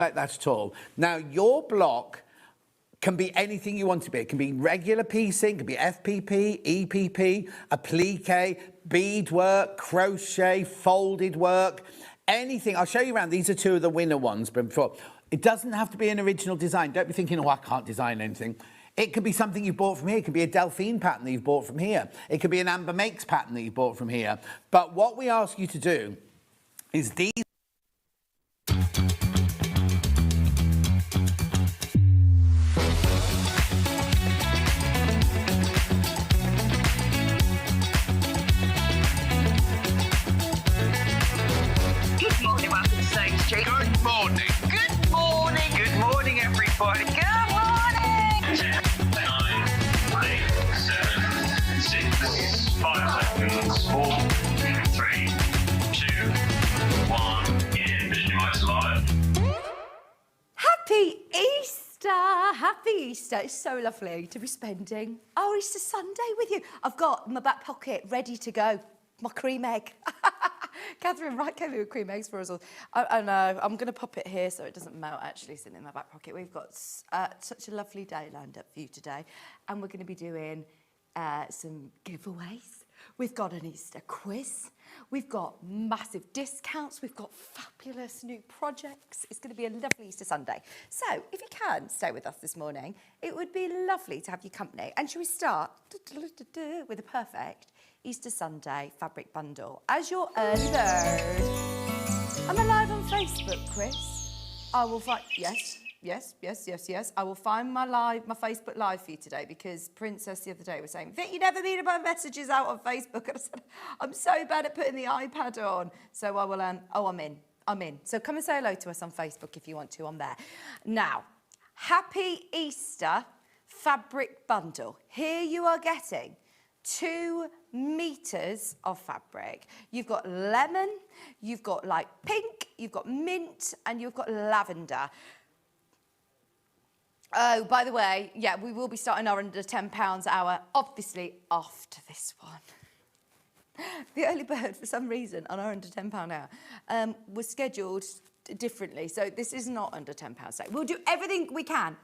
like that at all. Now, your block can be anything you want to be. It can be regular piecing, it can be FPP, EPP, applique, beadwork, crochet, folded work, anything. I'll show you around. These are two of the winner ones. But before, it doesn't have to be an original design. Don't be thinking, oh, I can't design anything. It could be something you bought from here. It could be a Delphine pattern that you've bought from here. It could be an Amber Makes pattern that you bought from here. But what we ask you to do is these. Good morning. Good morning. Good morning, everybody. Good morning. 10, 9, 8, 7, 6, 5 seconds. 4, 3, 2, 1. In Visualize Live. Happy Easter! Happy Easter. It's so lovely to be spending our Easter Sunday with you. I've got my back pocket ready to go. My cream egg. Catherine Wright came in with cream eggs for us all. I know, I'm going to pop it here so it doesn't melt actually sitting in my back pocket. We've got such a lovely day lined up for you today. And we're going to be doing some giveaways. We've got an Easter quiz. We've got massive discounts. We've got fabulous new projects. It's going to be a lovely Easter Sunday. So if you can stay with us this morning, it would be lovely to have your company. And shall we start with a perfect Easter Sunday fabric bundle as your early bird. Am I live on Facebook, Chris? I will find, yes. I will find my Facebook Live for you today because Princess the other day was saying, Vic, you never read my messages out on Facebook. And I said, I'm so bad at putting the iPad on. So I will, I'm in. So come and say hello to us on Facebook if you want to on there. Now, Happy Easter fabric bundle. Here you are getting 2 meters of fabric. You've got lemon, you've got like pink, you've got mint, and you've got lavender. Oh, by the way, yeah, we will be starting our under £10 hour, obviously, after this one. The early bird, for some reason, on our under £10 hour, was scheduled differently. So this is not under £10 today. We'll do everything we can.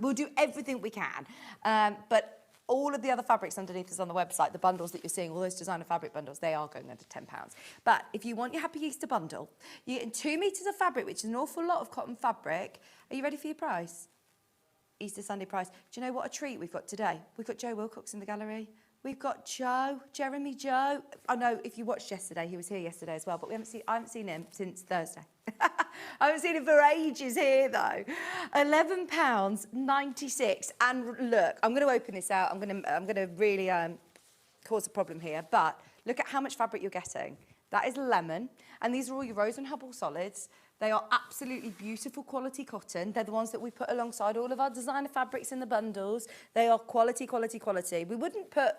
But all of the other fabrics underneath us on the website, the bundles that you're seeing, all those designer fabric bundles, they are going under £10. But if you want your Happy Easter bundle, you're getting 2 meters of fabric, which is an awful lot of cotton fabric. Are you ready for your price? Easter Sunday price. Do you know what a treat we've got today? We've got Joe Wilcox in the gallery. We've got Jeremy Joe. I know if you watched yesterday, he was here yesterday as well, but I haven't seen him since Thursday. I haven't seen him for ages here though. £11.96. And look, I'm going to open this out. I'm going to really cause a problem here. But look at how much fabric you're getting. That is lemon, and these are all your Rose and Hubble solids. They are absolutely beautiful quality cotton. They're the ones that we put alongside all of our designer fabrics in the bundles. They are quality, quality, quality. We wouldn't put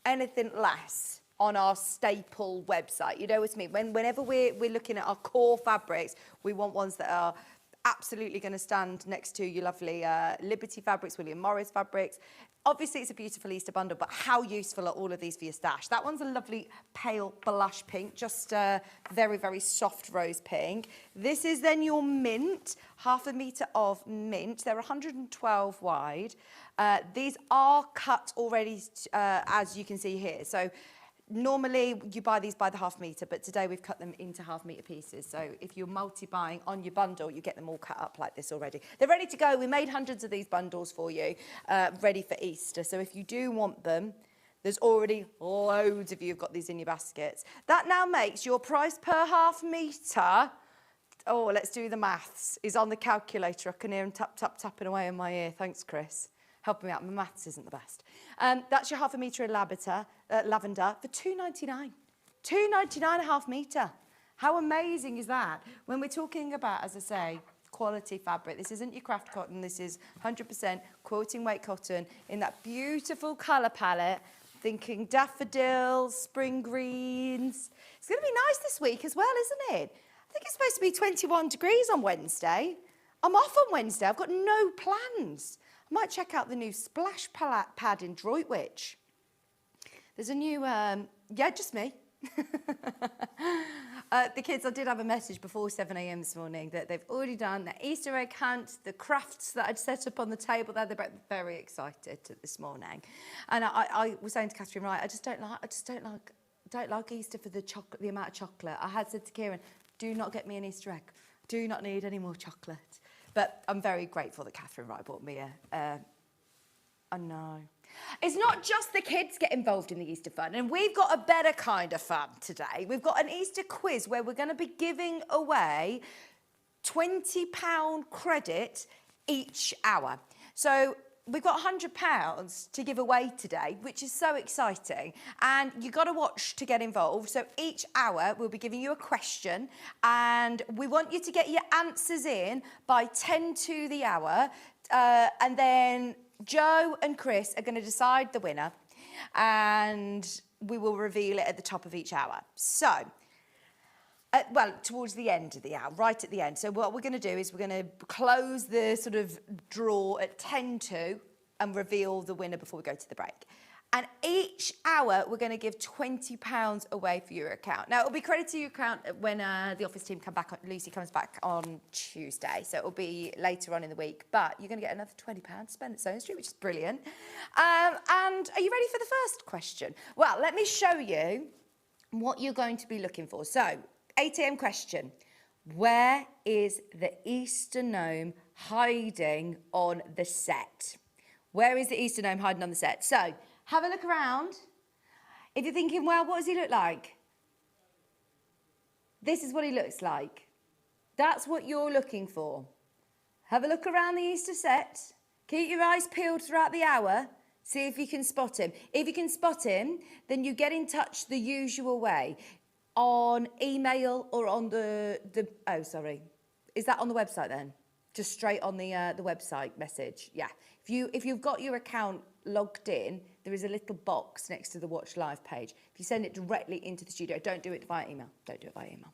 anything less on our staple website. You know what I mean? Whenever we're looking at our core fabrics, we want ones that are absolutely going to stand next to your lovely Liberty fabrics, William Morris fabrics. Obviously, it's a beautiful Easter bundle, but how useful are all of these for your stash? That one's a lovely pale blush pink, just very, very soft rose pink. This is then your mint, 1/2 metre of mint. They're 112 wide. These are cut already, as you can see here. So normally you buy these by the 1/2 metre, but today we've cut them into 1/2 metre pieces. So if you're multi-buying on your bundle, you get them all cut up like this already. They're ready to go. We made hundreds of these bundles for you, ready for Easter. So if you do want them, there's already loads of you who've got these in your baskets. That now makes your price per 1/2 metre, oh, let's do the maths, is on the calculator. I can hear him tapping away in my ear. Thanks, Chris. Helping me out. My maths isn't the best. That's your 1/2 metre of lavender for £2.99. £2.99 a 1/2 metre. How amazing is that? When we're talking about, as I say, quality fabric, this isn't your craft cotton. This is 100% quilting weight cotton in that beautiful colour palette. Thinking daffodils, spring greens. It's going to be nice this week as well, isn't it? I think it's supposed to be 21 degrees on Wednesday. I'm off on Wednesday. I've got no plans. I might check out the new splash pad in Droitwich. There's a new, yeah, just me. The kids, I did have a message before 7 a.m. this morning that they've already done the Easter egg hunt, the crafts that I'd set up on the table there. They're both very excited this morning. And I was saying to Catherine, right, I don't like Easter for the amount of chocolate. I had said to Kieran, do not get me an Easter egg. Do not need any more chocolate. But I'm very grateful that Catherine Wright bought me I know. It's not just the kids get involved in the Easter fun, and we've got a better kind of fun today. We've got an Easter quiz where we're going to be giving away £20 credit each hour. So we've got £100 to give away today, which is so exciting. And you've got to watch to get involved. So each hour we'll be giving you a question, and we want you to get your answers in by 10 to the hour, and then Joe and Chris are going to decide the winner, and we will reveal it at the top of each hour. So, well, towards the end of the hour, right at the end. So what we're going to do is we're going to close the sort of draw at 10 to and reveal the winner before we go to the break. And each hour, we're going to give £20 away for your account. Now, it'll be credited to your account when the office team come back. Lucy comes back on Tuesday, so it'll be later on in the week. But you're going to get another £20 to spend at Sewing Street, which is brilliant. And are you ready for the first question? Well, let me show you what you're going to be looking for. So, 8 a.m. question. Where is the Easter gnome hiding on the set? Where is the Easter gnome hiding on the set? So, have a look around. If you're thinking, well, what does he look like? This is what he looks like. That's what you're looking for. Have a look around the Easter set. Keep your eyes peeled throughout the hour. See if you can spot him. If you can spot him, then you get in touch the usual way. On email or on oh, sorry. Is that on the website then? Just straight on the website message. Yeah. If you've got your account logged in, there is a little box next to the Watch Live page. If you send it directly into the studio, don't do it via email. Don't do it via email.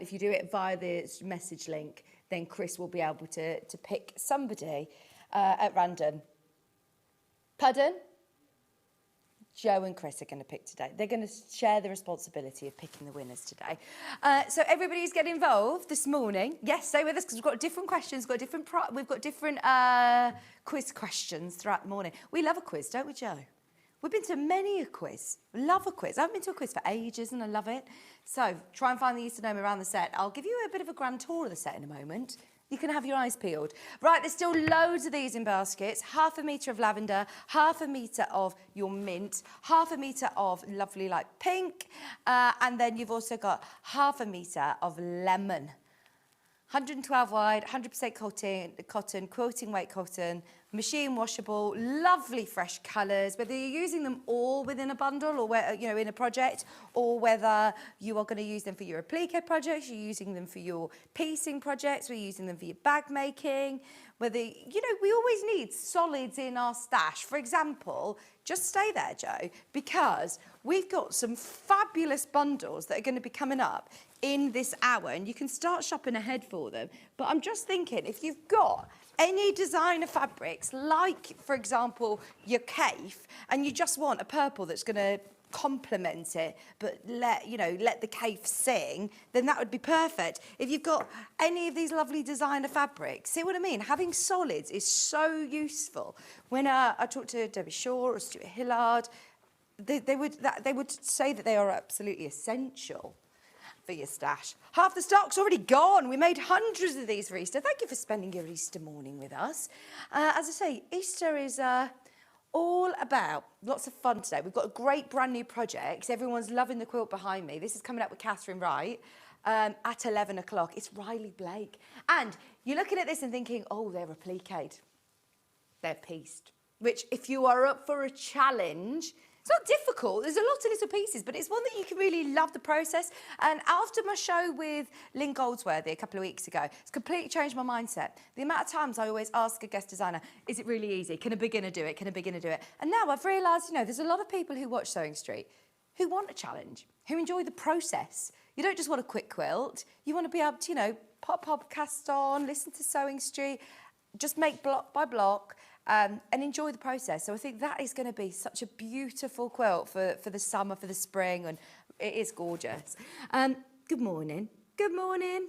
If you do it via the message link, then Chris will be able to pick somebody at random. Pardon? Joe and Chris are going to pick today. They're going to share the responsibility of picking the winners today. So everybody's getting involved this morning. Yes, stay with us because we've got different questions. We've got different quiz questions throughout the morning. We love a quiz, don't we, Joe? We've been to many a quiz. Love a quiz. I haven't been to a quiz for ages and I love it. So try and find the Easter gnome around the set. I'll give you a bit of a grand tour of the set in a moment. You can have your eyes peeled. Right, there's still loads of these in baskets. Half a metre of lavender, half a metre of your mint, half a metre of lovely light pink, and then you've also got half a metre of lemon. 112 wide, 100% cotton, quilting weight cotton, machine washable, lovely fresh colours, whether you're using them all within a bundle or in a project, or whether you are going to use them for your applique projects, you're using them for your piecing projects, we're using them for your bag making, whether, we always need solids in our stash. For example, just stay there, Joe, because we've got some fabulous bundles that are going to be coming up in this hour, and you can start shopping ahead for them. But I'm just thinking, if you've got any designer fabrics, like, for example, your Kaffe, and you just want a purple that's going to complement it, but let the Kaffe sing, then that would be perfect. If you've got any of these lovely designer fabrics, see what I mean? Having solids is so useful. When I talked to Debbie Shaw or Stuart Hillard, they would say that they are absolutely essential for your stash. Half the stock's already gone. We made hundreds of these for Easter. Thank you for spending your Easter morning with us. As I say, Easter is all about lots of fun today. We've got a great brand new project. Everyone's loving the quilt behind me. This is coming up with Catherine Wright at 11 o'clock. It's Riley Blake. And you're looking at this and thinking, oh, they're appliqued. They're pieced. Which, if you are up for a challenge, it's not difficult. There's a lot of little pieces, but it's one that you can really love the process. And after my show with Lynn Goldsworthy a couple of weeks ago, it's completely changed my mindset. The amount of times I always ask a guest designer, is it really easy? Can a beginner do it? Can a beginner do it? And now I've realised, there's a lot of people who watch Sewing Street who want a challenge, who enjoy the process. You don't just want a quick quilt. You want to be able to, pop podcast on, listen to Sewing Street, just make block by block, and enjoy the process. So I think that is going to be such a beautiful quilt for the summer, for the spring, and It is gorgeous. Good morning. Good morning.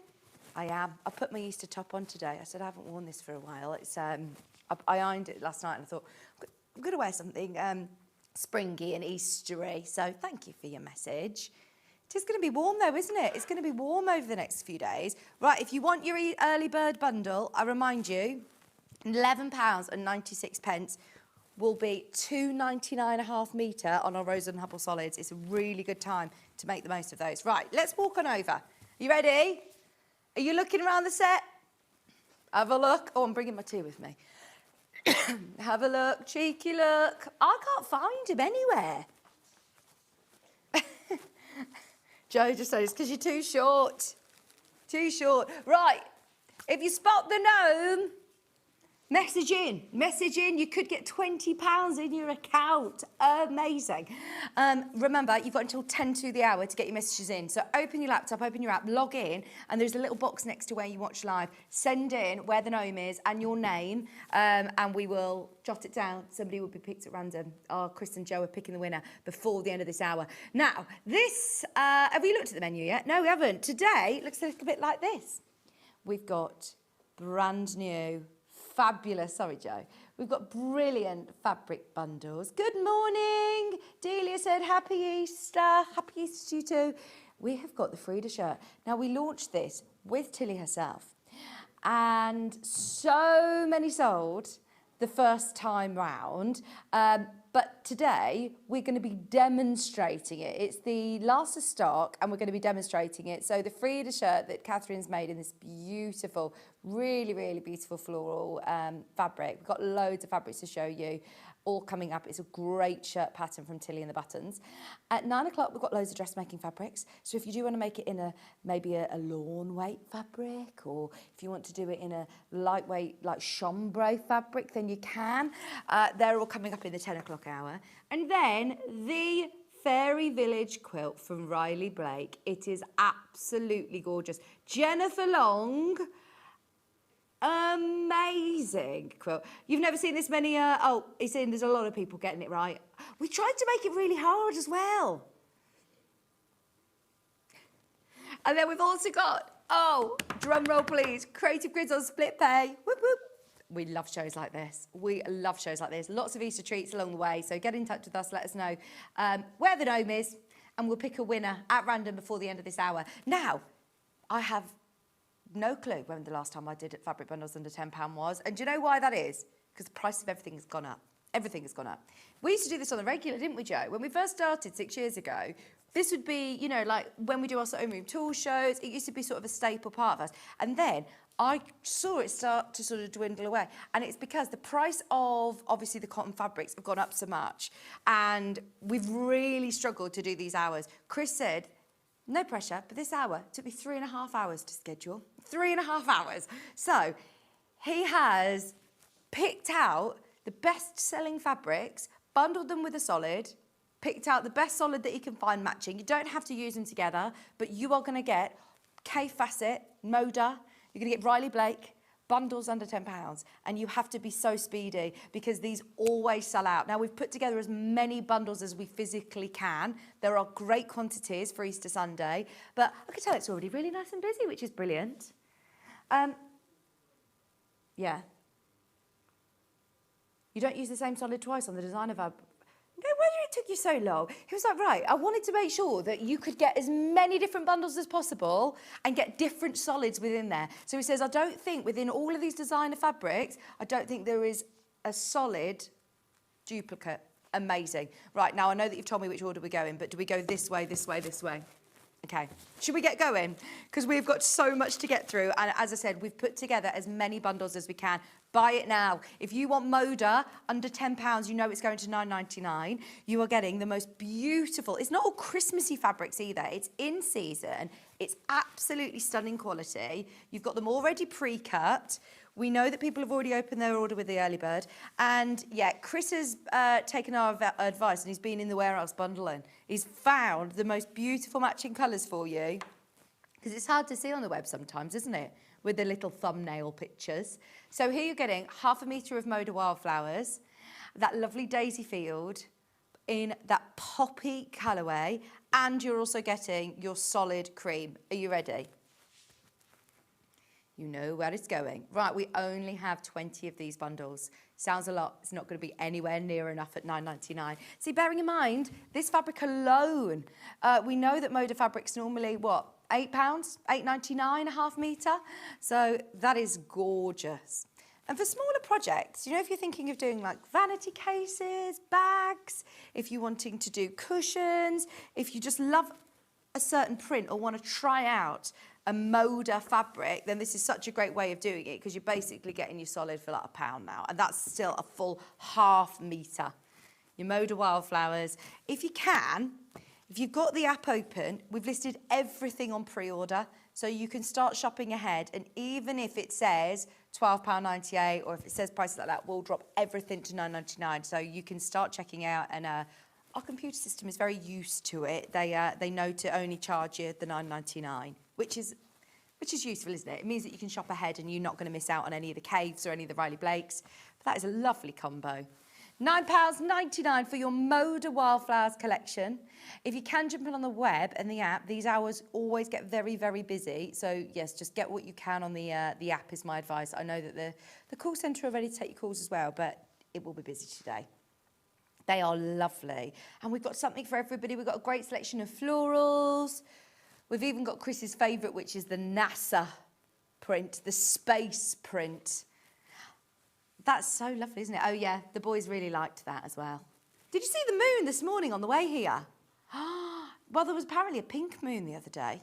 I am. I put my Easter top on today. I said I haven't worn this for a while. It's I ironed it last night and I thought I'm going to wear something springy and Eastery. So thank you for your message. It is going to be warm though, isn't it? It's going to be warm over the next few days. Right, if you want your early bird bundle, I remind you, £11.96 will be £2.99.5 metre on our Rose and Hubble solids. It's a really good time to make the most of those. Right, let's walk on over. You ready? Are you looking around the set? Have a look. Oh, I'm bringing my tea with me. Have a look, cheeky look. I can't find him anywhere. Joe just says, because you're too short. Too short. Right, if you spot the gnome, message in. You could get £20 in your account. Amazing. Remember, you've got until 10 to the hour to get your messages in. So open your laptop, open your app, log in, and there's a little box next to where you watch live. Send in where the gnome is and your name, and we will jot it down. Somebody will be picked at random. Chris and Joe are picking the winner before the end of this hour. Now, this, have we looked at the menu yet? No, we haven't. Today, it looks a little bit like this. We've got brand new, fabulous, sorry Joe, we've got brilliant fabric bundles. Good morning, Delia said happy Easter to you too. We have got the Frida shirt. Now we launched this with Tilly herself and so many sold the first time round, but today we're going to be demonstrating it. It's the last of stock and we're going to be demonstrating it. So the Frida shirt that Catherine's made in this beautiful, really, really beautiful floral fabric. We've got loads of fabrics to show you, all coming up. It's a great shirt pattern from Tilly and the Buttons. At 9 o'clock, we've got loads of dressmaking fabrics. So if you do want to make it in maybe a lawn weight fabric, or if you want to do it in a lightweight, like chambray fabric, then you can. They're all coming up in the 10 o'clock hour. And then the Fairy Village quilt from Riley Blake. It is absolutely gorgeous. Jennifer Long, amazing quilt. You've never seen this many, it's in, there's a lot of people getting it right. We tried to make it really hard as well. And then we've also got, drum roll please, Creative Grids on split pay. Whoop, whoop. We love shows like this. We love shows like this. Lots of Easter treats along the way. So get in touch with us. Let us know where the gnome is. And we'll pick a winner at random before the end of this hour. Now, I have no clue when the last time I did fabric bundles under £10 was. And do you know why that is? Because the price of everything has gone up. Everything has gone up. We used to do this on the regular, didn't we, Joe? When we first started 6 years ago, this would be, you know, like when we do our sewing room tool shows, it used to be sort of a staple part of us. And then I saw it start to sort of dwindle away. And it's because the price of, obviously, the cotton fabrics have gone up so much. And we've really struggled to do these hours. Chris said, no pressure, but this hour took me 3.5 hours to schedule. 3.5 hours. So he has picked out the best-selling fabrics, bundled them with a solid, picked out the best solid that he can find matching. You don't have to use them together, but you are going to get Kaffe Fassett, Moda, you're going to get Riley Blake, bundles under £10, and you have to be so speedy because these always sell out. Now, we've put together as many bundles as we physically can. There are great quantities for Easter Sunday, but I can tell it's already really nice and busy, which is brilliant. Yeah. You don't use the same solid twice on the designer fabric. No wonder it took you so long. He was like, right, I wanted to make sure that you could get as many different bundles as possible and get different solids within there. So he says, I don't think within all of these designer fabrics, I don't think there is a solid duplicate. Amazing. Right, now I know that you've told me which order we're going, but do we go this way, this way, this way? Okay, should we get going? Because we've got so much to get through. And as I said, we've put together as many bundles as we can. Buy it now. If you want Moda under £10, you know it's going to £9.99. You are getting the most beautiful, it's not all Christmassy fabrics either. It's in season. It's absolutely stunning quality. You've got them already pre-cut. We know that people have already opened their order with the early bird. And yeah, Chris has taken our advice and he's been in the warehouse bundling. He's found the most beautiful matching colours for you. Because it's hard to see on the web sometimes, isn't it? With the little thumbnail pictures. So here you're getting 1/2 metre of Moda Wildflowers, that lovely daisy field in that poppy colourway. and you're also getting your solid cream. Are you ready? You know where it's going. Right, we only have 20 of these bundles. Sounds a lot. It's not going to be anywhere near enough at £9.99. See, bearing in mind, this fabric alone, we know that Moda fabric's normally, what, £8? £8.99 a half metre? So that is gorgeous. And for smaller projects, you know, if you're thinking of doing like vanity cases, bags, if you're wanting to do cushions, if you just love a certain print or want to try out a Moda fabric, then this is such a great way of doing it because you're basically getting your solid for like £1 now, and that's still a full half metre. Your Moda Wildflowers. If you can, if you've got the app open, we've listed everything on pre-order, so you can start shopping ahead, and even if it says £12.98 or if it says prices like that, we'll drop everything to £9.99, so you can start checking out, and our computer system is very used to it. They know to only charge you the £9.99, which is useful, isn't it? It means that you can shop ahead and you're not going to miss out on any of the Caves or any of the Riley Blakes. But that is a lovely combo. £9.99 for your Moda Wildflowers collection. If you can jump in on the web and the app, these hours always get very, very busy. So yes, just get what you can on the app is my advice. I know that the call centre are ready to take your calls as well, but it will be busy today. They are lovely. And we've got something for everybody. We've got a great selection of florals. We've even got Chris's favourite, which is the NASA print, the space print. That's so lovely, isn't it? Oh, yeah, the boys really liked that as well. Did you see the moon this morning on the way here? Well, there was apparently a pink moon the other day.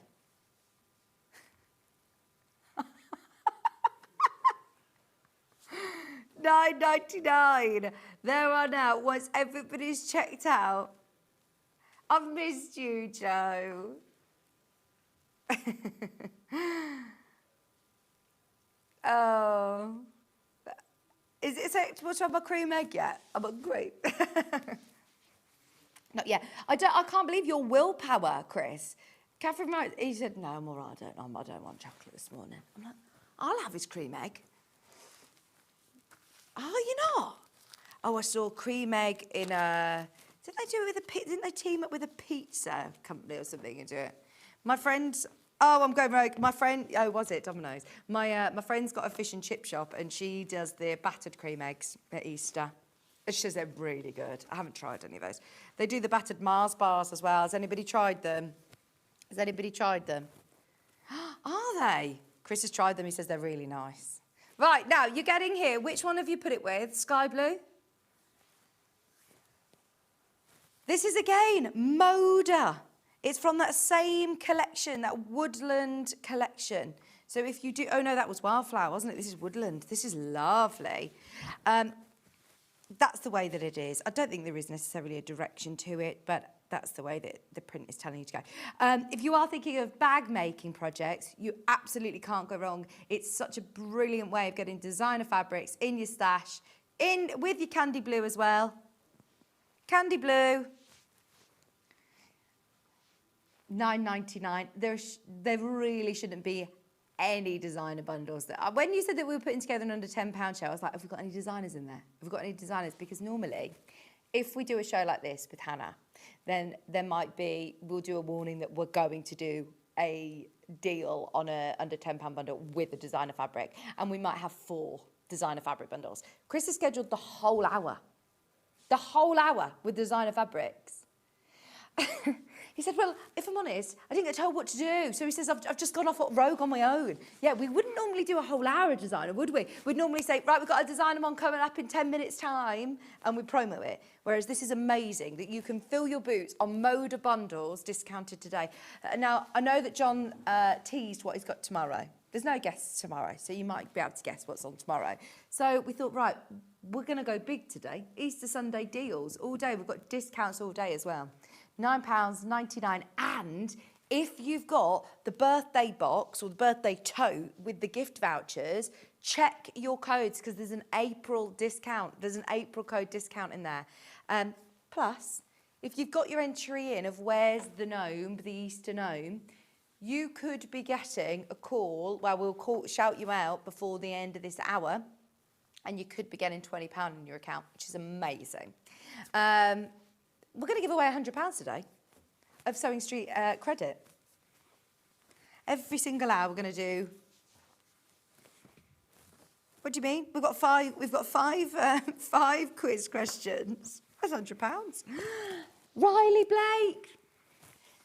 £9.99. There are now. Once everybody's checked out. I've missed you, Joe. Oh. Is it acceptable to have my cream egg yet? I'm hungry. Not yet. I can't believe your willpower, Chris. Catherine, he said, no, I'm all right. I don't want chocolate this morning. I'm like, I'll have his cream egg. Oh, you're not? Oh, I saw cream egg in a... Didn't they team up with a pizza company or something and do it? My friend's... Oh, I'm going rogue. My friend... Oh, was it? Domino's. My friend's got a fish and chip shop and she does the battered cream eggs at Easter. And she says they're really good. I haven't tried any of those. They do the battered Mars bars as well. Has anybody tried them? Has anybody tried them? Are they? Chris has tried them. He says they're really nice. Right, now, you're getting here. Which one have you put it with? Sky blue? This is, again, Moda. It's from that same collection, that woodland collection. So if you do... Oh, no, that was wildflower, wasn't it? This is woodland. This is lovely. That's the way that it is. I don't think there is necessarily a direction to it, but that's the way that the print is telling you to go. If you are thinking of bag-making projects, you absolutely can't go wrong. It's such a brilliant way of getting designer fabrics in your stash, in with your candy blue as well. Candy blue. £9.99. There really shouldn't be any designer bundles. When you said that we were putting together an under £10 show, I was like, have we got any designers in there? Have we got any designers? Because normally, if we do a show like this with Hannah, then there might be, we'll do a warning that we're going to do a deal on a under £10 bundle with a designer fabric, and we might have 4 designer fabric bundles. Chris has scheduled the whole hour with designer fabrics. He said, well, if I'm honest, I didn't get told what to do. So he says, I've just gone off rogue on my own. Yeah, we wouldn't normally do a whole hour of designer, would we? We'd normally say, right, we've got a designer one coming up in 10 minutes' time, and we promo it. Whereas this is amazing, that you can fill your boots on Moda bundles discounted today. Now, I know that John teased what he's got tomorrow. There's no guests tomorrow, so you might be able to guess what's on tomorrow. So we thought, right, we're going to go big today. Easter Sunday deals all day. We've got discounts all day as well. £9.99, and if you've got the birthday box or the birthday tote with the gift vouchers, check your codes because there's an April discount. There's an April code discount in there. Plus, if you've got your entry in of where's the gnome, the Easter gnome, you could be getting a call where we'll shout you out before the end of this hour, and you could be getting £20 in your account, which is amazing. We're going to give away £100 today. of Sewing Street credit. Every single hour we're going to do. What do you mean? We've got five quiz questions. That's £100. Riley Blake.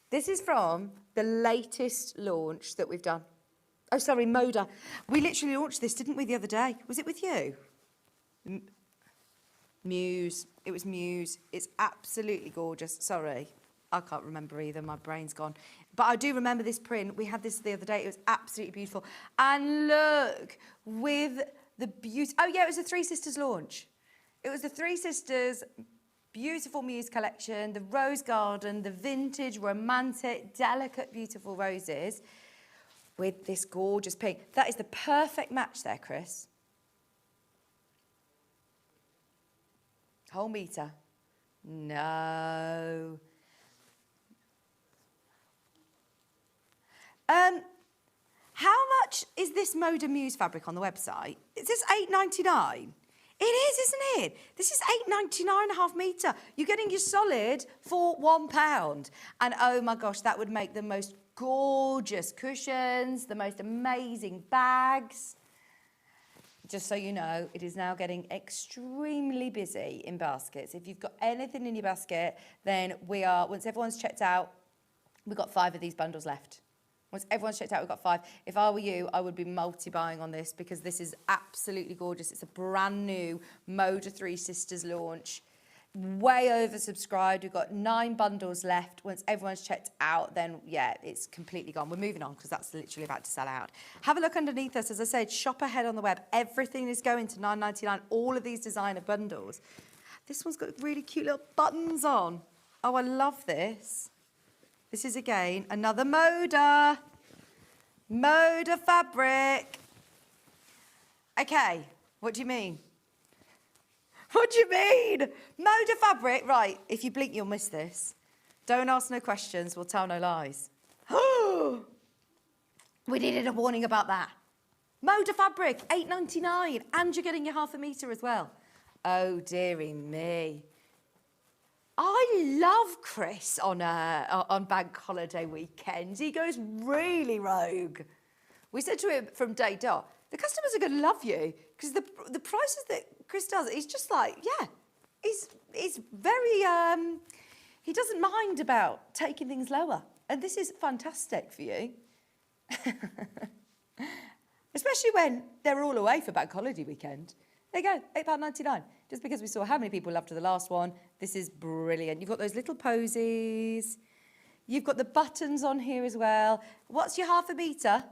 This is from the latest launch that we've done. Oh, sorry, Moda. We literally launched this, didn't we, the other day? Was it with you? Muse. It was Muse. It's absolutely gorgeous. Sorry. I can't remember either. My brain's gone. But I do remember this print. We had this the other day. It was absolutely beautiful. And look, with the beauty... Oh, yeah, it was the Three Sisters launch. It was the Three Sisters beautiful Muse collection, the Rose Garden, the vintage, romantic, delicate, beautiful roses with this gorgeous pink. That is the perfect match there, Chris. Whole metre. No. How much is this Moda Muse fabric on the website? It says £8.99. It is, isn't it? This is £8.99 a half metre. You're getting your solid for £1. And oh my gosh, that would make the most gorgeous cushions, the most amazing bags. Just so you know, it is now getting extremely busy in baskets. If you've got anything in your basket, then we are, once everyone's checked out, we've got 5 of these bundles left. Once everyone's checked out, we've got 5. If I were you, I would be multi-buying on this because this is absolutely gorgeous. It's a brand new Moda Three Sisters launch. Way oversubscribed. We've got 9 bundles left. Once everyone's checked out, then, yeah, it's completely gone. We're moving on because that's literally about to sell out. Have a look underneath us. As I said, shop ahead on the web. Everything is going to £9.99. All of these designer bundles. This one's got really cute little buttons on. Oh, I love this. This is, again, another Moda fabric. Okay, what do you mean? What do you mean? Moda fabric, right, if you blink, you'll miss this. Don't ask no questions, we'll tell no lies. We needed a warning about that. Moda fabric, £8.99, and you're getting your half a metre as well. Oh, dearie me. I love Chris on bank holiday weekends. He goes really rogue. We said to him from day dot, the customers are going to love you because the prices that Chris does, he's just like, yeah, he's very, he doesn't mind about taking things lower. And this is fantastic for you. Especially when they're all away for bank holiday weekend. There you go, £8.99. Just because we saw how many people loved the last one, this is brilliant. You've got those little posies. You've got the buttons on here as well. What's your half a metre?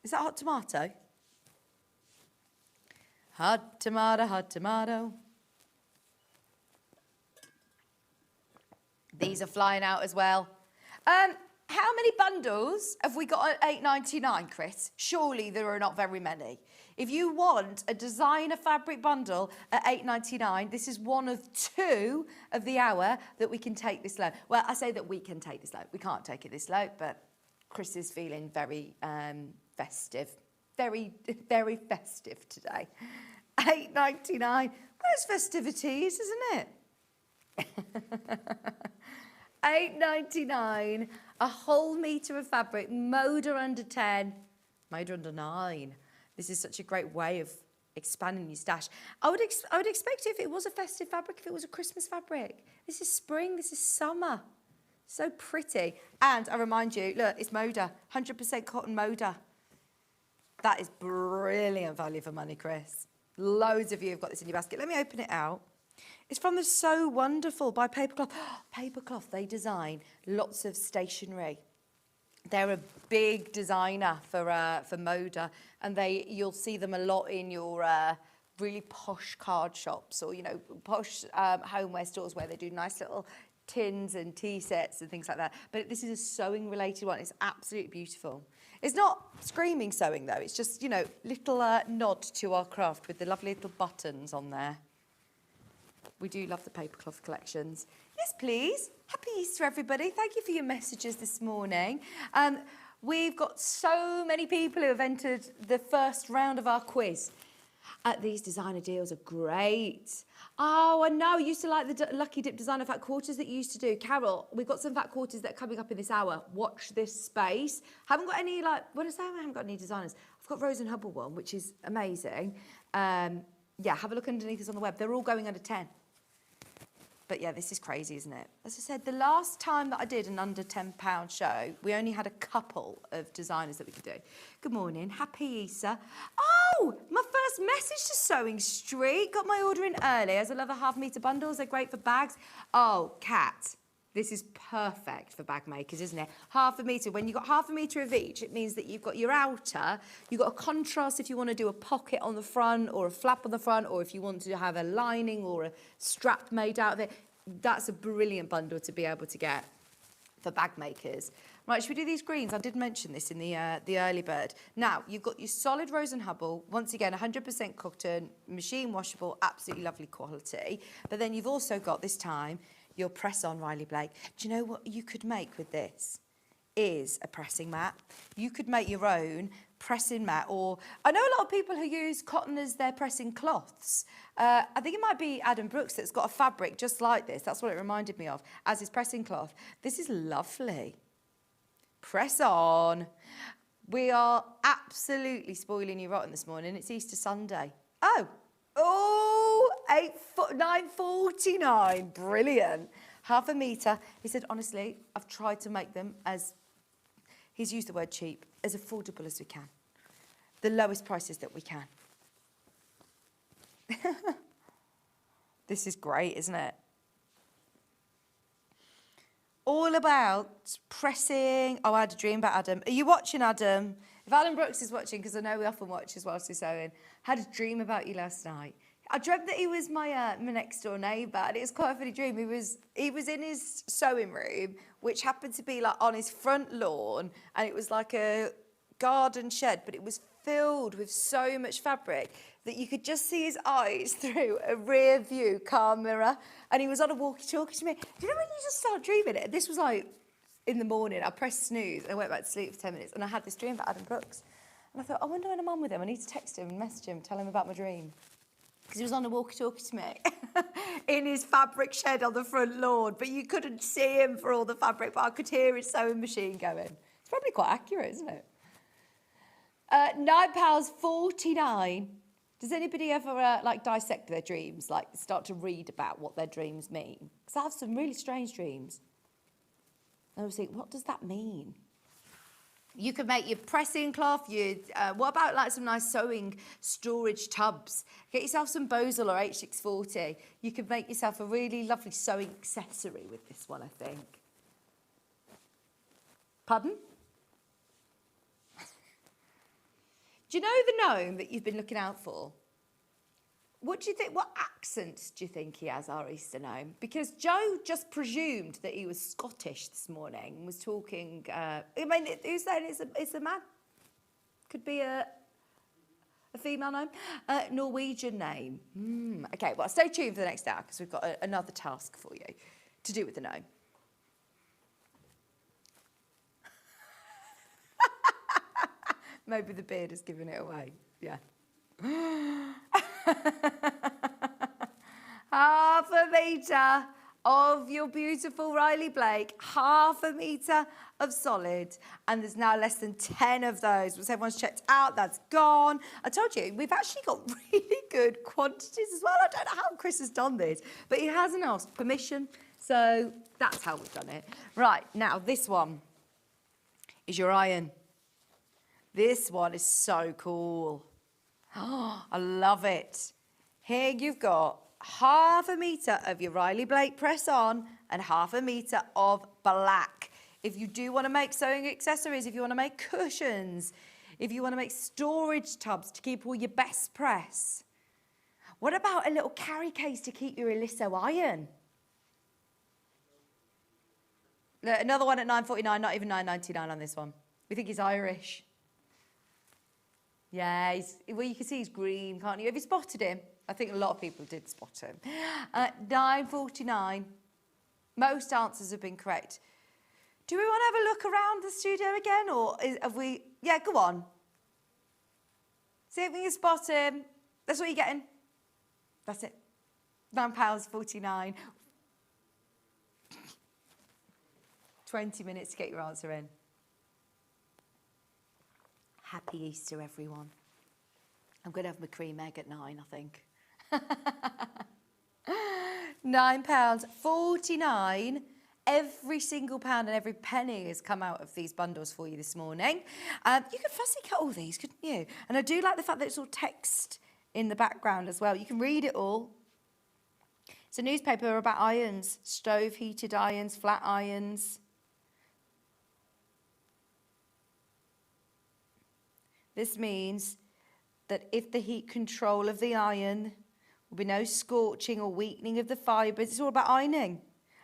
Is that hot tomato? Hot tomato, hot tomato. These are flying out as well. How many bundles have we got at £8.99, Chris? Surely there are not very many. If you want a designer fabric bundle at £8.99, this is one of 2 of the hour that we can take this low. Well, I say that we can take this low. We can't take it this low, but Chris is feeling very festive. Very, very festive today. £8.99. Well, it's festivities, isn't it? £8.99, a whole metre of fabric, Moda under 10, Moda under 9. This is such a great way of expanding your stash. I would expect it if it was a festive fabric, if it was a Christmas fabric. This is spring, this is summer. So pretty. And I remind you, look, it's Moda, 100% cotton Moda. That is brilliant value for money, Chris. Loads of you have got this in your basket. Let me open it out. It's from the So Wonderful by PaperCloth. PaperCloth, they design lots of stationery. They're a big designer for Moda, and you'll see them a lot in your really posh card shops or, you know, posh homeware stores where they do nice little tins and tea sets and things like that. But this is a sewing related one. It's absolutely beautiful. It's not screaming sewing though. It's just, you know, little nod to our craft with the lovely little buttons on there. We do love the PaperCloth collections. Yes, please. Happy Easter, everybody. Thank you for your messages this morning. We've got so many people who have entered the first round of our quiz. These designer deals are great. Oh, I know. I used to like the Lucky Dip designer fat quarters that you used to do. Carol, we've got some fat quarters that are coming up in this hour. Watch this space. Haven't got any, like, what did I say? I haven't got any designers. I've got Rose and Hubble one, which is amazing. Yeah, have a look underneath us on the web. They're all going under 10. But yeah, this is crazy, isn't it? As I said, the last time that I did an under £10 show, we only had a couple of designers that we could do. Good morning, happy Easter. Oh, my first message to Sewing Street. Got my order in early, as I love the half-metre bundles. They're great for bags. Oh, Kat, this is perfect for bag makers, isn't it? Half a metre. When you've got half a metre of each, it means that you've got your outer, you've got a contrast if you want to do a pocket on the front or a flap on the front, or if you want to have a lining or a strap made out of it. That's a brilliant bundle to be able to get for bag makers. Right, should we do these greens? I did mention this in the early bird. Now, you've got your solid Rose and Hubble, once again, 100% cotton, machine washable, absolutely lovely quality. But then you've also got, this time, your press-on Riley Blake. Do you know what you could make with this? Is a pressing mat. You could make your own pressing mat, or I know a lot of people who use cotton as their pressing cloths. I think it might be Adam Brooks that's got a fabric just like this. That's what it reminded me of as his pressing cloth. This is lovely. Press on. We are absolutely spoiling you rotten this morning. It's Easter Sunday. Oh, 9.49. Brilliant. Half a metre. He said, honestly, I've tried to make them as, he's used the word cheap, as affordable as we can. The lowest prices that we can. This is great, isn't it? All about pressing. Oh, I had a dream about Adam. Are you watching, Adam? If Adam Brooks is watching, because I know we often watch as whilst we're sewing, had a dream about you last night. I dreamt that he was my next door neighbour, and it was quite a funny dream. He was in his sewing room, which happened to be like on his front lawn, and it was like a garden shed, but it was filled with so much fabric that you could just see his eyes through a rear view car mirror, and he was on a walkie-talkie to me. Do you know when you just start dreaming it? This was like in the morning. I pressed snooze and I went back to sleep for 10 minutes, and I had this dream about Adam Brooks, and I thought, I wonder when I'm on with him. I need to text him and message him, tell him about my dream. Because he was on a walkie-talkie to me in his fabric shed on the front lawn, but you couldn't see him for all the fabric, but I could hear his sewing machine going. It's probably quite accurate, isn't it? £9.49. Does anybody ever like dissect their dreams, like start to read about what their dreams mean? Because I have some really strange dreams. And I was thinking, what does that mean? You could make your pressing cloth. What about like some nice sewing storage tubs? Get yourself some Bosel or H640. You could make yourself a really lovely sewing accessory with this one, I think. Pardon? Do you know the gnome that you've been looking out for? What do you think? What accent do you think he has, our Easter gnome? Because Joe just presumed that he was Scottish this morning and was talking. I mean, who's saying it's a man? Could be a female gnome. Norwegian name. Okay, well, stay tuned for the next hour because we've got another task for you to do with the gnome. Maybe the beard has given it away. Yeah. Half a metre of your beautiful Riley Blake, half a metre of solid, and there's now less than 10 of those. Once everyone's checked out, that's gone. I told you, we've actually got really good quantities as well. I don't know how Chris has done this, but he hasn't asked permission, so that's how we've done it. Right, now this one is your iron. This one is so cool. Oh, I love it. Here you've got half a metre of your Riley Blake press on and half a metre of black. If you do want to make sewing accessories, if you want to make cushions, if you want to make storage tubs to keep all your best press. What about a little carry case to keep your Eliso iron? Look, another one at £9.49, not even £9.99 on this one. We think he's Irish. Yeah, well, you can see he's green, can't you? Have you spotted him? I think a lot of people did spot him. £9.49. Most answers have been correct. Do we want to have a look around the studio again, or have we? Yeah, go on. See if we can spot him. That's what you're getting. That's it. £9.49. 20 minutes to get your answer in. Happy Easter, everyone. I'm going to have my cream egg at 9, I think. £9.49. Every single pound and every penny has come out of these bundles for you this morning. You could fussy cut all these, couldn't you? And I do like the fact that it's all text in the background as well. You can read it all. It's a newspaper about irons, stove heated irons, flat irons. This means that if the heat control of the iron, will be no scorching or weakening of the fibres. It's all about ironing.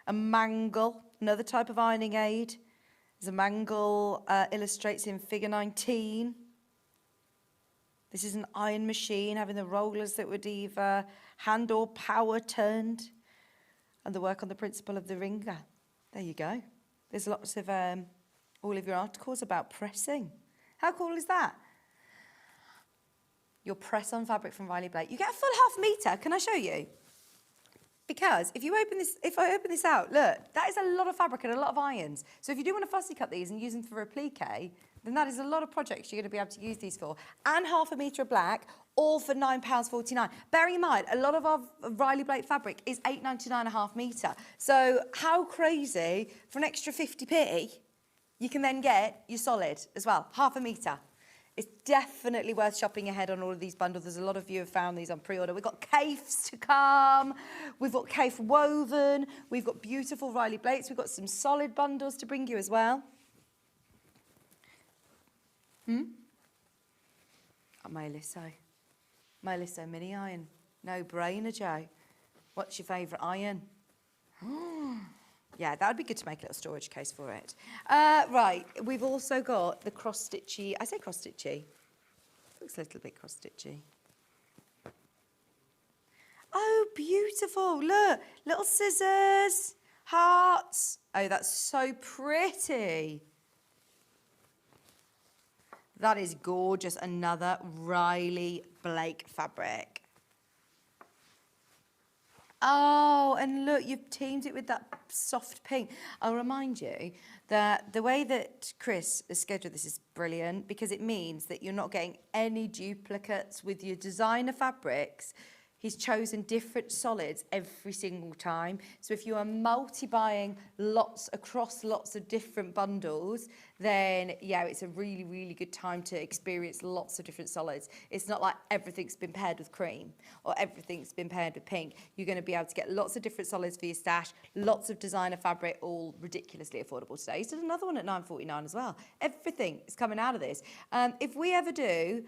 A mangle, another type of ironing aid. There's a mangle illustrates in figure 19. This is an iron machine having the rollers that would either hand or power turned. And the work on the principle of the ringer. There you go. There's lots of, all of your articles about pressing. How cool is that? Your press on fabric from Riley Blake. You get a full half metre. Can I show you? Because if I open this out, look, that is a lot of fabric and a lot of irons. So if you do want to fussy cut these and use them for applique, then that is a lot of projects you're going to be able to use these for. And half a metre of black, all for £9.49. Bearing in mind, a lot of our Riley Blake fabric is £8.99 a half metre. So how crazy, for an extra 50p, you can then get your solid as well, half a metre. It's definitely worth shopping ahead on all of these bundles. There's a lot of you have found these on pre-order. We've got Kaffes to come. We've got Kaffe woven. We've got beautiful Riley Blakes. We've got some solid bundles to bring you as well. My Lisso mini iron. No brainer, Joe. What's your favourite iron? Yeah, that would be good to make a little storage case for it. Right, we've also got the cross-stitchy. I say cross-stitchy. Looks a little bit cross-stitchy. Oh, beautiful. Look, little scissors, hearts. Oh, that's so pretty. That is gorgeous. Another Riley Blake fabric. Oh, and look, you've teamed it with that soft pink. I'll remind you that the way that Chris has scheduled this is brilliant because it means that you're not getting any duplicates with your designer fabrics. He's chosen different solids every single time. So if you are multi-buying across lots of different bundles, then yeah, it's a really, really good time to experience lots of different solids. It's not like everything's been paired with cream or everything's been paired with pink. You're going to be able to get lots of different solids for your stash, lots of designer fabric, all ridiculously affordable today. So there's another one at £9.49 as well. Everything is coming out of this. If we ever do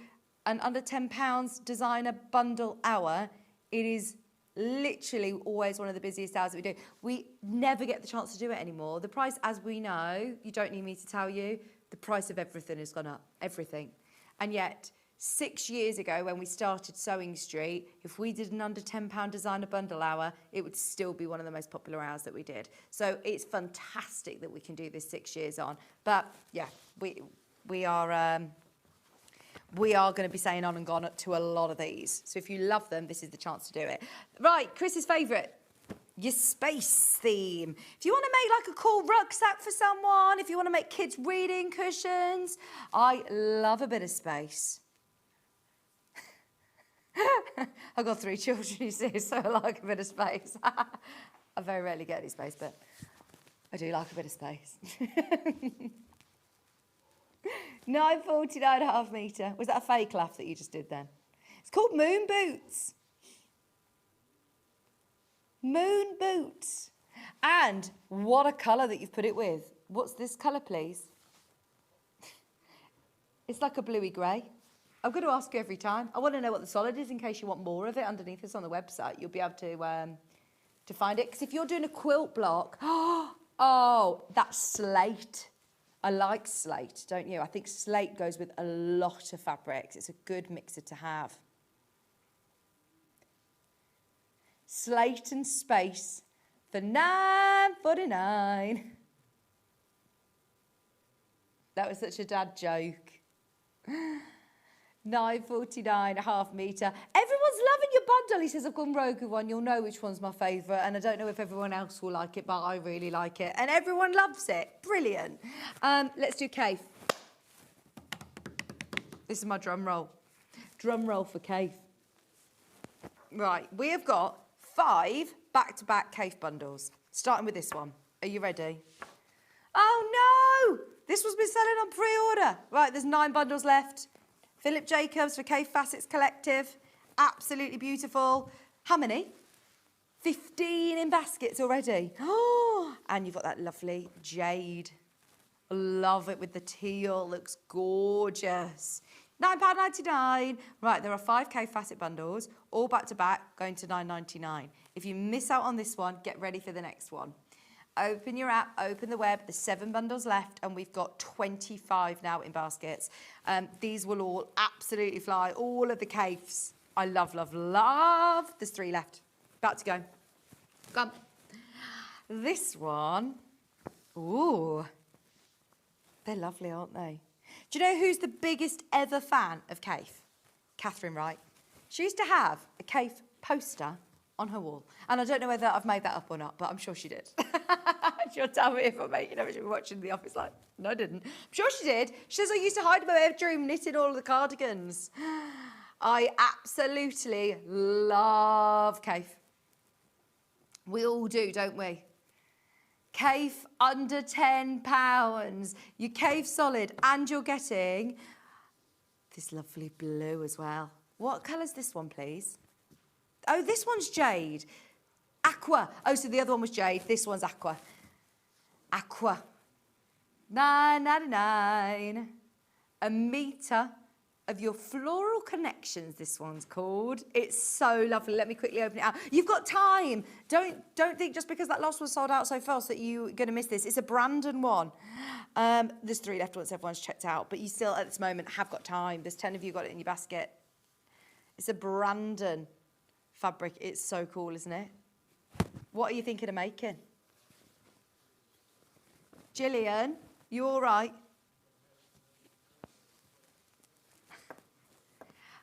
an under £10 designer bundle hour, it is literally always one of the busiest hours that we do. We never get the chance to do it anymore. The price, as we know, you don't need me to tell you, the price of everything has gone up, everything. And yet, 6 years ago when we started Sewing Street, if we did an under £10 designer bundle hour, it would still be one of the most popular hours that we did. So it's fantastic that we can do this 6 years on. But yeah, we are going to be saying on and gone to a lot of these. So if you love them, this is the chance to do it. Right, Chris's favourite, your space theme. If you want to make like a cool rucksack for someone, if you want to make kids reading cushions, I love a bit of space. I've got 3 children, you see, so I like a bit of space. I very rarely get any space, but I do like a bit of space. £9.49 a half metre. Was that a fake laugh that you just did then? It's called Moon Boots. Moon Boots. And what a colour that you've put it with. What's this colour, please? It's like a bluey grey. I'm going to ask you every time. I want to know what the solid is in case you want more of it underneath us on the website. You'll be able to find it. Because if you're doing a quilt block, oh, that's slate. I like slate, don't you? I think slate goes with a lot of fabrics. It's a good mixer to have. Slate and space for £9.49. That was such a dad joke. £9.49 a half metre. Everyone's bundle. He says, I've gone rogue with one. You'll know which one's my favourite. And I don't know if everyone else will like it, but I really like it. And everyone loves it. Brilliant. Let's do Kaffe. This is my drum roll. Drum roll for Kaffe. Right, we have got 5 back-to-back Kaffe bundles. Starting with this one. Are you ready? Oh, no! This one's been selling on pre-order. Right, there's 9 bundles left. Philip Jacobs for Kaffe Fassett's Collective. Absolutely beautiful. How many? 15 in baskets already. Oh, and you've got that lovely jade. Love it with the teal. Looks gorgeous. £9.99. Right, there are 5 Kaffe Fassett bundles, all back to back, going to £9.99. If you miss out on this one, get ready for the next one. Open your app, open the web. There's 7 bundles left, and we've got 25 now in baskets. These will all absolutely fly. All of the Kaffes. I love, love, love. There's 3 left. About to go. Come. This one. Ooh. They're lovely, aren't they? Do you know who's the biggest ever fan of Kaffe? Catherine Wright. She used to have a Kaffe poster on her wall. And I don't know whether I've made that up or not, but I'm sure she did. She'll tell me if I'm making it. She'll be watching The Office like, no, I didn't. I'm sure she did. She says, I used to hide in my bedroom knitting all of the cardigans. I absolutely love Kaffe. We all do, don't we? Kaffe under £10. Your Kaffe solid, and you're getting this lovely blue as well. What colour's this one, please? Oh, this one's jade. Aqua. Oh, so the other one was jade. This one's aqua. Aqua. £9.99. A metre of your floral connections, this one's called. It's so lovely. Let me quickly open it out. You've got time. Don't think just because that last one sold out so fast that you're going to miss this. It's a Brandon one. There's 3 left once everyone's checked out, but you still at this moment have got time. There's 10 of you got it in your basket. It's a Brandon fabric. It's so cool, isn't it? What are you thinking of making? Gillian, you all right?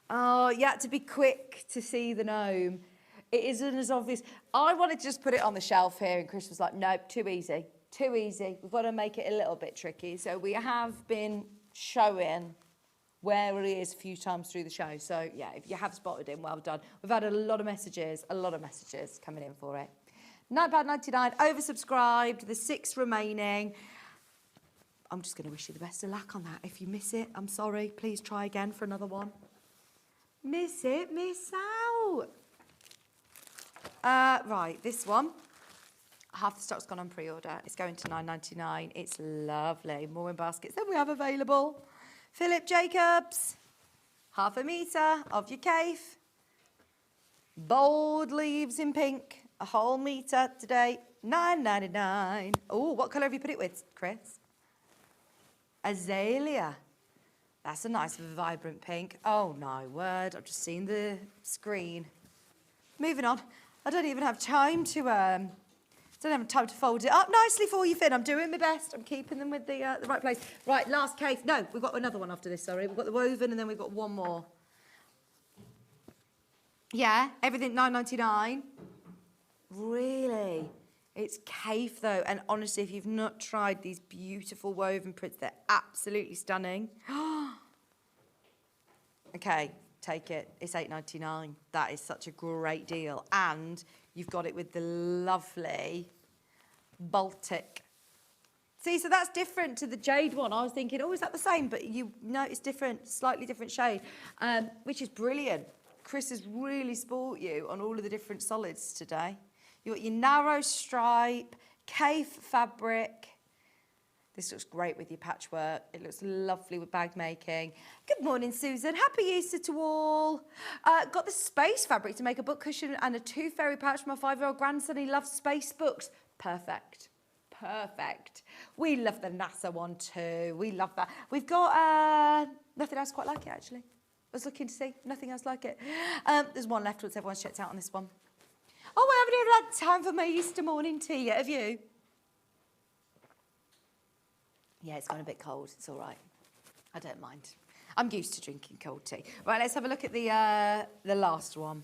Oh, you had to be quick to see the gnome. It isn't as obvious. I wanted to just put it on the shelf here, and Chris was like, nope, too easy. Too easy. We've got to make it a little bit tricky. So we have been showing where it is a few times through the show. So, yeah, if you have spotted him, well done. We've had a lot of messages coming in for it. £9.99, oversubscribed. There's 6 remaining. I'm just going to wish you the best of luck on that. If you miss it, I'm sorry. Please try again for another one. Miss it, miss out. Right, this one. Half the stock's gone on pre-order. It's going to £9.99. It's lovely. More in baskets than we have available. Philip Jacobs. Half a metre of your Kaffe. Bold leaves in pink. A whole metre today. £9.99. Oh, what colour have you put it with, Chris? Azalea. That's a nice vibrant pink. Oh, my word. I've just seen the screen. Moving on. I don't even have time to fold it up nicely for you, Finn. I'm doing my best. I'm keeping them with the right place. Right, last Kaffe. No, we've got another one after this, sorry. We've got the woven and then we've got one more. Yeah, everything £9.99. Really? It's Kaffe, though. And honestly, if you've not tried these beautiful woven prints, they're absolutely stunning. Okay, take it. It's £8.99. That is such a great deal. And you've got it with the lovely Baltic. See, so that's different to the jade one. I was thinking, oh, is that the same? But no, it's different, slightly different shade, which is brilliant. Chris has really sport you on all of the different solids today. You've got your narrow stripe, Kaffe fabric. This looks great with your patchwork. It looks lovely with bag making. Good morning, Susan. Happy Easter to all. Got the space fabric to make a book cushion and a 2 fairy pouch for my 5-year-old grandson. He loves space books. Perfect. Perfect. We love the NASA one too. We love that. We've got nothing else quite like it, actually. I was looking to see. Nothing else like it. There's one left once everyone's checked out on this one. Oh, I haven't even had time for my Easter morning tea yet, have you? Yeah, it's gone a bit cold. It's all right. I don't mind. I'm used to drinking cold tea. Right, let's have a look at the last one.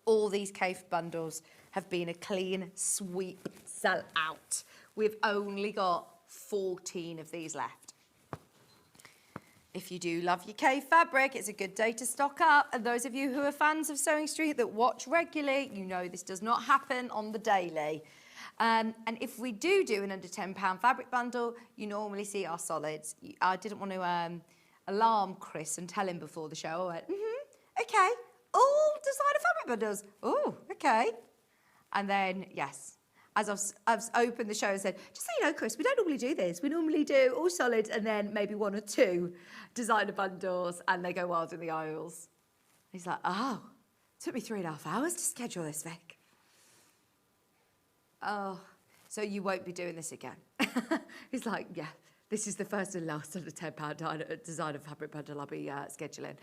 All these Kaffe bundles have been a clean sweep sell out. We've only got 14 of these left. If you do love your Kaffe fabric, it's a good day to stock up. And those of you who are fans of Sewing Street that watch regularly, you know this does not happen on the daily. And if we do an under £10 fabric bundle, you normally see our solids. I didn't want to alarm Chris and tell him before the show. I went, okay, all designer fabric bundles. Oh, okay. And then, yes, as I've opened the show and said, just so you know, Chris, we don't normally do this. We normally do all solids and then maybe 1 or 2 designer bundles, and they go wild in the aisles. He's like, oh, it took me 3.5 hours to schedule this, Vic. Oh, so you won't be doing this again. He's like, yeah, this is the first and last of the £10 designer fabric bundle I'll be scheduling.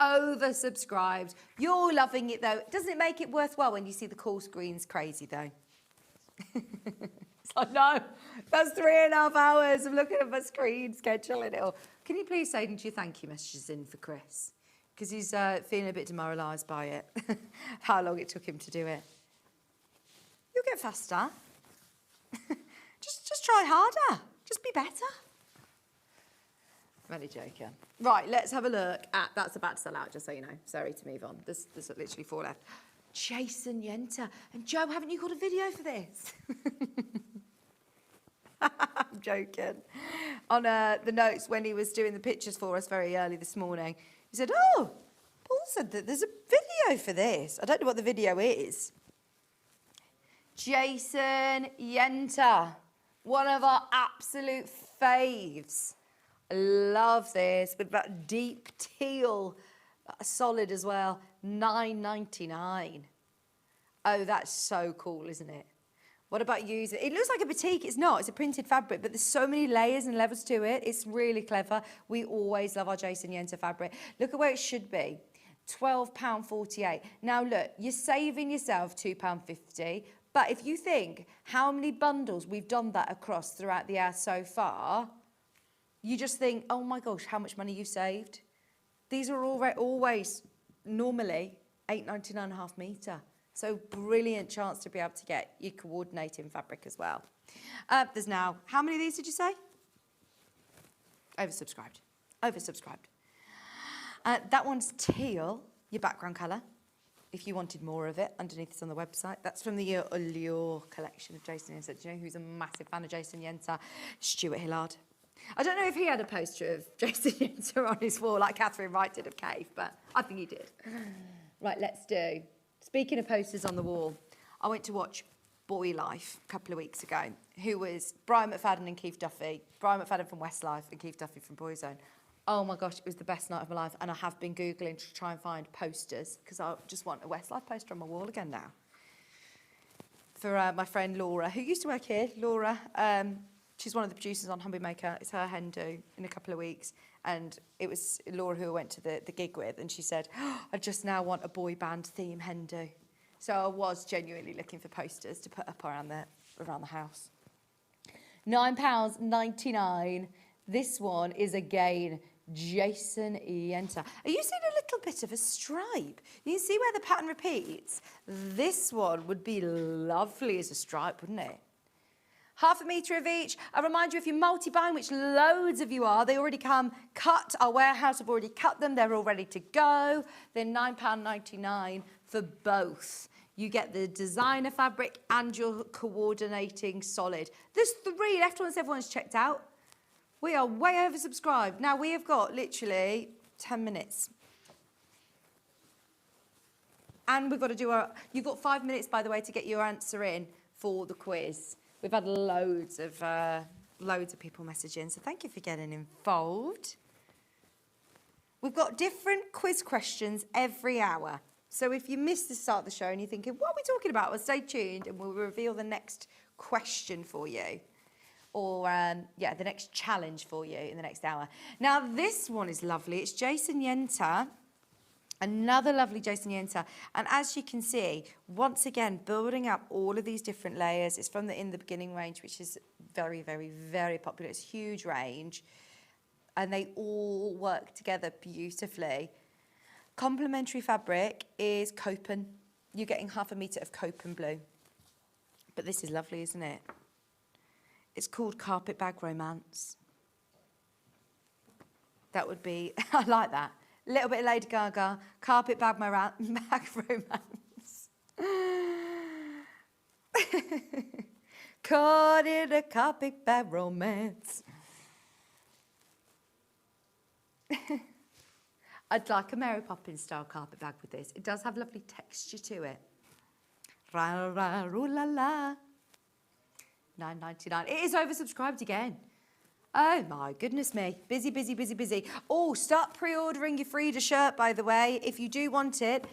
Oversubscribed. You're loving it though. Doesn't it make it worthwhile when you see the call screens crazy though? It's like, no, that's 3.5 hours of looking at my screen, scheduling it all. Can you please send your thank you messages in for Chris? Because he's feeling a bit demoralised by it, how long it took him to do it. You'll get faster. just try harder. Just be better. I'm only joking. Right, let's have a look at, that's about to sell out, just so you know. Sorry to move on. There's literally 4 left. Jason Yenter. And Joe, haven't you got a video for this? I'm joking. On the notes when he was doing the pictures for us very early this morning, he said, oh, Paul said that there's a video for this. I don't know what the video is. Jason Yenter, one of our absolute faves. I love this, with that deep teal, solid as well, $9.99. Oh, that's so cool, isn't it? What about using it? It looks like a batik. It's not. It's a printed fabric, but there's so many layers and levels to it. It's really clever. We always love our Jason Yenter fabric. Look at where it should be. £12.48. Now, look, you're saving yourself £2.50. But if you think how many bundles we've done that across throughout the hour so far, you just think, oh my gosh, how much money you saved. These are always normally £8.99 a half metre. So brilliant chance to be able to get your coordinating fabric as well. There's now, how many of these did you say? Oversubscribed. Oversubscribed. That one's teal, your background colour. If you wanted more of it, underneath it's on the website. That's from the Allure collection of Jason Yenter. Do you know who's a massive fan of Jason Yenter? Stuart Hillard. I don't know if he had a poster of Jason Yenter on his wall like Catherine Wright did of Kaffe, but I think he did. Right, let's do. Speaking of posters on the wall, I went to watch Boy Life a couple of weeks ago, who was Brian McFadden and Keith Duffy. Brian McFadden from Westlife and Keith Duffy from Boyzone. Oh my gosh, it was the best night of my life, and I have been Googling to try and find posters because I just want a Westlife poster on my wall again now. For my friend Laura, who used to work here, Laura, she's one of the producers on Humby Maker. It's her hen do in a couple of weeks, and it was Laura who I went to the gig with, and she said, oh, I just now want a boy band theme hen do. So I was genuinely looking for posters to put up around the house. £9.99. This one is again Jason Yenter. Are you seeing a little bit of a stripe? You can see where the pattern repeats. This one would be lovely as a stripe, wouldn't it? Half a metre of each. I remind you, if you're multi-buying, which loads of you are, they already come cut. Our warehouse have already cut them. They're all ready to go. They're £9.99 for both. You get the designer fabric and your coordinating solid. There's 3 left once everyone's checked out. We are way oversubscribed. Now, we have got literally 10 minutes. And we've got to do you've got 5 minutes, by the way, to get your answer in for the quiz. We've had loads of people messaging, so thank you for getting involved. We've got different quiz questions every hour. So if you missed the start of the show and you're thinking, what are we talking about? Well, stay tuned and we'll reveal the next question for you. Or, the next challenge for you in the next hour. Now, this one is lovely. It's Jason Yenter. Another lovely Jason Yenter. And as you can see, once again, building up all of these different layers. It's from the In the Beginning range, which is very, very, very popular. It's a huge range. And they all work together beautifully. Complementary fabric is Copen. you're getting 1/2 metre of cope blue. But this is lovely, isn't it? It's called Carpet Bag Romance. That would be, I like that. A little bit of Lady Gaga, Carpet Bag Romance. Caught in a carpet bag romance. I'd like a Mary Poppins style carpet bag with this. It does have lovely texture to it. Ra ra roo la la. £9.99. It is oversubscribed again. Oh my goodness me. Busy, busy, busy, busy. Oh, start pre-ordering your Frida shirt, by the way. If you do want it,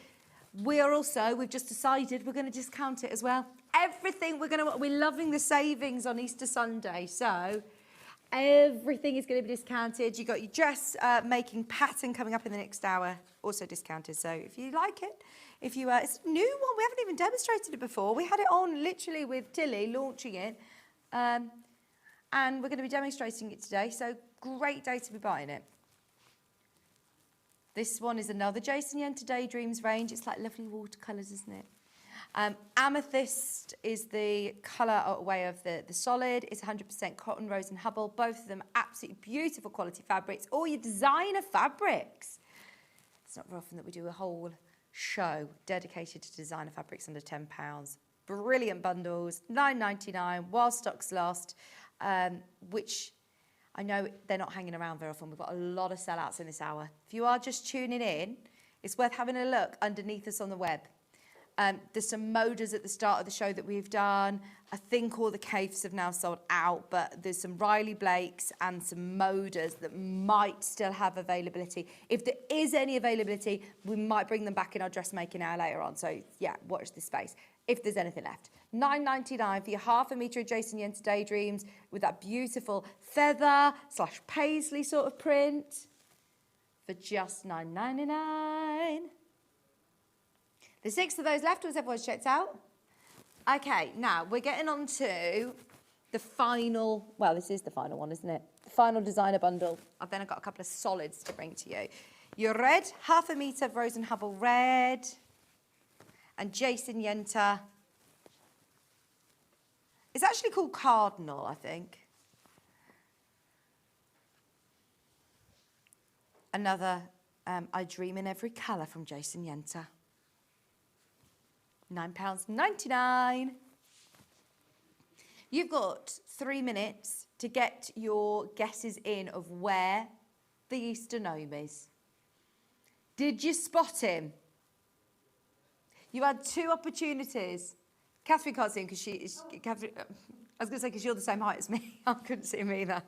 we've just decided we're going to discount it as well. Everything we're loving the savings on Easter Sunday. So everything is going to be discounted. You got your dress making pattern coming up in the next hour, also discounted. So if you like it, it's a new one. We haven't even demonstrated it before. We had it on literally with Tilly launching it. And we're going to be demonstrating it today. So great day to be buying it. This one is another Jason Yenter Daydreams range. It's like lovely watercolours, isn't it? Amethyst is the colour way of the solid. It's 100% cotton, rose and hubble. Both of them absolutely beautiful quality fabrics. All your designer fabrics. It's not very often that we do a whole show dedicated to designer fabrics under £10. Brilliant bundles, £9.99 while stocks last, which I know they're not hanging around very often. We've got a lot of sellouts in this hour. If you are just tuning in, it's worth having a look underneath us on the web. There's some Modas at the start of the show that we've done. I think all the Kaffes have now sold out, but there's some Riley Blakes and some Modas that might still have availability. If there is any availability, we might bring them back in our dressmaking hour later on. So yeah, watch this space. If there's anything left. £9.99 for your 1/2 metre of Jason Yenter Daydreams with that beautiful feather / paisley sort of print for just £9.99. There's 6 of those left. Was everyone's checked out? Okay, now we're getting on to the final, well, this is the final one, isn't it? The final designer bundle. I've got a couple of solids to bring to you. Your red, 1/2 metre of Rose and Hubble red. And Jason Yenter. It's actually called Cardinal, I think. Another I Dream in Every Colour from Jason Yenter. £9.99. You've got 3 minutes to get your guesses in of where the Easter gnome is. Did you spot him? You had 2 opportunities. Catherine can't see him because I was going to say because you're the same height as me. I couldn't see him either.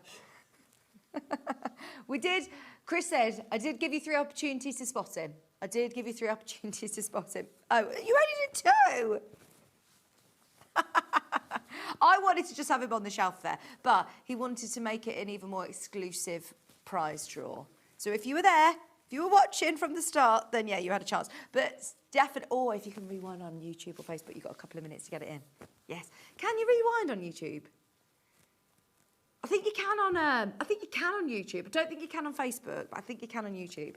Chris said, I did give you 3 opportunities to spot him. I did give you 3 opportunities to spot him. Oh, you only did 2. I wanted to just have him on the shelf there, but he wanted to make it an even more exclusive prize draw. So if you were there, if you were watching from the start, then yeah, you had a chance. But definitely, or if you can rewind on YouTube or Facebook, you've got a couple of minutes to get it in. Yes. Can you rewind on YouTube? I think you can on YouTube. I don't think you can on Facebook, but I think you can on YouTube.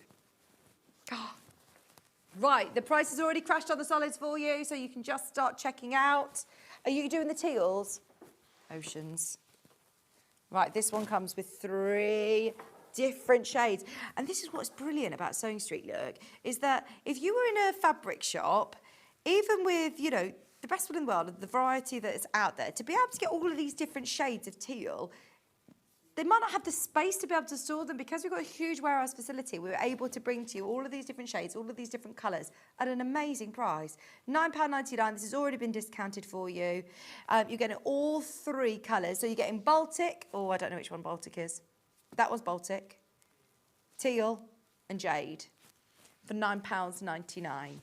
Oh. Right, the price has already crashed on the solids for you, so you can just start checking out. Are you doing the teals? Oceans. Right, this one comes with 3 different shades. And this is what's brilliant about Sewing Street, look, is that if you were in a fabric shop, even with, the best one in the world, the variety that is out there, to be able to get all of these different shades of teal, they might not have the space to be able to store them. Because we've got a huge warehouse facility, we were able to bring to you all of these different shades, all of these different colours at an amazing price. £9.99, this has already been discounted for you. You're getting all 3 colours. So you're getting Baltic, oh, I don't know which one Baltic is. That was Baltic, teal and jade for £9.99.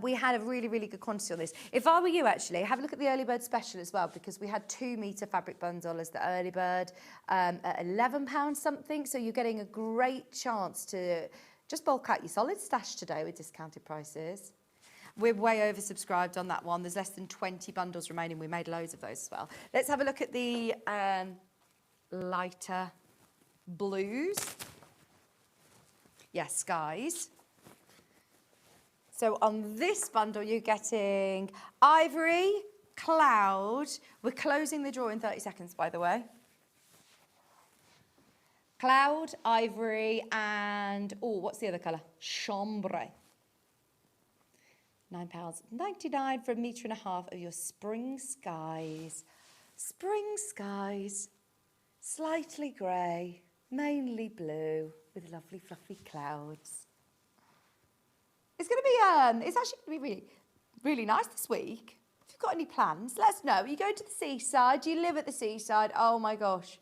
We had a really, really good quantity on this. If I were you, actually, have a look at the early bird special as well, because we had 2 metre fabric bundle as the early bird at £11 something. So you're getting a great chance to just bulk out your solid stash today with discounted prices. We're way oversubscribed on that one. There's less than 20 bundles remaining. We made loads of those as well. Let's have a look at the lighter blues. Yes, skies. So on this bundle, you're getting ivory, cloud. We're closing the draw in 30 seconds, by the way. Cloud, ivory, and, oh, what's the other colour? Chambre. £9.99 for 1.5 metres of your spring skies. Spring skies, slightly grey, mainly blue, with lovely fluffy clouds. It's going to be, it's actually going to be really, really nice this week. If you've got any plans, let us know. Are you going to the seaside? Do you live at the seaside? Oh my gosh.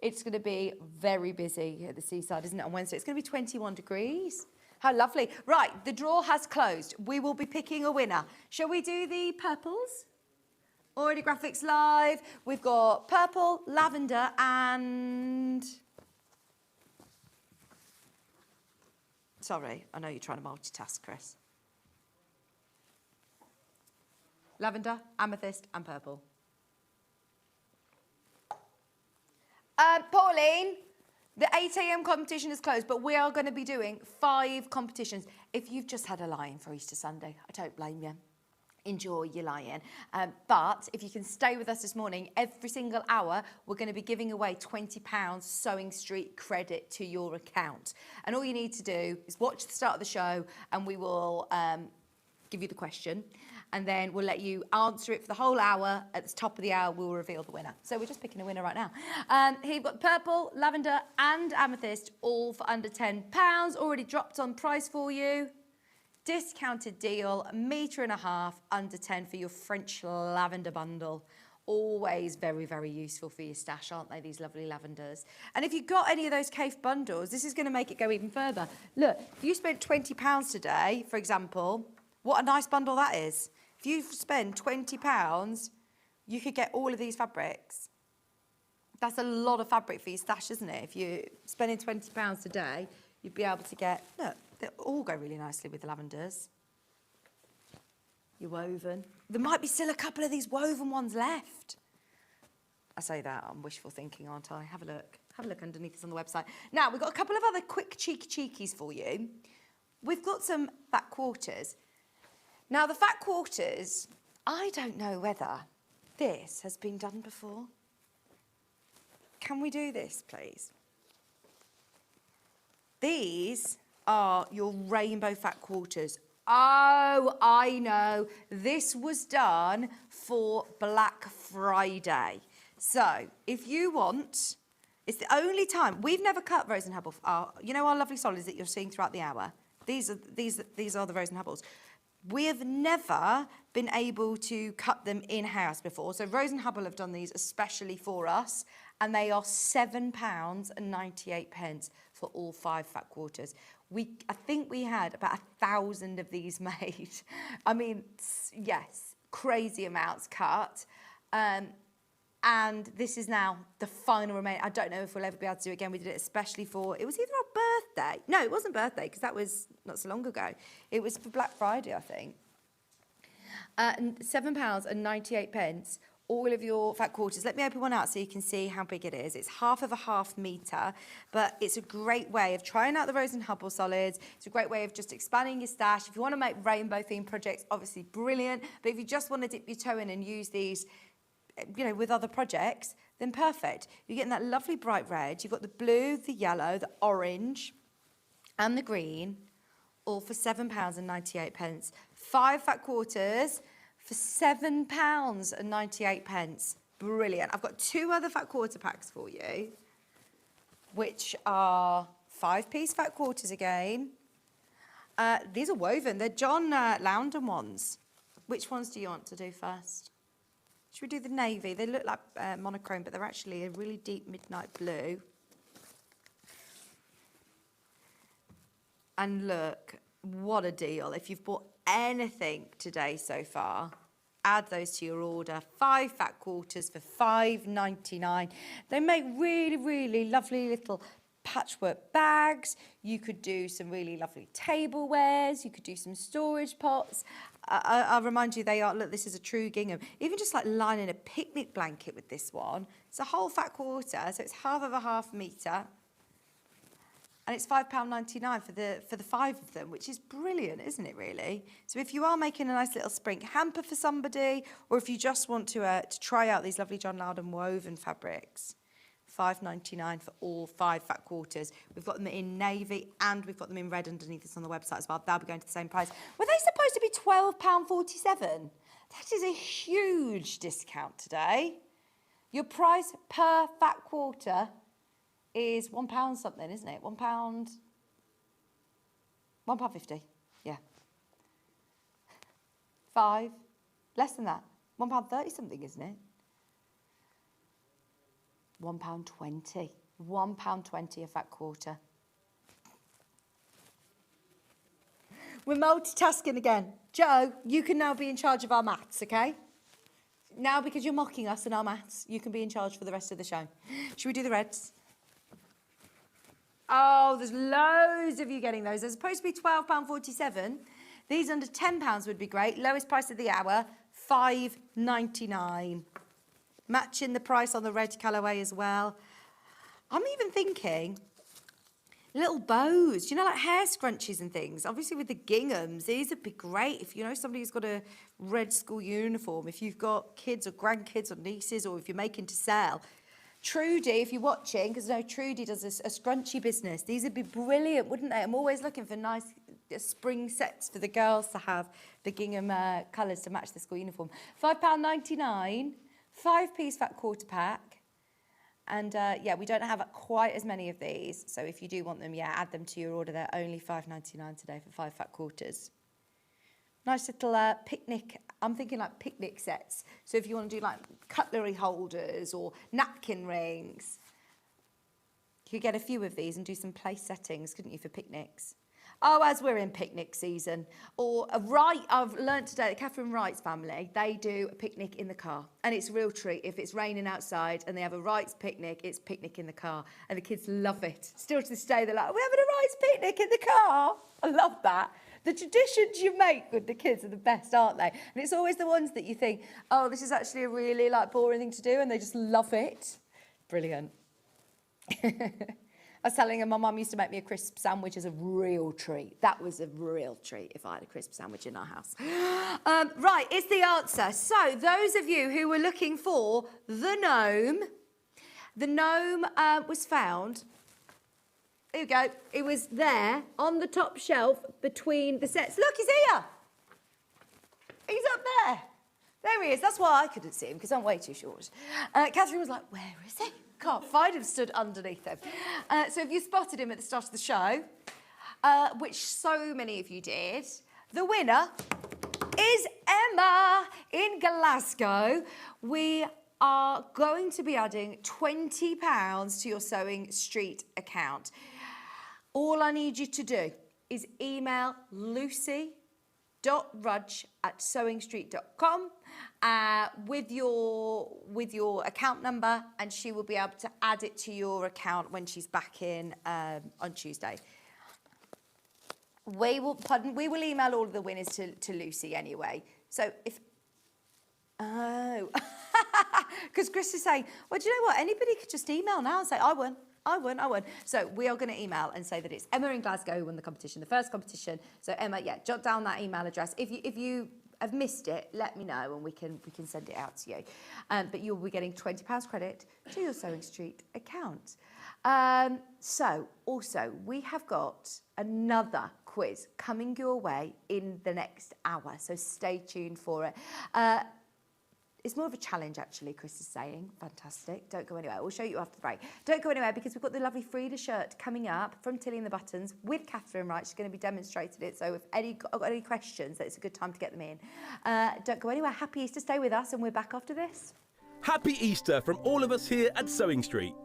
It's going to be very busy at the seaside, isn't it, on Wednesday? It's going to be 21 degrees. How lovely. Right, the draw has closed. We will be picking a winner. Shall we do the purples? Already graphics live. We've got purple, lavender, and... Sorry, I know you're trying to multitask, Chris. Lavender, amethyst, and purple. Pauline, the 8 a.m. competition is closed, but we are going to be doing 5 competitions. If you've just had a lie-in for Easter Sunday, I don't blame you. Enjoy your lie-in. But if you can stay with us this morning, every single hour, we're going to be giving away £20 Sewing Street credit to your account. And all you need to do is watch the start of the show, and we will give you the question. And then we'll let you answer it for the whole hour. At the top of the hour, we'll reveal the winner. So we're just picking a winner right now. Here you've got purple, lavender, and amethyst, all for under £10. Already dropped on price for you. Discounted deal, 1.5 metres, under 10 for your French lavender bundle. Always very, very useful for your stash, aren't they, these lovely lavenders? And if you've got any of those Kaffe bundles, this is going to make it go even further. Look, if you spent £20 today, for example, what a nice bundle that is. If you spend £20, you could get all of these fabrics. That's a lot of fabric for your stash, isn't it? If you're spending £20 today, you'd be able to get, look, they all go really nicely with the lavenders. Your woven. There might be still a couple of these woven ones left. I say that, I'm wishful thinking, aren't I? Have a look. Have a look underneath this on the website. Now, we've got a couple of other quick cheekies for you. We've got some fat quarters. Now, the fat quarters, I don't know whether this has been done before. Can we do this, please? These are your rainbow fat quarters. Oh, I know. This was done for Black Friday. So, if you want, it's the only time, we've never cut Rose and Hubble, you know our lovely solids that you're seeing throughout the hour? These are the Rose and Hubbles. We have never been able to cut them in-house before. So Rose and Hubble have done these especially for us, and they are £7.98 for all 5 fat quarters. I think we had about 1,000 of these made. I mean, yes, crazy amounts cut. And this is now the final remaining. I don't know if we'll ever be able to do it again. We did it especially for, it was either our birthday. No, it wasn't birthday, because that was not so long ago. It was for Black Friday, I think. And £7.98, all of your fat quarters. Let me open one out so you can see how big it is. It's ½ metre, but it's a great way of trying out the Rose and Hubble solids. It's a great way of just expanding your stash. If you want to make rainbow themed projects, obviously brilliant. But if you just want to dip your toe in and use these, you know, with other projects, then perfect. You're getting that lovely bright red. You've got the blue, the yellow, the orange, and the green, all for £7.98. 5 fat quarters for £7.98. Brilliant. I've got 2 other fat quarter packs for you, which are 5-piece fat quarters again. These are woven. They're John Loudon ones. Which ones do you want to do first? Should we do the navy? They look like monochrome, but they're actually a really deep midnight blue. And look, what a deal. If you've bought anything today so far, add those to your order. 5 fat quarters for £5.99. They make really, really lovely little patchwork bags. You could do some really lovely tablewares. You could do some storage pots. I'll remind you, they are, look, this is a true gingham. Even just like lining a picnic blanket with this one. It's a whole fat quarter, so it's ½ metre. And it's £5.99 for the 5 of them, which is brilliant, isn't it, really? So if you are making a nice little spring hamper for somebody, or if you just want to try out these lovely John Loudon woven fabrics, £5.99 for all 5 fat quarters. We've got them in navy and we've got them in red underneath us on the website as well. They'll be going to the same price. Were they supposed to be £12.47? That is a huge discount today. Your price per fat quarter is £1 something, isn't it? £1.50, yeah. 5, less than that. £1.30 something, isn't it? £1.20. £1.20 a fat quarter. We're multitasking again. Joe, you can now be in charge of our maths, okay? Now, because you're mocking us in our maths, you can be in charge for the rest of the show. Should we do the reds? Oh, there's loads of you getting those. They're supposed to be £12.47. These under £10 would be great. Lowest price of the hour, £5.99. Matching the price on the red colourway as well. I'm even thinking little bows, you know, like hair scrunchies and things. Obviously with the ginghams, these would be great if you know somebody who's got a red school uniform, if you've got kids or grandkids or nieces, or if you're making to sell. Trudy, if you're watching, because I know Trudy does a scrunchy business. These would be brilliant, wouldn't they? I'm always looking for nice spring sets for the girls to have, the gingham colours to match the school uniform. £5.99, 5-piece fat quarter pack. And yeah, we don't have quite as many of these. So if you do want them, yeah, add them to your order. They're only £5.99 today for 5 fat quarters. Nice little picnic. I'm thinking like picnic sets. So if you want to do like cutlery holders or napkin rings, you could get a few of these and do some place settings, couldn't you, for picnics? Oh, as we're in picnic season. Or I've learnt today that Catherine Wright's family, they do a picnic in the car. And it's a real treat. If it's raining outside and they have a Wright's picnic, it's picnic in the car. And the kids love it. Still to this day, they're like, we're having a Wright's picnic in the car. I love that. The traditions you make with the kids are the best, aren't they? And it's always the ones that you think, oh, this is actually a really like boring thing to do, and they just love it. Brilliant. I was telling her my mum used to make me a crisp sandwich as a real treat. That was a real treat if I had a crisp sandwich in our house. Right, it's the answer. So those of you who were looking for the gnome was found. Here we go. It was there on the top shelf between the sets. Look, he's here. He's up there. There he is. That's why I couldn't see him, because I'm way too short. Catherine was like, where is he? Can't find him, stood underneath him. So if you spotted him at the start of the show, which so many of you did, the winner is Emma in Glasgow. We are going to be adding £20 to your Sewing Street account. All I need you to do is email lucy.rudge@sewingstreet.com with your account number, and she will be able to add it to your account when she's back in on Tuesday. We will email all of the winners to Lucy anyway. So if because Chris is saying, well, do you know what? Anybody could just email now and say, I won. So we are going to email and say that it's Emma in Glasgow who won the competition, the first competition. So Emma, yeah, jot down that email address. If you have missed it, let me know and we can send it out to you. But you'll be getting £20 credit to your Sewing Street account. So also we have got another quiz coming your way in the next hour. So stay tuned for it. It's more of a challenge, actually, Chris is saying. Fantastic. Don't go anywhere. We'll show you after the break. Don't go anywhere, because we've got the lovely Frida shirt coming up from Tilly and the Buttons with Catherine Wright. She's going to be demonstrating it. So if I've got any questions, it's a good time to get them in. Don't go anywhere. Happy Easter. Stay with us, and we're back after this. Happy Easter from all of us here at Sewing Street.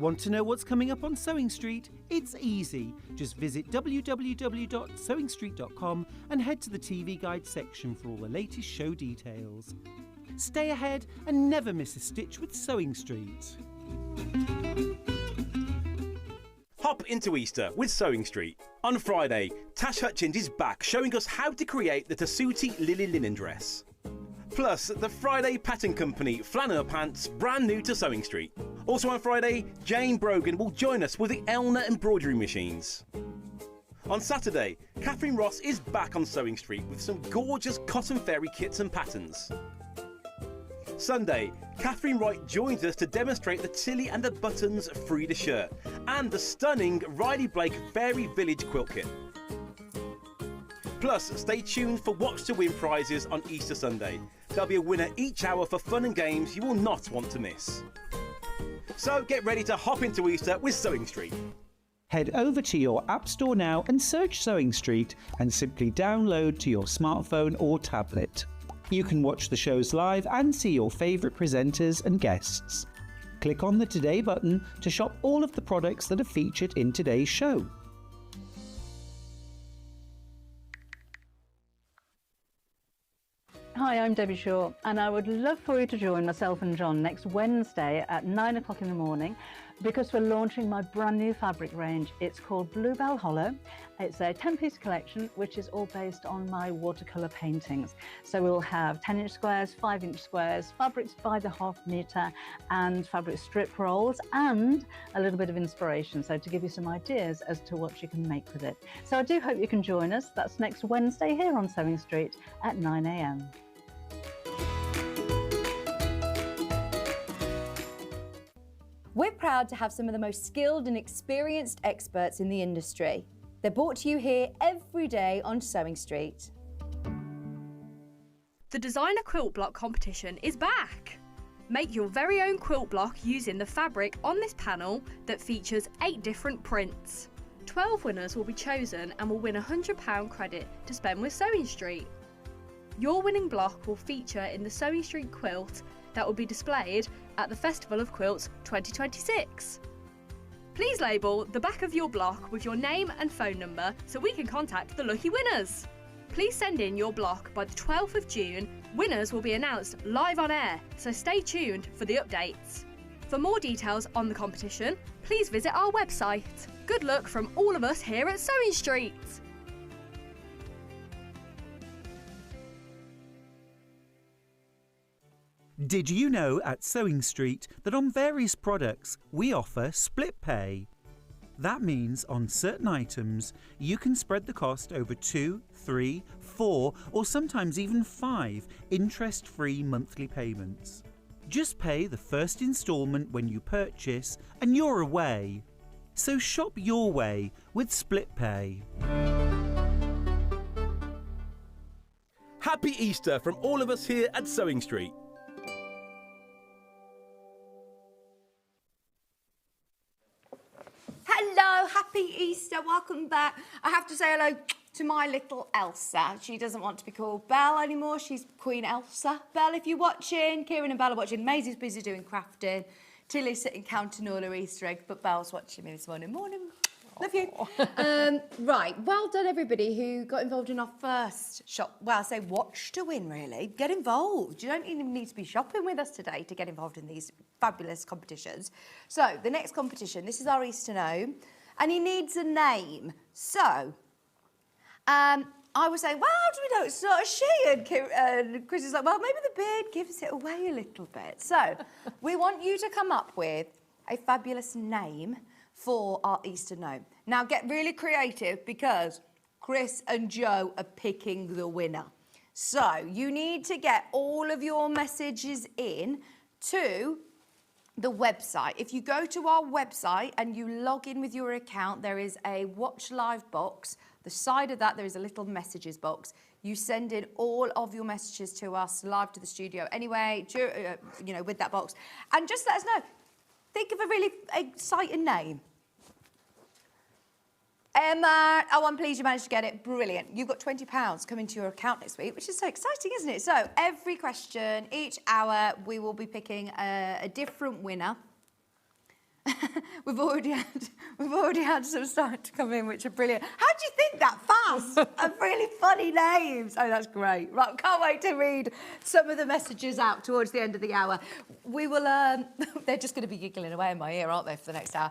Want to know what's coming up on Sewing Street? It's easy. Just visit www.sewingstreet.com and head to the TV Guide section for all the latest show details. Stay ahead and never miss a stitch with Sewing Street. Hop into Easter with Sewing Street. On Friday, Tash Hutchins is back showing us how to create the Tessuti Lily linen dress. Plus, the Friday Pattern Company flannel pants, brand new to Sewing Street. Also on Friday, Jane Brogan will join us with the Elna embroidery machines. On Saturday, Catherine Ross is back on Sewing Street with some gorgeous cotton fairy kits and patterns. Sunday, Catherine Wright joins us to demonstrate the Tilly and the Buttons Frida shirt and the stunning Riley Blake Fairy Village quilt kit. Plus, stay tuned for Watch to Win prizes on Easter Sunday. There'll be a winner each hour for fun and games you will not want to miss. So get ready to hop into Easter with Sewing Street. Head over to your App Store now and search Sewing Street and simply download to your smartphone or tablet. You can watch the shows live and see your favourite presenters and guests. Click on the Today button to shop all of the products that are featured in today's show. Hi, I'm Debbie Shaw, and I would love for you to join myself and John next Wednesday at 9 o'clock in the morning because we're launching my brand new fabric range. It's called Bluebell Hollow. It's a 10-piece collection which is all based on my watercolour paintings. So we'll have 10-inch squares, 5-inch squares, fabrics by the half metre and fabric strip rolls and a little bit of inspiration, so to give you some ideas as to what you can make with it. So I do hope you can join us. That's next Wednesday here on Sewing Street at 9 a.m. We're proud to have some of the most skilled and experienced experts in the industry. They're brought to you here every day on Sewing Street. The Designer Quilt Block competition is back! Make your very own quilt block using the fabric on this panel that features 8 different prints. 12 winners will be chosen and will win £100 credit to spend with Sewing Street. Your winning block will feature in the Sewing Street quilt that will be displayed at the Festival of Quilts 2026. Please label the back of your block with your name and phone number so we can contact the lucky winners. Please send in your block by the 12th of June. Winners will be announced live on air, so stay tuned for the updates. For more details on the competition, please visit our website. Good luck from all of us here at Sewing Street. Did you know at Sewing Street that on various products we offer split pay? That means on certain items you can spread the cost over 2, 3, 4 or sometimes even 5 interest-free monthly payments. Just pay the first instalment when you purchase and you're away. So shop your way with split pay. Happy Easter from all of us here at Sewing Street. Hello, happy Easter, welcome back. I have to say hello to my little Elsa. She doesn't want to be called Belle anymore, she's Queen Elsa. Belle, if you're watching, Kieran and Belle are watching. Maisie's busy doing crafting. Tilly's sitting counting all her Easter eggs, but Belle's watching me this morning. Morning, love you. Right, well done everybody who got involved in our first shop. Well, I say watch to win, really. Get involved. You don't even need to be shopping with us today to get involved in these fabulous competitions. So, the next competition, this is our Easter gnome, and he needs a name. So, I was saying, well, how do we know it's not a she? And Chris is like, well, maybe the beard gives it away a little bit. So, we want you to come up with a fabulous name for our Easter gnome. Now, get really creative because Chris and Joe are picking the winner. So, you need to get all of your messages in to the website. If you go to our website and you log in with your account, there is a watch live box. The side of that, there is a little messages box. You send in all of your messages to us live to the studio anyway, with that box. And just let us know. Think of a really exciting name. Emma, oh, I'm pleased you managed to get it. Brilliant. You've got £20 coming to your account next week, which is so exciting, isn't it? So every question, each hour, we will be picking a different winner. We've already had some starting to come in, which are brilliant. How do you think that fast? Of really funny names. Oh, that's great. Right, can't wait to read some of the messages out towards the end of the hour. We will. They're just going to be giggling away in my ear, aren't they, for the next hour?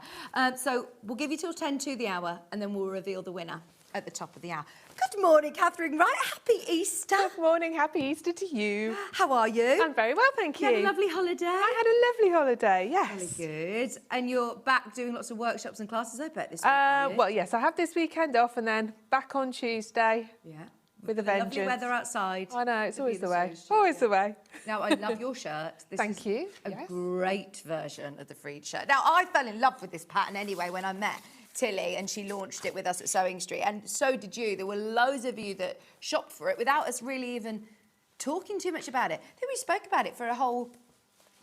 So we'll give you till 10 to the hour, and then we'll reveal the winner at the top of the hour. Good morning, Catherine. Right, happy Easter. Good morning, happy Easter to you. How are you? I'm very well, thank you. You had a lovely holiday. I had a lovely holiday, yes. Really good. And you're back doing lots of workshops and classes, I bet, this week, are you? Well, yes, I have this weekend off and then back on Tuesday. Yeah. With a Lovely vengeance. weather outside. I know, it's Could always be the way. social. Always the way. Now, I love your shirt. This Thank is you, a yes. great version of the Frida shirt. Now, I fell in love with this pattern anyway when I met Tilly and she launched it with us at Sewing Street, and so did you. There were loads of you that shopped for it without us really even talking too much about it. I think we spoke about it for a whole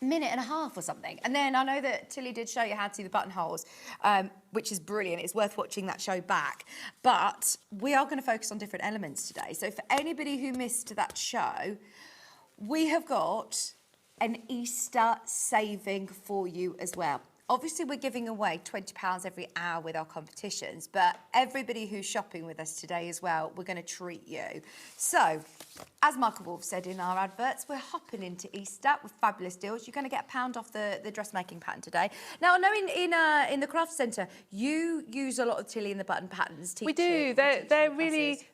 minute and a half or something. And then I know that Tilly did show you how to do the buttonholes, which is brilliant. It's worth watching that show back. But we are going to focus on different elements today. So for anybody who missed that show, we have got an Easter saving for you as well. Obviously, we're giving away £20 every hour with our competitions, but everybody who's shopping with us today as well, we're going to treat you. So, as Michael Wolf said in our adverts, we're hopping into Easter with fabulous deals. You're going to get £1 off the dressmaking pattern today. Now, I know in the craft centre, you use a lot of Tilly and the button patterns. We do. They're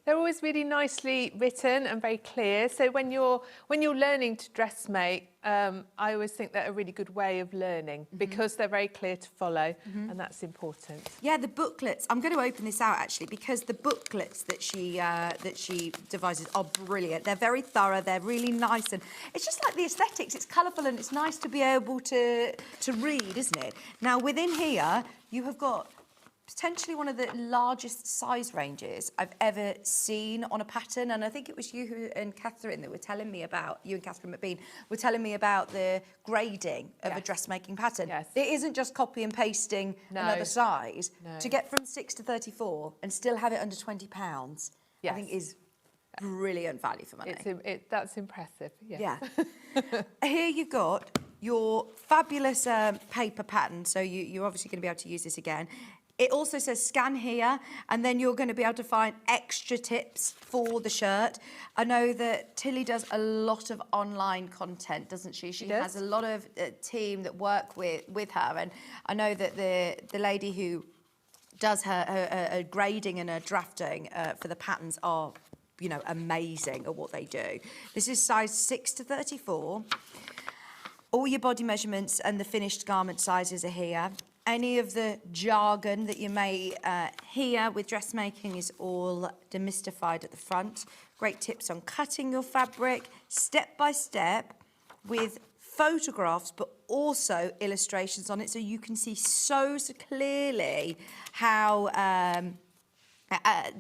always really nicely written and very clear. So when you're learning to dressmake, I always think they're a really good way of learning because they're very clear to follow, and that's important. Yeah, the booklets. I'm going to open this out actually because the booklets that she devises are brilliant. They're very thorough. They're really nice, and it's just like the aesthetics. It's colourful and it's nice to be able to read, isn't it? Now within here, you have got potentially one of the largest size ranges I've ever seen on a pattern, and I think it was you and Catherine that were telling me about, you and Catherine McBean were telling me about the grading of a dressmaking pattern. Yes. It isn't just copy and pasting another size. No. To get from 6 to 34 and still have it under £20, I think is brilliant value for money. That's impressive, yes. Yeah. Here you've got your fabulous paper pattern, so you're obviously going to be able to use this again. It also says scan here, and then you're going to be able to find extra tips for the shirt. I know that Tilly does a lot of online content, doesn't she? She has a lot of team that work with her, and I know that the lady who does her grading and her drafting for the patterns are, you know, amazing at what they do. This is size 6 to 34. All your body measurements and the finished garment sizes are here. Any of the jargon that you may hear with dressmaking is all demystified at the front. Great tips on cutting your fabric, step by step, with photographs, but also illustrations on it, so you can see so clearly how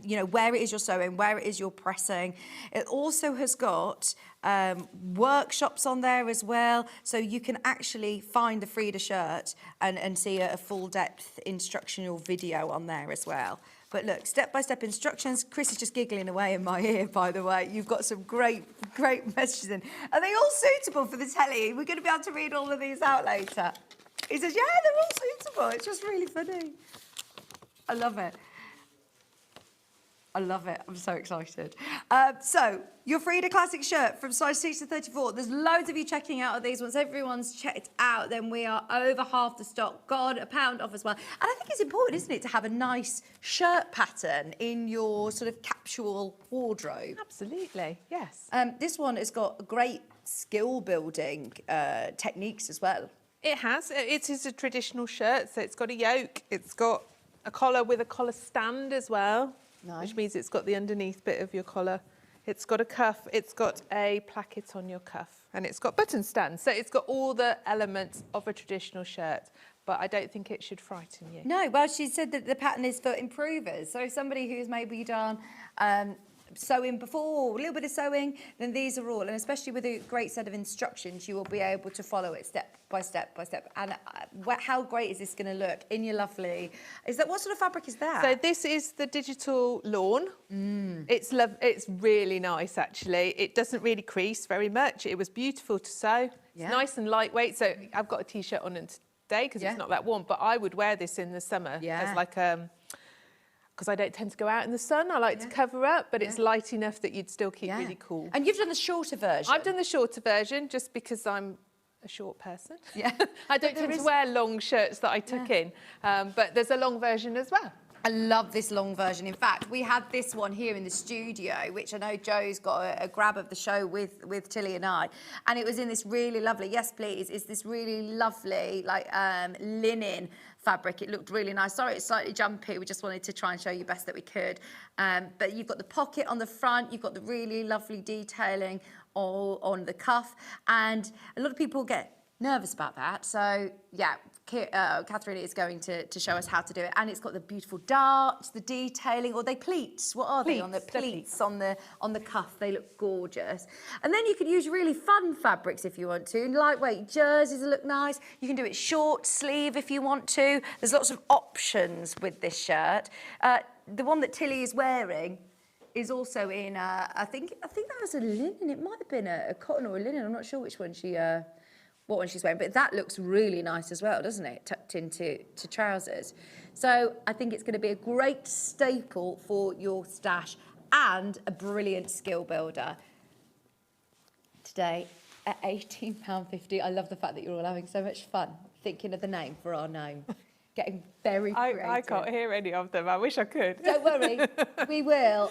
you know, where it is you're sewing, where it is you're pressing. It also has got workshops on there as well, so you can actually find the Frida shirt and see a full depth instructional video on there as well. But look, step-by-step instructions. Chris is just giggling away in my ear, by the way. You've got some great messages in. Are they all suitable for the telly? We're going to be able to read all of these out later. He says, yeah, they're all suitable. It's just really funny. I love it. I love it. I'm so excited. So, your Frida Classic shirt from size 6 to 34. There's loads of you checking out of these. Once everyone's checked out, then we are over half the stock. God, £1 off as well. And I think it's important, isn't it, to have a nice shirt pattern in your sort of capsule wardrobe. Absolutely, yes. This one has got great skill building techniques as well. It has. It is a traditional shirt, so it's got a yoke. It's got a collar with a collar stand as well. Nice. Which means it's got the underneath bit of your collar. It's got a cuff, it's got a placket on your cuff, and it's got button stands. So it's got all the elements of a traditional shirt, but I don't think it should frighten you. No, well, she said that the pattern is for improvers. So somebody who's maybe done sewing before, a little bit of sewing, then these are all, and especially with a great set of instructions, you will be able to follow it step by step by step. And how great is this going to look in your lovely, what sort of fabric is that? So this is the digital lawn. It's really nice, actually. It doesn't really crease very much. It was beautiful to sew. It's nice and lightweight. So I've got a T-shirt on day because it's not that warm. But I would wear this in the summer as like because I don't tend to go out in the sun. I like to cover up, but it's light enough that you'd still keep really cool. And you've done the shorter version. I've done the shorter version just because I'm a short person. Yeah. I don't tend to wear long shirts that I tuck in, but there's a long version as well. I love this long version. In fact, we had this one here in the studio, which I know Joe's got a grab of the show with Tilly and I. And it was in this really lovely, yes please, it's this really lovely like linen fabric. It looked really nice. Sorry, it's slightly jumpy. We just wanted to try and show you best that we could. But you've got the pocket on the front. You've got the really lovely detailing all on the cuff. And a lot of people get nervous about that. So yeah, Catherine is going to show us how to do it. And it's got the beautiful darts, the detailing, or they pleats. What are they on the pleats on the cuff? They look gorgeous. And then you could use really fun fabrics if you want to. Lightweight jerseys look nice. You can do it short sleeve if you want to. There's lots of options with this shirt. The one that Tilly is wearing is also in, I think that was a linen. It might have been a cotton or a linen. I'm not sure which one what one she's wearing, but that looks really nice as well, doesn't it? Tucked into trousers. So I think it's going to be a great staple for your stash and a brilliant skill builder. Today at £18.50. I love the fact that you're all having so much fun thinking of the name for our gnome. Getting very creative. I can't hear any of them. I wish I could. Don't worry, we will.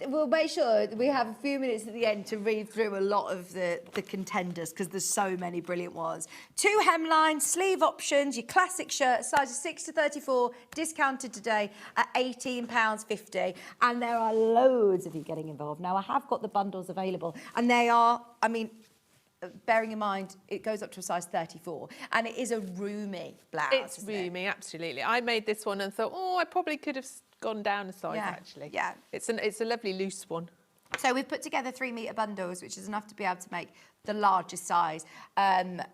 We'll make sure that we have a few minutes at the end to read through a lot of the contenders because there's so many brilliant ones. 2 hemlines, sleeve options, your classic shirt, sizes 6 to 34, discounted today at £18.50. And there are loads of you getting involved. Now, I have got the bundles available and they are, I mean, bearing in mind, it goes up to a size 34 and it is a roomy blouse. It's roomy, absolutely. I made this one and thought, I probably could have gone down a size actually. Yeah. It's a lovely loose one. So we've put together 3-metre bundles, which is enough to be able to make the largest size. I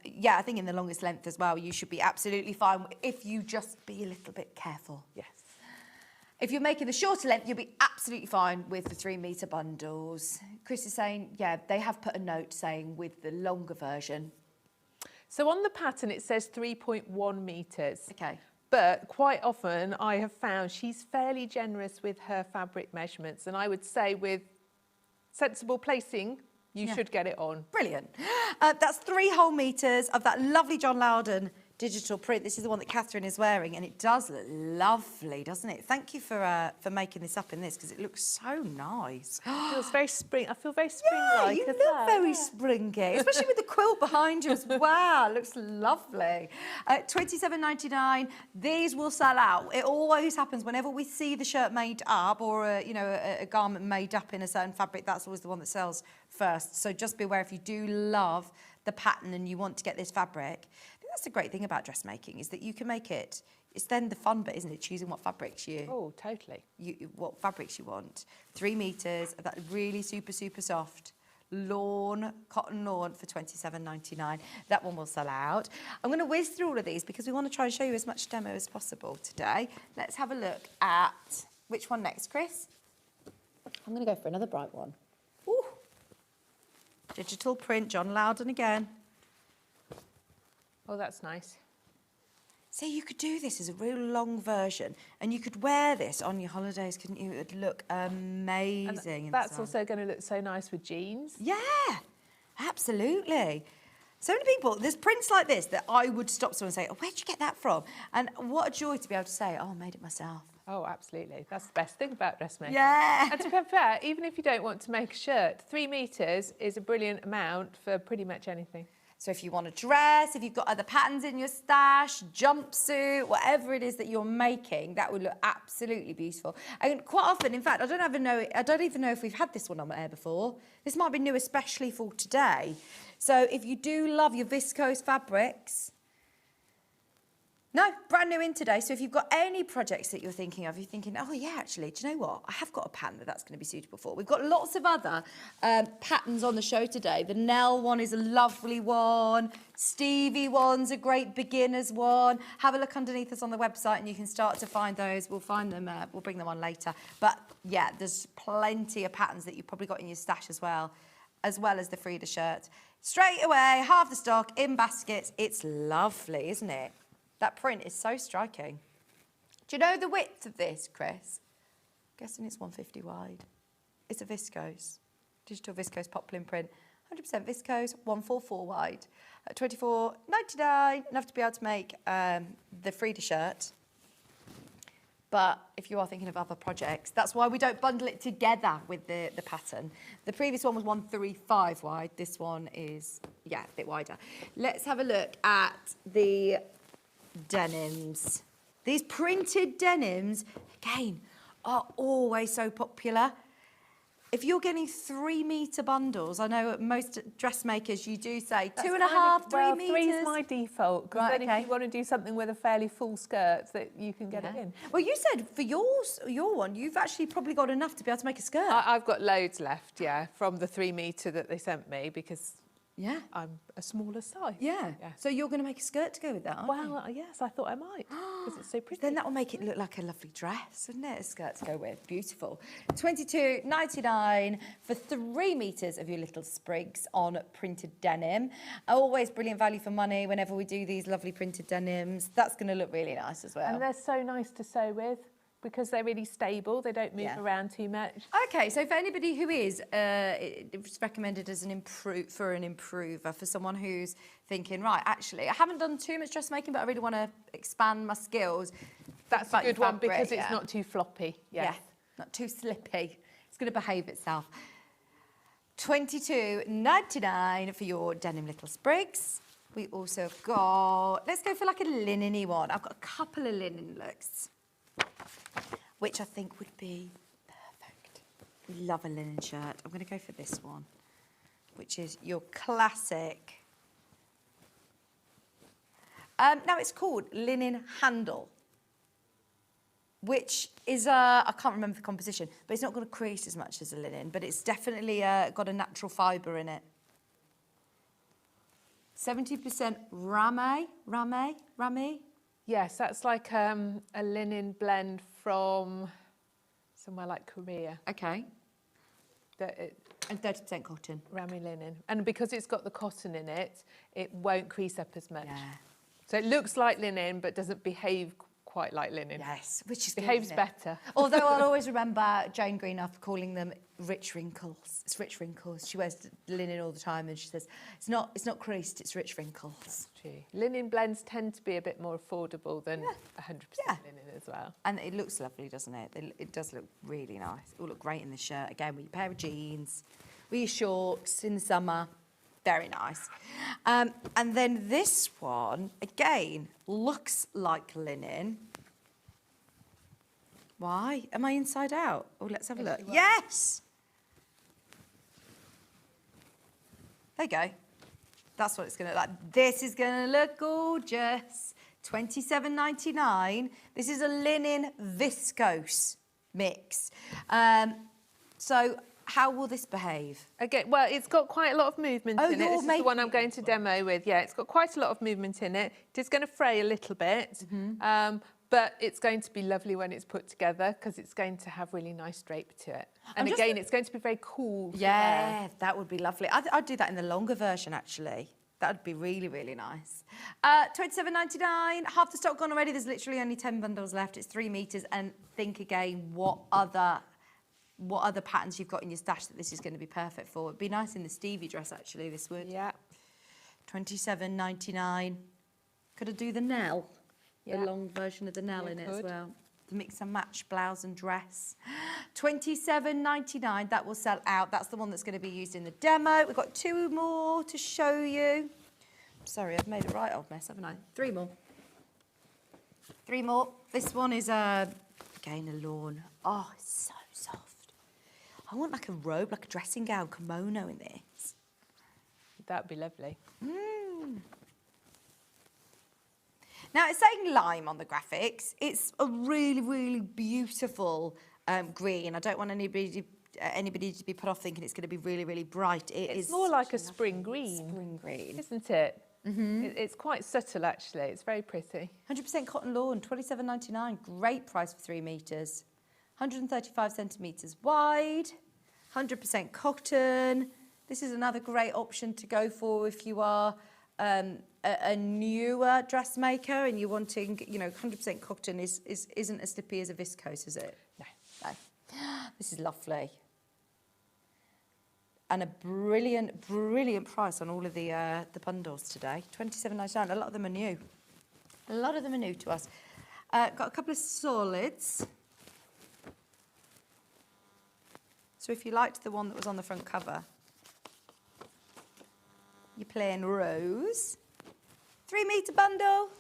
think in the longest length as well, you should be absolutely fine if you just be a little bit careful. Yes. If you're making the shorter length, you'll be absolutely fine with the 3-metre bundles. Chris is saying, they have put a note saying with the longer version. So on the pattern, it says 3.1 metres. Okay. But quite often I have found she's fairly generous with her fabric measurements. And I would say with sensible placing, you should get it on. Brilliant. That's 3 whole metres of that lovely John Loudon digital print. This is the one that Catherine is wearing, and it does look lovely, doesn't it? Thank you for making this up in this because it looks so nice. It feels very spring. I feel very spring-like. Yeah, you look very springy, especially with the quilt behind you as well. It looks lovely. £27.99. These will sell out. It always happens whenever we see the shirt made up or a garment made up in a certain fabric. That's always the one that sells first. So just be aware if you do love the pattern and you want to get this fabric. That's the great thing about dressmaking is that you can make it. It's then the fun bit, isn't it? Choosing what fabrics what fabrics you want. 3 metres of that really super soft cotton lawn for £27.99. That one will sell out. I'm going to whiz through all of these because we want to try and show you as much demo as possible today. Let's have a look at which one next, Chris? I'm going to go for another bright one. Ooh. Digital print, John Loudon again. Oh, that's nice. So you could do this as a real long version and you could wear this on your holidays, couldn't you? It would look amazing. And that's also going to look so nice with jeans. Yeah, absolutely. So many people, there's prints like this that I would stop someone and say, where'd you get that from? And what a joy to be able to say, I made it myself. Oh, absolutely. That's the best thing about dressmaking. Yeah. And to be fair, even if you don't want to make a shirt, 3 metres is a brilliant amount for pretty much anything. So if you want a dress, if you've got other patterns in your stash, jumpsuit, whatever it is that you're making, that would look absolutely beautiful. And quite often, in fact, I don't even know if we've had this one on air before. This might be new, especially for today. So if you do love your viscose fabrics, no, brand new in today. So if you've got any projects that you're thinking of, you're thinking, oh yeah, actually, do you know what? I have got a pattern that's going to be suitable for. We've got lots of other patterns on the show today. The Nell one is a lovely one. Stevie one's a great beginner's one. Have a look underneath us on the website and you can start to find those. We'll find them, we'll bring them on later. But yeah, there's plenty of patterns that you've probably got in your stash as well as the Frida shirt. Straight away, half the stock in baskets. It's lovely, isn't it? That print is so striking. Do you know the width of this, Chris? Guessing it's 150 wide. It's a viscose, digital viscose poplin print. 100% viscose, 144 wide. At $24.99, enough to be able to make the Frida shirt. But if you are thinking of other projects, that's why we don't bundle it together with the pattern. The previous one was 135 wide. This one is, yeah, a bit wider. Let's have a look at the denims. These printed denims, again, are always so popular. If you're getting 3 metre bundles, I know at most dressmakers you do say That's 2.5, 3 well, metres. 3 is my default, because Right, then okay. if you want to do something with a fairly full skirt, that you can get it in. Well, you said for your one, you've actually probably got enough to be able to make a skirt. I've got loads left, yeah, from the 3 metre that they sent me, because yeah. I'm a smaller size. Yeah. So you're going to make a skirt to go with that, aren't you? Well, yes, I thought I might, because it's so pretty. Then that will make it look like a lovely dress, wouldn't it? A skirt to go with. Beautiful. $22.99 for 3 metres of your little sprigs on printed denim. Always brilliant value for money whenever we do these lovely printed denims. That's going to look really nice as well. And they're so nice to sew with, because they're really stable. They don't move around too much. Okay, so for anybody who is, it's recommended as an improver, for someone who's thinking, right, actually, I haven't done too much dressmaking, but I really want to expand my skills. That's a good one, because it's not too floppy. Yeah, not too slippy. It's going to behave itself. $22.99 for your denim little sprigs. We also got, let's go for like a linen-y one. I've got a couple of linen looks, which I think would be perfect. We love a linen shirt. I'm going to go for this one, which is your classic. Now it's called linen handle, which is, I can't remember the composition, but it's not going to crease as much as a linen, but it's definitely got a natural fibre in it. 70% rame. Yes, that's like a linen blend from somewhere like Korea. Okay. And 30% cotton. Rami linen. And because it's got the cotton in it, it won't crease up as much. Yeah. So it looks like linen, but doesn't behave quite like linen. Yes, which is Behaves good, isn't it? better. Although I'll always remember Jane Greenup calling them rich wrinkles. It's rich wrinkles. She wears linen all the time, and she says it's not creased. It's rich wrinkles. True. Linen blends tend to be a bit more affordable than 100% linen as well. And it looks lovely, doesn't it? It does look really nice. It will look great in the shirt. Again, with a pair of jeans, with your shorts in the summer. Very nice. And then this one, again, looks like linen. Why? Am I inside out? Oh, let's have a look. Yes! There you go. That's what it's going to look like. This is going to look gorgeous. $27.99. This is a linen viscose mix. So how will this behave? Again, well, it's got quite a lot of movement in it. you're This is the one I'm going to demo with. Yeah, it's got quite a lot of movement in it. It is going to fray a little bit, but it's going to be lovely when it's put together, because it's going to have really nice drape to it. And again, it's going to be very cool. Yeah, that would be lovely. I'd do that in the longer version, actually. That would be really, really nice. $27.99, half the stock gone already. There's literally only 10 bundles left. It's 3 metres. And think again what other patterns you've got in your stash that this is going to be perfect for. It'd be nice in the Stevie dress, actually, this would. Yeah. $27.99. Could I do the Nell? Yeah. The long version of the Nell in it as could. well. The mix and match blouse and dress. $27.99, that will sell out. That's the one that's going to be used in the demo. We've got 2 more to show you. Sorry, I've made a right old mess, haven't I? 3 more. 3 more. This one is, again, a lawn. Oh, it's so soft. I want like a robe, like a dressing gown, kimono in this. That'd be lovely. Now, it's saying lime on the graphics. It's a really, really beautiful green. I don't want anybody to be put off thinking it's going to be really, really bright. It's more like a spring green. Spring green. Isn't it? It's quite subtle, actually. It's very pretty. 100% cotton lawn, $27.99. Great price for 3 metres. 135 centimetres wide. 100% cotton. This is another great option to go for if you are a newer dressmaker and you're wanting, you know, 100% cotton isn't as slippy as a viscose, is it? No. No. This is lovely. And a brilliant, brilliant price on all of the bundles today. £27.99. A lot of them are new. A lot of them are new to us. Got a couple of solids. So if you liked the one that was on the front cover, you're playing rose. 3 metre bundle.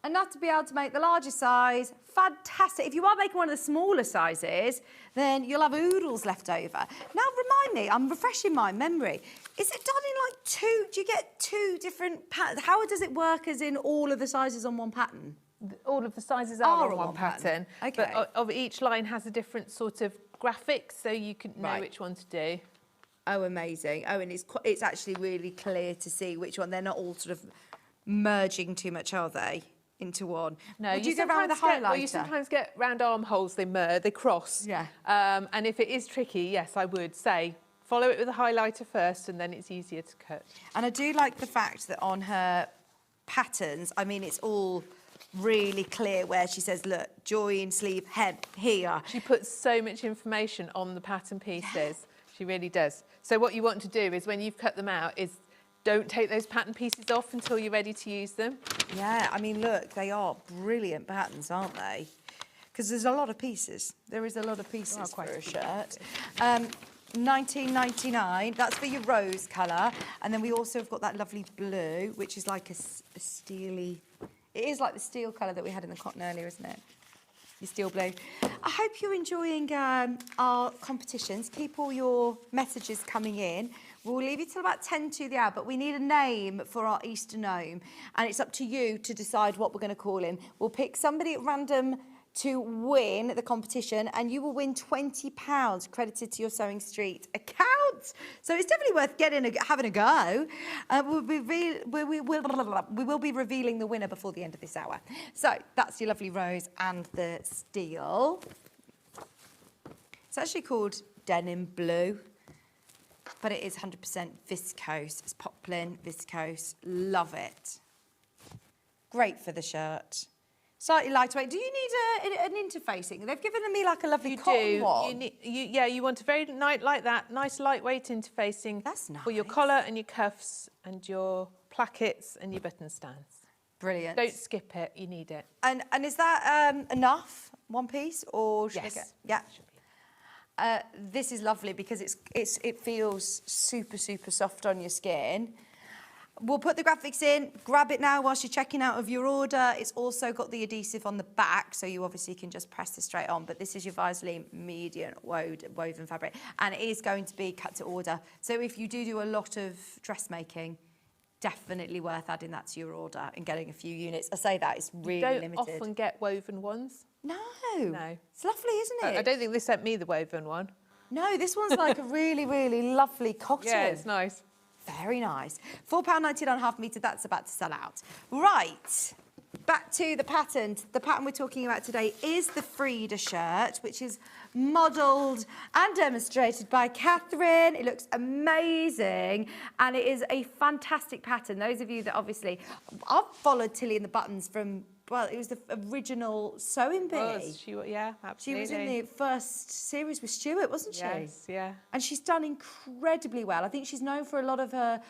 Enough to be able to make the larger size. Fantastic. If you are making one of the smaller sizes, then you'll have oodles left over. Now, remind me, I'm refreshing my memory. Is it done in like two? Do you get two different patterns? How does it work as in all of the sizes on one pattern? All of the sizes are on one pattern. pattern. Okay. But of each line has a different sort of graphic, so you can know Right. which one to do. Oh, amazing. Oh, and it's actually really clear to see which one. They're not all sort of merging too much, are they, into one? No, Would you go around with a highlighter? Well, you sometimes get round armholes, they cross. Yeah. And if it is tricky, yes, I would say follow it with a highlighter first, and then it's easier to cut. And I do like the fact that on her patterns, I mean, it's all really clear where she says, look, join, sleeve, hem, here. She puts so much information on the pattern pieces. She really does. So what you want to do is when you've cut them out is don't take those pattern pieces off until you're ready to use them. Yeah, I mean, look, they are brilliant patterns, aren't they? Because there's a lot of pieces. There is a lot of pieces for a shirt. £19.99, that's for your rose colour. And then we also have got that lovely blue, which is like a steely... It is like the steel colour that we had in the cotton earlier, isn't it? Your steel blue. I hope you're enjoying our competitions. Keep all your messages coming in. We'll leave you till about 10 to the hour, but we need a name for our Easter gnome. And it's up to you to decide what we're going to call him. We'll pick somebody at random to win the competition, and you will win £20 credited to your Sewing Street account. So it's definitely worth having a go. We will be revealing the winner before the end of this hour. So that's your lovely rose and the steel. It's actually called Denim Blue, but it is 100% viscose. It's poplin, viscose. Love it. Great for the shirt. Slightly lightweight. Do you need an interfacing? They've given me like a lovely cotton one. You want a very like that, nice lightweight interfacing. That's nice. For your collar and your cuffs and your plackets and your button stands. Brilliant. Don't skip it. You need it. And is that enough? One piece, or should I Yes. get? Yeah. This is lovely because it feels super soft on your skin. We'll put the graphics in. Grab it now whilst you're checking out of your order. It's also got the adhesive on the back, so you obviously can just press this straight on. But this is your Vaseline medium woven fabric, and it is going to be cut to order. So if you do a lot of dressmaking, definitely worth adding that to your order and getting a few units. I say that, it's really limited. You don't often get woven ones. No. No. It's lovely, isn't it? I don't think they sent me the woven one. No, this one's like a really lovely cotton. Yeah, it's nice. Very nice. £4.99 on half metre, that's about to sell out. Right, back to the pattern. The pattern we're talking about today is the Frida shirt, which is modelled and demonstrated by Catherine. It looks amazing, and it is a fantastic pattern. Those of you that obviously... I've followed Tilly and the Buttons from... Well, it was the original sewing bee. Yeah, absolutely. She was in the first series with Stuart, wasn't she? Yes, yeah. And she's done incredibly well. I think she's known for a lot of her...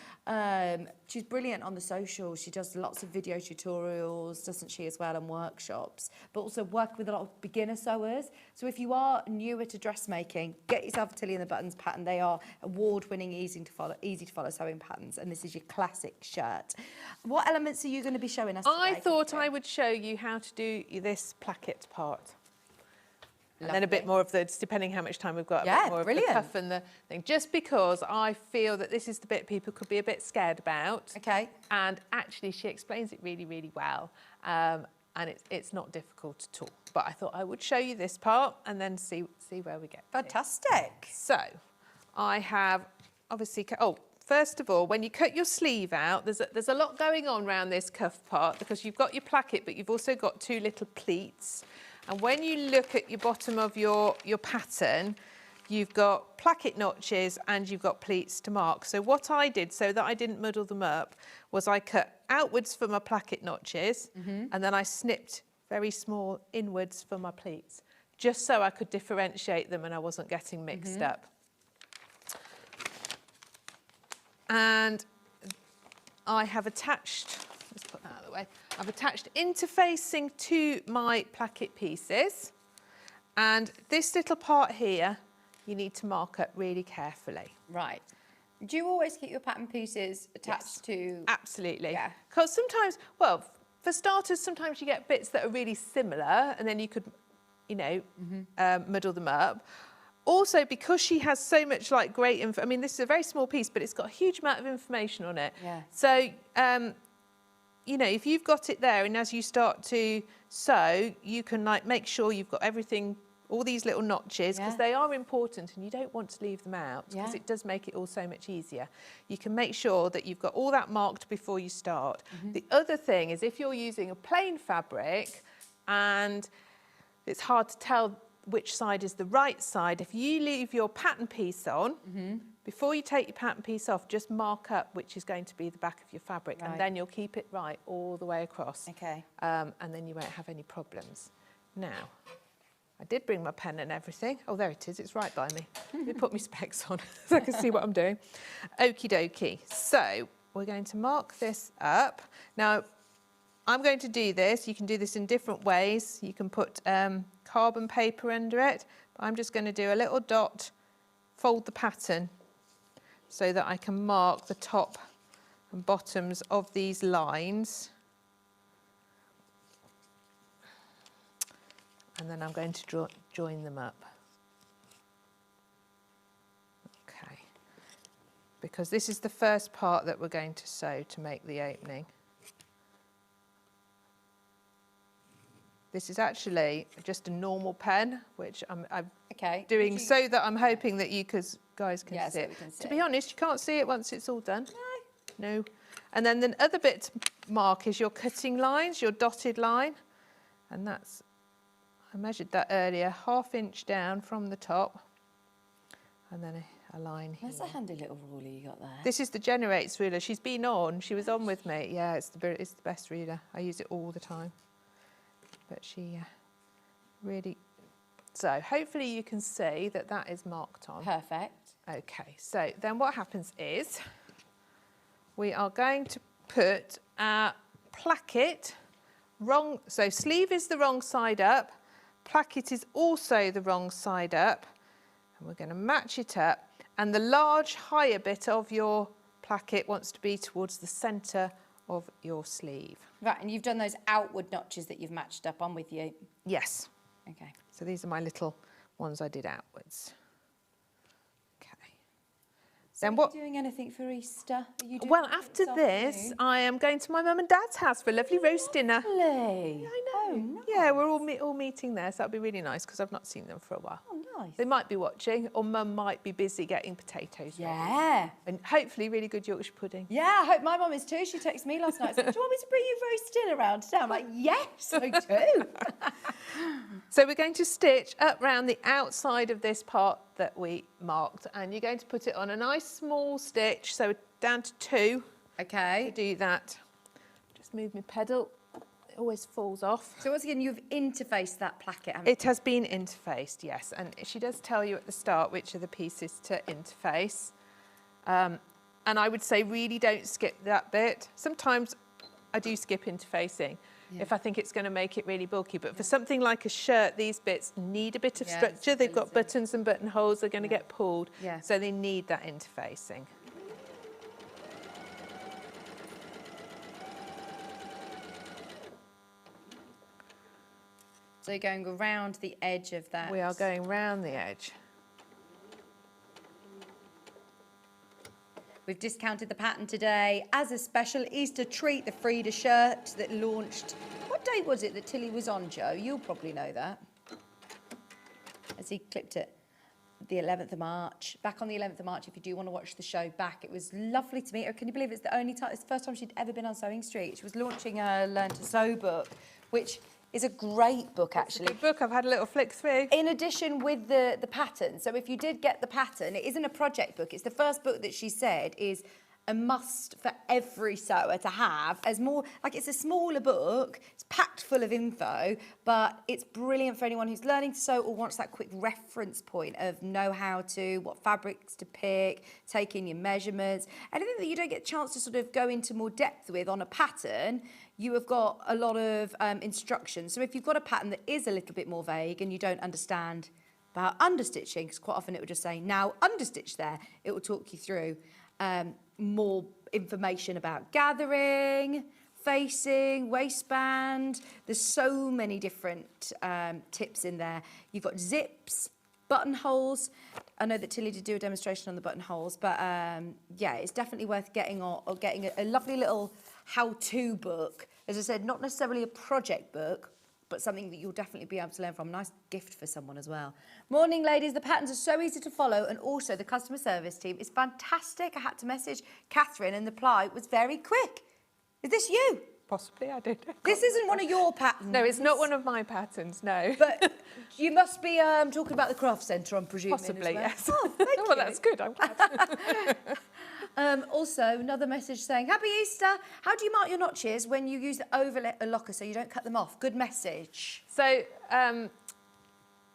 she's brilliant on the socials. She does lots of video tutorials, doesn't she, as well, and workshops. But also work with a lot of beginner sewers. So if you are newer to dressmaking, get yourself a Tilly and the Buttons pattern. They are award-winning, easy to follow sewing patterns. And this is your classic shirt. What elements are you going to be showing us today? I thought I would show you how to do this placket part. And then a bit more of the, just depending how much time we've got, a bit more of the cuff and the thing. Just because I feel that this is the bit people could be a bit scared about. Okay. And actually she explains it really well. And it's not difficult at all. But I thought I would show you this part and then see where we get. Fantastic. So I have obviously, first of all, when you cut your sleeve out, there's a lot going on around this cuff part because you've got your placket, but you've also got two little pleats. And when you look at your bottom of your pattern, you've got placket notches, and you've got pleats to mark. So what I did, so that I didn't muddle them up, was I cut outwards for my placket notches, and then I snipped very small inwards for my pleats, just so I could differentiate them and I wasn't getting mixed up. And I have attached, let's put that out of the way, I've attached interfacing to my placket pieces, and this little part here you need to mark up really carefully. Right. Do you always keep your pattern pieces attached to? Absolutely. Yeah. Because sometimes, well, for starters, sometimes you get bits that are really similar, and then you could, you know, muddle them up. Also, because she has so much like great info, I mean, this is a very small piece, but it's got a huge amount of information on it. Yeah. So, you know, if you've got it there, and as you start to sew, you can like make sure you've got everything, all these little notches, because they are important and you don't want to leave them out, because it does make it all so much easier. You can make sure that you've got all that marked before you start. The other thing is, if you're using a plain fabric and it's hard to tell which side is the right side, if you leave your pattern piece on, before you take your pattern piece off, just mark up which is going to be the back of your fabric, and then you'll keep it right all the way across. Okay. And then you won't have any problems. Now, I did bring my pen and everything. Oh, there it is, it's right by me. Let me put my specs on so I can see what I'm doing. Okie dokie. So we're going to mark this up. Now, I'm going to do this. You can do this in different ways. You can put carbon paper under it. But I'm just going to do a little dot, fold the pattern so that I can mark the top and bottoms of these lines. And then I'm going to join them up. Okay. Because this is the first part that we're going to sew to make the opening. This is actually just a normal pen, which I'm doing so that I'm hoping that you guys can see it. To be honest, you can't see it once it's all done. No. And then the other bit to mark is your cutting lines, your dotted line. And that's, I measured that earlier, 1/2 inch down from the top. And then a line here. That's a handy little ruler you got there. This is the Generates ruler. She's been on, she was on with me. Yeah, it's the best ruler. I use it all the time. But she really, so hopefully you can see that that is marked on. Perfect. Okay, so then what happens is we are going to put our placket so sleeve is the wrong side up, placket is also the wrong side up, and we're going to match it up, and the large higher bit of your placket wants to be towards the centre of your sleeve. Right, and you've done those outward notches that you've matched up on with you? Yes. Okay. So these are my little ones I did outwards. Okay. So are you doing anything for Easter? Are you doing Well, anything after this, I am going to my mum and dad's house for a lovely roast dinner. Lovely. I know. Oh, nice. Yeah, we're all meeting there, so that'll be really nice because I've not seen them for a while. Oh, nice. They might be watching, or mum might be busy getting potatoes ready. Yeah. And hopefully really good Yorkshire pudding. Yeah, I hope my mum is too. She texted me last night, said, do you want me to bring you roast dinner round today? I'm like, yes, I do. So we're going to stitch up round the outside of this part that we marked, and you're going to put it on a nice small stitch, so down to 2. Okay. To do that. Just move my pedal. It always falls off. So once again, you've interfaced that placket, haven't It has been interfaced, yes, and she does tell you at the start which are the pieces to interface. And I would say really don't skip that bit. Sometimes I do skip interfacing if I think it's going to make it really bulky, but for something like a shirt, these bits need a bit of structure. They've got buttons and buttonholes, they're going to get pulled, so they need that interfacing. So you're going around the edge of that. We are going round the edge. We've discounted the pattern today as a special Easter treat, the Frida shirt that launched. What date was it that Tilly was on, Joe? You'll probably know that. As he clipped it. The 11th of March. Back on the 11th of March, if you do want to watch the show back. It was lovely to meet her. Can you believe it's the only time, it's the first time she'd ever been on Sewing Street. She was launching her Learn to Sew book, which is a great book, It's a actually. good book. I've had a little flick through. In addition with the pattern, so if you did get the pattern, it isn't a project book. It's the first book that she said is a must for every sewer to have, as more, like it's a smaller book, it's packed full of info, but it's brilliant for anyone who's learning to sew or wants that quick reference point of know how to, what fabrics to pick, taking your measurements, anything that you don't get a chance to sort of go into more depth with on a pattern. You have got a lot of instructions. So if you've got a pattern that is a little bit more vague and you don't understand about understitching, because quite often it will just say, now understitch there, it will talk you through more information about gathering, facing, waistband. There's so many different tips in there. You've got zips, buttonholes. I know that Tilly did do a demonstration on the buttonholes, but yeah, it's definitely worth getting a lovely little how-to book. As I said, not necessarily a project book, but something that you'll definitely be able to learn from. Nice gift for someone as well. Morning, ladies. The patterns are so easy to follow, and also the customer service team is fantastic. I had to message Catherine, and the reply was very quick. Is this you? Possibly, I don't know. This isn't one of your patterns. No, it's not one of my patterns, no. But you must be talking about the craft centre, I'm presuming. Possibly, as yes. well. Oh, thank you. Well, that's good, I'm glad. Also, another message saying, Happy Easter. How do you mark your notches when you use the overlocker so you don't cut them off? Good message. So,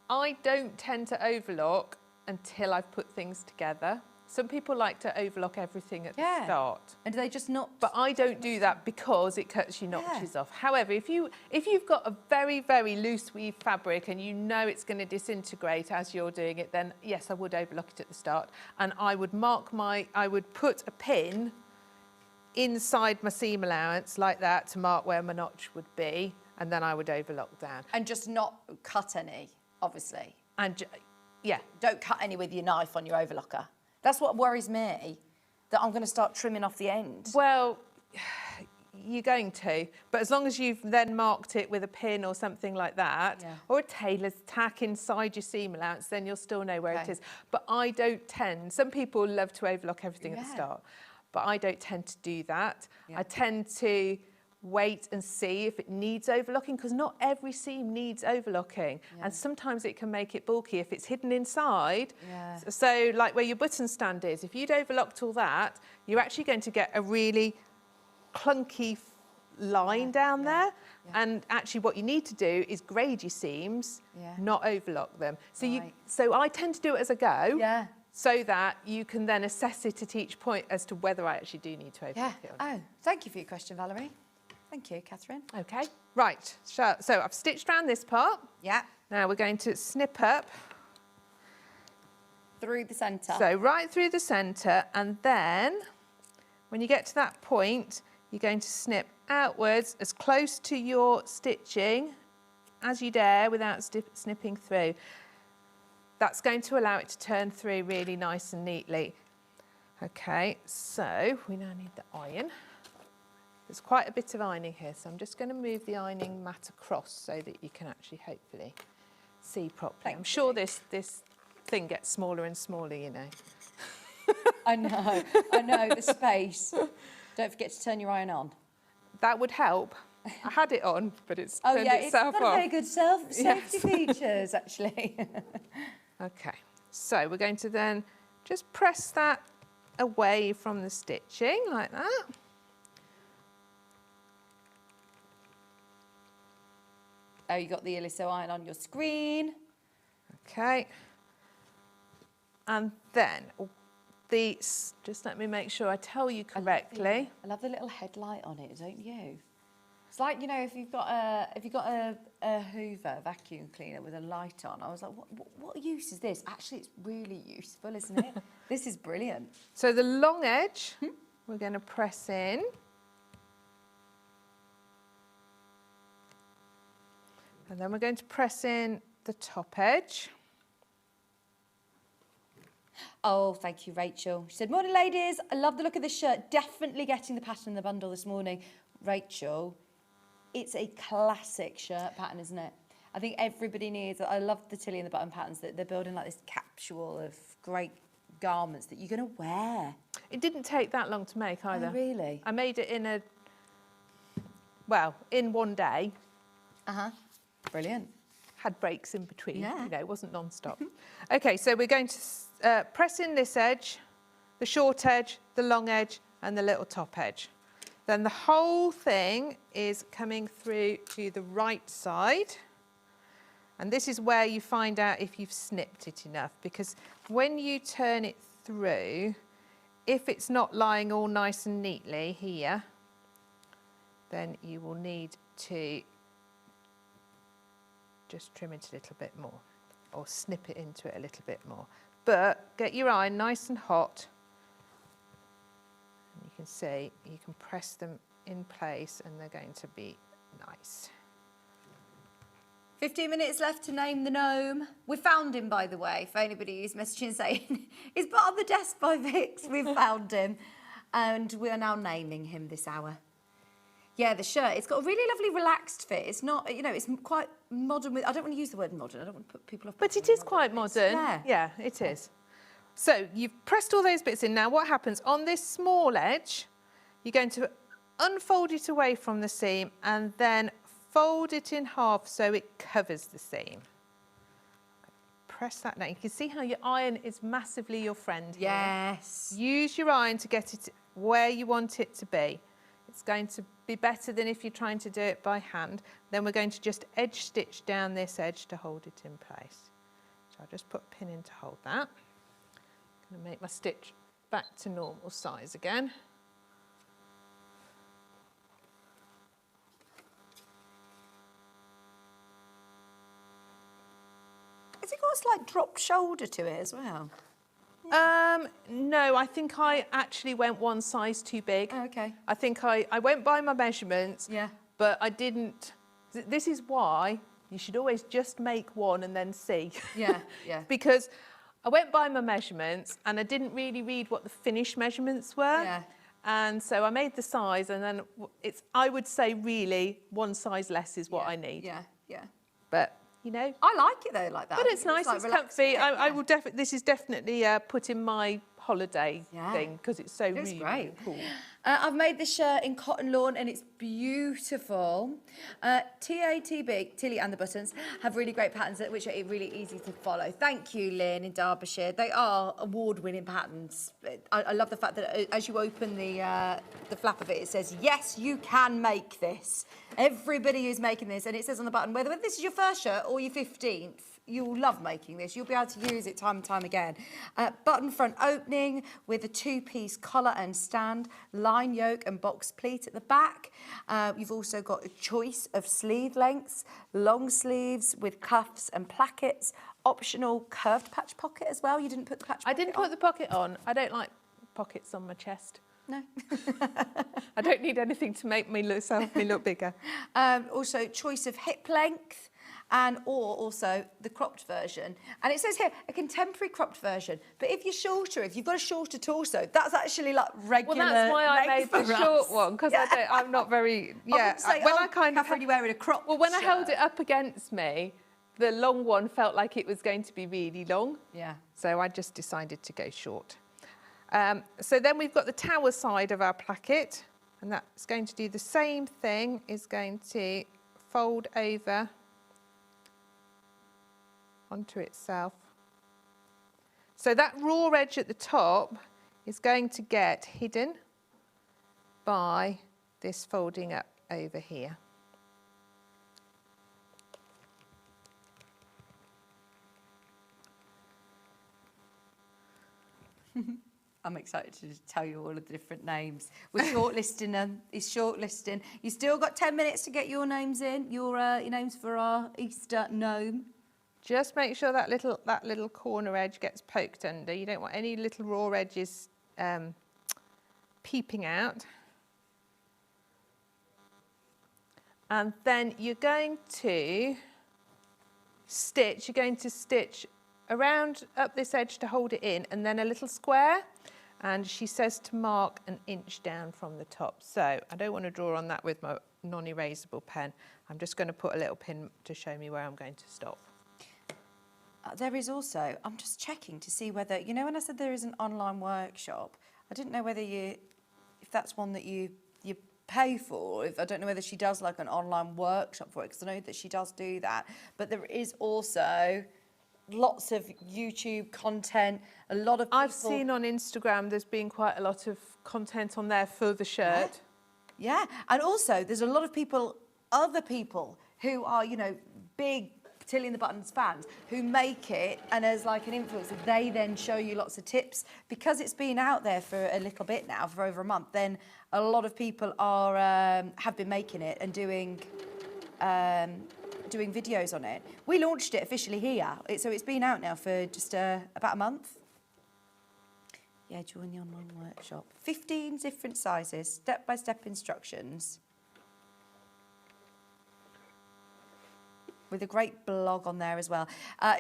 I don't tend to overlock until I've put things together. Some people like to overlock everything at the start. And do they just not? But I don't do that because it cuts your notches off. However, if you've got a very, very loose weave fabric and you know it's going to disintegrate as you're doing it, then yes, I would overlock it at the start. And I would I would put a pin inside my seam allowance like that to mark where my notch would be, and then I would overlock down. And just not cut any, obviously. And yeah. Don't cut any with your knife on your overlocker. That's what worries me, that I'm going to start trimming off the end. Well, you're going to, but as long as you've then marked it with a pin or something like that, or a tailor's tack inside your seam allowance, then you'll still know where it is. But I don't tend, some people love to overlock everything at the start, but I don't tend to do that. I tend to wait and see if it needs overlocking, because not every seam needs overlocking, and sometimes it can make it bulky if it's hidden inside. So like where your button stand is, if you'd overlocked all that, you're actually going to get a really clunky line down there, and actually what you need to do is grade your seams, not overlock them. So so I tend to do it as I go, so that you can then assess it at each point as to whether I actually do need to overlock it or not. Oh, thank you for your question, Valerie. Thank you, Catherine. Okay, right, so I've stitched around this part. Yeah. Now we're going to snip up. Through the centre. So right through the centre, and then when you get to that point, you're going to snip outwards as close to your stitching as you dare without snipping through. That's going to allow it to turn through really nice and neatly. Okay, so we now need the iron. There's quite a bit of ironing here, so I'm just going to move the ironing mat across so that you can actually hopefully see properly. I'm sure this thing gets smaller and smaller, you know. I know, the space. Don't forget to turn your iron on. That would help. I had it on, but it's turned itself it's got off. very good safety features, actually. Okay, so we're going to then just press that away from the stitching like that. Oh, you got the Illiso iron on your screen. Okay. And then just let me make sure I tell you correctly. I love the little headlight on it, don't you? It's like, you know, if you've got a Hoover vacuum cleaner with a light on. I was like, what use is this? Actually, it's really useful, isn't it? This is brilliant. So the long edge, we're going to press in. And then we're going to press in the top edge. Oh, thank you, Rachel. She said, morning, ladies. I love the look of this shirt. Definitely getting the pattern in the bundle this morning. Rachel, it's a classic shirt pattern, isn't it? I think everybody needs, I love the Tilly and the button patterns, that they're building like this capsule of great garments that you're going to wear. It didn't take that long to make either. Oh, really? I made it in in one day. Brilliant. Had breaks in between, Yeah. you know, it wasn't non-stop. Okay, so we're going to press in this edge, the short edge, the long edge, and the little top edge. Then the whole thing is coming through to the right side. And this is where you find out if you've snipped it enough, because when you turn it through, if it's not lying all nice and neatly here, then you will need to just trim it a little bit more or snip it into it a little bit more. But get your iron nice and hot. And you can see, you can press them in place and they're going to be nice. 15 minutes left to name the gnome. We found him, by the way, for anybody who's messaging saying, he's put on the desk by Vix. We've found him. And we are now naming him this hour. Yeah, the shirt, it's got a really lovely relaxed fit. It's not, you know, it's quite modern. I don't want to use the word modern. I don't want to put people off. But it is quite modern. Yeah, it is. So you've pressed all those bits in. Now what happens on this small edge, you're going to unfold it away from the seam and then fold it in half so it covers the seam. Press that down. You can see how your iron is massively your friend here. Yes. Use your iron to get it where you want it to be. It's going to be better than if you're trying to do it by hand. Then we're going to just edge stitch down this edge to hold it in place. So I'll just put a pin in to hold that. I'm going to make my stitch back to normal size again. Has it got a slight drop shoulder to it as well? No, I think I actually went one size too big. Oh, okay. I think I went by my measurements, Yeah. but I didn't. This is why you should always just make one and then see. Yeah, yeah. Because I went by my measurements and I didn't really read what the finished measurements were. Yeah. And so I made the size and then I would say really one size less is what Yeah, I need. Yeah, yeah. But, you know. I like it though, like that. But it's nice, like it's relaxed comfy. fit, I yeah. will definitely, this is definitely put in my holiday Yeah. thing because it's so Looks really, great. really cool. I've made this shirt in cotton lawn and it's beautiful. TATB, Tilly and the Buttons, have really great patterns which are really easy to follow. Thank you, Lynn in Derbyshire. They are award-winning patterns. I love the fact that as you open the flap of it, it says, yes, you can make this. Everybody is making this. And it says on the button, whether this is your first shirt or your 15th, you'll love making this. You'll be able to use it time and time again. Button front opening with a two-piece collar and stand, line yoke and box pleat at the back. You've also got a choice of sleeve lengths, long sleeves with cuffs and plackets, optional curved patch pocket as well. You didn't put the patch pocket I didn't put the pocket on. I don't like pockets on my chest. No. I don't need anything to make me look bigger. Also, choice of hip length. Or also the cropped version. And it says here, a contemporary cropped version. But if you're shorter, if you've got a shorter torso, that's actually like regular. Well, that's why I made length the for short us. one, because I'm not very, I would say, when I kind of, Catherine, you're wearing a cropped well, when I held shirt. it up against me, the long one felt like it was going to be really long. Yeah. So I just decided to go short. So then we've got the tower side of our placket, and that's going to do the same thing, is going to fold over onto itself. So that raw edge at the top is going to get hidden by this folding up over here. I'm excited to tell you all of the different names. We're shortlisting them. It's shortlisting. You still got 10 minutes to get your names in, your names for our Easter gnome. Just make sure that little corner edge gets poked under. You don't want any little raw edges peeping out. And then you're going to stitch around up this edge to hold it in, and then a little square. And she says to mark an inch down from the top. So I don't want to draw on that with my non-erasable pen. I'm just going to put a little pin to show me where I'm going to stop. There is also, I'm just checking to see whether, you know when I said there is an online workshop, I didn't know whether if that's one that you pay for. I don't know whether she does like an online workshop for it, because I know that she does do that. But there is also lots of YouTube content, a lot of people... I've seen on Instagram there's been quite a lot of content on there for the shirt. Yeah, and also there's a lot of people, other people who are, you know, big Tilly and the Buttons fans who make it, and as like an influencer, they then show you lots of tips. Because it's been out there for a little bit now, for over a month, then a lot of people are have been making it and doing videos on it. We launched it officially here, so it's been out now for just about a month. Yeah, join the online workshop. 15 different sizes, step-by-step instructions. With a great blog on there as well.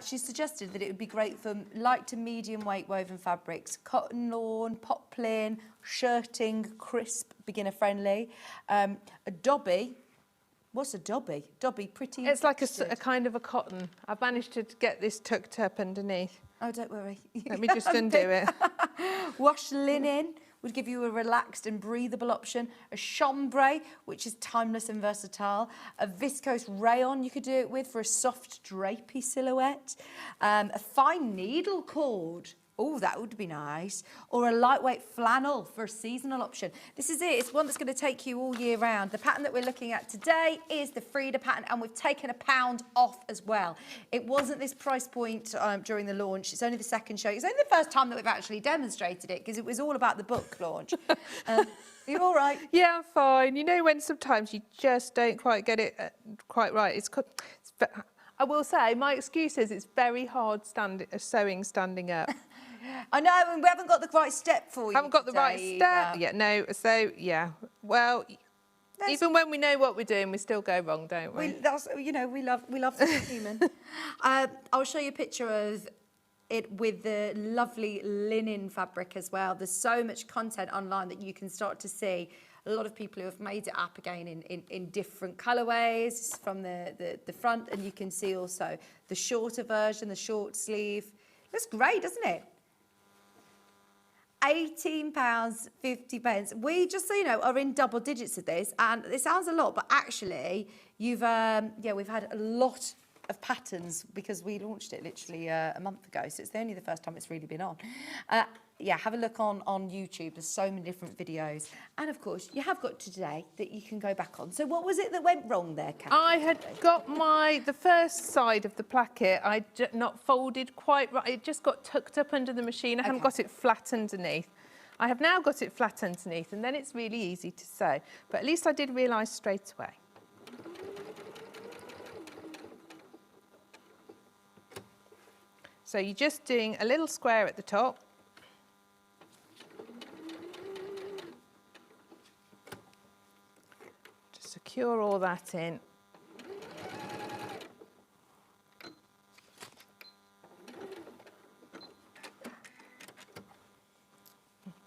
She suggested that it would be great for light to medium weight woven fabrics, cotton lawn, poplin, shirting, crisp, beginner friendly. A dobby. What's a dobby? Dobby, pretty. It's like a kind of a cotton. I've managed to get this tucked up underneath. Oh, don't worry. Let me just undo it. Wash linen would give you a relaxed and breathable option. A chambray, which is timeless and versatile. A viscose rayon you could do it with for a soft drapey silhouette. A fine needle cord. Oh, that would be nice. Or a lightweight flannel for a seasonal option. This is it. It's one that's going to take you all year round. The pattern that we're looking at today is the Frida pattern, and we've taken £1 off as well. It wasn't this price point during the launch. It's only the second show. It's only the first time that we've actually demonstrated it, because it was all about the book launch. Are you all right? Yeah, I'm fine. You know when sometimes you just don't quite get it quite right. I will say, my excuse is it's very hard sewing standing up. I know, and we haven't got the right step for you. Haven't got the right step. Yeah, no. So yeah. Well, even when we know what we're doing, we still go wrong, don't we? We love the human. I'll show you a picture of it with the lovely linen fabric as well. There's so much content online that you can start to see. A lot of people who have made it up again in different colourways from the front, and you can see also the shorter version, the short sleeve. Looks great, doesn't it? £18.50. We, just so you know, are in double digits of this, and it sounds a lot, but actually, we've had a lot of patterns because we launched it literally a month ago, so it's only the first time it's really been on. Yeah, have a look on YouTube. There's so many different videos, and of course, you have got today that you can go back on. So, what was it that went wrong there, Kaffe? I had got the first side of the placket. I'd not folded quite right. It just got tucked up under the machine. I hadn't got it flat underneath. I have now got it flat underneath, and then it's really easy to sew. But at least I did realise straight away. So you're just doing a little square at the top. Just secure all that in.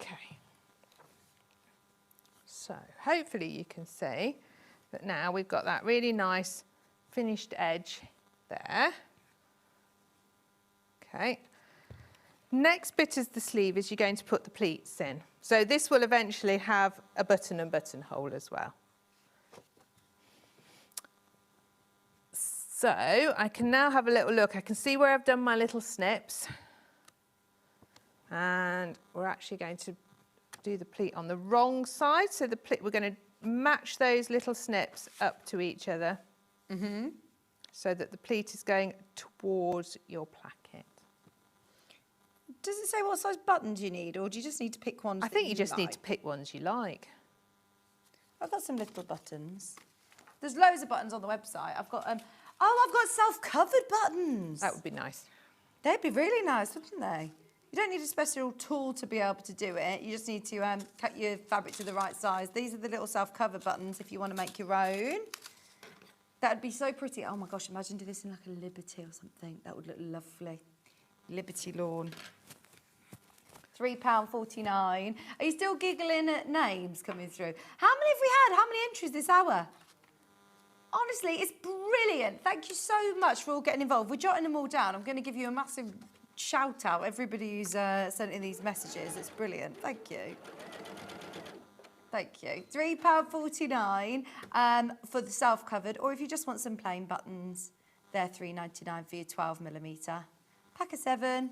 Okay. So hopefully you can see that now we've got that really nice finished edge there. Okay. Next bit is the sleeve is you're going to put the pleats in. So this will eventually have a button and buttonhole as well. So I can now have a little look. I can see where I've done my little snips. And we're actually going to do the pleat on the wrong side. So the pleat, we're going to match those little snips up to each other. So that the pleat is going towards your placket. Does it say what size buttons you need, or do you just need to pick ones? I think you just need to pick ones you like. I've got some little buttons. There's loads of buttons on the website. I've got I've got self-covered buttons. That would be nice. They'd be really nice, wouldn't they? You don't need a special tool to be able to do it. You just need to cut your fabric to the right size. These are the little self-cover buttons if you want to make your own. That'd be so pretty. Oh my gosh, imagine do this in like a Liberty or something. That would look lovely. Liberty lawn. £3.49. Are you still giggling at names coming through? How many have we had? How many entries this hour? Honestly, it's brilliant. Thank you so much for all getting involved. We're jotting them all down. I'm going to give you a massive shout out, everybody who's sent in these messages. It's brilliant. Thank you. Thank you. £3.49 for the self-covered, or if you just want some plain buttons, they're £3.99 for your 12mm. Pack of 7.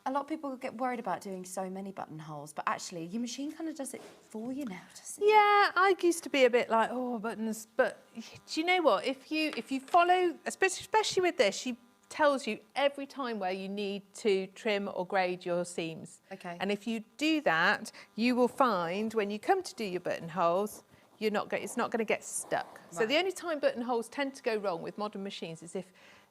A lot of people get worried about doing so many buttonholes, but actually your machine kind of does it for you now, doesn't it? Yeah, I used to be a bit like, oh, buttons, but do you know what? If you follow, especially with this, she tells you every time where you need to trim or grade your seams. Okay. And if you do that, you will find when you come to do your buttonholes, it's not going to get stuck. Right. So the only time buttonholes tend to go wrong with modern machines is if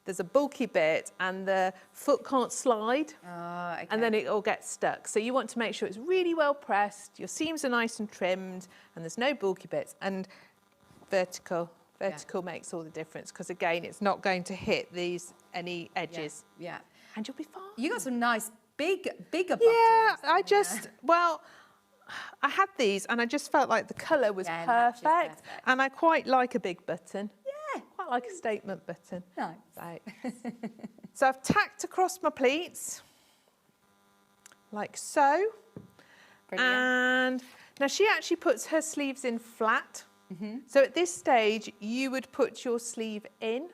there's a bulky bit and the foot can't slide, okay. and then it all gets stuck. So you want to make sure it's really well pressed, your seams are nice and trimmed, and there's no bulky bits. And vertical makes all the difference, because again, it's not going to hit any edges. Yeah. And you'll be fine. You got some nice bigger buttons. Yeah, I had these and I just felt like the colour was perfect, and I quite like a big button. Yeah. Quite like a statement button. Nice. Right. So I've tacked across my pleats, like so. Brilliant. And now she actually puts her sleeves in flat. So at this stage, you would put your sleeve in,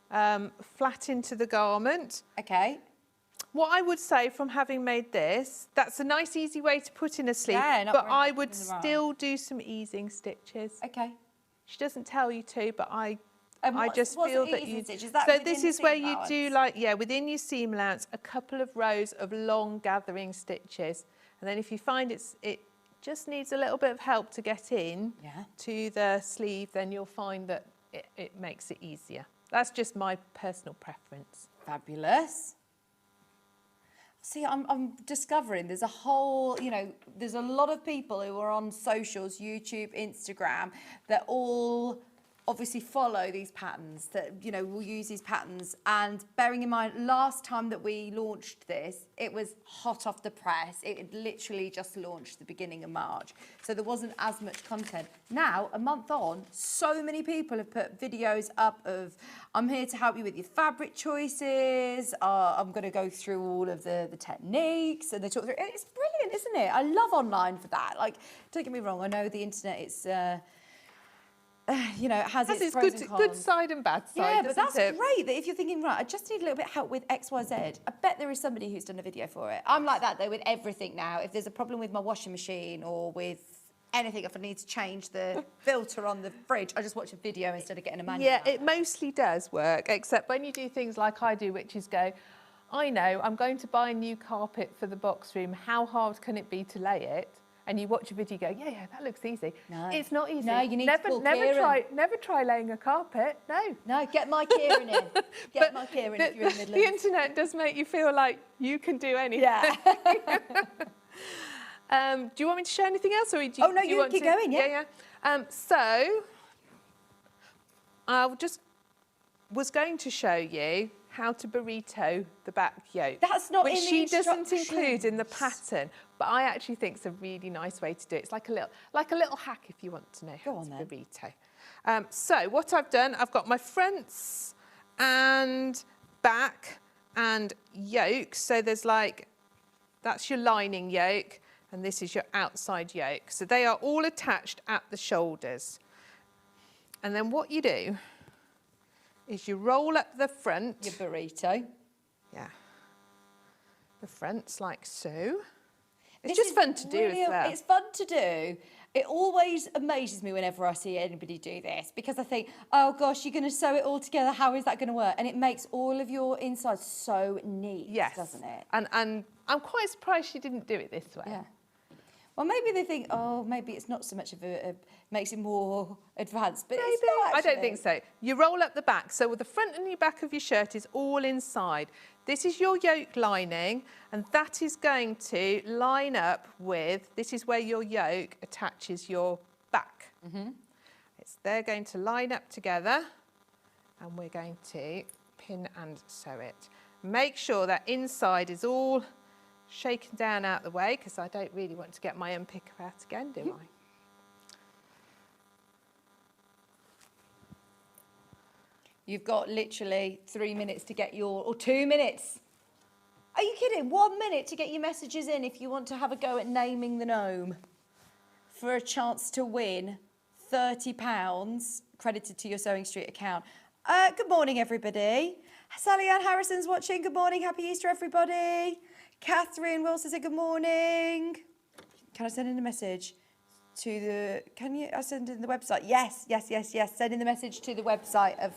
flat into the garment. Okay. What I would say from having made this, that's a nice easy way to put in a sleeve, Yeah, but I would still do some easing stitches. Okay. She doesn't tell you to, but I what's feel that easing you... stitch? Is that So within this the is where seam you do allowance? within your seam allowance, a couple of rows of long gathering stitches. And then if you find it just needs a little bit of help to get in to the sleeve, then you'll find that it makes it easier. That's just my personal preference. Fabulous. See, I'm discovering there's a whole, there's a lot of people who are on socials, YouTube, Instagram, that all obviously follow these patterns, that, will use these patterns. And bearing in mind, last time that we launched this, it was hot off the press. It had literally just launched the beginning of March. So there wasn't as much content. Now, a month on, so many people have put videos up of, I'm here to help you with your fabric choices. I'm going to go through all of the techniques, and they talk through. It's brilliant, isn't it? I love online for that. Like, don't get me wrong, I know the internet, it's... it has its pros and cons. Good side and bad side. Yeah, but that's it? great that if you're thinking, right, I just need a little bit of help with X, Y, Z, I bet there is somebody who's done a video for it. I'm like that though with everything now. If there's a problem with my washing machine or with anything, if I need to change the filter on the fridge, I just watch a video instead of getting a manual. Yeah, it mostly does work, except when you do things like I do, which is go, I know, I'm going to buy a new carpet for the box room. How hard can it be to lay it? And you watch a video, you go, yeah, that looks easy. No. It's not easy. No, you need to call Kieran. Never try laying a carpet. No. No, get my Kieran in. Get my Kieran if you're in the Midlands. The internet does make you feel like you can do anything. Yeah. Do you want me to share anything else, or do you? Oh no, do you want keep to? going. Yeah. So I was going to show you how to burrito the back yoke. That's not which in the she doesn't instructions. include in the pattern, but I actually think it's a really nice way to do it. It's like a little hack if you want to know how to burrito. So what I've done, I've got my fronts and back and yoke. So there's that's your lining yoke, and this is your outside yoke. So they are all attached at the shoulders. And then what you do is you roll up the front. Your burrito. Yeah. The front's like so. It's just fun to do as well. It's fun to do. It always amazes me whenever I see anybody do this, because I think, oh gosh, you're going to sew it all together. How is that going to work? And it makes all of your insides so neat, doesn't it? And I'm quite surprised she didn't do it this way. Yeah. Well, maybe they think, oh, maybe it's not so much of makes it more advanced, but it's not actually. I don't think so. You roll up the back, so the front and the back of your shirt is all inside. This is your yoke lining, and that is going to line up with, this is where your yoke attaches your back. They're going to line up together, and we're going to pin and sew it. Make sure that inside is all shaken down out the way, because I don't really want to get my unpicker out again, do I? You've got literally 3 minutes to get or 2 minutes. Are you kidding? 1 minute to get your messages in if you want to have a go at naming the gnome for a chance to win £30 credited to your Sewing Street account. Good morning, everybody. Sally Ann Harrison's watching. Good morning. Happy Easter, everybody. Catherine Wilson said good morning. Can I send in a message to the... I send in the website? Yes. Send in the message to the website of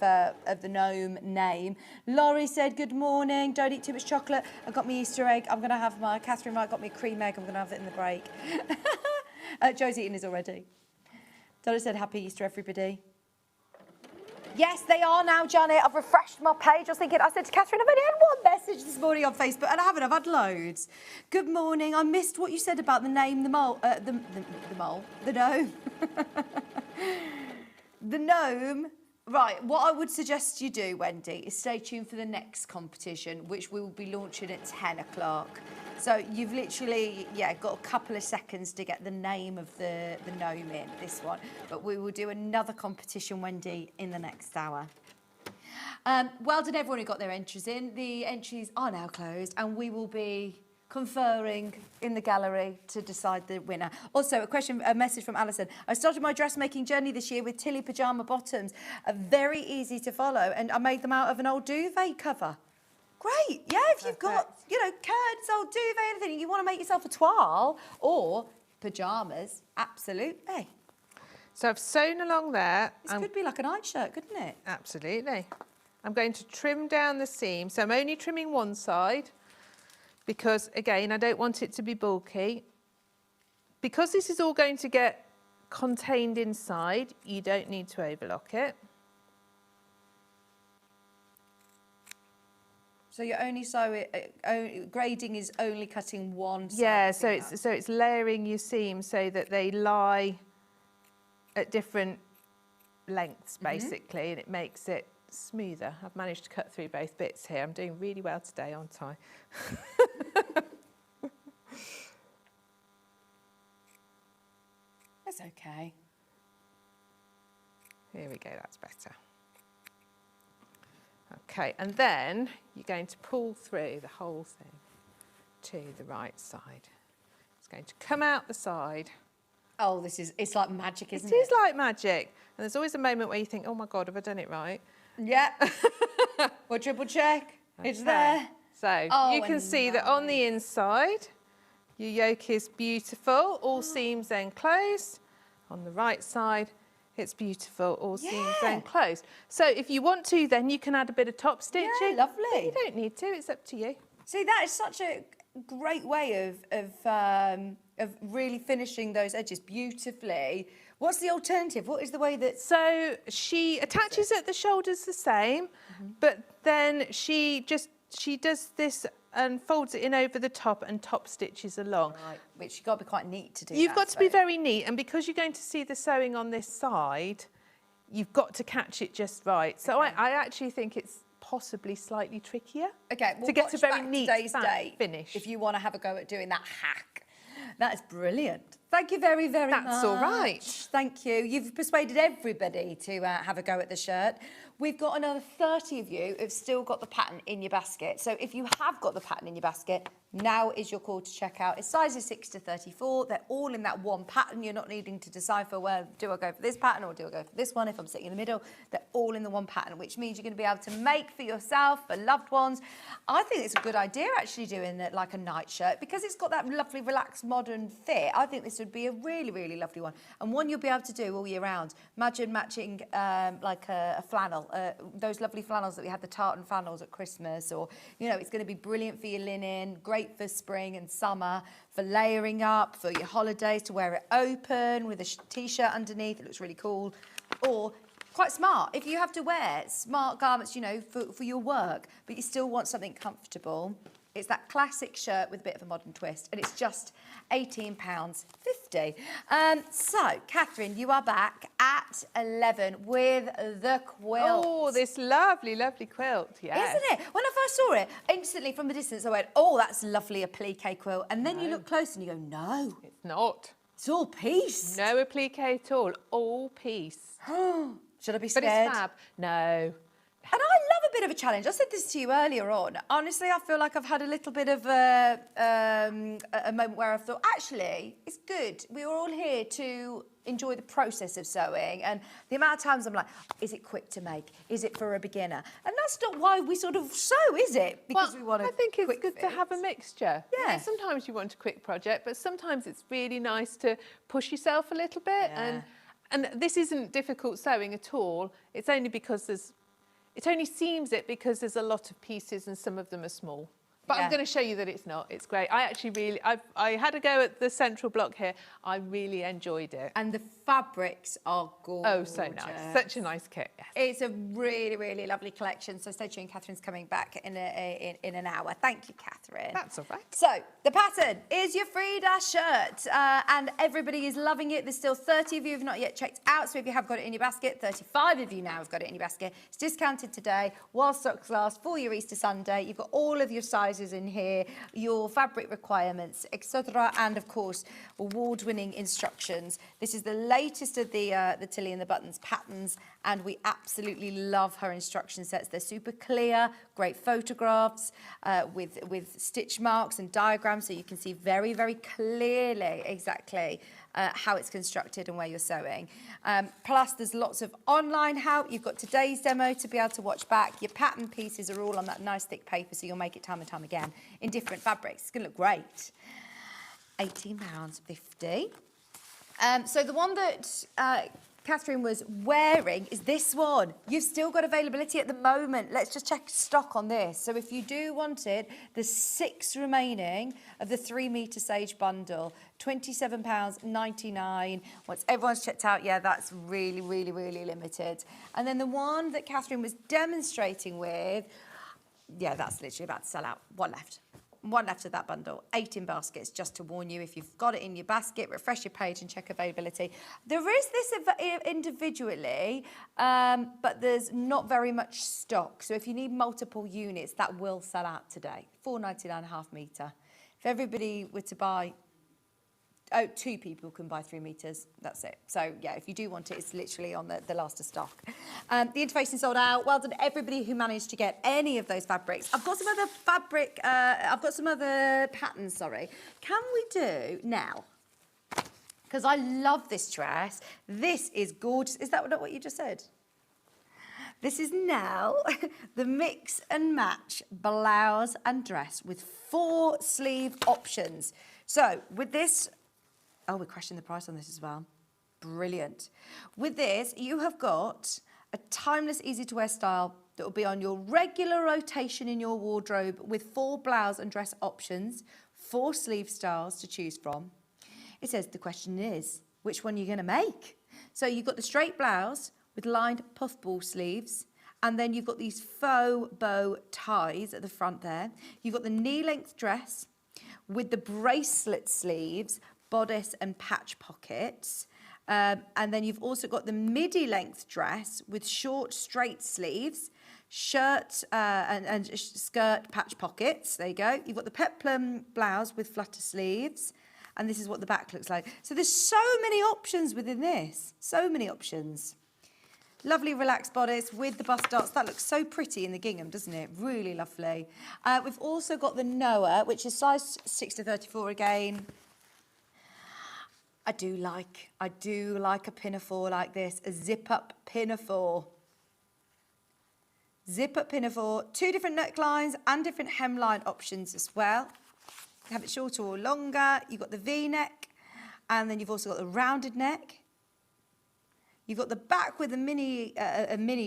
the gnome name. Laurie said good morning. Don't eat too much chocolate. I've got my Easter egg. I'm going to have my... Catherine Wright got me a cream egg. I'm going to have it in the break. Joe's eating his already. Donna said happy Easter, everybody. Yes, they are now, Janet. I've refreshed my page. I said to Catherine, I've only had one message this morning on Facebook, and I haven't. I've had loads. Good morning. I missed what you said about the name, the gnome. The gnome. Right, what I would suggest you do, Wendy, is stay tuned for the next competition, which we will be launching at 10 o'clock. So you've literally, got a couple of seconds to get the name of the gnome in, this one. But we will do another competition, Wendy, in the next hour. Well done, everyone who got their entries in. The entries are now closed, and we will be conferring in the gallery to decide the winner. Also, a message from Alison. I started my dressmaking journey this year with Tilly pyjama bottoms. Very easy to follow, and I made them out of an old duvet cover. Great, yeah, if you've got, curds, old duvet, anything, you want to make yourself a toile or pyjamas, absolutely. So I've sewn along there. This could be like a nightshirt, couldn't it? Absolutely. I'm going to trim down the seam. So I'm only trimming one side because, again, I don't want it to be bulky. Because this is all going to get contained inside, you don't need to overlock it. So you're only grading is only cutting one side. Yeah, so it's layering your seams so that they lie at different lengths, basically, and it makes it smoother. I've managed to cut through both bits here. I'm doing really well today, aren't I? That's okay. Here we go, that's better. Okay, and then you're going to pull through the whole thing to the right side. It's going to come out the side. Oh, it's like magic, isn't it? It is like magic. And there's always a moment where you think, oh my God, have I done it right? Yeah. We'll triple check. It's there. So you can see that on the inside, your yoke is beautiful, all seams then closed. On the right side, it's beautiful, all seams then closed. So if you want to, then you can add a bit of top stitching. Yeah, lovely. But you don't need to, it's up to you. See, that is such a great way of really finishing those edges beautifully. What's the alternative? What is the way that... So she attaches at the shoulders the same, but then she does this and folds it in over the top and top stitches along. Right, which you've got to be quite neat to do. You've got to be very neat, and because you're going to see the sewing on this side, you've got to catch it just right. So I actually think it's possibly slightly trickier to get a very neat finish. If you want to have a go at doing that hack. That is brilliant. Thank you very, very much. That's all right. Thank you. You've persuaded everybody to have a go at the shirt. We've got another 30 of you who've still got the pattern in your basket. So if you have got the pattern in your basket, now is your call to check out. It's sizes 6 to 34. They're all in that one pattern. You're not needing to decipher, well, do I go for this pattern or do I go for this one if I'm sitting in the middle? They're all in the one pattern, which means you're going to be able to make for yourself, for loved ones. I think it's a good idea actually doing it like a nightshirt because it's got that lovely, relaxed, modern fit. I think this would be a really, really lovely one and one you'll be able to do all year round. Imagine matching like a flannel, those lovely flannels that we had, the tartan flannels at Christmas, or, you know, it's going to be brilliant for your linen, great for spring and summer, for layering up, for your holidays, to wear it open with a t-shirt underneath. It looks really cool. Or quite smart if you have to wear smart garments, you know, for your work, but you still want something comfortable. It's that classic shirt with a bit of a modern twist, and it's just £18.50. So, Catherine, you are back at 11 with the quilt. Oh, this lovely, lovely quilt, yes. Isn't it? When I first saw it, instantly from the distance, I went, oh, that's lovely, applique quilt. And then you look close and you go, no. It's not. It's all piece. No applique at all piece. Should I be scared? But it's fab. No. And I love a bit of a challenge. I said this to you earlier on. Honestly, I feel like I've had a little bit of a moment where I've thought, actually, it's good. We are all here to enjoy the process of sewing, and the amount of times I'm like, is it quick to make? Is it for a beginner? And that's not why we sort of sew, is it? Because we want I think it's quick good to have a fix. mixture. Yeah. Sometimes you want a quick project, but sometimes it's really nice to push yourself a little bit. Yeah. And this isn't difficult sewing at all. It's only because it only seems it because there's a lot of pieces and some of them are small. But Yeah. I'm going to show you that it's not. It's great. I actually really, I had a go at the central block here. I really enjoyed it. And the fabrics are gorgeous. Oh, so nice. Such a nice kit, yes. It's a really, really lovely collection. So stay tuned. Catherine's coming back in an hour. Thank you, Catherine. That's all right. So the pattern is your Frida shirt, and everybody is loving it. There's still 30 of you who have not yet checked out. So if you have got it in your basket, 35 of you now have got it in your basket. It's discounted today while stocks last for your Easter Sunday. You've got all of your sizes in here, your fabric requirements, etc., and of course award-winning instructions. This is the latest of the Tilly and the Buttons patterns, and we absolutely love her instruction sets. They're super clear, great photographs with stitch marks and diagrams, so you can see very, very clearly exactly how it's constructed and where you're sewing. Plus, there's lots of online help. You've got today's demo to be able to watch back. Your pattern pieces are all on that nice thick paper, so you'll make it time and time again in different fabrics. It's going to look great. £18.50. So the one that Catherine was wearing is this one. You've still got availability at the moment. Let's just check stock on this. So if you do want it, there's 6 remaining of the 3 metre sage bundle. £27.99. Once everyone's checked out, yeah, that's really, really, really limited. And then the one that Catherine was demonstrating with, yeah, that's literally about to sell out. One left. One left of that bundle, 8 in baskets, just to warn you. If you've got it in your basket, refresh your page and check availability. There is this individually, but there's not very much stock. So if you need multiple units, that will sell out today. £4.99 a half metre. If everybody were to buy, 2 people can buy 3 metres. That's it. So yeah, if you do want it, it's literally on the last of stock. The interface is sold out. Well done everybody who managed to get any of those fabrics. I've got some other fabric. I've got some other patterns. Sorry. Can we do now? Because I love this dress. This is gorgeous. Is that not what you just said? This is now the mix and match blouse and dress with 4 sleeve options. So with this. Oh, we're crashing the price on this as well. Brilliant. With this, you have got a timeless, easy-to-wear style that will be on your regular rotation in your wardrobe with 4 blouse and dress options, 4 sleeve styles to choose from. It says the question is, which one are you going to make? So you've got the straight blouse with lined puffball sleeves, and then you've got these faux bow ties at the front there. You've got the knee-length dress with the bracelet sleeves, bodice and patch pockets, and then you've also got the midi length dress with short straight sleeves, shirt and skirt patch pockets. There you go. You've got the peplum blouse with flutter sleeves, and this is what the back looks like. So there's so many options within this. So many options. Lovely relaxed bodice with the bust darts. That looks so pretty in the gingham, doesn't it? Really lovely. We've also got the Noah, which is size 6 to 34 again. I do like a pinafore like this, a zip-up pinafore. Zip-up pinafore, 2 different necklines and different hemline options as well. You have it shorter or longer. You've got the V-neck, and then you've also got the rounded neck. You've got the back with a mini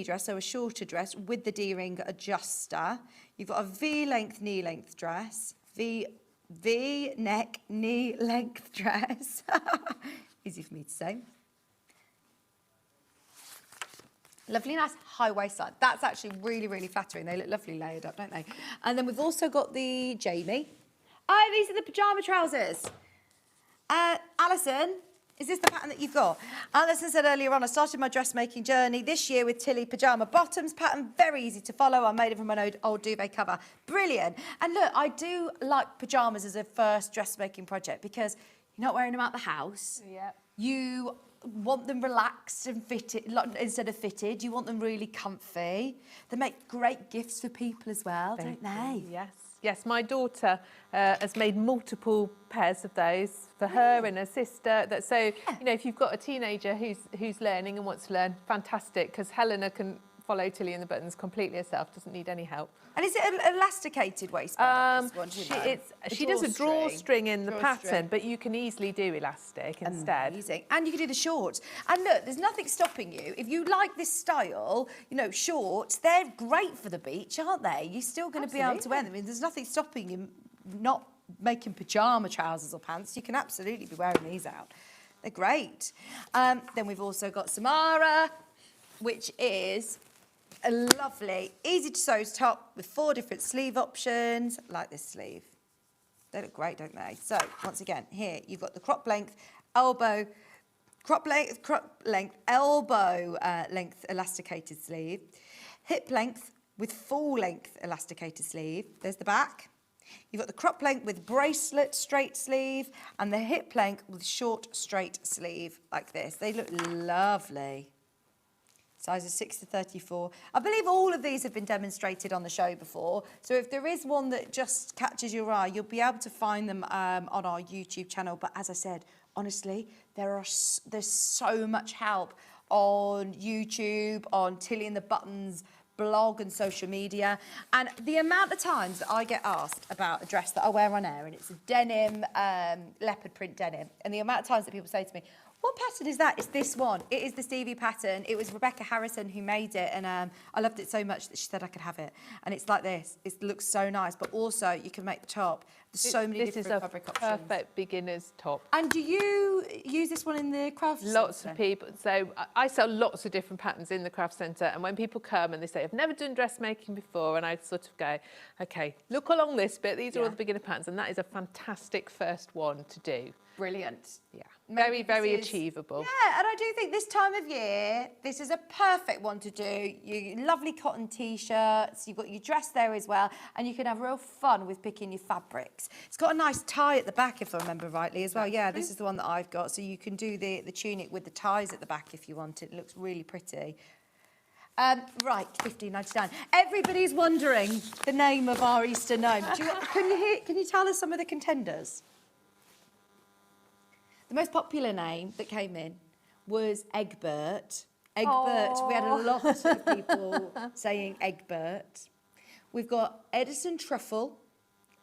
dress, so a shorter dress with the D-ring adjuster. You've got a V-length, knee-length dress, V-neck, knee-length dress. Easy for me to say. Lovely, nice high waist side. That's actually really, really flattering. They look lovely layered up, don't they? And then we've also got the Jamie. Oh, these are the pyjama trousers. Alison, is this the pattern that you've got? Alison said earlier on, I started my dressmaking journey this year with Tilly pyjama bottoms pattern. Very easy to follow. I made it from an old duvet cover. Brilliant. And look, I do like pyjamas as a first dressmaking project because you're not wearing them out the house. Yep. You want them relaxed and fitted instead of fitted. You want them really comfy. They make great gifts for people as well, don't they? Yes. Yes, my daughter has made multiple pairs of those for her and her sister. So, you know, if you've got a teenager who's learning and wants to learn, fantastic, because Helena can follow Tilly and the buttons completely herself, doesn't need any help. And is it an elasticated waistband? This one, she does a drawstring in the pattern, but you can easily do elastic instead. Amazing. And you can do the shorts. And look, there's nothing stopping you. If you like this style, you know, shorts, they're great for the beach, aren't they? You're still going to be able to wear them. I mean, there's nothing stopping you not making pyjama trousers or pants. You can absolutely be wearing these out. They're great. Then we've also got Samara, which is a lovely, easy to sew top with 4 different sleeve options. I like this sleeve. They look great, don't they? So, once again, here you've got the crop length, elbow length elasticated sleeve, hip length with full length elasticated sleeve. There's the back. You've got the crop length with bracelet straight sleeve and the hip length with short straight sleeve like this. They look lovely. Sizes 6 to 34. I believe all of these have been demonstrated on the show before. So if there is one that just catches your eye, you'll be able to find them on our YouTube channel. But as I said, honestly, there's so much help on YouTube, on Tilly and the Buttons blog and social media. And the amount of times that I get asked about a dress that I wear on air, and it's a denim, leopard print denim, and the amount of times that people say to me, what pattern is that? It's this one. It is the Stevie pattern. It was Rebecca Harrison who made it, and I loved it so much that she said I could have it. And it's like this. It looks so nice, but also you can make the top. There's so many different fabric options. This is a perfect beginner's top. And do you use this one in the craft centre? Lots of people. So I sell lots of different patterns in the craft centre, and when people come and they say, I've never done dressmaking before, and I sort of go, OK, look along this bit. These are all the beginner patterns, and that is a fantastic first one to do. Brilliant. Yeah. Very, very achievable. Yeah, and I do think this time of year, this is a perfect one to do. Your lovely cotton T-shirts, you've got your dress there as well, and you can have real fun with picking your fabrics. It's got a nice tie at the back, if I remember rightly, as well. Yeah, this is the one that I've got, so you can do the tunic with the ties at the back if you want it. It looks really pretty. Right, $15.99. Everybody's wondering the name of our Easter gnome. Can you tell us some of the contenders? The most popular name that came in was Egbert. Egbert, we had a lot of people saying Egbert. We've got Edison Truffle,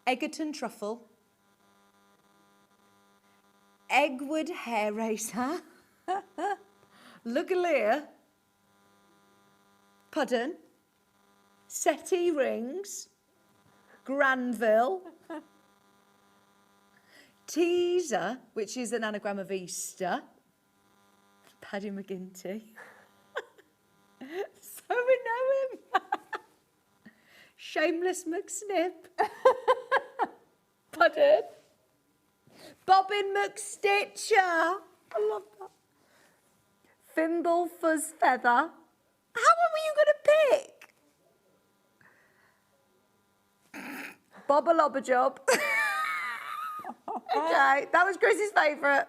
Egerton Truffle, Eggwood Hair Racer, Lugalier, Puddin, Settee Rings, Granville, Teaser, which is an anagram of Easter, Paddy McGinty. So we know him. Shameless McSnip. Puddin. Bobbin McStitcher. I love that. Thimble Fuzz Feather. How were you going to pick? Bobba Lobba Job. Okay, that was Chris's favourite.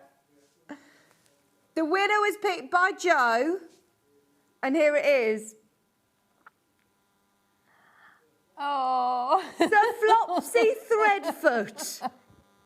The winner was picked by Joe, and here it is. Oh. The Flopsy Threadfoot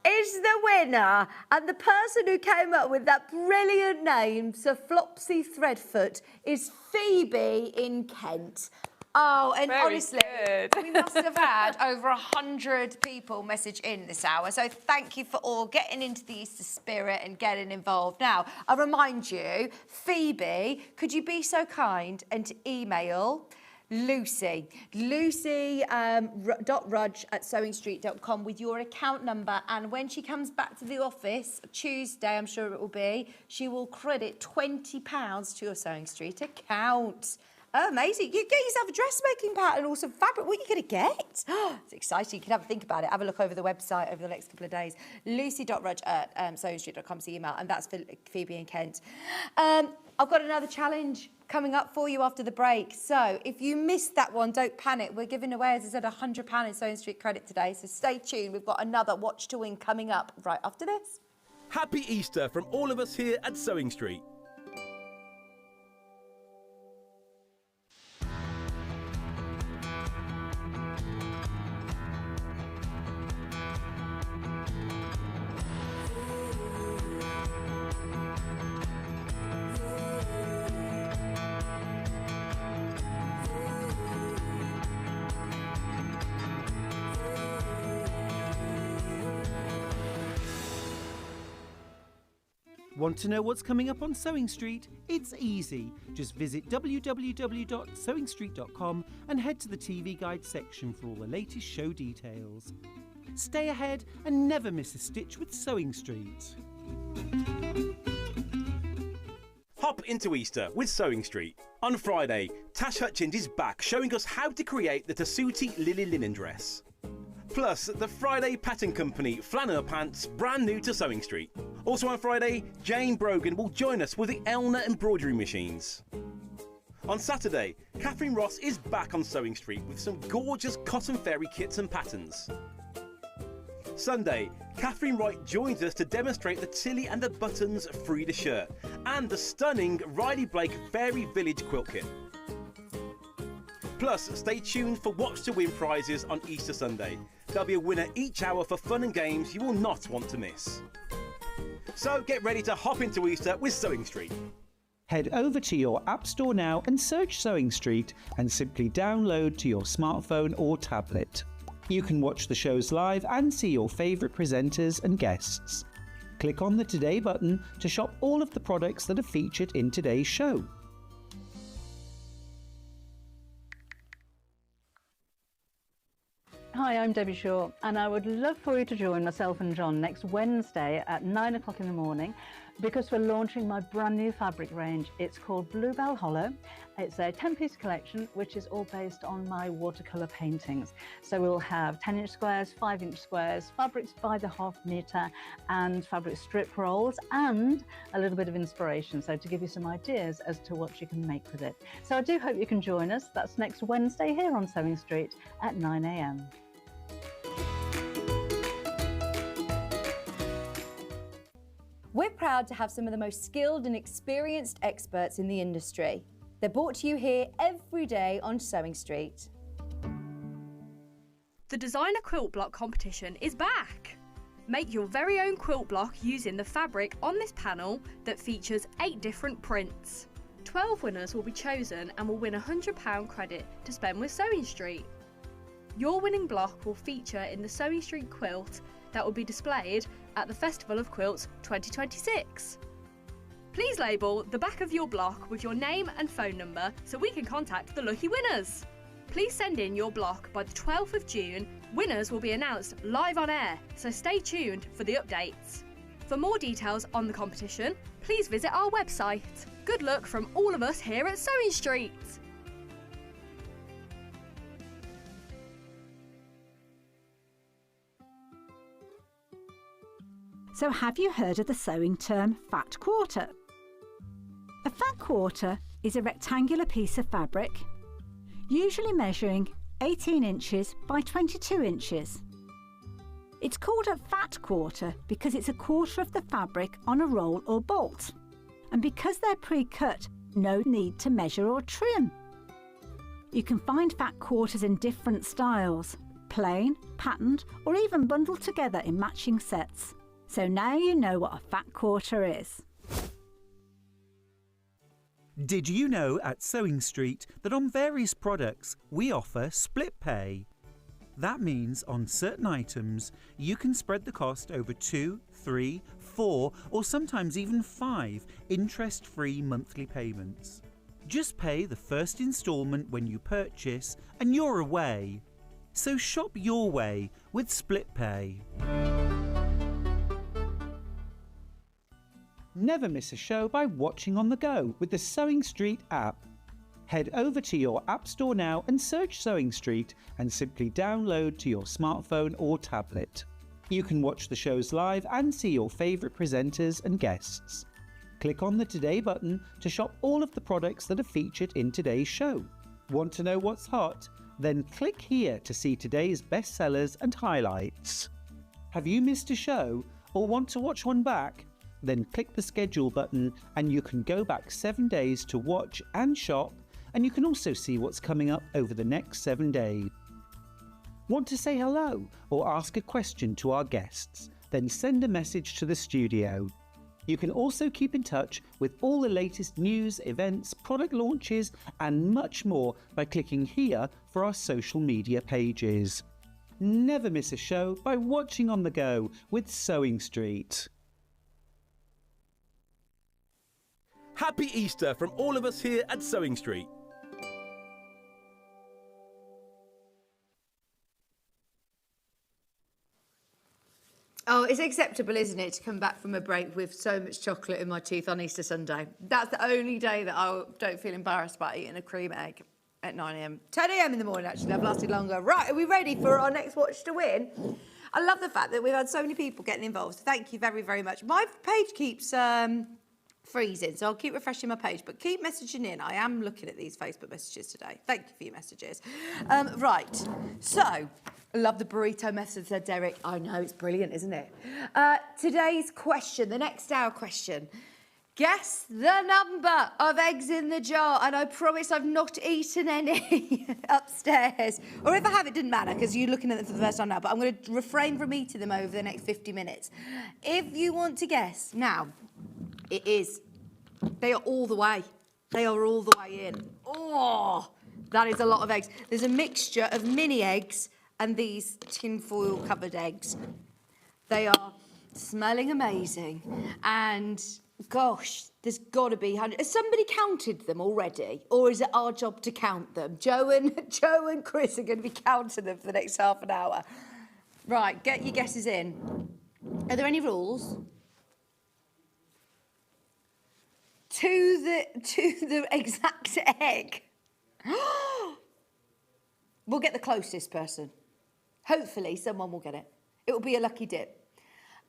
is the winner, and the person who came up with that brilliant name, Sir Flopsy Threadfoot, is Phoebe in Kent. Oh, and Very honestly, good. we must have had over 100 people message in this hour. So thank you for all getting into the Easter spirit and getting involved. Now, I remind you, Phoebe, could you be so kind and to email Lucy, Lucy.rudge@sewingstreet.com with your account number, and when she comes back to the office, Tuesday I'm sure it will be, she will credit £20 to your Sewing Street account. Oh, amazing. You get yourself a dressmaking pattern or some fabric. What are you going to get? It's exciting. You can have a think about it. Have a look over the website over the next couple of days. Lucy.rudge@sewingstreet.com's the email, and that's for Phoebe and Kent. I've got another challenge coming up for you after the break. So if you missed that one, don't panic. We're giving away, as I said, £100 in Sewing Street credit today. So stay tuned. We've got another Watch to Win coming up right after this. Happy Easter from all of us here at Sewing Street. Want to know what's coming up on Sewing Street? It's easy. Just visit www.sewingstreet.com and head to the TV Guide section for all the latest show details. Stay ahead and never miss a stitch with Sewing Street. Hop into Easter with Sewing Street. On Friday, Tash Hutchins is back showing us how to create the Tessuti Lily linen dress. Plus, the Friday pattern company flannel pants, brand new to Sewing Street. Also on Friday, Jane Brogan will join us with the Elna embroidery machines. On Saturday, Catherine Ross is back on Sewing Street with some gorgeous cotton fairy kits and patterns. Sunday, Catherine Wright joins us to demonstrate the Tilly and the Buttons Frida shirt and the stunning Riley Blake Fairy Village quilt kit. Plus, stay tuned for Watch to Win prizes on Easter Sunday. There'll be a winner each hour for fun and games you will not want to miss. So get ready to hop into Easter with Sewing Street. Head over to your App Store now and search Sewing Street and simply download to your smartphone or tablet. You can watch the shows live and see your favourite presenters and guests. Click on the Today button to shop all of the products that are featured in today's show. Hi, I'm Debbie Shaw, and I would love for you to join myself and John next Wednesday at 9 o'clock in the morning because we're launching my brand new fabric range. It's called Bluebell Hollow. It's a 10-piece collection which is all based on my watercolour paintings. So we'll have 10-inch squares, 5-inch squares, fabrics by the half metre and fabric strip rolls and a little bit of inspiration, so to give you some ideas as to what you can make with it. So I do hope you can join us. That's next Wednesday here on Sewing Street at 9 a.m. We're proud to have some of the most skilled and experienced experts in the industry. They're brought to you here every day on Sewing Street. The Designer Quilt Block competition is back! Make your very own quilt block using the fabric on this panel that features 8 different prints. 12 winners will be chosen and will win a £100 credit to spend with Sewing Street. Your winning block will feature in the Sewing Street quilt that will be displayed at the Festival of Quilts 2026. Please label the back of your block with your name and phone number so we can contact the lucky winners. Please send in your block by the 12th of June. Winners will be announced live on air, so stay tuned for the updates. For more details on the competition, please visit our website. Good luck from all of us here at Sewing Street. So have you heard of the sewing term fat quarter? A fat quarter is a rectangular piece of fabric, usually measuring 18 inches by 22 inches. It's called a fat quarter because it's a quarter of the fabric on a roll or bolt. And because they're pre-cut, no need to measure or trim. You can find fat quarters in different styles, plain, patterned, or even bundled together in matching sets. So now you know what a fat quarter is. Did you know at Sewing Street that on various products we offer split pay? That means on certain items you can spread the cost over 2, 3, 4 or sometimes even 5 interest-free monthly payments. Just pay the first instalment when you purchase and you're away. So shop your way with split pay. Never miss a show by watching on the go with the Sewing Street app. Head over to your App Store now and search Sewing Street and simply download to your smartphone or tablet. You can watch the shows live and see your favourite presenters and guests. Click on the Today button to shop all of the products that are featured in today's show. Want to know what's hot? Then click here to see today's bestsellers and highlights. Have you missed a show or want to watch one back? Then click the schedule button and you can go back 7 days to watch and shop, and you can also see what's coming up over the next 7 days. Want to say hello or ask a question to our guests? Then send a message to the studio. You can also keep in touch with all the latest news, events, product launches and much more by clicking here for our social media pages. Never miss a show by watching on the go with Sewing Street. Happy Easter from all of us here at Sewing Street. Oh, it's acceptable, isn't it, to come back from a break with so much chocolate in my teeth on Easter Sunday. That's the only day that I don't feel embarrassed about eating a cream egg at 9 a.m. 10 a.m. in the morning, actually. I've lasted longer. Right, are we ready for our next Watch to Win? I love the fact that we've had so many people getting involved. So thank you very, very much. My page keeps freezing, so I'll keep refreshing my page, but keep messaging in. I am looking at these Facebook messages today. Thank you for your messages. Right, so I love the burrito method, said Derek. I know, it's brilliant, isn't it? Today's question, the next hour question. Guess the number of eggs in the jar, and I promise I've not eaten any upstairs. Or if I have, it didn't matter, because you're looking at them for the first time now, but I'm going to refrain from eating them over the next 50 minutes. If you want to guess, now, they are all the way. They are all the way in. Oh, that is a lot of eggs. There's a mixture of mini eggs and these tinfoil covered eggs. They are smelling amazing. And gosh, there's got to be hundreds. Has somebody counted them already? Or is it our job to count them? Joe and Chris are going to be counting them for the next half an hour. Right, get your guesses in. Are there any rules? To the exact egg. We'll get the closest person. Hopefully someone will get it. It will be a lucky dip.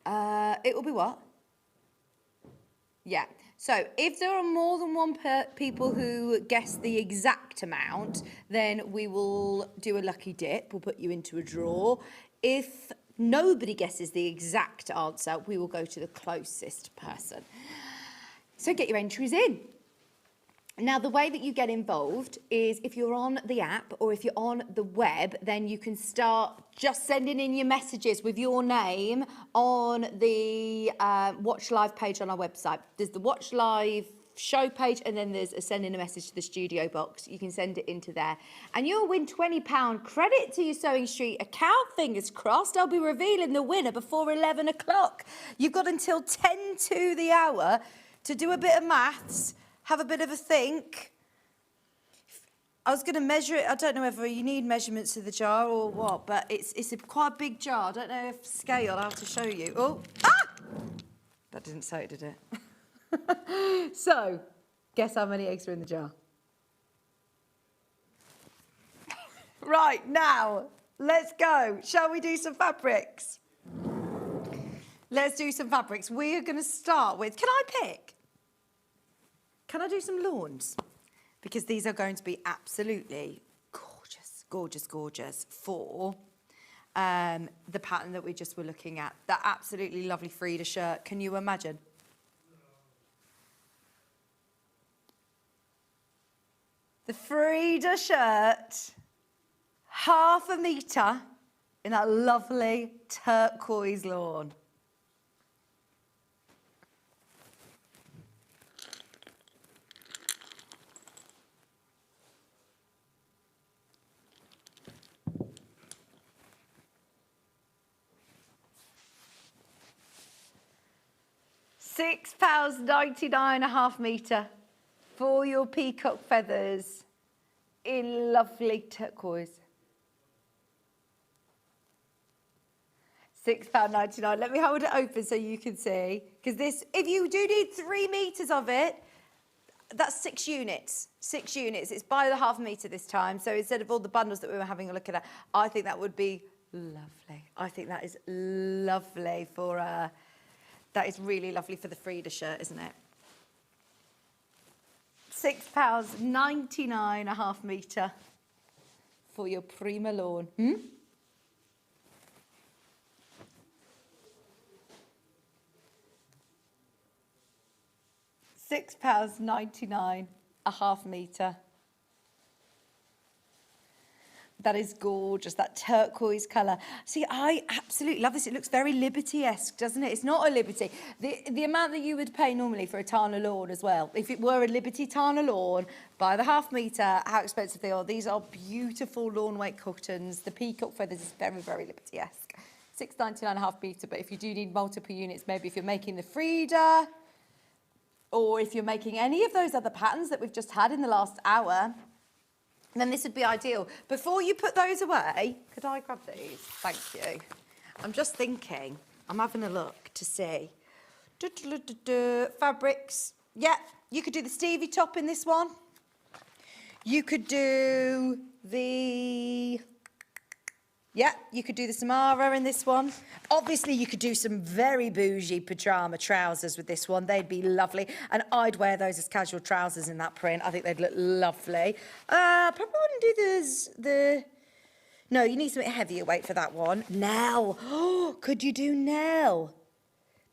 It will be what? Yeah. So if there are more than one people who guess the exact amount, then we will do a lucky dip. We'll put you into a draw. If nobody guesses the exact answer, we will go to the closest person. So get your entries in. Now, the way that you get involved is if you're on the app or if you're on the web, then you can start just sending in your messages with your name on the Watch Live page on our website. There's the Watch Live show page, and then there's a send in a message to the studio box. You can send it into there. And you'll win £20 credit to your Sewing Street account, fingers crossed. I'll be revealing the winner before 11 o'clock. You've got until 10 to the hour to do a bit of maths, have a bit of a think. I was going to measure it. I don't know whether you need measurements of the jar or what, but it's quite a big jar. I don't know if scale, I'll have to show you. Oh, that didn't say it, did it? So, guess how many eggs are in the jar? Right, now, let's go. Shall we do some fabrics? Let's do some fabrics. We are going to start with, can I pick? Can I do some lawns? Because these are going to be absolutely gorgeous, gorgeous, gorgeous for the pattern that we just were looking at. That absolutely lovely Frida shirt. Can you imagine? The Frida shirt, 1/2 metre in that lovely turquoise lawn. £6.99 1/2 metre for your peacock feathers in lovely turquoise. £6.99. Let me hold it open so you can see. Because this, if you do need 3 metres of it, that's 6 units. 6 units. It's by the 1/2 metre this time. So instead of all the bundles that we were having a look at, I think that would be lovely. I think that is lovely for... that is really lovely for the Frida shirt, isn't it? £6.99 1/2 metre for your Prima lawn. £6.99 1/2 metre. That is gorgeous, that turquoise colour. See, I absolutely love this. It looks very Liberty-esque, doesn't it? It's not a Liberty. The amount that you would pay normally for a Tana lawn as well, if it were a Liberty Tana lawn, by the 1/2 metre, how expensive they are. These are beautiful lawn weight cottons. The peacock feathers is very, very Liberty-esque. £6.99 1/2 metre, but if you do need multiple units, maybe if you're making the Frida, or if you're making any of those other patterns that we've just had in the last hour, then this would be ideal. Before you put those away, could I grab these? Thank you. I'm just thinking, I'm having a look to see. Fabrics. Yeah, you could do the Stevie top in this one. You could do the... Yeah, you could do the Samara in this one. Obviously, you could do some very bougie pyjama trousers with this one. They'd be lovely. And I'd wear those as casual trousers in that print. I think they'd look lovely. Probably wouldn't do the... No, you need something heavier weight for that one. Nell. Oh, could you do Nell?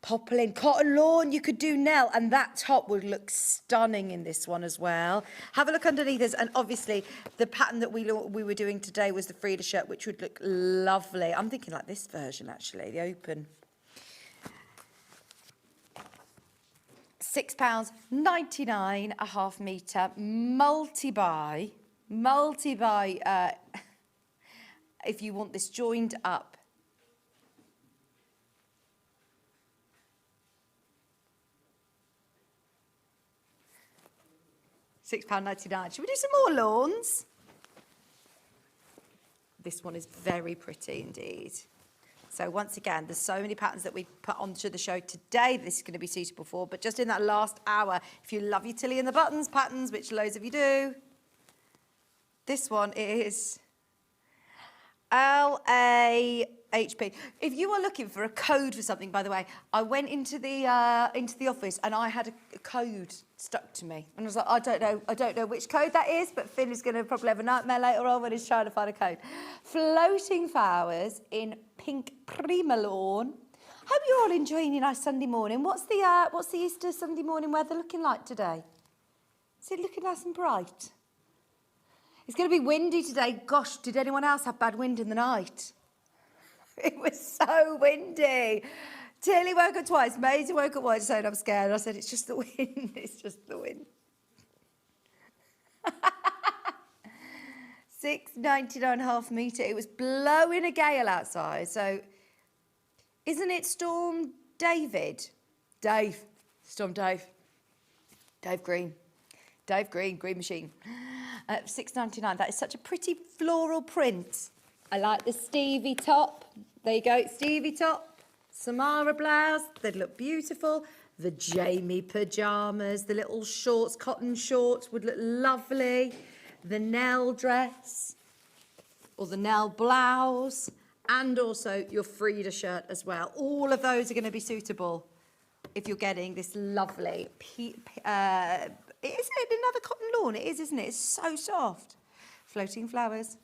Poplin, cotton lawn, you could do Nell, and that top would look stunning in this one as well. Have a look underneath us, and obviously the pattern that we were doing today was the Frida shirt, which would look lovely. I'm thinking like this version, actually, the open. £6.99 a half metre, multi-buy, if you want this joined up. £6.99. Should we do some more lawns? This one is very pretty indeed. So once again, there's so many patterns that we put onto the show today this is going to be suitable for, but just in that last hour, if you love your Tilly and the Buttons patterns, which loads of you do, this one is LAHP. If you are looking for a code for something, by the way, I went into the office and I had a code stuck to me, and I was like, I don't know which code that is, but Finn is going to probably have a nightmare later on when he's trying to find a code. Floating flowers in pink Prima Lawn. Hope you're all enjoying your nice Sunday morning. What's the Easter Sunday morning weather looking like today? Is it looking nice and bright? It's going to be windy today. Gosh, did anyone else have bad wind in the night? It was so windy. Tilly woke up twice. Maisie woke up once, saying I'm scared. I said, it's just the wind. It's just the wind. £6.99 half metre. It was blowing a gale outside. So, isn't it Storm David? Storm Dave. Dave Green. Dave Green, Green Machine. £6.99. That is such a pretty floral print. I like the Stevie top. There you go, Stevie top. Samara blouse, they'd look beautiful. The Jamie pyjamas, the little shorts, cotton shorts would look lovely. The Nell dress, or the Nell blouse, and also your Frida shirt as well. All of those are going to be suitable if you're getting this lovely, is it another cotton lawn? It is, isn't it? It's so soft. Floating flowers,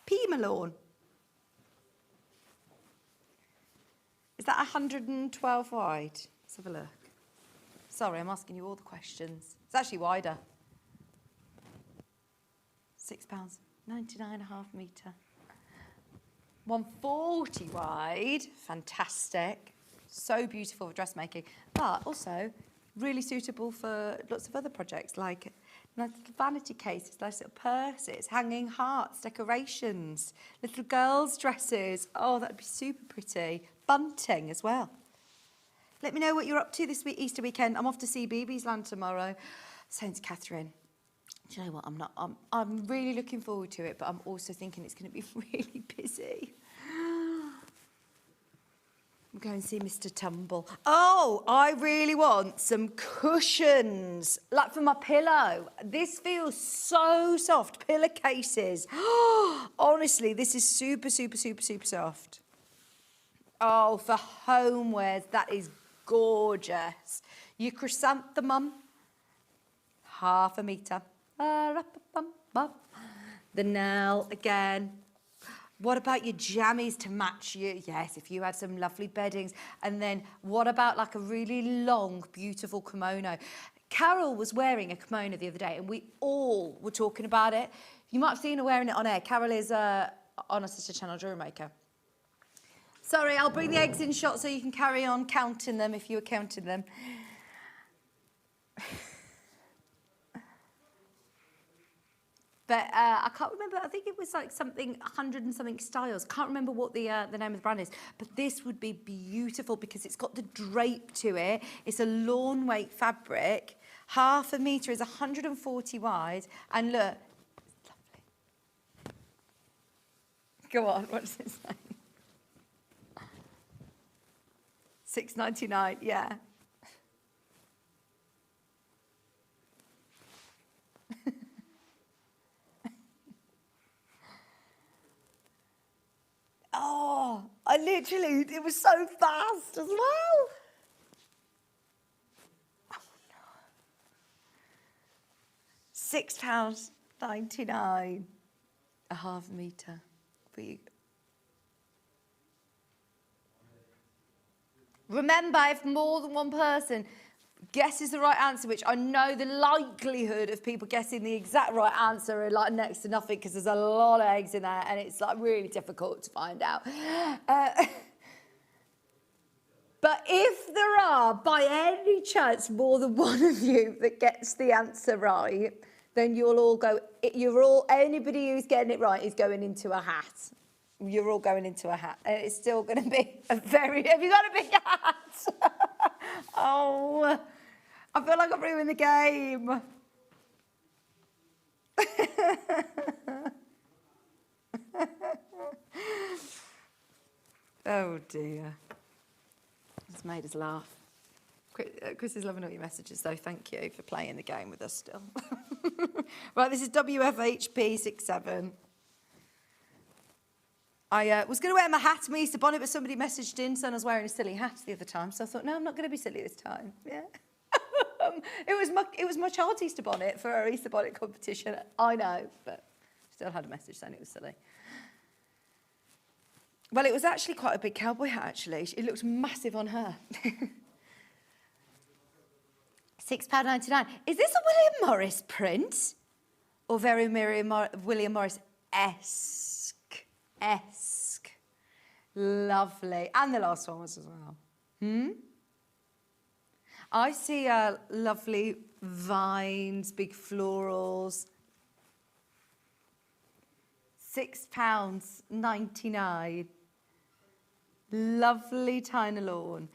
Pima lawn. Is that 112 wide? Let's have a look. Sorry, I'm asking you all the questions. It's actually wider. £6.99 a half metre. 140 wide. Fantastic. So beautiful for dressmaking, but also really suitable for lots of other projects like nice little vanity cases, nice little purses, hanging hearts, decorations, little girls' dresses. Oh, that'd be super pretty. Bunting as well. Let me know what you're up to this week, Easter weekend. I'm off to see BB's Land tomorrow. Saying to Catherine, do you know what? I'm really looking forward to it, but I'm also thinking it's going to be really busy. I'm going to see Mr. Tumble. Oh, I really want some cushions, like for my pillow. This feels so soft. Pillowcases. Honestly, this is super, super, super, super soft. Oh, for homewares, that is gorgeous. Your chrysanthemum, half a metre. The Nell again. What about your jammies to match you? Yes, if you had some lovely beddings. And then what about like a really long, beautiful kimono? Carol was wearing a kimono the other day and we all were talking about it. You might have seen her wearing it on air. Carol is on our sister channel, Jewelry Maker. Sorry, I'll bring the eggs in shot so you can carry on counting them if you were counting them. But I can't remember, I think it was like something, 100 and something styles. Can't remember what the name of the brand is. But this would be beautiful because it's got the drape to it. It's a lawn weight fabric. Half a metre is 140 wide. And look, it's lovely. Go on, what does it say? $6.99, yeah. Oh, it was so fast as well. Oh, no. £6.99, a half metre for you. Remember, if more than one person guesses the right answer, which I know the likelihood of people guessing the exact right answer are like next to nothing because there's a lot of eggs in there and it's like really difficult to find out. But if there are, by any chance, more than one of you that gets the answer right, then anybody who's getting it right is going into a hat. You're all going into a hat. And it's still going to be have you got a big hat? Oh, I feel like I've ruined the game. Oh dear. It's made us laugh. Chris is loving all your messages though. Thank you for playing the game with us still. Right, this is WFHP67. I was going to wear my hat, my Easter bonnet, but somebody messaged in saying I was wearing a silly hat the other time. So I thought, no, I'm not going to be silly this time. Yeah. It was my child's Easter bonnet for our Easter bonnet competition. I know, but still had a message saying it was silly. Well, it was actually quite a big cowboy hat, actually. It looks massive on her. £6.99. Is this a William Morris print? Or very William Morris-esque? Lovely. And the last one was as well. I see lovely vines, big florals. £6.99. Lovely tiny lawn.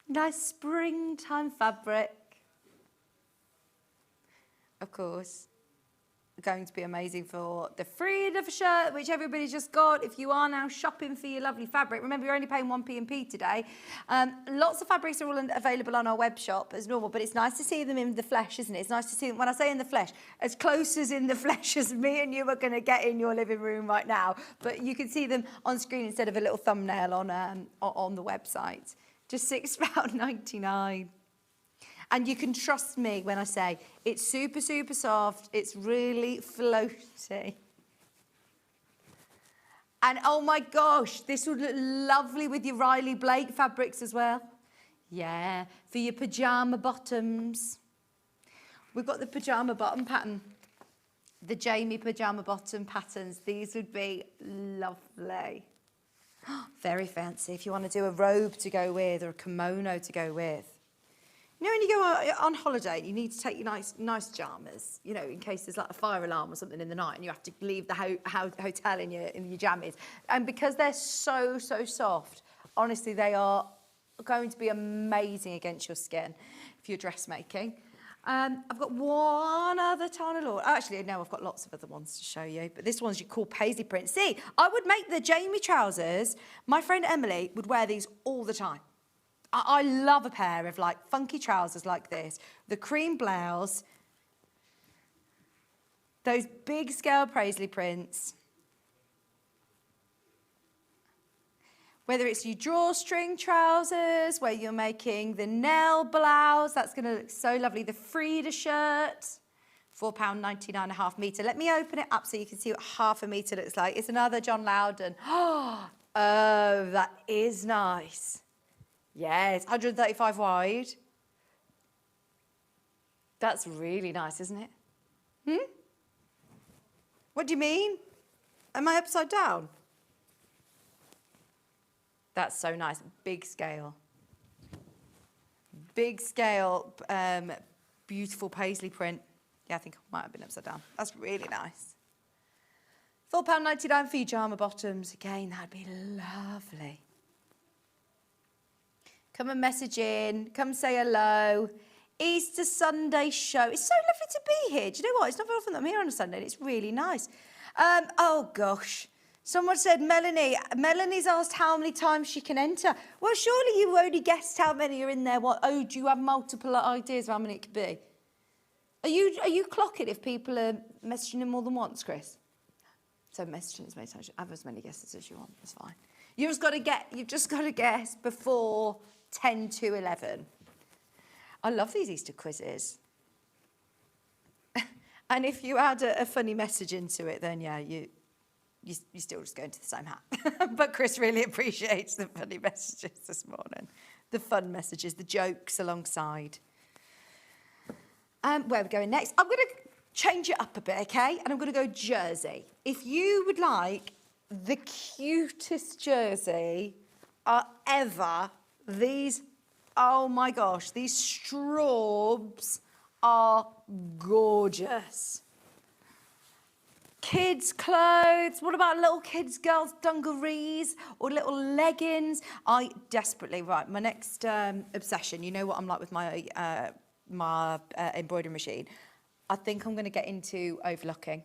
Nice springtime fabric. Of course. Going to be amazing for the Frida shirt, which everybody just got. If you are now shopping for your lovely fabric, remember you're only paying 1p&p today. Lots of fabrics are all available on our web shop as normal, but it's nice to see them in the flesh, isn't it? It's nice to see them, when I say in the flesh, as close as in the flesh as me and you are going to get in your living room right now. But you can see them on screen instead of a little thumbnail on the website. Just £6.99. And you can trust me when I say it's super, super soft. It's really floaty. And oh my gosh, this would look lovely with your Riley Blake fabrics as well. Yeah, for your pyjama bottoms. We've got the pyjama bottom pattern. The Jamie pyjama bottom patterns. These would be lovely. Very fancy if you want to do a robe to go with or a kimono to go with. You know, when you go on holiday, you need to take your nice pajamas, you know, in case there's like a fire alarm or something in the night and you have to leave the hotel in your jammies. And because they're so, so soft, honestly, they are going to be amazing against your skin if you're dressmaking. I've got one other tiny lawn. Actually, no, I've got lots of other ones to show you, but this one's your cool paisley print. See, I would make the Jamie trousers. My friend Emily would wear these all the time. I love a pair of like funky trousers like this, the cream blouse, those big scale paisley prints. Whether it's your drawstring trousers, where you're making the nail blouse, that's going to look so lovely. The Frida shirt, £4.99 a half metre. Let me open it up so you can see what half a metre looks like. It's another John Loudon. Oh, that is nice. Yes, 135 wide. That's really nice, isn't it? What do you mean? Am I upside down? That's so nice. Big scale. Big scale, beautiful paisley print. Yeah, I think I might have been upside down. That's really nice. £4.99 for your pyjama bottoms. Again, that'd be lovely. Come and message in. Come say hello. Easter Sunday show. It's so lovely to be here. Do you know what? It's not very often that I'm here on a Sunday, and it's really nice. Oh, gosh. Someone said, Melanie's asked how many times she can enter. Well, surely you only guessed how many are in there. What? Oh, do you have multiple ideas of how many it could be? Are you clocking if people are messaging in more than once, Chris? So messaging as many times. Have as many guesses as you want. That's fine. You've just got to guess before 10 to 11. I love these Easter quizzes. And if you add a funny message into it, then yeah, you still just go into the same hat. But Chris really appreciates the funny messages this morning. The fun messages, the jokes alongside. Where are we going next? I'm going to change it up a bit, okay? And I'm going to go jersey. If you would like the cutest jersey ever, these, oh my gosh, these straubs are gorgeous. Kids' clothes. What about little kids, girls' dungarees or little leggings? I desperately, right, my next obsession, you know what I'm like with my embroidery machine. I think I'm going to get into overlocking.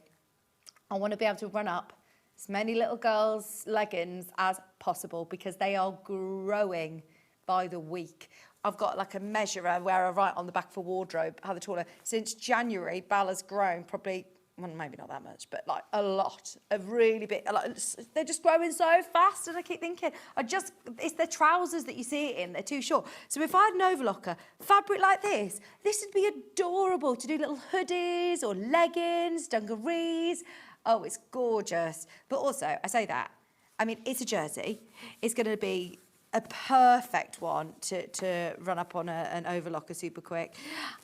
I want to be able to run up as many little girls' leggings as possible because they are growing by the week. I've got like a measurer where I write on the back of a wardrobe how they're taller. Since January, Bella's grown probably, well, maybe not that much, but like a lot, a really big, like, they're just growing so fast. And I keep thinking, it's their trousers that you see it in, they're too short. So if I had an overlocker, fabric like this would be adorable to do little hoodies or leggings, dungarees. Oh, it's gorgeous. But also, I say that, I mean, it's a jersey. It's going to be a perfect one to run up on an overlocker super quick.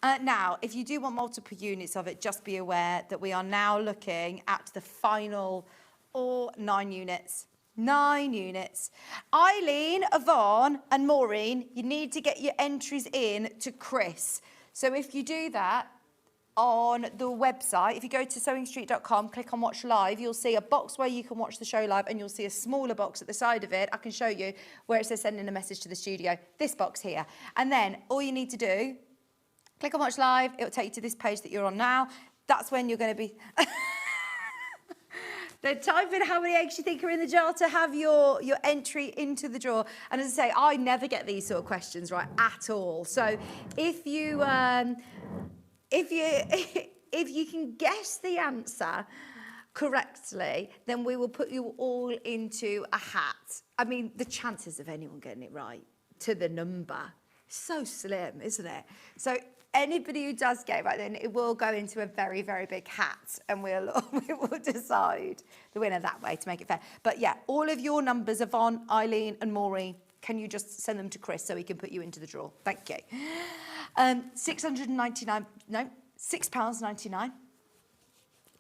Now, if you do want multiple units of it, just be aware that we are now looking at the final 9 units. 9 units. Eileen, Yvonne and Maureen, you need to get your entries in to Chris. So if you do that, on the website, if you go to sewingstreet.com, click on watch live, you'll see a box where you can watch the show live and you'll see a smaller box at the side of it. I can show you where it says sending a message to the studio, this box here. And then all you need to do, click on watch live, it'll take you to this page that you're on now. That's when you're going to be... Then type in how many eggs you think are in the jar to have your entry into the drawer. And as I say, I never get these sort of questions right at all. So if you... If you can guess the answer correctly, then we will put you all into a hat. I mean, the chances of anyone getting it right to the number, so slim, isn't it? So anybody who does get it right, then it will go into a very, very big hat, and we will decide the winner that way to make it fair. But yeah, all of your numbers, Yvonne, Eileen and Maureen, can you just send them to Chris so he can put you into the draw? Thank you. £6.99.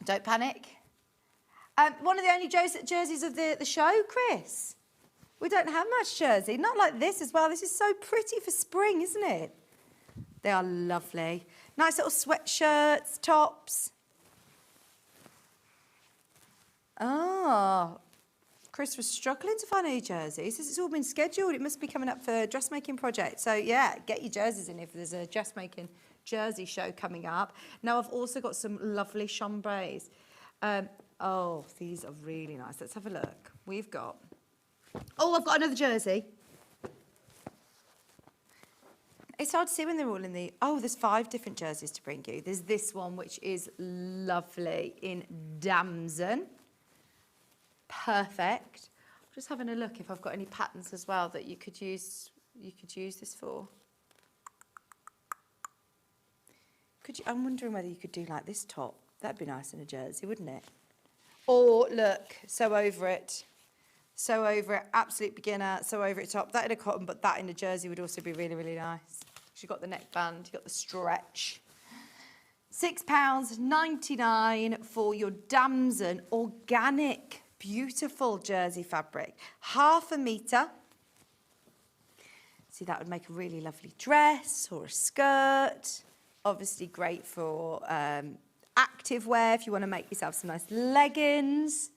Don't panic. One of the only jerseys of the show, Chris. We don't have much jersey. Not like this as well. This is so pretty for spring, isn't it? They are lovely. Nice little sweatshirts, tops. Oh, Chris was struggling to find any jerseys. It's all been scheduled. It must be coming up for a dressmaking project. So yeah, get your jerseys in if there's a dressmaking jersey show coming up. Now I've also got some lovely chambrays. Oh, these are really nice. Let's have a look. We've got... Oh, I've got another jersey. It's hard to see when they're all in the... Oh, there's 5 different jerseys to bring you. There's this one, which is lovely in damson. Perfect. I'm just having a look if I've got any patterns as well that you could use this for. I'm wondering whether you could do like this top. That'd be nice in a jersey, wouldn't it? Or look, sew over it. Sew over it, absolute beginner, sew over it top. That in a cotton, but that in a jersey would also be really, really nice. You've got the neckband, you've got the stretch. £6.99 for your damson organic, beautiful jersey fabric. 1/2 metre. See, that would make a really lovely dress or a skirt. Obviously great for active wear if you want to make yourself some nice leggings.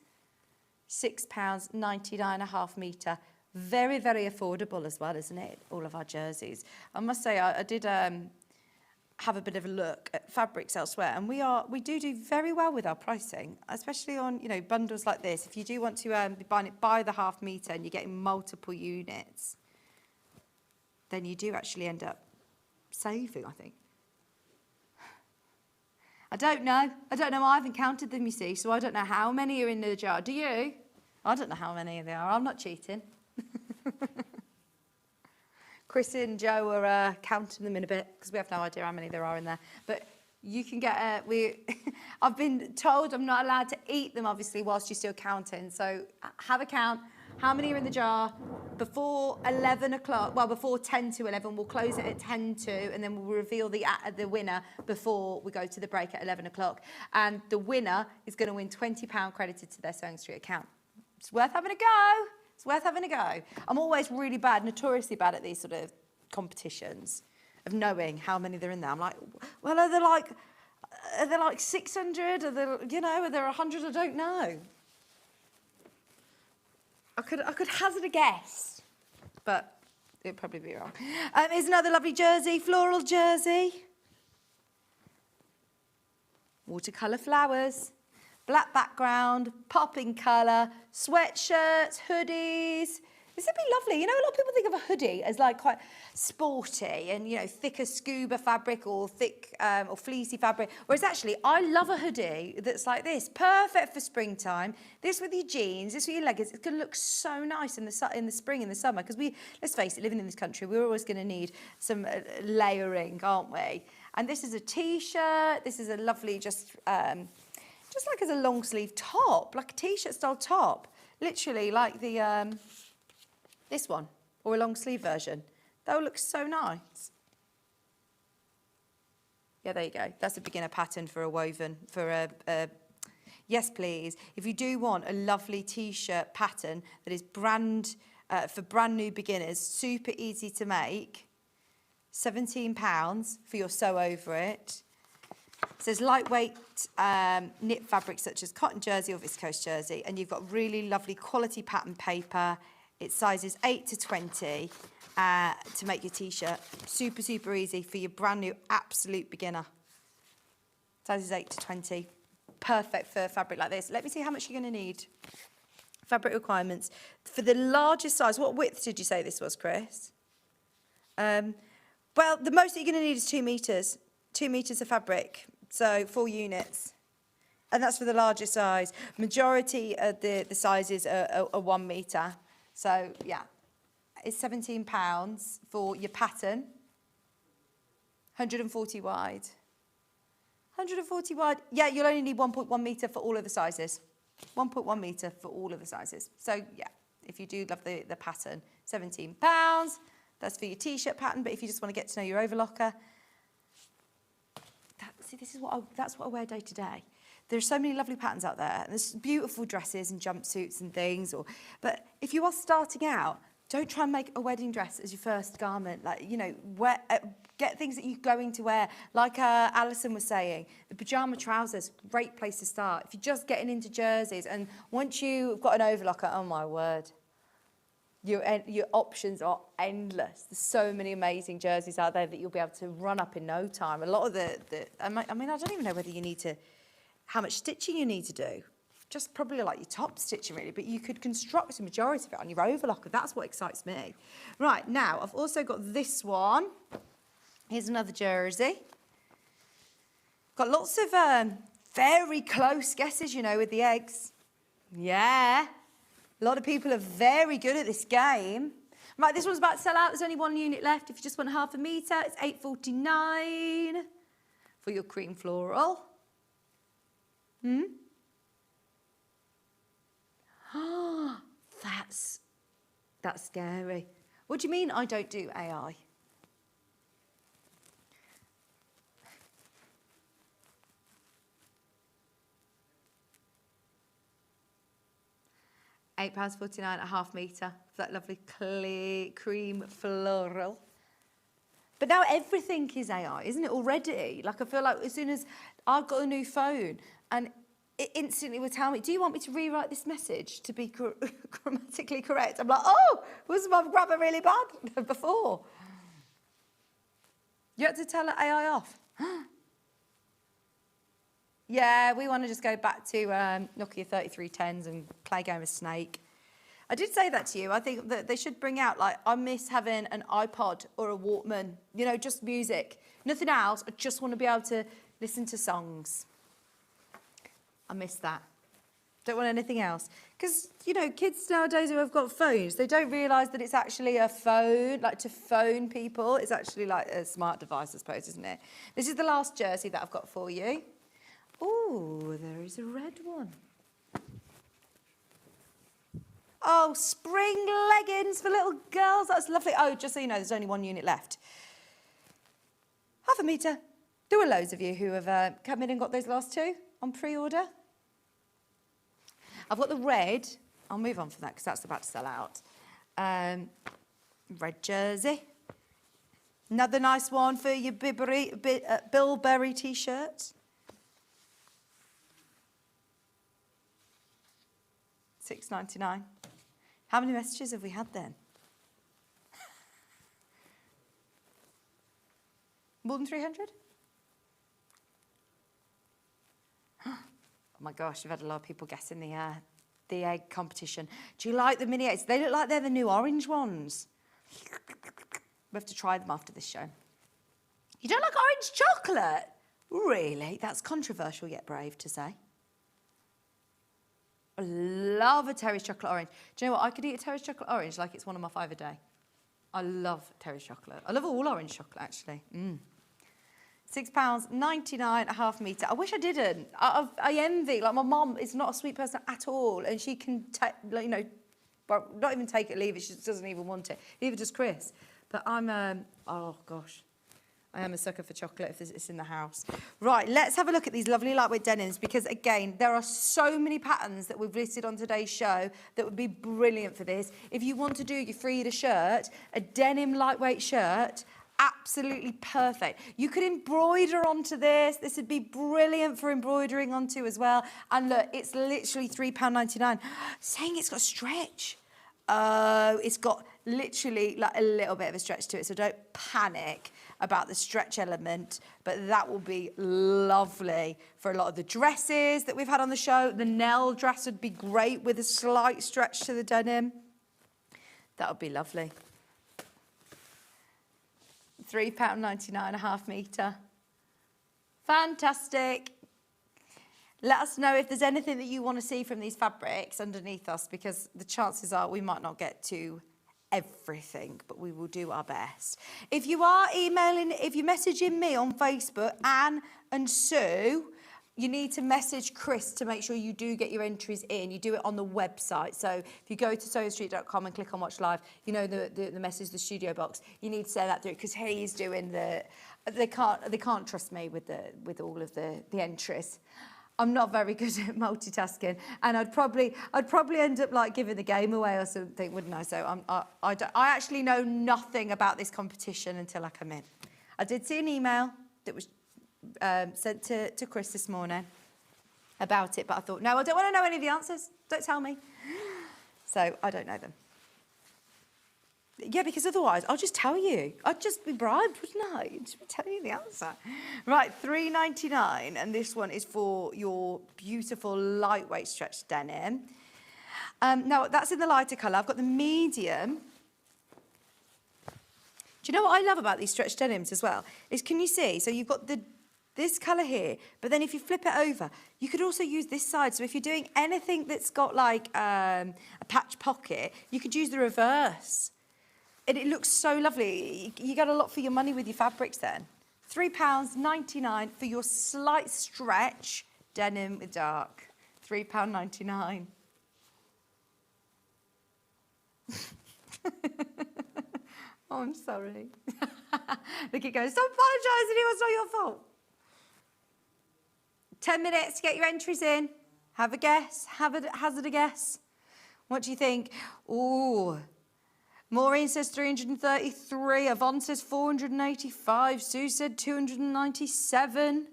£6.99, 1/2 metre Very, very affordable as well, isn't it? All of our jerseys. I must say, I did have a bit of a look at fabrics elsewhere, and we do very well with our pricing, especially on, you know, bundles like this. If you do want to be buying it by the half metre and you're getting multiple units, then you do actually end up saving, I think. I don't know. I haven't counted them, you see, so I don't know how many are in the jar. Do you? I don't know how many there are. I'm not cheating. Chris and Joe are counting them in a bit because we have no idea how many there are in there. But you can get I've been told I'm not allowed to eat them, obviously, whilst you're still counting. So have a count. How many are in the jar? Before 11 o'clock, well, before 10 to 11, we'll close it at 10 to, and then we'll reveal the winner before we go to the break at 11 o'clock. And the winner is going to win £20 credited to their Sewing Street account. It's worth having a go. It's worth having a go. I'm always really bad, notoriously bad at these sort of competitions of knowing how many there are in there. I'm like, well, are there like 600? Are there 100? I don't know. I could hazard a guess, but it'd probably be wrong. Here's another lovely jersey, floral jersey. Watercolour flowers. Black background, popping colour, sweatshirts, hoodies. This would be lovely. You know, a lot of people think of a hoodie as like quite sporty and, you know, thicker scuba fabric or thick or fleecy fabric. Whereas actually, I love a hoodie that's like this. Perfect for springtime. This with your jeans, this with your leggings. It's going to look so nice in the spring and the summer because let's face it, living in this country, we're always going to need some layering, aren't we? And this is a T-shirt. This is a lovely just like as a long sleeve top, like a T-shirt style top. Literally like the this one, or a long sleeve version. That will look so nice. Yeah, there you go. That's a beginner pattern for a woven, for a yes, please. If you do want a lovely T-shirt pattern that is for brand new beginners, super easy to make, £17 for your sew over it. It says lightweight knit fabric such as cotton jersey or viscose jersey, and you've got really lovely quality pattern paper. It's sizes 8 to 20 to make your T-shirt. Super, super easy for your brand new absolute beginner. Sizes 8 to 20. Perfect for fabric like this. Let me see how much you're going to need. Fabric requirements. For the largest size, what width did you say this was, Chris? Well, the most that you're going to need is 2 metres. 2 metres of fabric. So 4 units. And that's for the largest size. Majority of the sizes are 1 metre. So, yeah, it's £17 for your pattern. 140 wide. 140 wide. Yeah, you'll only need 1.1 metre for all of the sizes. 1.1 metre for all of the sizes. So, yeah, if you do love the pattern, £17. That's for your T-shirt pattern. But if you just want to get to know your overlocker, that's what I wear day to day. There's so many lovely patterns out there. And there's beautiful dresses and jumpsuits and things. But if you are starting out, don't try and make a wedding dress as your first garment. Like, you know, get things that you're going to wear. Like Alison was saying, the pyjama trousers, great place to start. If you're just getting into jerseys, and once you've got an overlocker, oh my word, your options are endless. There's so many amazing jerseys out there that you'll be able to run up in no time. A lot of I don't even know whether you need to, how much stitching you need to do. Just probably like your top stitching really, but you could construct a majority of it on your overlocker. That's what excites me. Right, now I've also got this one. Here's another jersey. Got lots of very close guesses, you know, with the eggs. Yeah. A lot of people are very good at this game. Right, this one's about to sell out. There's only 1 unit left. If you just want half a metre, it's £8.49 for your cream floral. That's scary. What do you mean I don't do AI? £8.49 a half metre for that lovely cream floral. But now everything is AI, isn't it, already? Like, I feel like as soon as I've got a new phone and it instantly would tell me, do you want me to rewrite this message to be grammatically correct? I'm like, oh, was my grammar really bad before? You had to tell AI off. Yeah, we want to just go back to Nokia 3310s and play a game of Snake. I did say that to you. I think that they should bring out, like, I miss having an iPod or a Walkman, you know, just music. Nothing else. I just want to be able to listen to songs. I miss that. Don't want anything else. Because, you know, kids nowadays who have got phones, they don't realise that it's actually a phone, like to phone people. It's actually like a smart device, I suppose, isn't it? This is the last jersey that I've got for you. Oh, there is a red one. Oh, spring leggings for little girls. That's lovely. Oh, just so you know, there's only one unit left. Half a metre. There were loads of you who have come in and got those last two on pre-order. I've got the red. I'll move on from that because that's about to sell out. Red jersey. Another nice one for your Bilberry T-shirt. $6.99. How many messages have we had then? More than 300? Oh my gosh, you've had a lot of people guessing the egg competition. Do you like the mini eggs? They look like they're the new orange ones. We have to try them after this show. You don't like orange chocolate? Really? That's controversial yet brave to say. I love a Terry's chocolate orange. Do you know what? I could eat a Terry's chocolate orange like it's one of my 5 a day. I love Terry's chocolate. I love all orange chocolate, actually. £6.99 a half metre. I wish I didn't. I envy. Like, my mum is not a sweet person at all, and she can, you know, well, not even take it, leave it. She just doesn't even want it. Neither does Chris. But I'm, oh gosh. I am a sucker for chocolate if it's in the house. Right, let's have a look at these lovely lightweight denims because, again, there are so many patterns that we've listed on today's show that would be brilliant for this. If you want to do your Frida shirt, a denim lightweight shirt, absolutely perfect. You could embroider onto this. This would be brilliant for embroidering onto as well. And look, it's literally £3.99. Saying it's got stretch. Oh, it's got literally like a little bit of a stretch to it, so don't panic about the stretch element, but that will be lovely for a lot of the dresses that we've had on the show. The Nell dress would be great with a slight stretch to the denim. That would be lovely. £3.99 a half metre. Fantastic. Let us know if there's anything that you want to see from these fabrics underneath us, because the chances are we might not get to everything, but we will do our best. If you are emailing, if you're messaging me on Facebook, Anne and Sue, you need to message Chris to make sure you do get your entries in. You do it on the website. So if you go to sewingstreet.com and click on Watch Live, you know the message, the studio box. You need to send that through because he's doing the. They can't trust me with all of the entries. I'm not very good at multitasking, and I'd probably end up like giving the game away or something, wouldn't I? So I actually know nothing about this competition until I come in. I did see an email that was sent to Chris this morning about it, but I thought, no, I don't want to know any of the answers. Don't tell me. So I don't know them. Yeah, because otherwise I'll just tell you. I'd just be bribed, wouldn't I? Just be telling you the answer. Right, $3.99, and this one is for your beautiful lightweight stretch denim. Now, that's in the lighter colour. I've got the medium. Do you know what I love about these stretch denims as well? Is, can you see? So you've got this colour here, but then if you flip it over, you could also use this side. So if you're doing anything that's got like a patch pocket, you could use the reverse. And it looks so lovely. You get a lot for your money with your fabrics then. £3.99 for your slight stretch denim with dark. £3.99. Oh, I'm sorry. Look, it goes, stop apologising, it was not your fault. 10 minutes to get your entries in. Have a guess. Hazard a guess. What do you think? Ooh. Maureen says 333. Yvonne says 485. Sue said 297.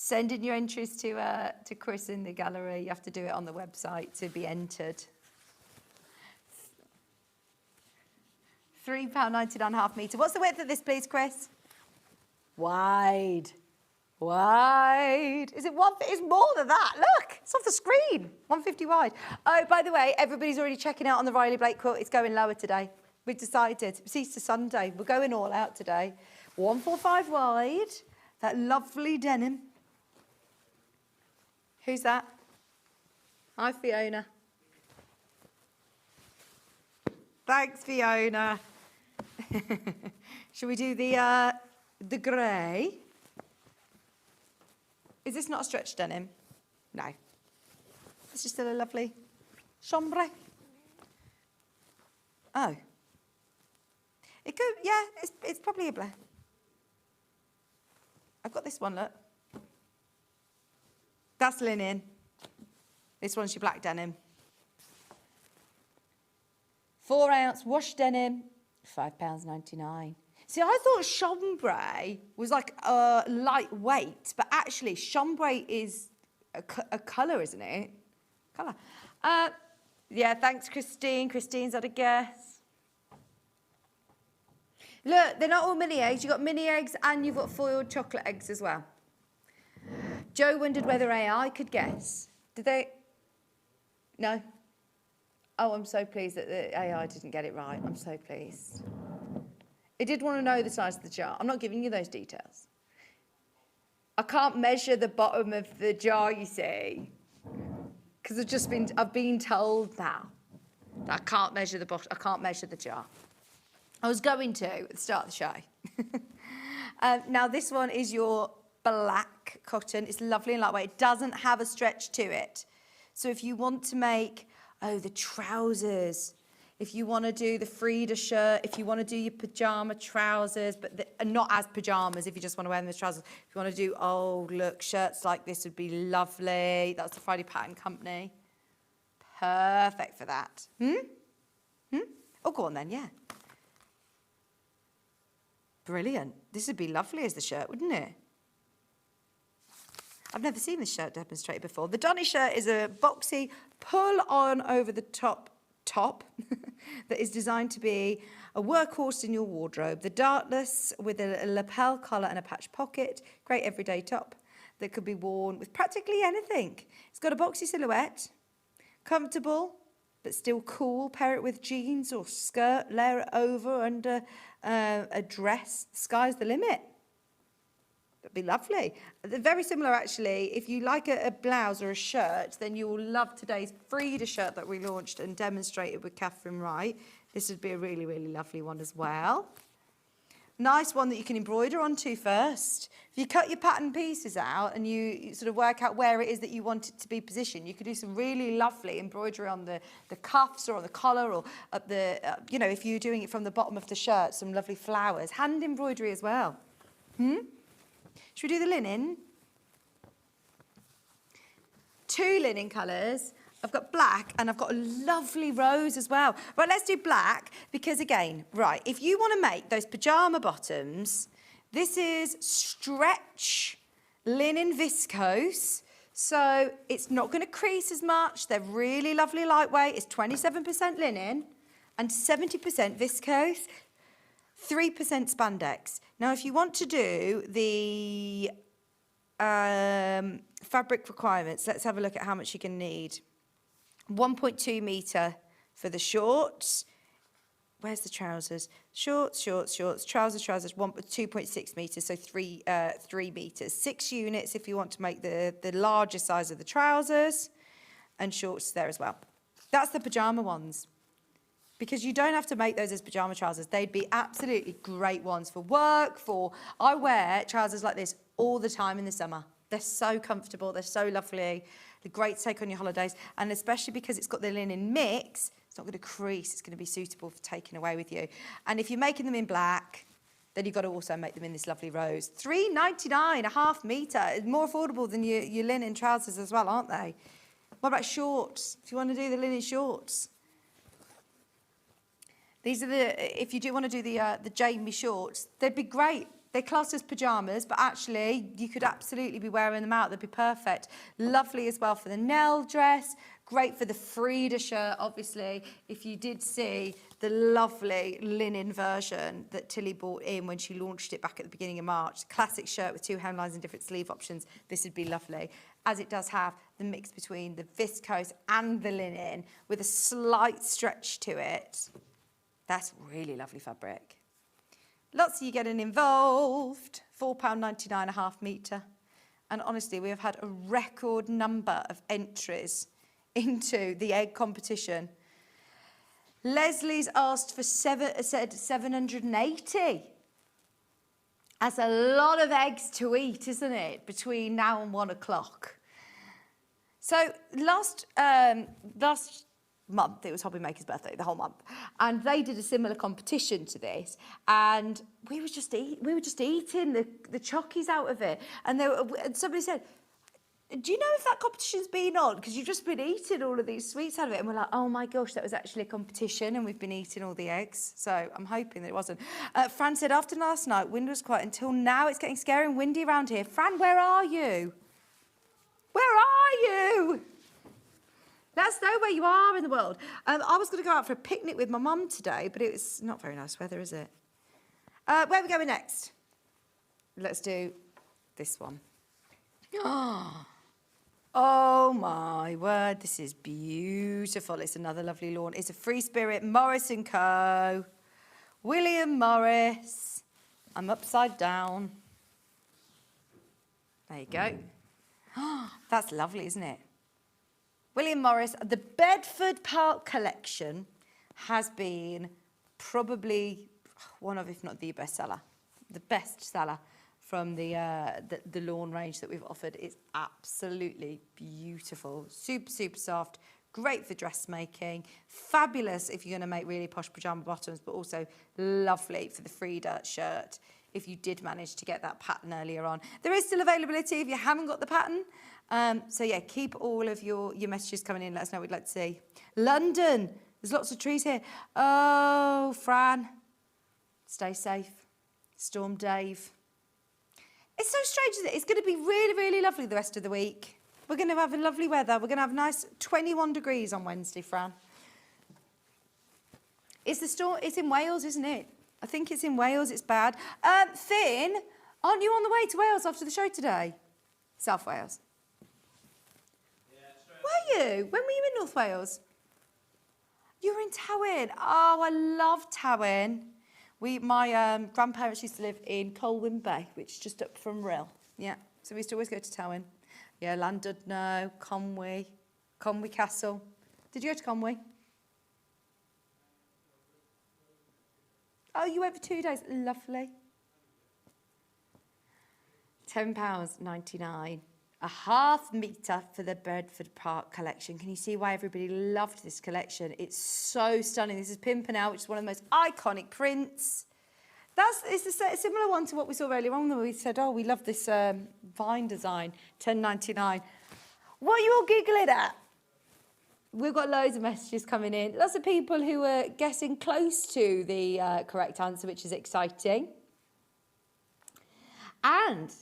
Send in your entries to Chris in the gallery. You have to do it on the website to be entered. £3.99 half metre. What's the width of this, please, Chris? Wide. Wide. Is it one? It's more than that. Look, it's off the screen. 150 wide. Oh, by the way, everybody's already checking out on the Riley Blake quilt. It's going lower today. We've decided. It's Easter Sunday. We're going all out today. 145 wide. That lovely denim. Who's that? Hi, Fiona. Thanks, Fiona. Shall we do the grey? Is this not a stretch denim? No. It's just still a lovely chambray. Oh. It could, yeah, it's probably a blend. I've got this one, look. That's linen. This one's your black denim. 4 ounce wash denim, £5.99. See, I thought chambray was like lightweight, but actually chambray is a colour, isn't it? Colour. Yeah, thanks, Christine. Christine's had a guess. Look, they're not all mini eggs. You've got mini eggs and you've got foiled chocolate eggs as well. Joe wondered whether AI could guess. Did they? No? Oh, I'm so pleased that the AI didn't get it right. I'm so pleased. It did want to know the size of the jar. I'm not giving you those details. I can't measure the bottom of the jar, you see, because I've been told now that I can't measure the bottom. I can't measure the jar. I was going to at the start of the show. Now this one is your black cotton. It's lovely and lightweight. It doesn't have a stretch to it. So if you want to make, the trousers, if you want to do the Frida shirt, if you want to do your pyjama trousers, but not as pyjamas, if you just want to wear them as trousers. If you want to do, look, shirts like this would be lovely. That's the Friday Pattern Company. Perfect for that. Oh, go on then, yeah. Brilliant. This would be lovely as the shirt, wouldn't it? I've never seen this shirt demonstrated before. The Donny shirt is a boxy, pull-on over the top that is designed to be a workhorse in your wardrobe. The dartless with a lapel collar and a patch pocket. Great everyday top that could be worn with practically anything. It's got a boxy silhouette, comfortable but still cool. Pair it with jeans or skirt, layer it over under a dress. The sky's the limit. That'd be lovely. They're very similar, actually. If you like a blouse or a shirt, then you will love today's Frida shirt that we launched and demonstrated with Catherine Wright. This would be a really, really lovely one as well. Nice one that you can embroider onto first. If you cut your pattern pieces out and you sort of work out where it is that you want it to be positioned, you could do some really lovely embroidery on the cuffs or on the collar or up the, if you're doing it from the bottom of the shirt, some lovely flowers. Hand embroidery as well. Should we do the linen? 2 linen colours. I've got black and I've got a lovely rose as well. Right, let's do black because again, right, if you want to make those pyjama bottoms, this is stretch linen viscose. So it's not going to crease as much. They're really lovely lightweight. It's 27% linen and 70% viscose. 3% spandex. Now, if you want to do the fabric requirements, let's have a look at how much you're going to need. 1.2 metre for the shorts. Where's the trousers? Shorts, trousers, 2.6 metres, so 3 metres. 6 units if you want to make the larger size of the trousers, and shorts there as well. That's the pyjama ones. Because you don't have to make those as pyjama trousers. They'd be absolutely great ones for work, I wear trousers like this all the time in the summer. They're so comfortable, they're so lovely. They're great to take on your holidays. And especially because it's got the linen mix, it's not going to crease, it's going to be suitable for taking away with you. And if you're making them in black, then you've got to also make them in this lovely rose. £3.99 a half metre. It's more affordable than your linen trousers as well, aren't they? What about shorts? If you want to do the linen shorts. These are if you do want to do the Jamie shorts, they'd be great They're classed as pyjamas, but actually you could absolutely be wearing them out. They'd be perfect. Lovely as well for the Nell dress. Great for the Frida shirt, obviously. If you did see the lovely linen version that Tilly bought in when she launched it back at the beginning of March, classic shirt with 2 hemlines and different sleeve options, this would be lovely. As it does have the mix between the viscose and the linen with a slight stretch to it. That's really lovely fabric. Lots of you getting involved. £4.99 a half metre. And honestly, we have had a record number of entries into the egg competition. Leslie's asked for said 780. That's a lot of eggs to eat, isn't it? Between now and 1 o'clock. So last month, it was Hobbymaker's birthday, the whole month, and they did a similar competition to this, and we were just eating the chockies out of it, and somebody said, do you know if that competition's been on? Because you've just been eating all of these sweets out of it. And we're like, oh my gosh, that was actually a competition and we've been eating all the eggs. So I'm hoping that it wasn't. Fran said, after last night, wind was quiet. Until now, it's getting scary and windy around here. Fran, where are you? Where are you? Let us know where you are in the world. I was going to go out for a picnic with my mum today, but it was not very nice weather, is it? Where are we going next? Let's do this one. Oh my word, this is beautiful. It's another lovely lawn. It's a Free Spirit Morris & Co. William Morris. I'm upside down. There you go. That's lovely, isn't it? William Morris, the Bedford Park collection has been probably one of, if not the best seller, the best seller from the lawn range that we've offered. It's absolutely beautiful, super, super soft, great for dressmaking, fabulous if you're going to make really posh pyjama bottoms, but also lovely for the Frida shirt if you did manage to get that pattern earlier on. There is still availability if you haven't got the pattern. So yeah, keep all of your messages coming in. Let us know what we'd like to see. London, there's lots of trees here. Oh, Fran, stay safe. Storm Dave. It's so strange, isn't it? It's going to be really, really lovely the rest of the week. We're going to have a lovely weather. We're going to have nice 21 degrees on Wednesday, Fran. It's the storm. It's in Wales, isn't it? I think it's in Wales. It's bad. Finn, aren't you on the way to Wales after the show today? South Wales. Yeah, were you? When were you in North Wales? You were in Tywyn. Oh, I love Tywyn. My grandparents used to live in Colwyn Bay, which is just up from Rill. Yeah, so we used to always go to Tywyn. Yeah, Llandudno, Conwy Castle. Did you go to Conwy? Oh, you went for 2 days. Lovely. £10.99. A half metre for the Bedford Park collection. Can you see why everybody loved this collection? It's so stunning. This is Pimpernel, which is one of the most iconic prints. It's a similar one to what we saw earlier on, where we said, oh, we love this vine design, £10.99. What are you all giggling at? We've got loads of messages coming in. Lots of people who are getting close to the correct answer, which is exciting. And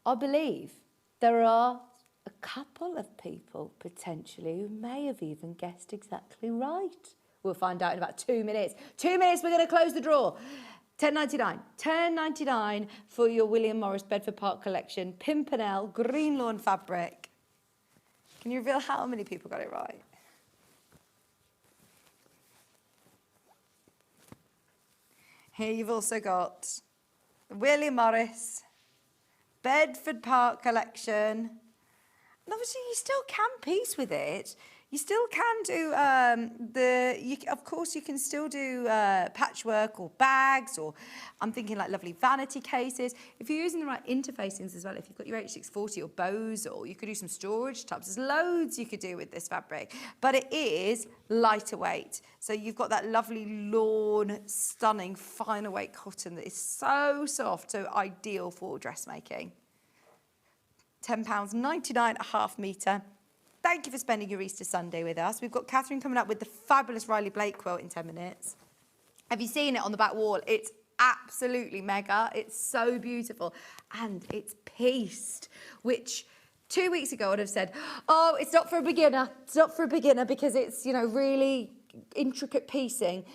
I believe there are a couple of people potentially who may have even guessed exactly right. We'll find out in about 2 minutes. 2 minutes, we're going to close the draw. £10.99. £10.99 for your William Morris Bedford Park collection. Pimpernel, green lawn fabric. Can you reveal how many people got it right? Here you've also got the William Morris Bedford Park collection. And obviously you still can piece with it. You still can do of course you can still do patchwork or bags, or I'm thinking like lovely vanity cases. If you're using the right interfacings as well, if you've got your H640 or bows, or you could do some storage tubs. There's loads you could do with this fabric, but it is lighter weight. So you've got that lovely lawn, stunning, finer weight cotton that is so soft, so ideal for dressmaking. £10.99 a half metre. Thank you for spending your Easter Sunday with us. We've got Catherine coming up with the fabulous Riley Blake quilt in 10 minutes. Have you seen it on the back wall? It's absolutely mega. It's so beautiful. And it's pieced, which 2 weeks ago I'd have said, oh, it's not for a beginner. It's not for a beginner because it's, you know, really intricate piecing.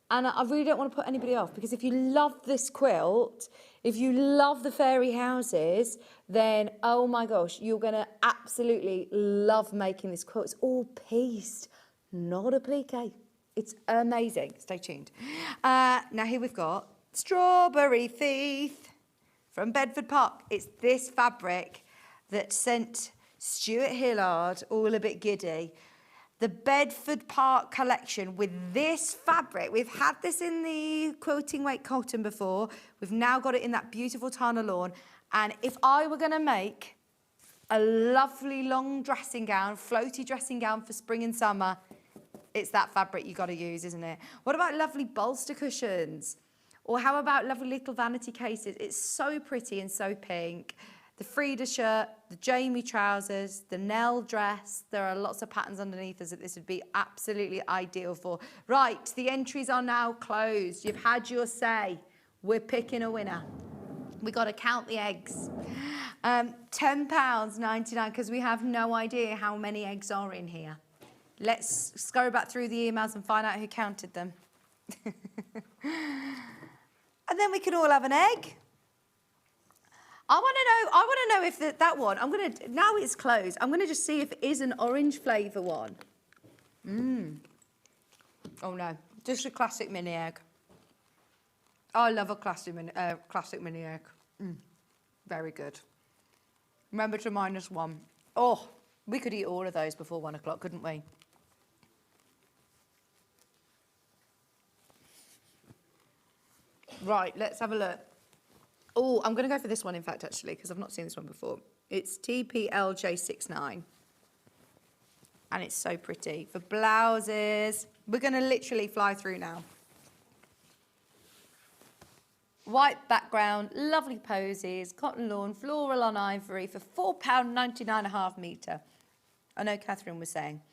And I really don't want to put anybody off, because if you love this quilt, if you love the fairy houses, then, oh my gosh, you're going to absolutely love making this quilt. It's all pieced, not applique. It's amazing. Stay tuned. Now here we've got Strawberry Thief from Bedford Park. It's this fabric that sent Stuart Hillard all a bit giddy. The Bedford Park collection with this fabric. We've had this in the quilting weight cotton before. We've now got it in that beautiful Tana lawn. And if I were going to make a lovely long dressing gown, floaty dressing gown for spring and summer, it's that fabric you got to use, isn't it? What about lovely bolster cushions? Or how about lovely little vanity cases? It's so pretty and so pink. The Frida shirt, the Jamie trousers, the Nell dress. There are lots of patterns underneath us that this would be absolutely ideal for. Right, the entries are now closed. You've had your say. We're picking a winner. We got to count the eggs. £10.99, because we have no idea how many eggs are in here. Let's scurry back through the emails and find out who counted them. And then we can all have an egg. I want to know if that one, now it's closed, I'm going to just see if it is an orange flavour one. Oh no, just a classic mini egg. I love a classic mini egg. Very good. Remember to -1. Oh, we could eat all of those before 1 o'clock, couldn't we? Right, let's have a look. Oh, I'm going to go for this one, in fact, actually, because I've not seen this one before. It's TPLJ69. And it's so pretty. For blouses, we're going to literally fly through now. White background, lovely posies, cotton lawn, floral on ivory for £4.99.5 metre. I know Catherine was saying,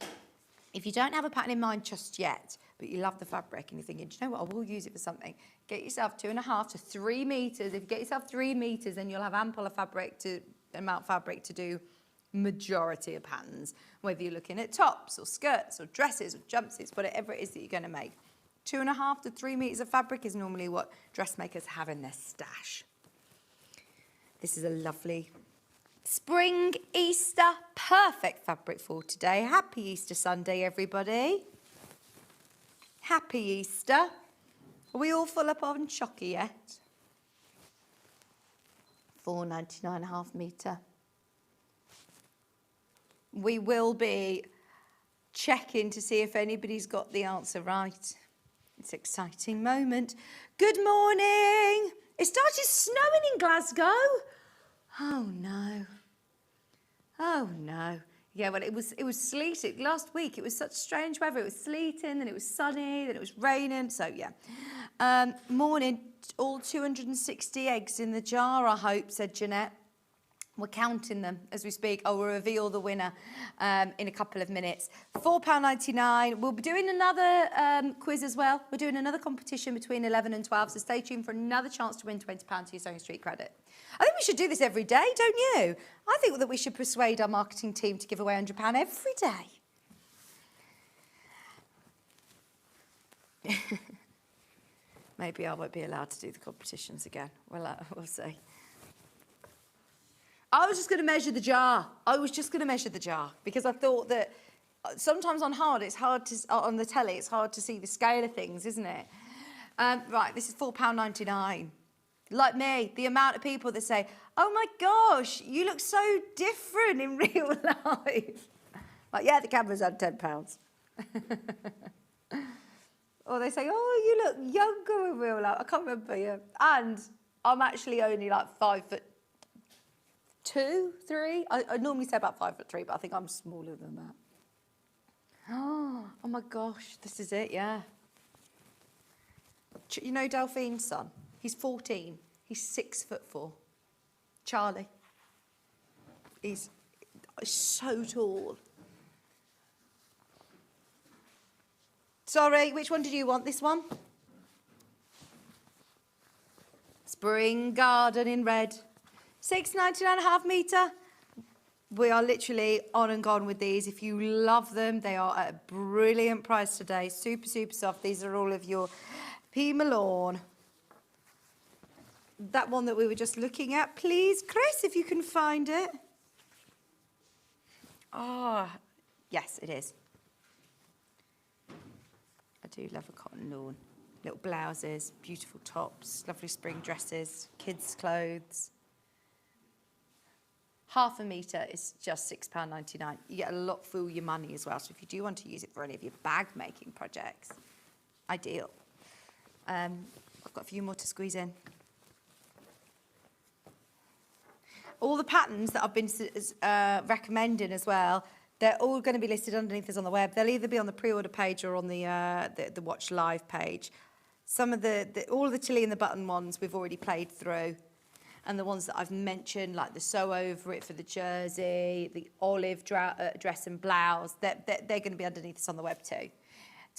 if you don't have a pattern in mind just yet, but you love the fabric and you're thinking, do you know what, I will use it for something, get yourself 2.5 to 3 metres. If you get yourself 3 metres, then you'll have ample fabric to do majority of patterns, whether you're looking at tops or skirts or dresses or jumpsuits, whatever it is that you're going to make. 2.5 to 3 metres of fabric is normally what dressmakers have in their stash. This is a lovely spring Easter perfect fabric for today. Happy Easter Sunday, everybody. Happy Easter. Are we all full up on chocky yet? £4.99.5 metre. We will be checking to see if anybody's got the answer right. It's an exciting moment. Good morning. It started snowing in Glasgow. Oh no. Oh no. Yeah, well, it was sleeting last week. It was such strange weather. It was sleeting, then it was sunny, then it was raining. So yeah. Morning. All 260 eggs in the jar, I hope, said Jeanette. We're counting them as we speak. I will reveal the winner in a couple of minutes. £4.99. We'll be doing another quiz as well. We're doing another competition between 11 and 12, so stay tuned for another chance to win £20 to your Sewing Street credit. I think we should do this every day, don't you? I think that we should persuade our marketing team to give away £100 every day. Maybe I won't be allowed to do the competitions again. We'll see. I was just going to measure the jar. Because I thought that sometimes on the telly, it's hard to see the scale of things, isn't it? Right, this is £4.99. Like me, the amount of people that say, oh my gosh, you look so different in real life. Like, yeah, the camera's on £10. Or they say, oh, you look younger in real life. I can't remember, yeah. And I'm actually only like 5'2", 3. I normally say about 5'3", but I think I'm smaller than that. Oh my gosh, this is it, yeah. You know Delphine's son? He's 14. He's 6'4". Charlie. He's so tall. Sorry, which one did you want? This one? Spring Garden in red. £6.99 a half metre. We are literally on and gone with these. If you love them, they are at a brilliant price today. Super, super soft. These are all of your Pima lawn. That one that we were just looking at, please, Chris, if you can find it. Ah, oh, yes, it is. I do love a cotton lawn. Little blouses, beautiful tops, lovely spring dresses, kids' clothes. Half a metre is just £6.99. You get a lot for your money as well. So if you do want to use it for any of your bag making projects, ideal. I've got a few more to squeeze in. All the patterns that I've been recommending as well, they're all going to be listed underneath us on the web. They'll either be on the pre-order page or on the Watch Live page. Some of all of the Tilly and the Button ones we've already played through. And the ones that I've mentioned, like the sew over it for the jersey, the olive dress and blouse, they're going to be underneath us on the web too.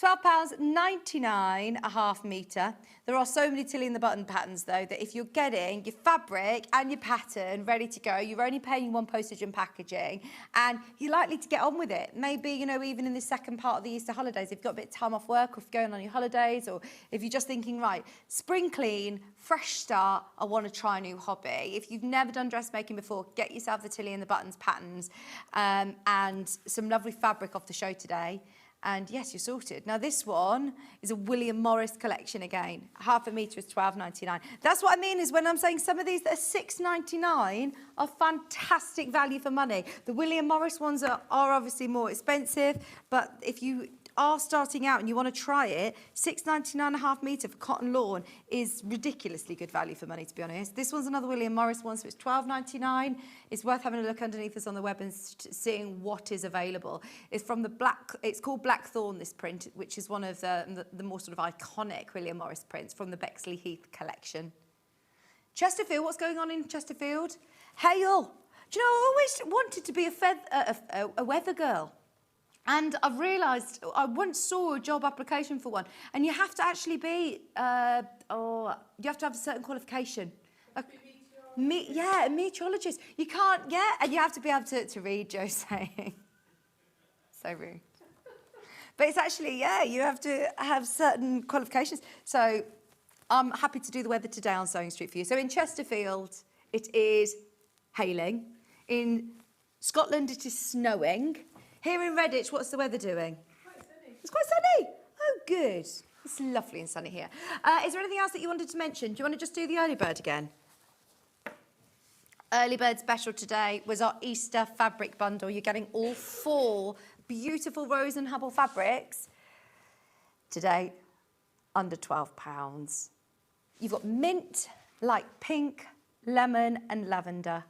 £12.99 a half metre. There are so many Tilly and the Button patterns though that if you're getting your fabric and your pattern ready to go, you're only paying one postage and packaging and you're likely to get on with it. Maybe, you know, even in the second part of the Easter holidays, if you've got a bit of time off work or if you're going on your holidays or if you're just thinking, right, spring clean, fresh start, I want to try a new hobby. If you've never done dressmaking before, get yourself the Tilly and the Buttons patterns and some lovely fabric off the show today. And yes, you're sorted. Now this one is a William Morris collection again. Half a metre is £12.99. That's what I mean is when I'm saying some of these that are £6.99 are fantastic value for money. The William Morris ones are obviously more expensive, but if you are starting out and you want to try it, £6.99 a half metre for cotton lawn is ridiculously good value for money, to be honest. This one's another William Morris one, so it's £12.99. It's worth having a look underneath us on the web and seeing what is available. It's from it's called Blackthorn, this print, which is one of the more sort of iconic William Morris prints from the Bexley Heath collection. Chesterfield, what's going on in Chesterfield? Hail. Do you know, I always wanted to be a weather girl. And I've realised, I once saw a job application for one, and you have to actually be, you have to have a certain qualification. A meteorologist. You can't, and you have to be able to read, Joe's saying. So rude. But it's actually, you have to have certain qualifications. So I'm happy to do the weather today on Sewing Street for you. So in Chesterfield, it is hailing. In Scotland, it is snowing. Here in Redditch, what's the weather doing? Quite sunny. It's quite sunny. Oh, good. It's lovely and sunny here. Is there anything else that you wanted to mention? Do you want to just do the early bird again? Early bird special today was our Easter fabric bundle. You're getting all 4 beautiful Rose and Hubble fabrics today, under £12. You've got mint, light pink, lemon and lavender.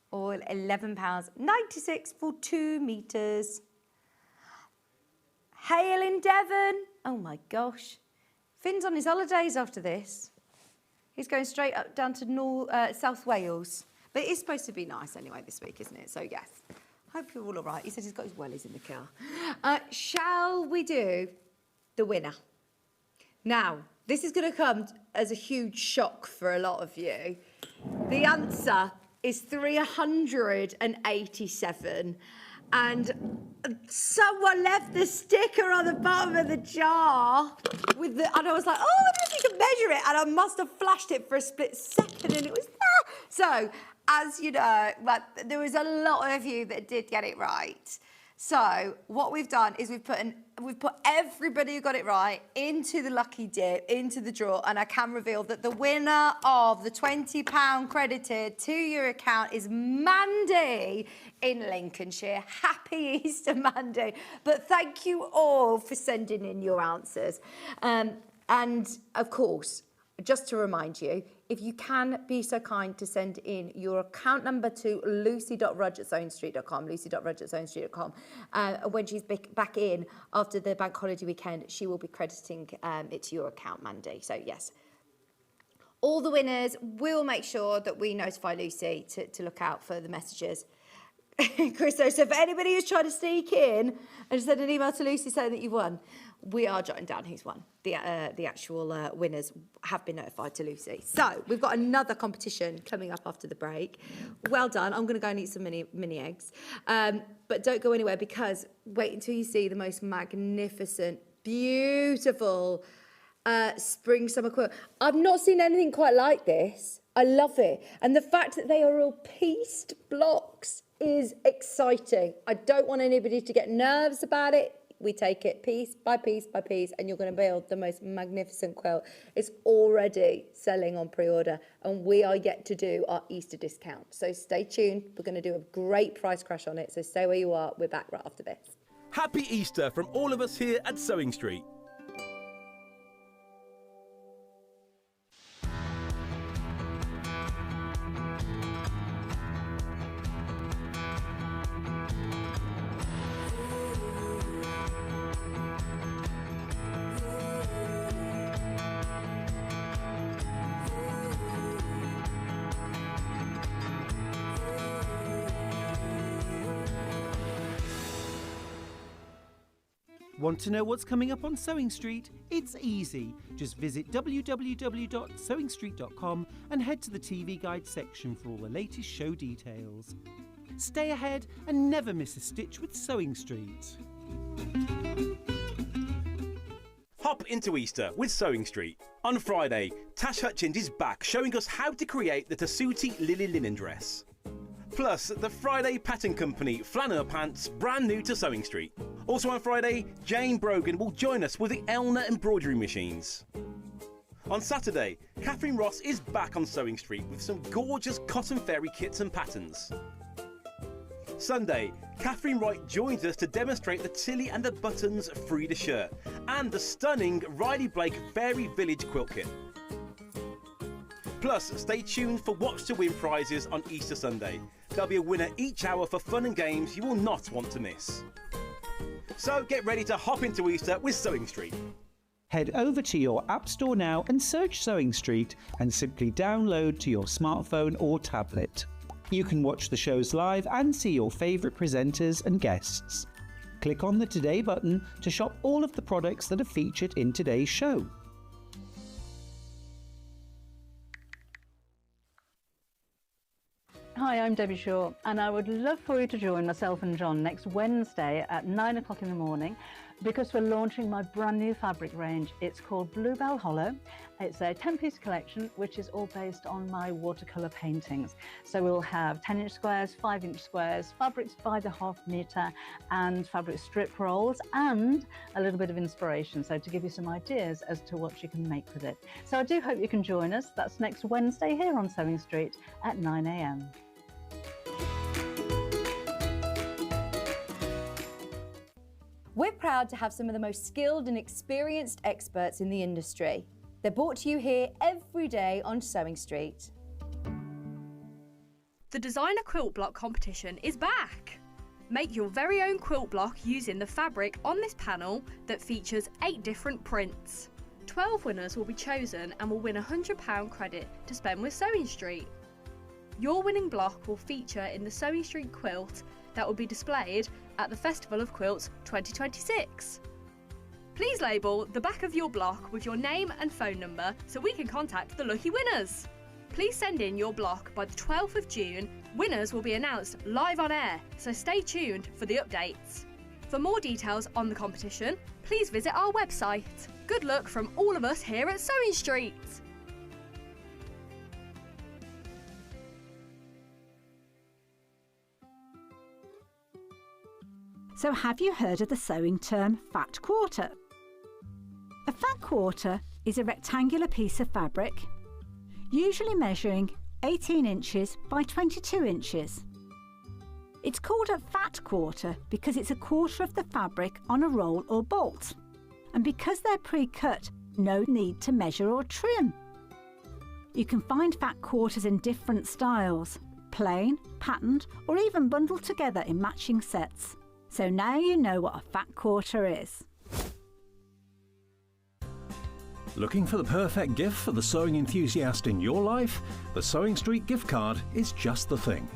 All £11.96 for 2 metres. Hail in Devon. Oh my gosh. Finn's on his holidays after this. He's going straight up down to South Wales. But it is supposed to be nice anyway this week, isn't it? So yes. Hope you're all right. He said he's got his wellies in the car. Shall we do the winner? Now, this is going to come as a huge shock for a lot of you. The answer is 387, and someone left the sticker on the bottom of the jar and I was like, oh, I wonder if you can measure it, and I must have flashed it for a split second and it was there. So, as you know, there was a lot of you that did get it right. So what we've done is we've put everybody who got it right into the lucky dip, into the draw, and I can reveal that the winner of the £20 credited to your account is Mandy in Lincolnshire. Happy Easter, Mandy. But thank you all for sending in your answers. And of course, just to remind you, if you can be so kind to send in your account number to lucy.rudge@sewingstreet.com, lucy.rudge@sewingstreet.com. When she's back in after the bank holiday weekend, she will be crediting it to your account, Mandy. So, yes. All the winners will make sure that we notify Lucy to look out for the messages. Christo, so for anybody who's trying to sneak in and send an email to Lucy saying that you've won, we are jotting down who's won. The actual winners have been notified to Lucy. So we've got another competition coming up after the break. Well done. I'm going to go and eat some mini eggs. But don't go anywhere, because wait until you see the most magnificent, beautiful spring summer quilt. I've not seen anything quite like this. I love it. And the fact that they are all pieced blocks is exciting. I don't want anybody to get nervous about it. We take it piece by piece by piece, and you're going to build the most magnificent quilt. It's already selling on pre-order, and we are yet to do our Easter discount. So stay tuned. We're going to do a great price crash on it. So stay where you are. We're back right after this. Happy Easter from all of us here at Sewing Street. Want to know what's coming up on Sewing Street? It's easy. Just visit www.sewingstreet.com and head to the TV Guide section for all the latest show details. Stay ahead and never miss a stitch with Sewing Street. Hop into Easter with Sewing Street. On Friday, Tash Hutchins is back showing us how to create the Tessuti Lily linen dress. Plus, the Friday Pattern Company flannel pants, brand new to Sewing Street. Also on Friday, Jane Brogan will join us with the Elna embroidery machines. On Saturday, Catherine Ross is back on Sewing Street with some gorgeous cotton fairy kits and patterns. Sunday, Catherine Wright joins us to demonstrate the Tilly and the Buttons Frida shirt and the stunning Riley Blake Fairy Village quilt kit. Plus, stay tuned for Watch to Win prizes on Easter Sunday. There'll be a winner each hour for fun and games you will not want to miss. So get ready to hop into Easter with Sewing Street. Head over to your App Store now and search Sewing Street and simply download to your smartphone or tablet. You can watch the shows live and see your favourite presenters and guests. Click on the Today button to shop all of the products that are featured in today's show. Hi, I'm Debbie Shaw, and I would love for you to join myself and John next Wednesday at 9 o'clock in the morning, because we're launching my brand new fabric range. It's called Bluebell Hollow. It's a 10-piece collection, which is all based on my watercolour paintings. So we'll have 10-inch squares, 5-inch squares, fabrics by the half metre, and fabric strip rolls, and a little bit of inspiration, so to give you some ideas as to what you can make with it. So I do hope you can join us. That's next Wednesday here on Sewing Street at 9 a.m. We're proud to have some of the most skilled and experienced experts in the industry. They're brought to you here every day on Sewing Street. The Designer Quilt Block competition is back! Make your very own quilt block using the fabric on this panel that features 8 different prints. 12 winners will be chosen and will win a £100 credit to spend with Sewing Street. Your winning block will feature in the Sewing Street quilt that will be displayed at the Festival of Quilts 2026. Please label the back of your block with your name and phone number so we can contact the lucky winners. Please send in your block by the 12th of June. Winners will be announced live on air, so stay tuned for the updates. For more details on the competition, please visit our website. Good luck from all of us here at Sewing Street. So have you heard of the sewing term fat quarter? A fat quarter is a rectangular piece of fabric, usually measuring 18 inches by 22 inches. It's called a fat quarter because it's a quarter of the fabric on a roll or bolt, and because they're pre-cut, no need to measure or trim. You can find fat quarters in different styles, plain, patterned, or even bundled together in matching sets. So now you know what a fat quarter is. Looking for the perfect gift for the sewing enthusiast in your life? The Sewing Street gift card is just the thing.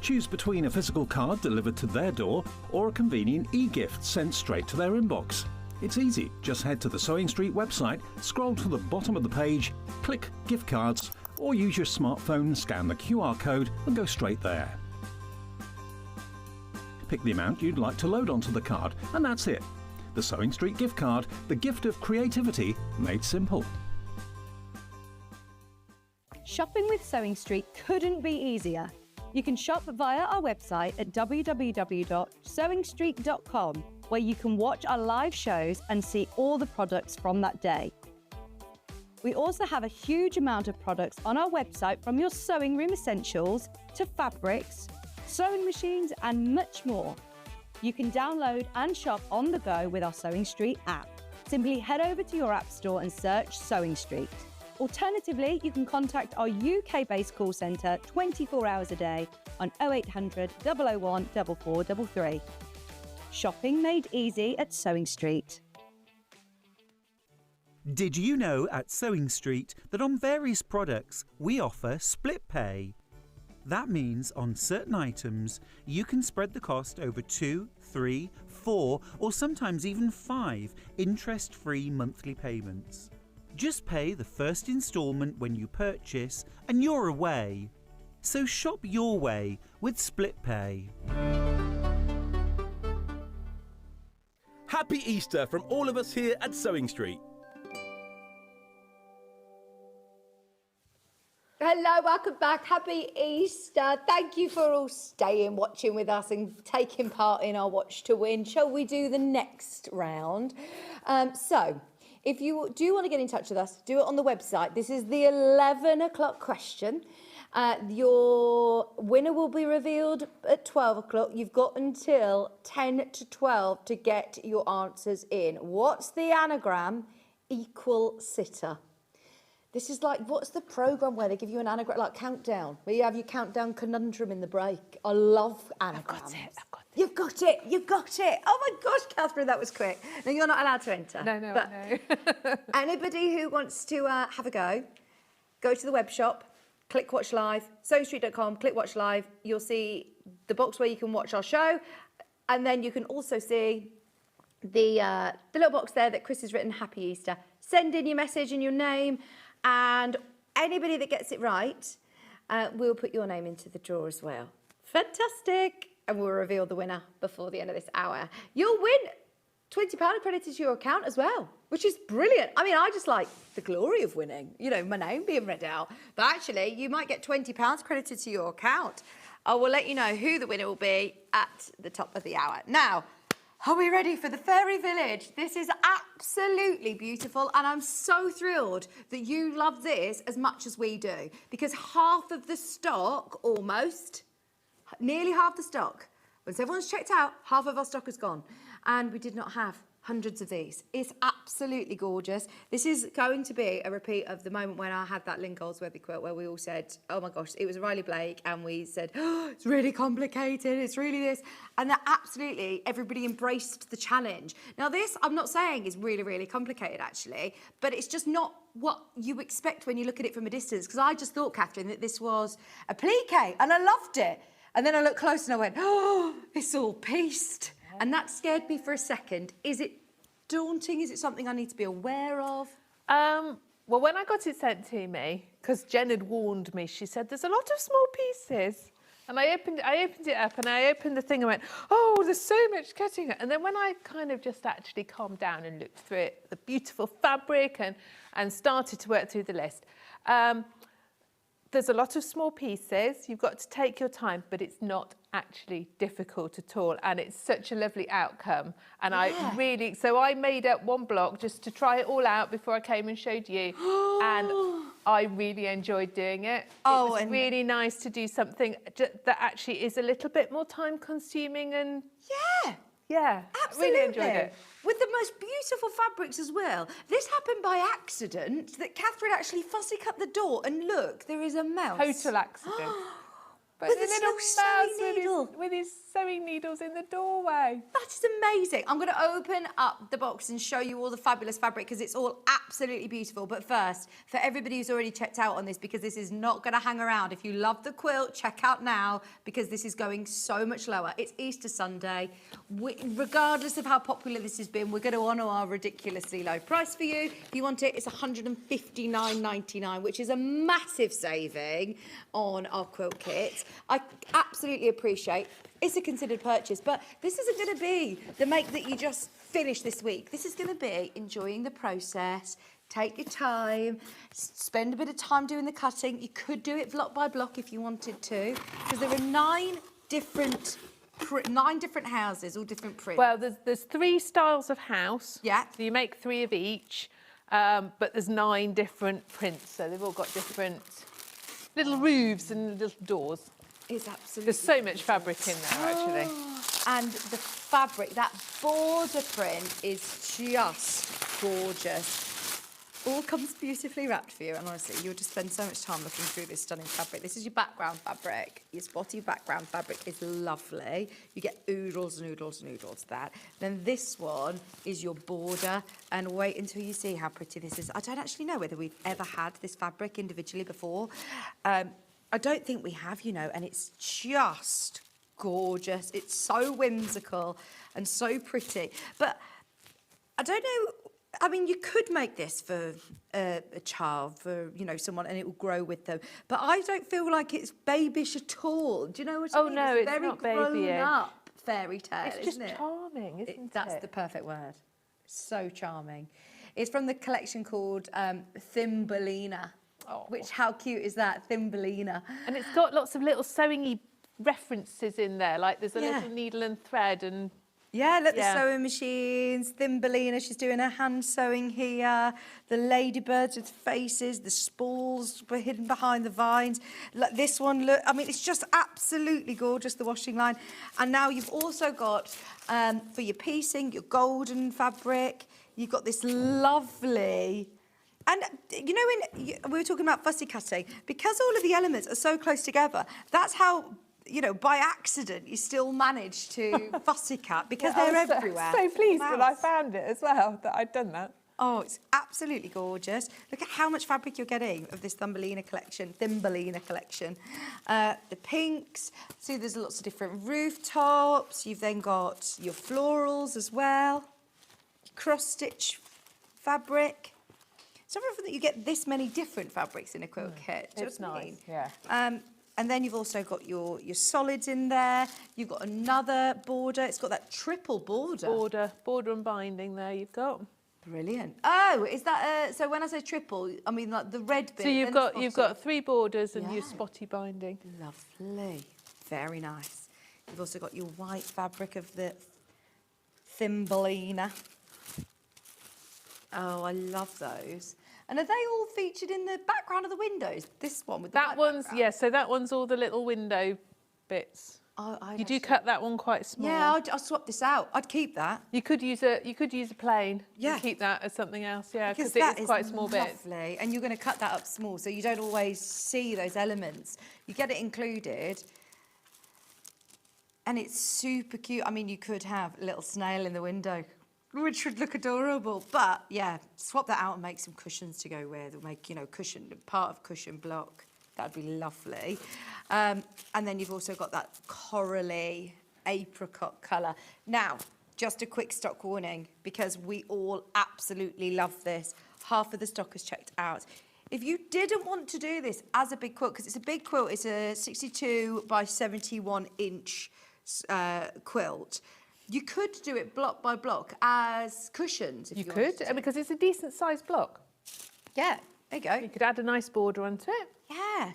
Choose between a physical card delivered to their door or a convenient e-gift sent straight to their inbox. It's easy. Just head to the Sewing Street website, scroll to the bottom of the page, click Gift Cards, or use your smartphone, scan the QR code and go straight there. Pick the amount you'd like to load onto the card, and that's it. The Sewing Street gift card, the gift of creativity made simple. Shopping with Sewing Street couldn't be easier. You can shop via our website at www.sewingstreet.com, where you can watch our live shows and see all the products from that day. We also have a huge amount of products on our website, from your sewing room essentials to fabrics, sewing machines and much more. You can download and shop on the go with our Sewing Street app. Simply head over to your app store and search Sewing Street. Alternatively, you can contact our UK-based call centre 24 hours a day on 0800 001 4433. Shopping made easy at Sewing Street. Did you know at Sewing Street that on various products we offer split pay? That means on certain items you can spread the cost over 2, 3, 4 or sometimes even 5 interest-free monthly payments. Just pay the first instalment when you purchase and you're away. So shop your way with split pay. Happy Easter from all of us here at Sewing Street. Hello, welcome back. Happy Easter. Thank you for all staying, watching with us and taking part in our Watch to Win. Shall we do the next round? So, if you do want to get in touch with us, do it on the website. This is the 11 o'clock question. Your winner will be revealed at 12 o'clock. You've got until 10 to 12 to get your answers in. What's the anagram? Equal sitter. This is like, what's the programme where they give you an anagram, like Countdown, where you have your countdown conundrum in the break? I love anagrams. I've got it. You've got it. You've got it. Oh my gosh, Catherine, that was quick. No, you're not allowed to enter. No, but no. Anybody who wants to have a go to the web shop, click Watch Live, sewingstreet.com, click Watch Live. You'll see the box where you can watch our show. And then you can also see the little box there that Chris has written, Happy Easter. Send in your message and your name. And anybody that gets it right, we'll put your name into the draw as well. Fantastic. And we'll reveal the winner before the end of this hour. You'll win £20 credited to your account as well, which is brilliant. I mean, I just like the glory of winning, you know, my name being read out. But actually, you might get £20 credited to your account. I will let you know who the winner will be at the top of the hour. Now, are we ready for the Fairy Village? This is absolutely beautiful, and I'm so thrilled that you love this as much as we do, because half of the stock, almost, nearly half the stock, once everyone's checked out, half of our stock is gone, and we did not have hundreds of these. It's absolutely gorgeous. This is going to be a repeat of the moment when I had that Lynn Goldsworthy quilt where we all said, oh my gosh, it was Riley Blake, and we said, oh, it's really complicated, it's really this. And that absolutely, everybody embraced the challenge. Now this, I'm not saying is really, really complicated actually, but it's just not what you expect when you look at it from a distance. Because I just thought, Catherine, that this was a plique, and I loved it. And then I looked close and I went, oh, it's all pieced. And that scared me for a second. Is it daunting? Is it something I need to be aware of? Well, when I got it sent to me, because Jen had warned me, she said, there's a lot of small pieces. And I opened it up and I opened the thing and went, oh, there's so much cutting. And then when I kind of just actually calmed down and looked through it, the beautiful fabric and started to work through the list, there's a lot of small pieces. You've got to take your time, but it's not actually difficult at all. And it's such a lovely outcome. And yeah. So I made up one block just to try it all out before I came and showed you. And I really enjoyed doing it. It was really nice to do something that actually is a little bit more time consuming and... Yeah, absolutely. Really enjoyed it. With the most beautiful fabrics as well. This happened by accident, that Catherine actually fussy cut the door and look, there is a mouse. Total accident. But With the his little little sewing mouse needle. with his sewing needles in the doorway. That is amazing. I'm going to open up the box and show you all the fabulous fabric because it's all absolutely beautiful. But first, for everybody who's already checked out on this, because this is not going to hang around. If you love the quilt, check out now because this is going so much lower. It's Easter Sunday. Regardless of how popular this has been, we're going to honour our ridiculously low price for you. If you want it, it's £159.99, which is a massive saving on our quilt kits. I absolutely appreciate it's a considered purchase, but this isn't going to be the make that you just finish this week. This is going to be enjoying the process. Take your time, spend a bit of time doing the cutting. You could do it block by block if you wanted to, because there are 9 different houses, all different prints. Well, there's 3 styles of house. Yeah. So you make 3 of each, but there's 9 different prints, so they've all got different little roofs and little doors. It's absolutely. There's so much fabric in there, actually. And the fabric, that border print is just gorgeous. All comes beautifully wrapped for you, and honestly, you'll just spend so much time looking through this stunning fabric. This is your background fabric. Your spotty background fabric is lovely. You get oodles and oodles and oodles of that. Then this one is your border, and wait until you see how pretty this is. I don't actually know whether we've ever had this fabric individually before. I don't think we have, you know, and it's just gorgeous. It's so whimsical and so pretty. But I don't know, I mean, you could make this for a child, for, you know, someone, and it will grow with them. But I don't feel like it's babyish at all. Do you know what I mean? No, it's very not grown babyish. up fairy tale, It's just isn't it? charming, isn't it? That's the perfect word. So charming. It's from the collection called Thumbelina. Oh. Which, how cute is that? Thumbelina. And it's got lots of little sewing-y references in there, like there's a Yeah. little needle and thread and... Yeah, look, Yeah. the sewing machines, Thumbelina, she's doing her hand sewing here, the ladybirds with faces, the spools were hidden behind the vines. Look, this one, look, I mean, it's just absolutely gorgeous, the washing line. And now you've also got, for your piecing, your golden fabric, you've got this lovely... And, you know, we were talking about fussy cutting, because all of the elements are so close together, that's how, you know, by accident, you still manage to fussy cut, because I they're was everywhere. so pleased when I Mouse. found it as well, that I'd done that. Oh, it's absolutely gorgeous. Look at how much fabric you're getting of this Thumbelina collection. The pinks. See, there's lots of different rooftops. You've then got your florals as well. Cross-stitch fabric. It's not often that you get this many different fabrics in a quilt kit. Do you It's know what I nice, mean? yeah. And then you've also got your solids in there. You've got another border. It's got that triple border. Border and binding there you've got. Brilliant. Oh, is that so? When I say triple, I mean like the red bit. So you've then the got spotty. 3 borders and Yeah. your spotty binding. Lovely. Very nice. You've also got your white fabric of the Thumbelina. Oh, I love those. And are they all featured in the background of the windows? This one with the That white one's, background? yeah, so that one's all the little window bits. I'd You do actually- cut that one quite small. Yeah, I'll swap this out. I'd keep that. You could use a plain. Yeah. And keep that as something else, yeah, because that it is quite small bits. lovely. And you're going to cut that up small, so you don't always see those elements. You get it included. And it's super cute. I mean, you could have a little snail in the window, which would look adorable. But yeah, swap that out and make some cushions to go with, or make, you know, part of cushion block. That'd be lovely. And then you've also got that corally apricot colour. Now, just a quick stock warning, because we all absolutely love this. Half of the stock is checked out. If you didn't want to do this as a big quilt, because it's a big quilt, it's a 62 by 71 inch quilt, you could do it block by block as cushions. If You you wanted could, to. because it's a decent sized block. Yeah, there you go. You could add a nice border onto it. Yeah,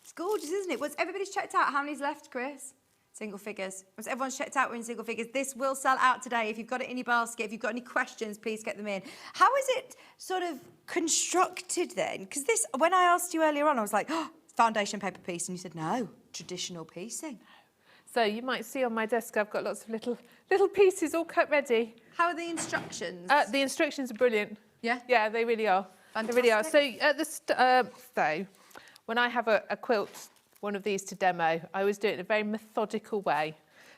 it's gorgeous, isn't it? Once everybody's checked out, how many's left, Chris? Single figures. Once everyone's checked out, we're in single figures. This will sell out today. If you've got it in your basket, if you've got any questions, please get them in. How is it sort of constructed then? Because this, when I asked you earlier on, I was like, oh, foundation paper piece, and you said no, traditional piecing. So you might see on my desk, I've got lots of little pieces all cut ready. How are the instructions? The instructions are brilliant. Yeah? Yeah, they really are. They really are. So at the so when I have a quilt one of these to demo. I always do it in a very methodical way.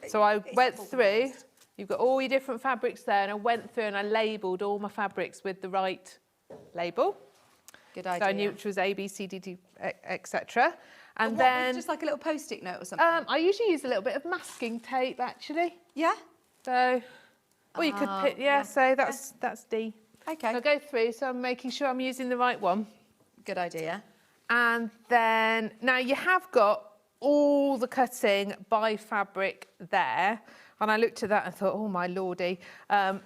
So I went through, you've got all your different fabrics there, and I went through and I labelled all my fabrics with the right label. Good idea. So I knew which was A, B, C, D, D, etc. And What, then just like a little post-it note or something? I usually use a little bit of masking tape, actually. Yeah? So, or you could pick, so that's D. Okay. So I'll go through, so I'm making sure I'm using the right one. Good idea. And then, now you have got all the cutting by fabric there. And I looked at that and thought, oh my lordy. And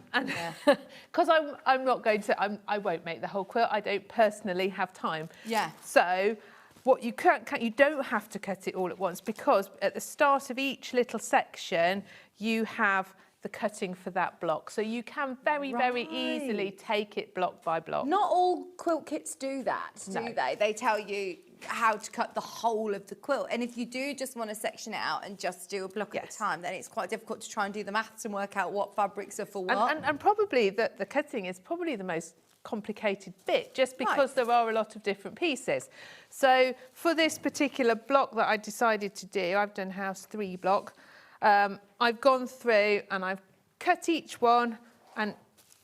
because I'm not going to, I won't make the whole quilt. I don't personally have time. Yeah. So what you you don't have to cut it all at once, because at the start of each little section, you have the cutting for that block. So you can very easily take it block by block. Not all quilt kits do that, do they? They tell you how to cut the whole of the quilt. And if you do just want to section it out and just do a block at a time, then it's quite difficult to try and do the maths and work out what fabrics are for what. And probably the cutting is probably the most complicated bit, just because there are a lot of different pieces. So for this particular block that I decided to do, I've done house 3 block. I've gone through and I've cut each one, and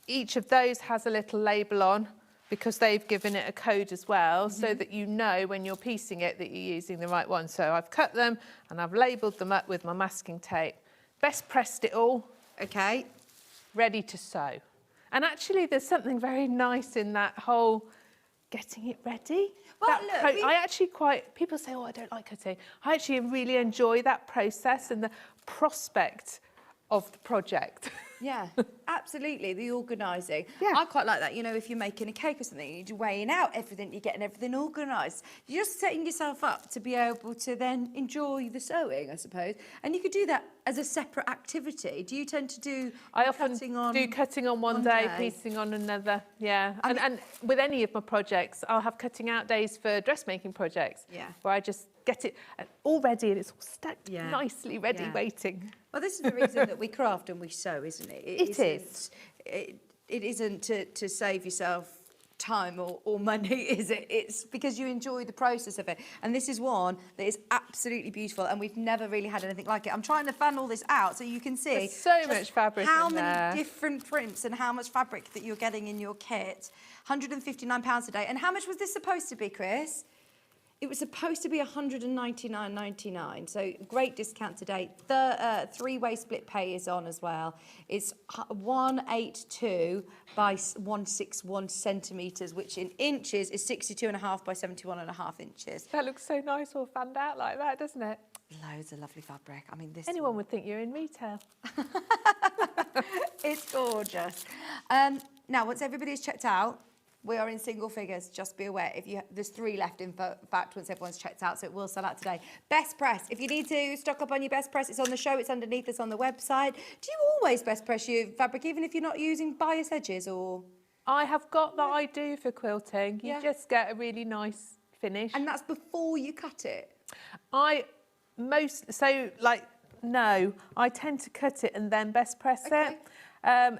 each of those has a little label on, because they've given it a code as well, so that you know when you're piecing it that you're using the right one. So I've cut them and I've labelled them up with my masking tape. Best pressed it all. Okay. Ready to sew. And actually there's something very nice in that whole getting it ready. Well, look, I actually people say, oh, I don't like cutting. I actually really enjoy that process and the prospect of the project. Yeah, absolutely, the organising. Yeah. I quite like that. You know, if you're making a cake or something, you're weighing out everything, you're getting everything organised. You're just setting yourself up to be able to then enjoy the sewing, I suppose. And you could do that as a separate activity. Do you tend to do I often cutting cutting on one day, piecing on another. Yeah, and with any of my projects, I'll have cutting out days for dressmaking projects. Yeah. Where I just get it all ready and it's all stacked nicely ready, waiting. Well, this is the reason that we craft and we sew, isn't it? It is. It isn't to save yourself time or money, is it? It's because you enjoy the process of it. And this is one that is absolutely beautiful, and we've never really had anything like it. I'm trying to fan all this out so you can see There's so much fabric how in many there. different prints and how much fabric that you're getting in your kit. £159 a day. And how much was this supposed to be, Chris? It was supposed to be $199.99, so great discount today. The three-way split pay is on as well. It's 182 by 161 centimetres, which in inches is 62.5 by 71.5 inches. That looks so nice all fanned out like that, doesn't it? Loads of lovely fabric. I mean, this Anyone would think you're in retail. It's gorgeous. Now, once everybody's checked out, we are in single figures, just be aware. There's 3 left, in fact, once everyone's checked out, so it will sell out today. Best press. If you need to stock up on your best press, it's on the show, it's underneath us on the website. Do you always best press your fabric, even if you're not using bias edges, or...? I have got that I do for quilting. You just get a really nice finish. And that's before you cut it? No, I tend to cut it and then best press it.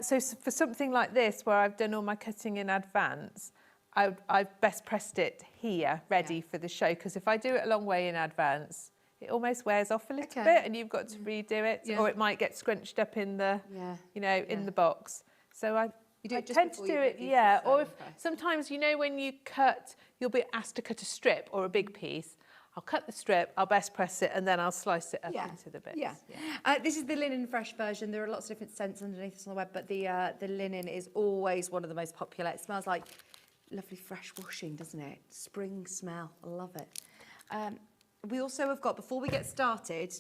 So for something like this, where I've done all my cutting in advance, I've best pressed it here, ready for the show, because if I do it a long way in advance, it almost wears off a little bit and you've got to redo it, or it might get scrunched up in the, in the box. So I tend to do it, or if sometimes, when you cut, you'll be asked to cut a strip or a big piece. I'll cut the strip, I'll best press it, and then I'll slice it up into the bits. This is the linen fresh version. There are lots of different scents underneath us on the web, but the linen is always one of the most popular. It smells like lovely fresh washing, doesn't it? Spring smell. I love it. We also have got, before we get started,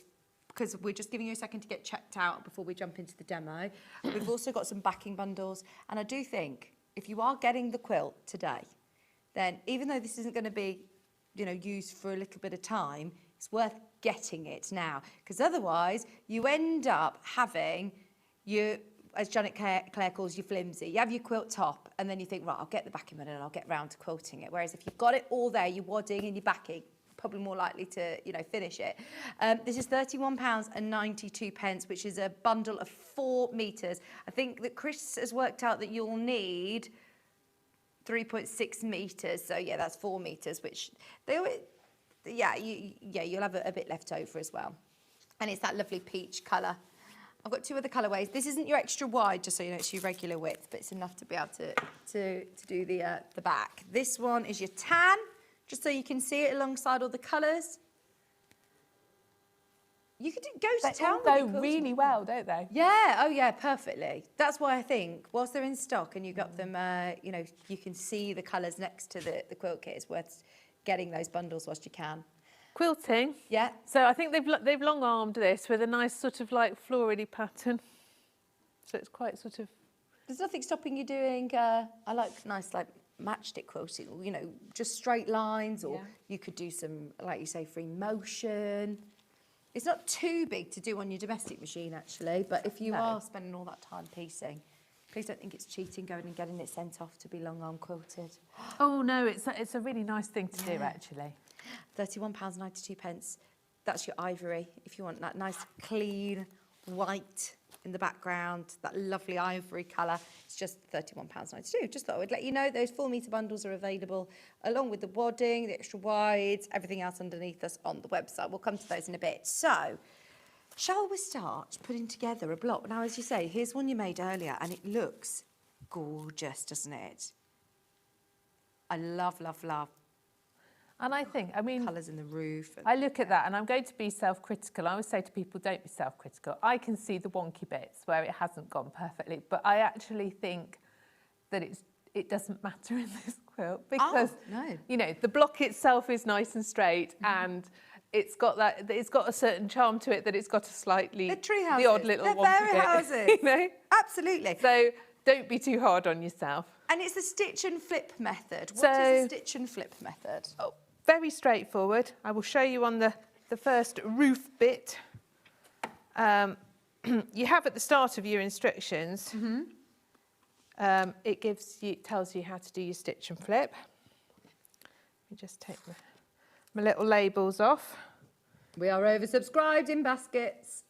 because we're just giving you a second to get checked out before we jump into the demo, we've also got some backing bundles. And I do think if you are getting the quilt today, then even though this isn't going to be used for a little bit of time, it's worth getting it now, because otherwise you end up having as Janet Clare calls you, flimsy. You have your quilt top and then you think, right, I'll get the backing bundle and I'll get round to quilting it. Whereas if you've got it all there, your wadding and your backing, probably more likely to, finish it. This is £31.92, which is a bundle of 4 metres. I think that Chris has worked out that you'll need 3.6 metres, so yeah, that's 4 metres, which yeah, you'll have a bit left over as well. And it's that lovely peach colour. I've got 2 other colourways. This isn't your extra wide, just so you know, it's your regular width, but it's enough to be able to do the back. This one is your tan, just so you can see it alongside all the colours. You could go to town. They all go really well, don't they? Yeah, oh yeah, perfectly. That's why I think, whilst they're in stock and you got them, you know, you can see the colours next to the quilt kit, it's worth getting those bundles whilst you can. Quilting. Yeah. So I think they've long armed this with a nice sort of like floral-y pattern. So it's quite sort of. There's nothing stopping you doing. I like nice like matchstick quilting. You know, just straight lines, or you could do some, like you say, free motion. It's not too big to do on your domestic machine actually, but if you are spending all that time piecing, please don't think it's cheating going and getting it sent off to be long arm quilted. Oh no, it's a really nice thing to do actually. £31.92. That's your ivory. If you want that nice clean white in the background, that lovely ivory colour, it's just £31.92. Just thought I would let you know those 4 metre bundles are available along with the wadding, the extra wides, everything else underneath us on the website. We'll come to those in a bit. So, shall we start putting together a block? Now, as you say, here's one you made earlier and it looks gorgeous, doesn't it? I love, love, love. And I think, I mean, colours in the roof. I look at that and I'm going to be self-critical. I always say to people, don't be self-critical. I can see the wonky bits where it hasn't gone perfectly, but I actually think that it doesn't matter in this quilt because, you know, the block itself is nice and straight and it's got a certain charm to it that it's got a slightly, the odd little wonky bit. Houses. You know? Absolutely. So don't be too hard on yourself. And it's the stitch and flip method. What is the stitch and flip method? Oh, very straightforward. I will show you on the first roof bit. You have at the start of your instructions, it tells you how to do your stitch and flip. Let me just take my little labels off. We are oversubscribed in baskets.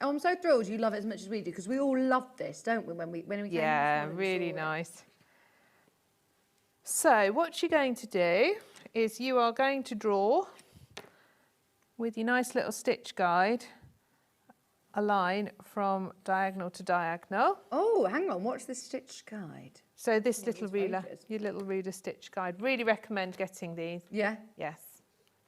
Oh, I'm so thrilled you love it as much as we do, because we all love this, don't we, when we came Yeah, really nice. So what you're going to do is you are going to draw with your nice little stitch guide a line from diagonal to diagonal. Oh, hang on, what's the stitch guide? So this little ruler, your little ruler stitch guide. Really recommend getting these. Yeah? Yes.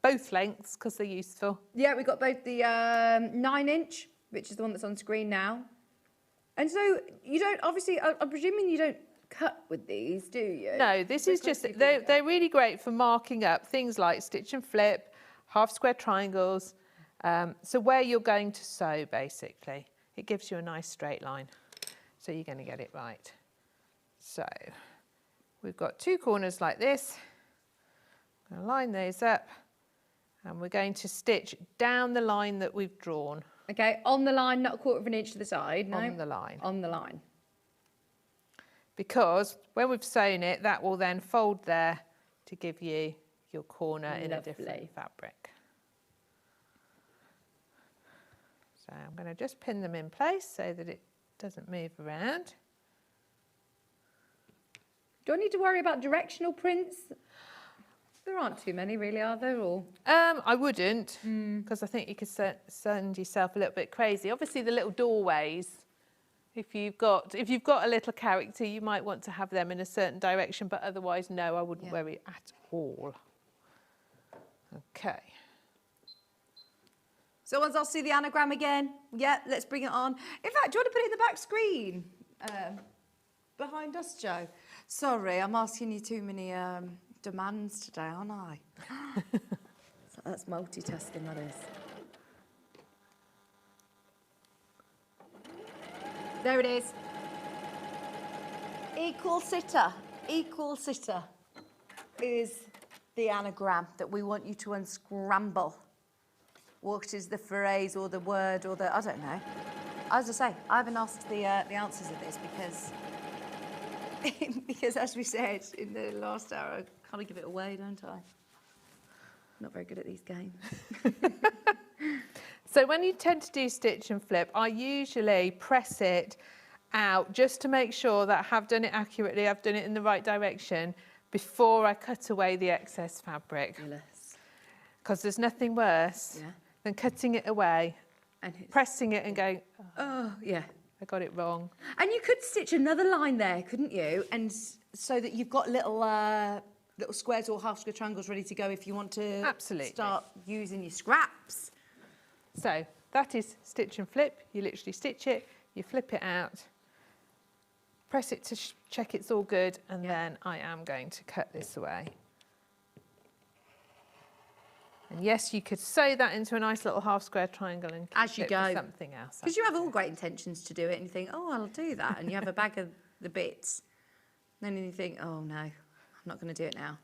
Both lengths, because they're useful. Yeah, we've got both the 9-inch, which is the one that's on screen now. And so you don't, obviously, I'm presuming you don't cut with these, do you? No, this is just, they're really great for marking up things like stitch and flip, half square triangles. So where you're going to sew, basically, it gives you a nice straight line. So you're going to get it right. So we've got 2 corners like this. I'm going to line those up and we're going to stitch down the line that we've drawn. Okay, on the line, not 1/4 of an inch to the side, no? On the line. On the line. Because when we've sewn it, that will then fold there to give you your corner in a different fabric. So I'm going to just pin them in place so that it doesn't move around. Do I need to worry about directional prints? There aren't too many really, are there? Or I wouldn't, because I think you could send yourself a little bit crazy. Obviously, the little doorways, if you've got a little character, you might want to have them in a certain direction, but otherwise, no, I wouldn't worry at all. Okay. So once I'll see the anagram again, yeah, let's bring it on. In fact, do you want to put it in the back screen behind us, Jo? Sorry, I'm asking you too many demands today, aren't I? So that's multitasking, that is. There it is. Equal sitter is the anagram that we want you to unscramble. What is the phrase or the word or the, I don't know. As I say, I haven't asked the answers of this because as we said in the last hour, I kind of give it away, don't I? Not very good at these games. So when you tend to do stitch and flip, I usually press it out just to make sure that I have done it accurately, I've done it in the right direction before I cut away the excess fabric. Yes. Because there's nothing worse than cutting it away, and pressing it and going, oh, yeah. I got it wrong. And you could stitch another line there, couldn't you? And so that you've got little little squares or half square triangles ready to go if you want to start using your scraps. So that is stitch and flip. You literally stitch it, you flip it out, press it to check it's all good, and then I am going to cut this away. And yes, you could sew that into a nice little half square triangle and as you go something else. Because you have all great intentions to do it and you think, oh, I'll do that. And you have a bag of the bits. And then you think, oh, no, I'm not going to do it now.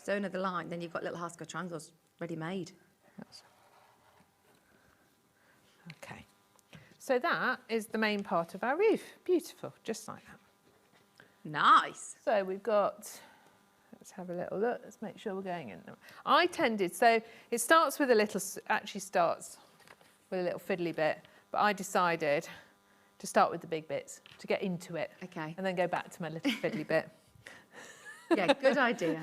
Sew another line, then you've got little half square triangles ready made. Okay. So that is the main part of our roof. Beautiful, just like that. Nice. So we've got... Let's have a little look. Let's make sure we're going in. I tended, so it starts with a little, actually starts with a little fiddly bit, but I decided to start with the big bits, to get into it. Okay. And then go back to my little fiddly bit. Yeah, good idea.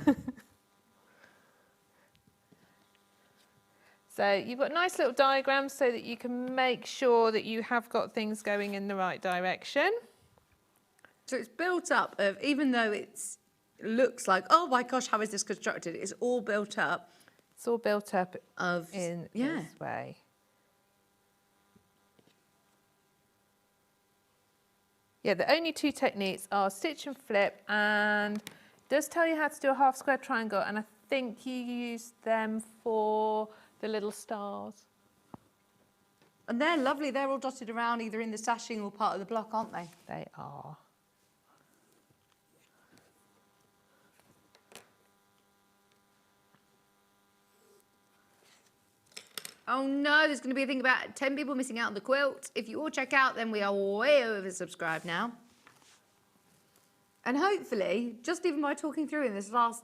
So you've got nice little diagrams so that you can make sure that you have got things going in the right direction. So it's built up of, even though it's looks like, oh my gosh, how is this constructed? It's all built up. It's all built up of in this way. Yeah, the only two techniques are stitch and flip, and it does tell you how to do a half square triangle, and I think you use them for the little stars. And they're lovely. They're all dotted around either in the sashing or part of the block, aren't they? They are. Oh no, there's going to be a thing about 10 people missing out on the quilt. If you all check out, then we are way oversubscribed now. And hopefully, just even by talking through in this last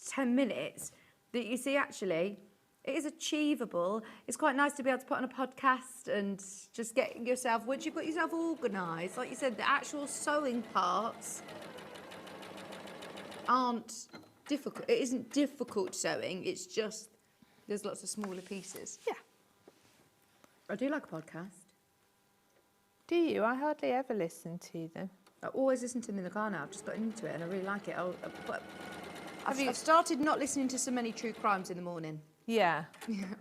10 minutes, that you see actually, it is achievable. It's quite nice to be able to put on a podcast and just get yourself, once you've got yourself organised, like you said, the actual sewing parts aren't difficult. It isn't difficult sewing, it's just, there's lots of smaller pieces. Yeah. I do like a podcast. Do you? I hardly ever listen to them. I always listen to them in the car now. I've just gotten into it and I really like it. I've started not listening to so many true crimes in the morning. Yeah.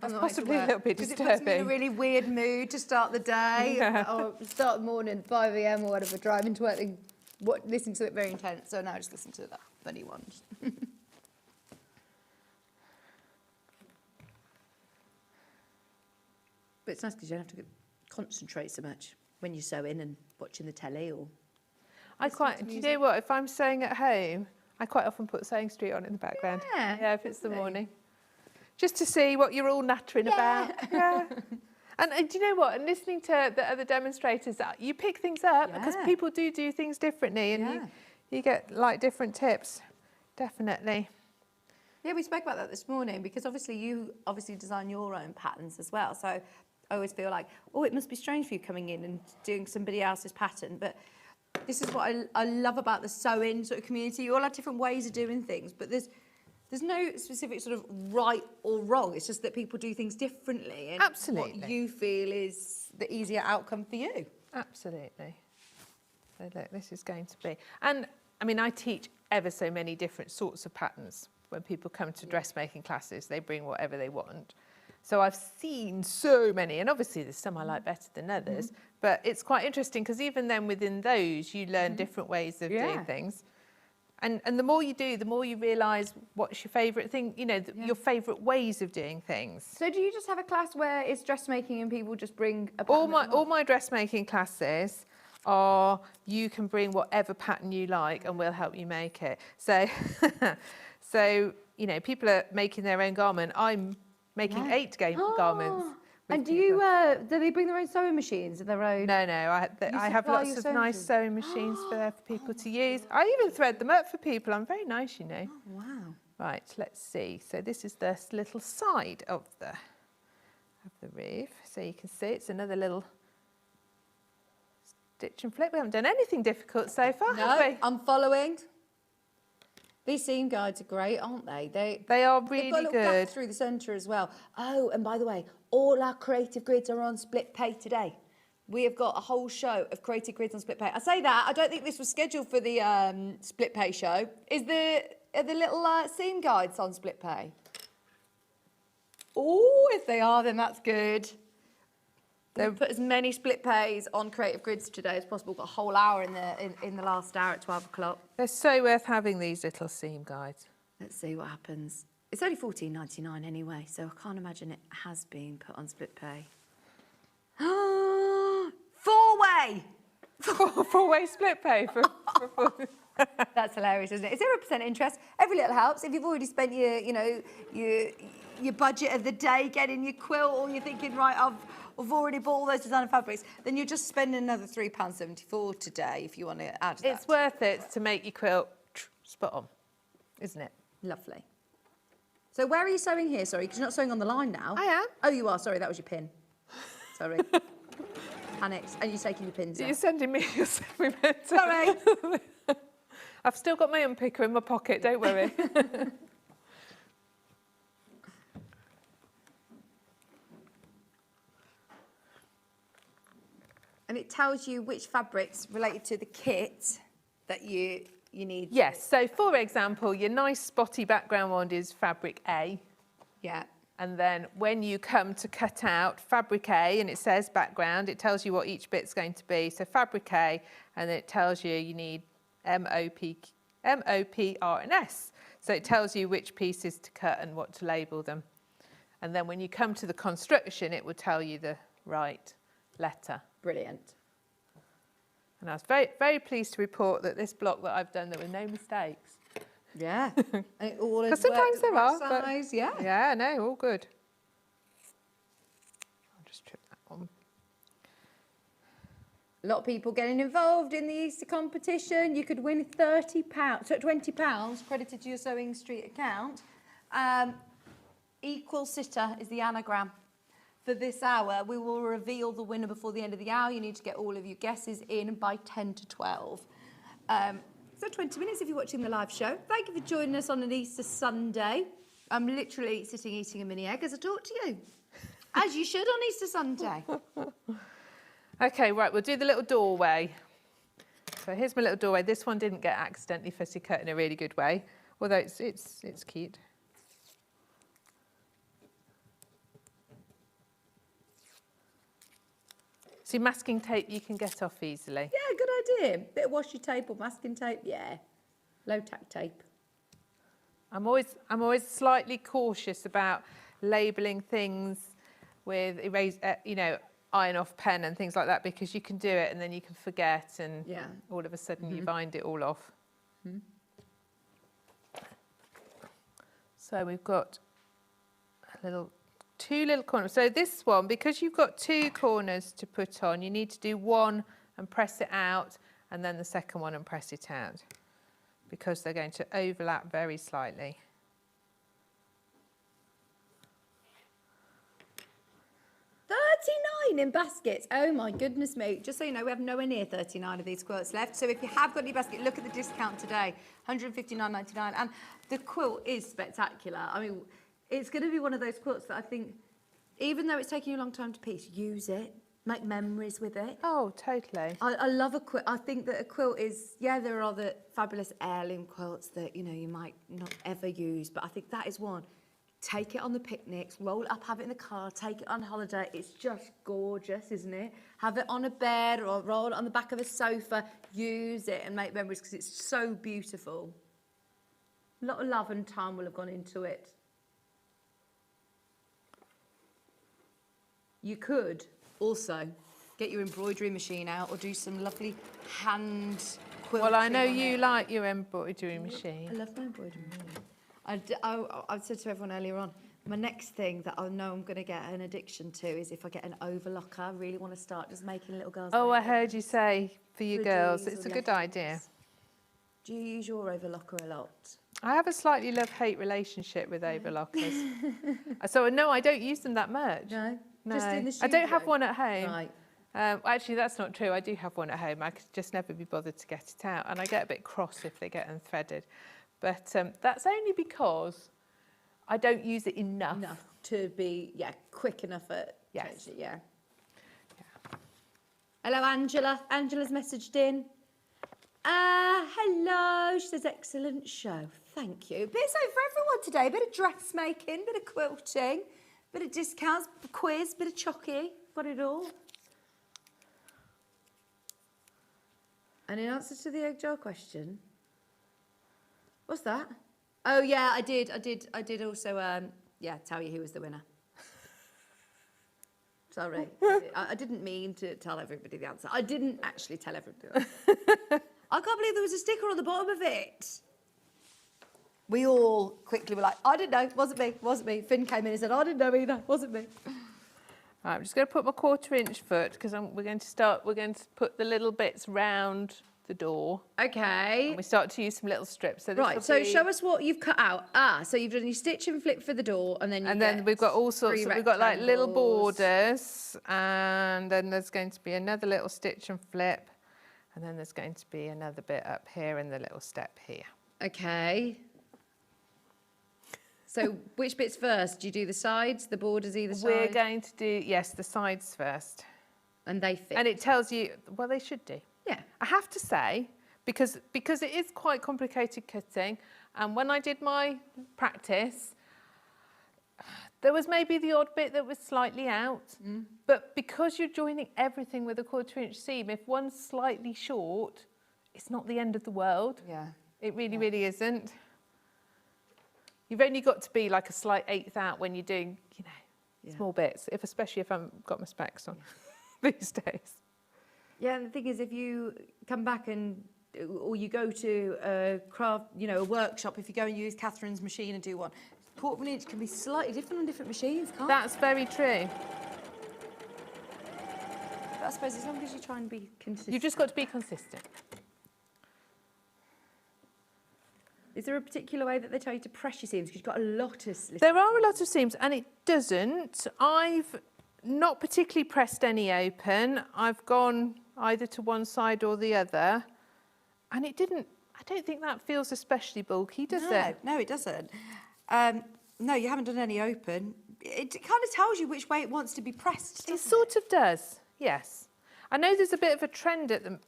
That's possibly a little bit disturbing. Because it puts me in a really weird mood to start the day. Or start the morning at 5 a.m. or whatever, driving to work, listening to it very intense. So now I just listen to the funny ones. But it's nice because you don't have to concentrate so much when you're sewing and watching the telly or... Do you know what? If I'm sewing at home, I quite often put Sewing Street on in the background. Yeah, if it's the morning. Just to see what you're all nattering about. Yeah. And do you know what? And listening to the other demonstrators, you pick things up because people do things differently and you get like different tips. Definitely. Yeah, we spoke about that this morning because obviously you design your own patterns as well. So I always feel like, oh, it must be strange for you coming in and doing somebody else's pattern. But this is what I love about the sewing sort of community. You all have different ways of doing things, but there's no specific sort of right or wrong. It's just that people do things differently. And absolutely. What you feel is the easier outcome for you. Absolutely. So look, this is going to be... And, I mean, I teach ever so many different sorts of patterns. When people come to dressmaking classes, they bring whatever they want. So I've seen so many, and obviously there's some I like better than others, but it's quite interesting because even then within those, you learn different ways of doing things. And the more you do, the more you realise what's your favourite thing, you know, your favourite ways of doing things. So do you just have a class where it's dressmaking and people just bring a pattern? All my dressmaking classes are, you can bring whatever pattern you like and we'll help you make it. So, so you know, people are making their own garment. I'm making 8 garments. And do they bring their own sewing machines and their own? No, I have lots of nice sewing machines for people to use. I even thread them up for people. I'm very nice, you know. Oh, wow. Right, let's see. So this is the little side of the roof. So you can see it's another little stitch and flip. We haven't done anything difficult so far, have we? I'm following. These seam guides are great, aren't they? They are They've really got a little good. gap through the centre as well. Oh, and by the way, all our creative grids are on split pay today. We have got a whole show of creative grids on split pay. I say that, I don't think this was scheduled for the split pay show. Are the little seam guides on split pay? Oh, if they are, then that's good. They've put as many split pays on creative grids today as possible. Got a whole hour in the last hour at 12 o'clock. They're so worth having, these little seam guides. Let's see what happens. It's only $14.99 anyway, so I can't imagine it has been put on split pay. Four-way! Four-way split pay for That's hilarious, isn't it? It's 0% interest. Every little helps. If you've already spent your budget of the day getting your quilt, or you're thinking, right, I've already bought all those designer fabrics, then you're just spending another £3.74 today if you want to add that. It's worth it to make your quilt spot on, isn't it? Lovely. So where are you sewing here? Sorry, because you're not sewing on the line now. I am. Oh, you are. Sorry, that was your pin. Sorry. Panicked. And you're taking your pins out. You're sending me your sewing pins. Sorry. I've still got my unpicker in my pocket, don't worry. And it tells you which fabrics related to the kit that you need. Yes, so for example, your nice spotty background one is fabric A. Yeah. And then when you come to cut out fabric A and it says background, it tells you what each bit's going to be. So fabric A, and then it tells you need MOP, R and S. So it tells you which pieces to cut and what to label them. And then when you come to the construction, it will tell you the right letter. Brilliant. And I was very, very pleased to report that this block that I've done, there were no mistakes. Yeah. And it all is sometimes there are, but size, yeah. Yeah, no, all good. I'll just trim that one. A lot of people getting involved in the Easter competition. You could win £30, so £20 credited to your Sewing Street account. Equal sitter is the anagram. For this hour, we will reveal the winner before the end of the hour. You need to get all of your guesses in by 10 to 12. So 20 minutes if you're watching the live show. Thank you for joining us on an Easter Sunday. I'm literally sitting eating a mini egg as I talk to you. As you should on Easter Sunday. Okay, right, we'll do the little doorway. So here's my little doorway. This one didn't get accidentally fussy cut in a really good way, although it's cute. See, masking tape you can get off easily. Yeah, good idea. Bit of washi tape or masking tape, yeah. Low tack tape. I'm always slightly cautious about labelling things with iron off pen and things like that, because you can do it and then you can forget, and all of a sudden you bind it all off. So we've got two little corners. So this one, because you've got two corners to put on, you need to do one and press it out, and then the second one and press it out, because they're going to overlap very slightly. £39 in baskets. Oh my goodness me. Just so you know, we have nowhere near 39 of these quilts left. So if you have got any basket, look at the discount today. £159.99. And the quilt is spectacular. I mean, it's going to be one of those quilts that I think, even though it's taking you a long time to piece, use it, make memories with it. Oh, totally. I love a quilt. I think that a quilt is, there are the fabulous heirloom quilts that, you might not ever use, but I think that is one. Take it on the picnics, roll it up, have it in the car, take it on holiday. It's just gorgeous, isn't it? Have it on a bed or roll it on the back of a sofa, use it and make memories, because it's so beautiful. A lot of love and time will have gone into it. You could also get your embroidery machine out or do some lovely hand quilting. Well, I know you like your embroidery machine. I love my embroidery machine. I said to everyone earlier on, my next thing that I know I'm going to get an addiction to is if I get an overlocker. I really want to start just making little girls. Oh, I heard you say for your girls. It's a good idea. Do you use your overlocker a lot? I have a slightly love-hate relationship with overlockers. So no, I don't use them that much. No? No, Just in the I studio? don't have one at home. Right. Actually, that's not true. I do have one at home. I could just never be bothered to get it out, and I get a bit cross if they get unthreaded. But that's only because I don't use it enough. Enough to be, quick enough at Yes. changing it, yeah. Hello, Angela. Angela's messaged in. Hello. She says, excellent show. Thank you. Bit so for everyone today. Bit of dressmaking, bit of quilting, bit of discounts, quiz, bit of chocky. Got it all. And in answer to the egg jar question, what's that? Oh yeah, I did also tell you who was the winner. Sorry, I didn't mean to tell everybody the answer. I didn't actually tell everybody. I can't believe there was a sticker on the bottom of it. We all quickly were like, I didn't know, wasn't me. Finn came in and said, I didn't know either, wasn't me. Right, I'm just going to put my 1/4 inch foot because we're going to put the little bits round the door. Okay. And we start to use some little strips. So Right, so show us what you've cut out. So you've done your stitch and flip for the door, and then we've got all sorts. We've got like little rectangles. borders, and then there's going to be another little stitch and flip, and then there's going to be another bit up here and the little step here. Okay. So which bits first? Do you do the sides, the borders either side? We're going to do, yes, the sides first. And they fit. And it tells you, well, they should do. Yeah. I have to say, because it is quite complicated cutting, and when I did my practice, there was maybe the odd bit that was slightly out, but because you're joining everything with a 1/4 inch seam, if one's slightly short, it's not the end of the world. Yeah. It really, really isn't. You've only got to be like a slight eighth out when you're doing, small bits, especially if I've got my specs on these days. Yeah, and the thing is, if you come back or you go to a craft, a workshop, if you go and use Catherine's machine and do one, 1/4 inch can be slightly different on different machines, can't it? That's very true. But I suppose as long as you try and be consistent. You've just got to be consistent. Is there a particular way that they tell you to press your seams? Because you've got a lot of... There are a lot of seams, and it doesn't. I've not particularly pressed any open. I've gone either to one side or the other, and it didn't... I don't think that feels especially bulky, does it? No, it doesn't. No, you haven't done any open. It kind of tells you which way it wants to be pressed. It sort of does, yes. I know there's a bit of a trend at the...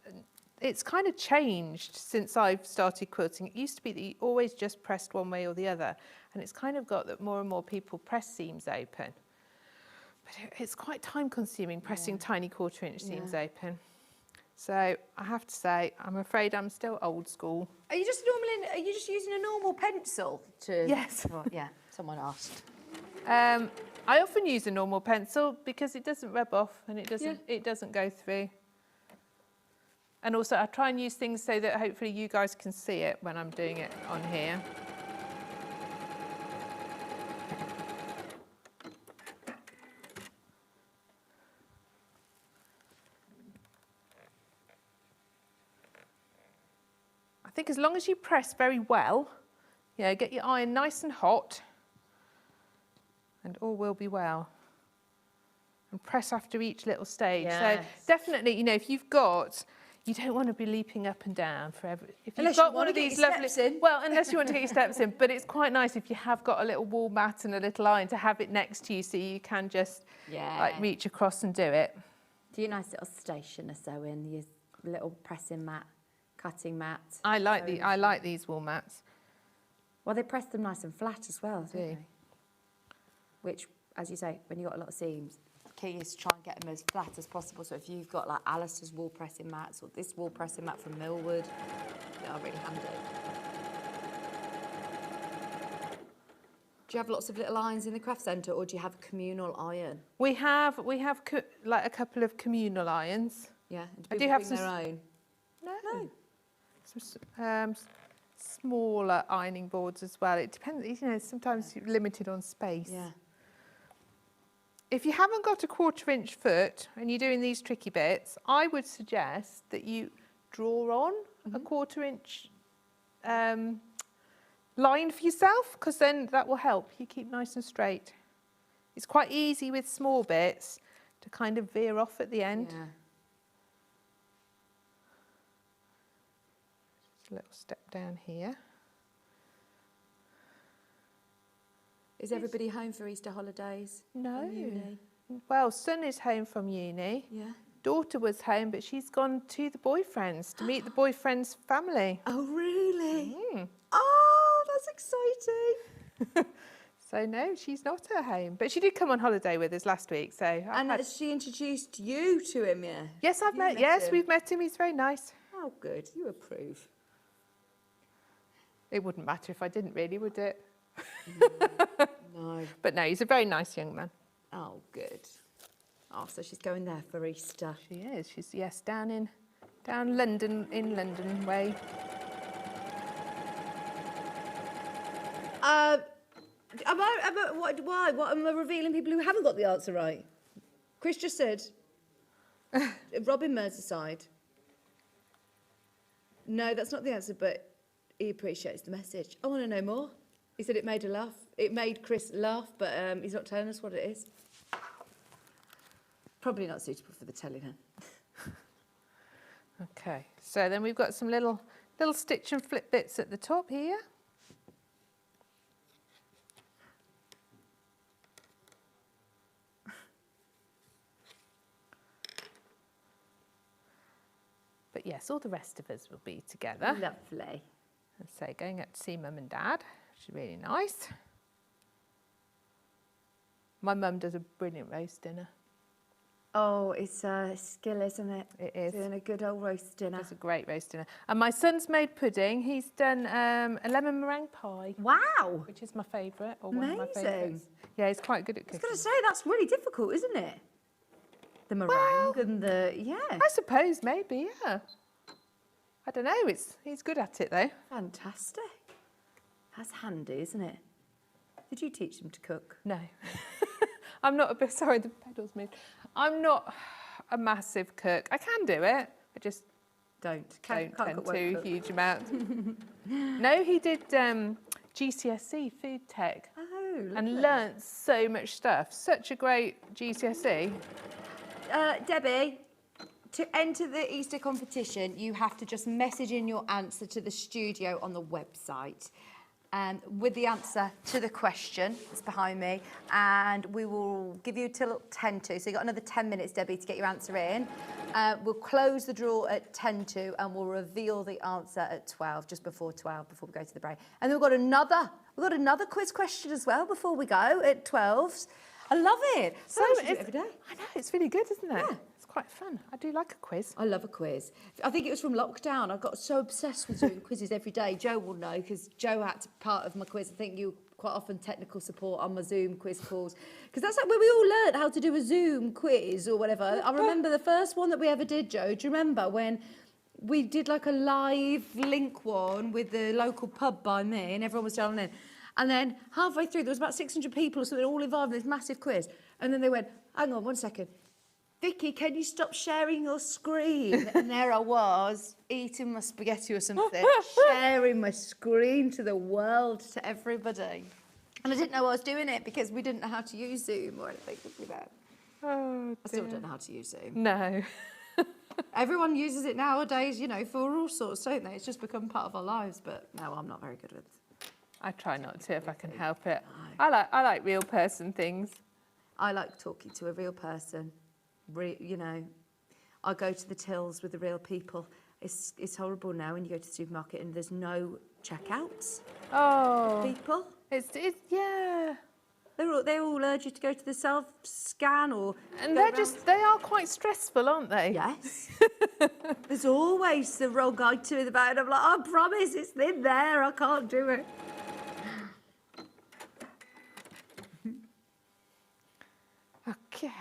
It's kind of changed since I've started quilting. It used to be that you always just pressed one way or the other, and it's kind of got that more and more people press seams open. But it's quite time-consuming pressing tiny 1/4 inch seams open. So I have to say, I'm afraid I'm still old school. Are you just using a normal pencil to... Yes. Well, yeah, someone asked. I often use a normal pencil because it doesn't rub off and it doesn't go through. And also I try and use things so that hopefully you guys can see it when I'm doing it on here. I think as long as you press very well, get your iron nice and hot, and all will be well. And press after each little stage. Yes. So definitely, if you've got... You don't want to be leaping up and down forever. If Unless you've got you one want of to get these your lovely, steps in. well, unless you want to get your steps in, but it's quite nice if you have got a little wall mat and a little iron to have it next to you, so you can just reach across and do it. Do your nice little station or so in your little pressing mat, cutting mat. I like these wall mats. Well, they press them nice and flat as well, don't Do. they? Which, as you say, when you've got a lot of seams, key is to try and get them as flat as possible. So if you've got like Alistair's wall pressing mats or this wall pressing mat from Millwood, they are really handy. Do you have lots of little irons in the craft centre, or do you have a communal iron? We have like a couple of communal irons. Yeah, I do have their some own. No. Some smaller ironing boards as well. It depends, sometimes you're limited on space. Yeah. If you haven't got a 1/4 inch foot and you're doing these tricky bits, I would suggest that you draw on a 1/4 inch line for yourself, because then that will help you keep nice and straight. It's quite easy with small bits to kind of veer off at the end. Yeah. Just a little step down here. Is everybody home for Easter holidays? No. From uni? Well, son is home from uni. Yeah. Daughter was home, but she's gone to the boyfriend's to meet the boyfriend's family. Oh, really? Mm. Oh, that's exciting. So no, she's not at home. But she did come on holiday with us last week. So And has she introduced you to him, yeah? yes, I've You met. met Yes, him? we've met him. He's very nice. Oh, good. You approve. It wouldn't matter if I didn't really, would it? No. But no, he's a very nice young man. Oh, good. Oh, so she's going there for Easter. She is. She's down London way. Why? What am I revealing people who haven't got the answer right? Chris just said, Robin Merseyside. No, that's not the answer, but he appreciates the message. I want to know more. He said it made her laugh. It made Chris laugh, but he's not telling us what it is. Probably not suitable for the telly then. Okay, so then we've got some little stitch and flip bits at the top here. But yes, all the rest of us will be together. Lovely. And so going up to see Mum and Dad, which is really nice. My mum does a brilliant roast dinner. Oh, it's a skill, isn't it? It is. Doing a good old roast dinner. It's a great roast dinner. And my son's made pudding. He's done a lemon meringue pie. Wow. Which is my favourite, or one of my Amazing. favourites. Yeah, he's quite good at I was cooking. going to say, that's really difficult, isn't it? The meringue and the, yeah. I suppose, maybe, yeah. I don't know, he's good at it though. Fantastic. That's handy, isn't it? Did you teach them to cook? No. I'm not a bit, sorry, the pedals moved. I'm not a massive cook. I can do it, I just don't tend to a huge amount. No, he did GCSE food tech. Oh, and learnt so much stuff. Such a great GCSE. Debbie, to enter the Easter competition, you have to just message in your answer to the studio on the website. With the answer to the question that's behind me, and we will give you till 10 to. So you've got another 10 minutes, Debbie, to get your answer in. We'll close the draw at 10 to, and we'll reveal the answer at 12, just before 12, before we go to the break. And then we've got another quiz question as well before we go at 12. I love it. So I do it every day. I know, it's really good, isn't it? Yeah. It's quite fun. I do like a quiz. I love a quiz. I think it was from lockdown. I got so obsessed with doing quizzes every day. Joe will know, because Joe had to part of my quiz. I think you quite often technical support on my Zoom quiz calls. Because that's like where we all learned how to do a Zoom quiz or whatever. I remember the first one that we ever did, Joe. Do you remember when we did like a live link one with the local pub by me and everyone was dialing in? And then halfway through, there was about 600 people or something all involved in this massive quiz. And then they went, hang on 1 second. Vicky, can you stop sharing your screen? And there I was, eating my spaghetti or something, sharing my screen to the world, to everybody. And I didn't know I was doing it because we didn't know how to use Zoom or anything like that. Oh, I still don't know how to use Zoom. No. Everyone uses it nowadays, you know, for all sorts, don't they? It's just become part of our lives, but no, I'm not very good with it. I try not to if I can help it. I like real person things. I like talking to a real person. You know, I go to the tills with the real people. It's horrible now when you go to the supermarket and there's no checkouts. Oh, People. It's yeah. They all urge you to go to the self-scan or. And go they are quite stressful, aren't they? Yes. There's always the wrong item in the bag. And I'm like, I promise it's in there. I can't do it. Okay.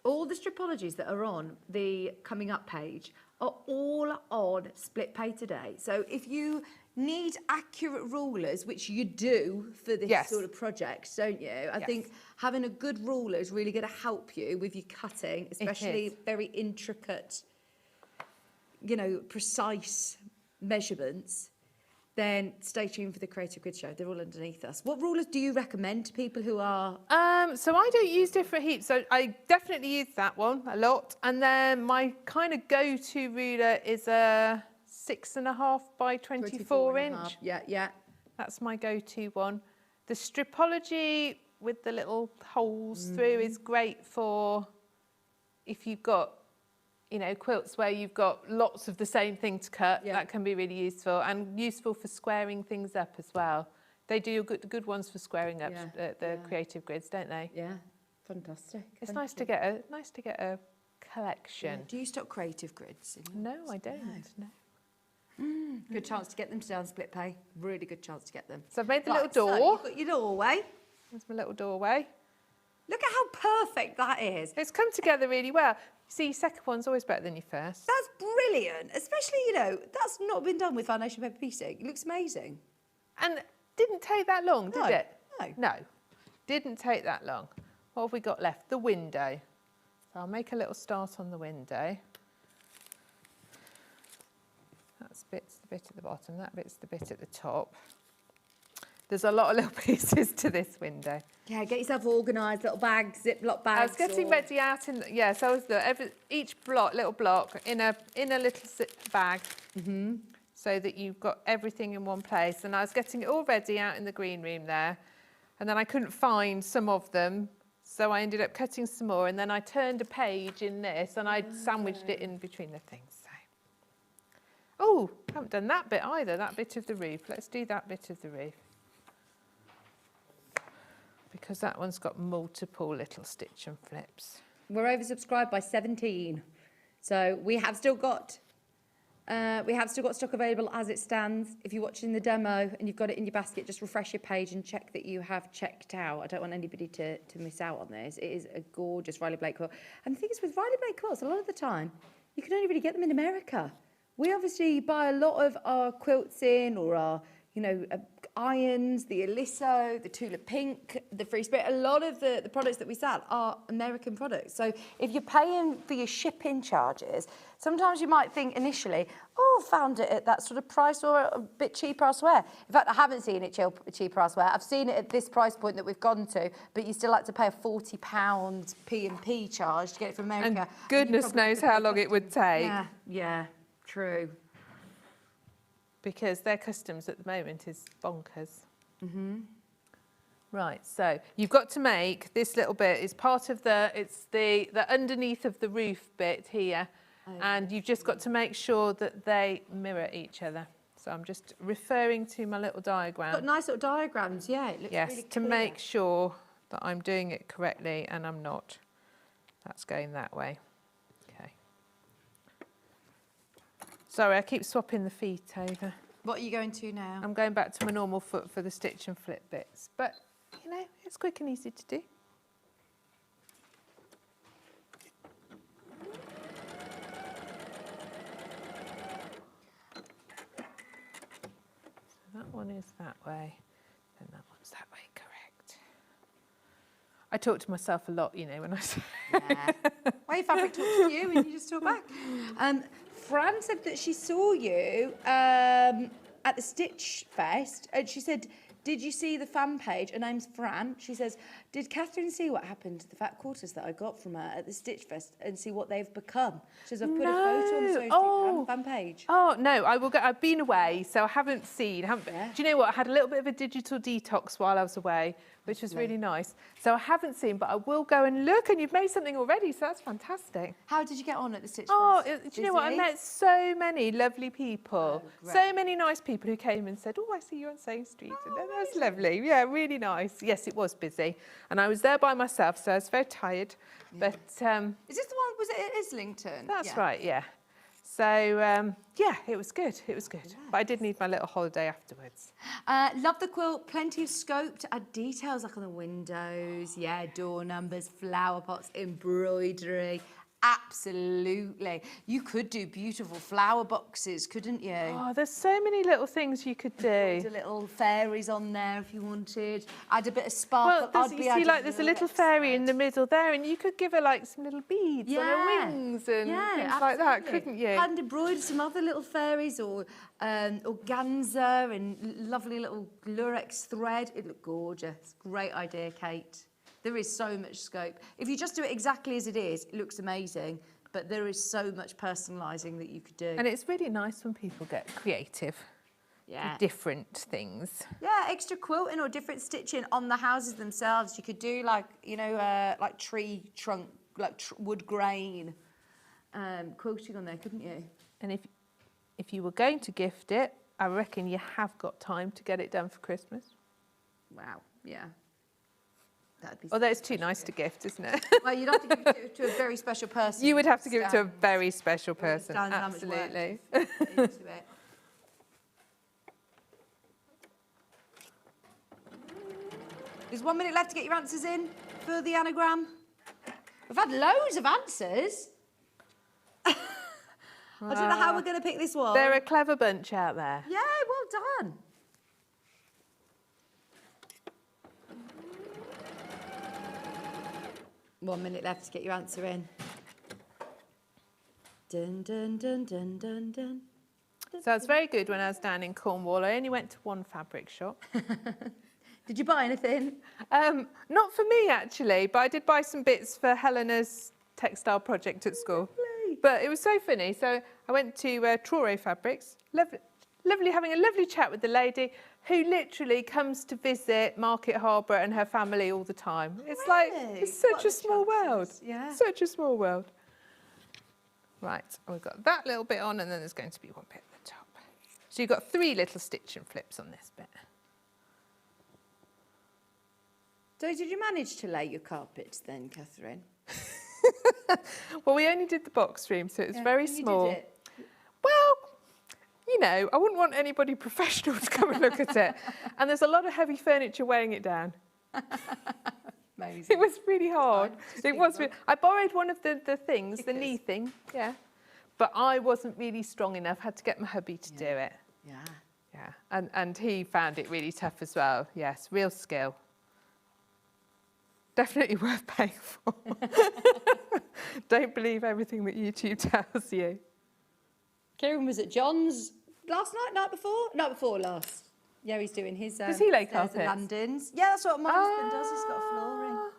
All the stripologies that are on the coming up page are all on Split Pay today. So if you need accurate rulers, which you do for this sort of project, don't you? I think having a good ruler is really going to help you with your cutting, especially very intricate, you know, precise measurements. Then stay tuned for the Creative Grid Show. They're all underneath us. What rulers do you recommend to people who are... So I don't use different heaps. So I definitely use that one a lot. And then my kind of go-to ruler is a 6.5 by 24 inch. Yeah. That's my go-to one. The Stripology with the little holes through is great for if you've got, you know, quilts where you've got lots of the same thing to cut. That can be really useful, and useful for squaring things up as well. They do good ones for squaring up the creative grids, don't they? Yeah, fantastic. It's nice to get a collection. Yeah. Do you stock creative grids? No, I don't. No. Good chance to get them to down split pay. Really good chance to get them. So I've made the Right, little door. So you've got your doorway. There's my little doorway. Look at how perfect that is. It's come together really well. See, your second one's always better than your first. That's brilliant. Especially, you know, that's not been done with foundation paper piecing. It looks amazing. And didn't take that long, did it? No. No, didn't take that long. What have we got left? The window. So I'll make a little start on the window. That's the bit at the bottom, that bit's the bit at the top. There's a lot of little pieces to this window. Yeah, get yourself organised, little bags, Ziploc bags. I was getting ready out in, so I was each little block in a little bag, so that you've got everything in one place. And I was getting it all ready out in the green room there, and then I couldn't find some of them, so I ended up cutting some more. And then I turned a page in this, and I sandwiched it in between the things. So. Oh, I haven't done that bit either. That bit of the roof. Let's do that bit of the roof. Because that one's got multiple little stitch and flips. We're oversubscribed by 17, so we have still got stock available as it stands. If you're watching the demo and you've got it in your basket, just refresh your page and check that you have checked out. I don't want anybody to miss out on this. It is a gorgeous Riley Blake quilt, and the thing is with Riley Blake quilts, a lot of the time you can only really get them in America. We obviously buy a lot of our quilts in, or our, you know, irons, the Aliso, the Tulip Pink, the Free Spirit. A lot of the products that we sell are American products. So if you're paying for your shipping charges, sometimes you might think initially, oh, found it at that sort of price or a bit cheaper elsewhere. In fact, I haven't seen it cheaper elsewhere. I've seen it at this price point that we've gone to, but you still like to pay a £40 P&P charge to get it from America. And goodness knows how long it would take. Yeah, true. Because their customs at the moment is bonkers. Right, so you've got to make this little bit is part of it's the underneath of the roof bit here, and you've just got to make sure that they mirror each other. So I'm just referring to my little diagram. Got nice little diagrams, yeah. It looks really to clear. make sure that I'm doing it correctly, and I'm not. That's going that way. Sorry, I keep swapping the feet over. What are you going to now? I'm going back to my normal foot for the stitch and flip bits. But, you know, it's quick and easy to do. So that one is that way, and that one's that way, correct. I talk to myself a lot, you know, when I say... Yeah. Well, your fabric talks to you and you just talk back. Fran said that she saw you at the Stitch Fest, and she said, did you see the fan page? Her name's Fran. She says, did Catherine see what happened to the fat quarters that I got from her at the Stitch Fest and see what they've become? She says, I've put a photo on the social fan page. Oh, no, I will go. I've been away, so I haven't seen. Do you know what? I had a little bit of a digital detox while I was away, which was really nice. So I haven't seen, but I will go and look, and you've made something already, so that's fantastic. How did you get on at the Stitch Fest? Do you know what? I met so many lovely people, so many nice people who came and said, oh, I see you on Sewing Street. And that's lovely. Yeah, really nice. Yes, it was busy. And I was there by myself, so I was very tired. Yeah. But is this the one, was it at Islington? That's right, yeah. So, yeah, it was good. It was good. Yes. But I did need my little holiday afterwards. Love the quilt. Plenty of scope to add details like on the windows. Yeah, door numbers, flower pots, embroidery. Absolutely. You could do beautiful flower boxes, couldn't you? Oh, there's so many little things you could do. Put little fairies on there if you wanted. Add a bit of sparkle. Well, you see, like, there's a little fairy in the middle there, and you could give her, like, some little beads on her wings and things like that, couldn't you? And embroider some other little fairies, or organza and lovely little lurex thread. It looked gorgeous. Great idea, Kate. There is so much scope. If you just do it exactly as it looks amazing, but there is so much personalising that you could do. And it's really nice when people get creative. different things. Yeah, extra quilting or different stitching on the houses themselves. You could do like, you know, like tree trunk, like wood grain quilting on there, couldn't you? And if you were going to gift it, I reckon you have got time to get it done for Christmas. Wow, yeah. That'd be Although it's too nice to gift, isn't it? Well, you'd have to give it to a very special person. You would have to give it to a very special person, Understands how much work absolutely. you've put into it. There's 1 minute left to get your answers in for the anagram. We've had loads of answers. I don't know how we're going to pick this one. They're a clever bunch out there. Yeah, well done. One minute left to get your answer in. Dun, dun, dun, dun, dun, dun. So it's very good when I was down in Cornwall. I only went to one fabric shop. Did you buy anything? Not for me, actually, but I did buy some bits for Helena's textile project at school. Lovely. But it was so funny. So I went to Truro Fabrics. Lovely, having a lovely chat with the lady who literally comes to visit Market Harbour and her family all the time. It's like, it's such a small world. Yeah. Such a small world. Right, we've got that little bit on, and then there's going to be one bit at the top. So you've got 3 little stitch and flips on this bit. So did you manage to lay your carpets then, Catherine? Well, we only did the box room, so it's very You small. did it. Well, you know, I wouldn't want anybody professional to come and look at it. And there's a lot of heavy furniture weighing it down. Amazing. It was really hard. fine. It was. I borrowed one of the things, the knee thing, yeah. But I wasn't really strong enough. Had to get my hubby to do it. Yeah. Yeah. And he found it really tough as well. Yes, real skill. Definitely worth paying for. Don't believe everything that YouTube tells you. Kieran was at John's last night, night before last. Yeah, he's doing his Does he lay stairs and carpets? landings. Yeah, that's what my husband does. He's got a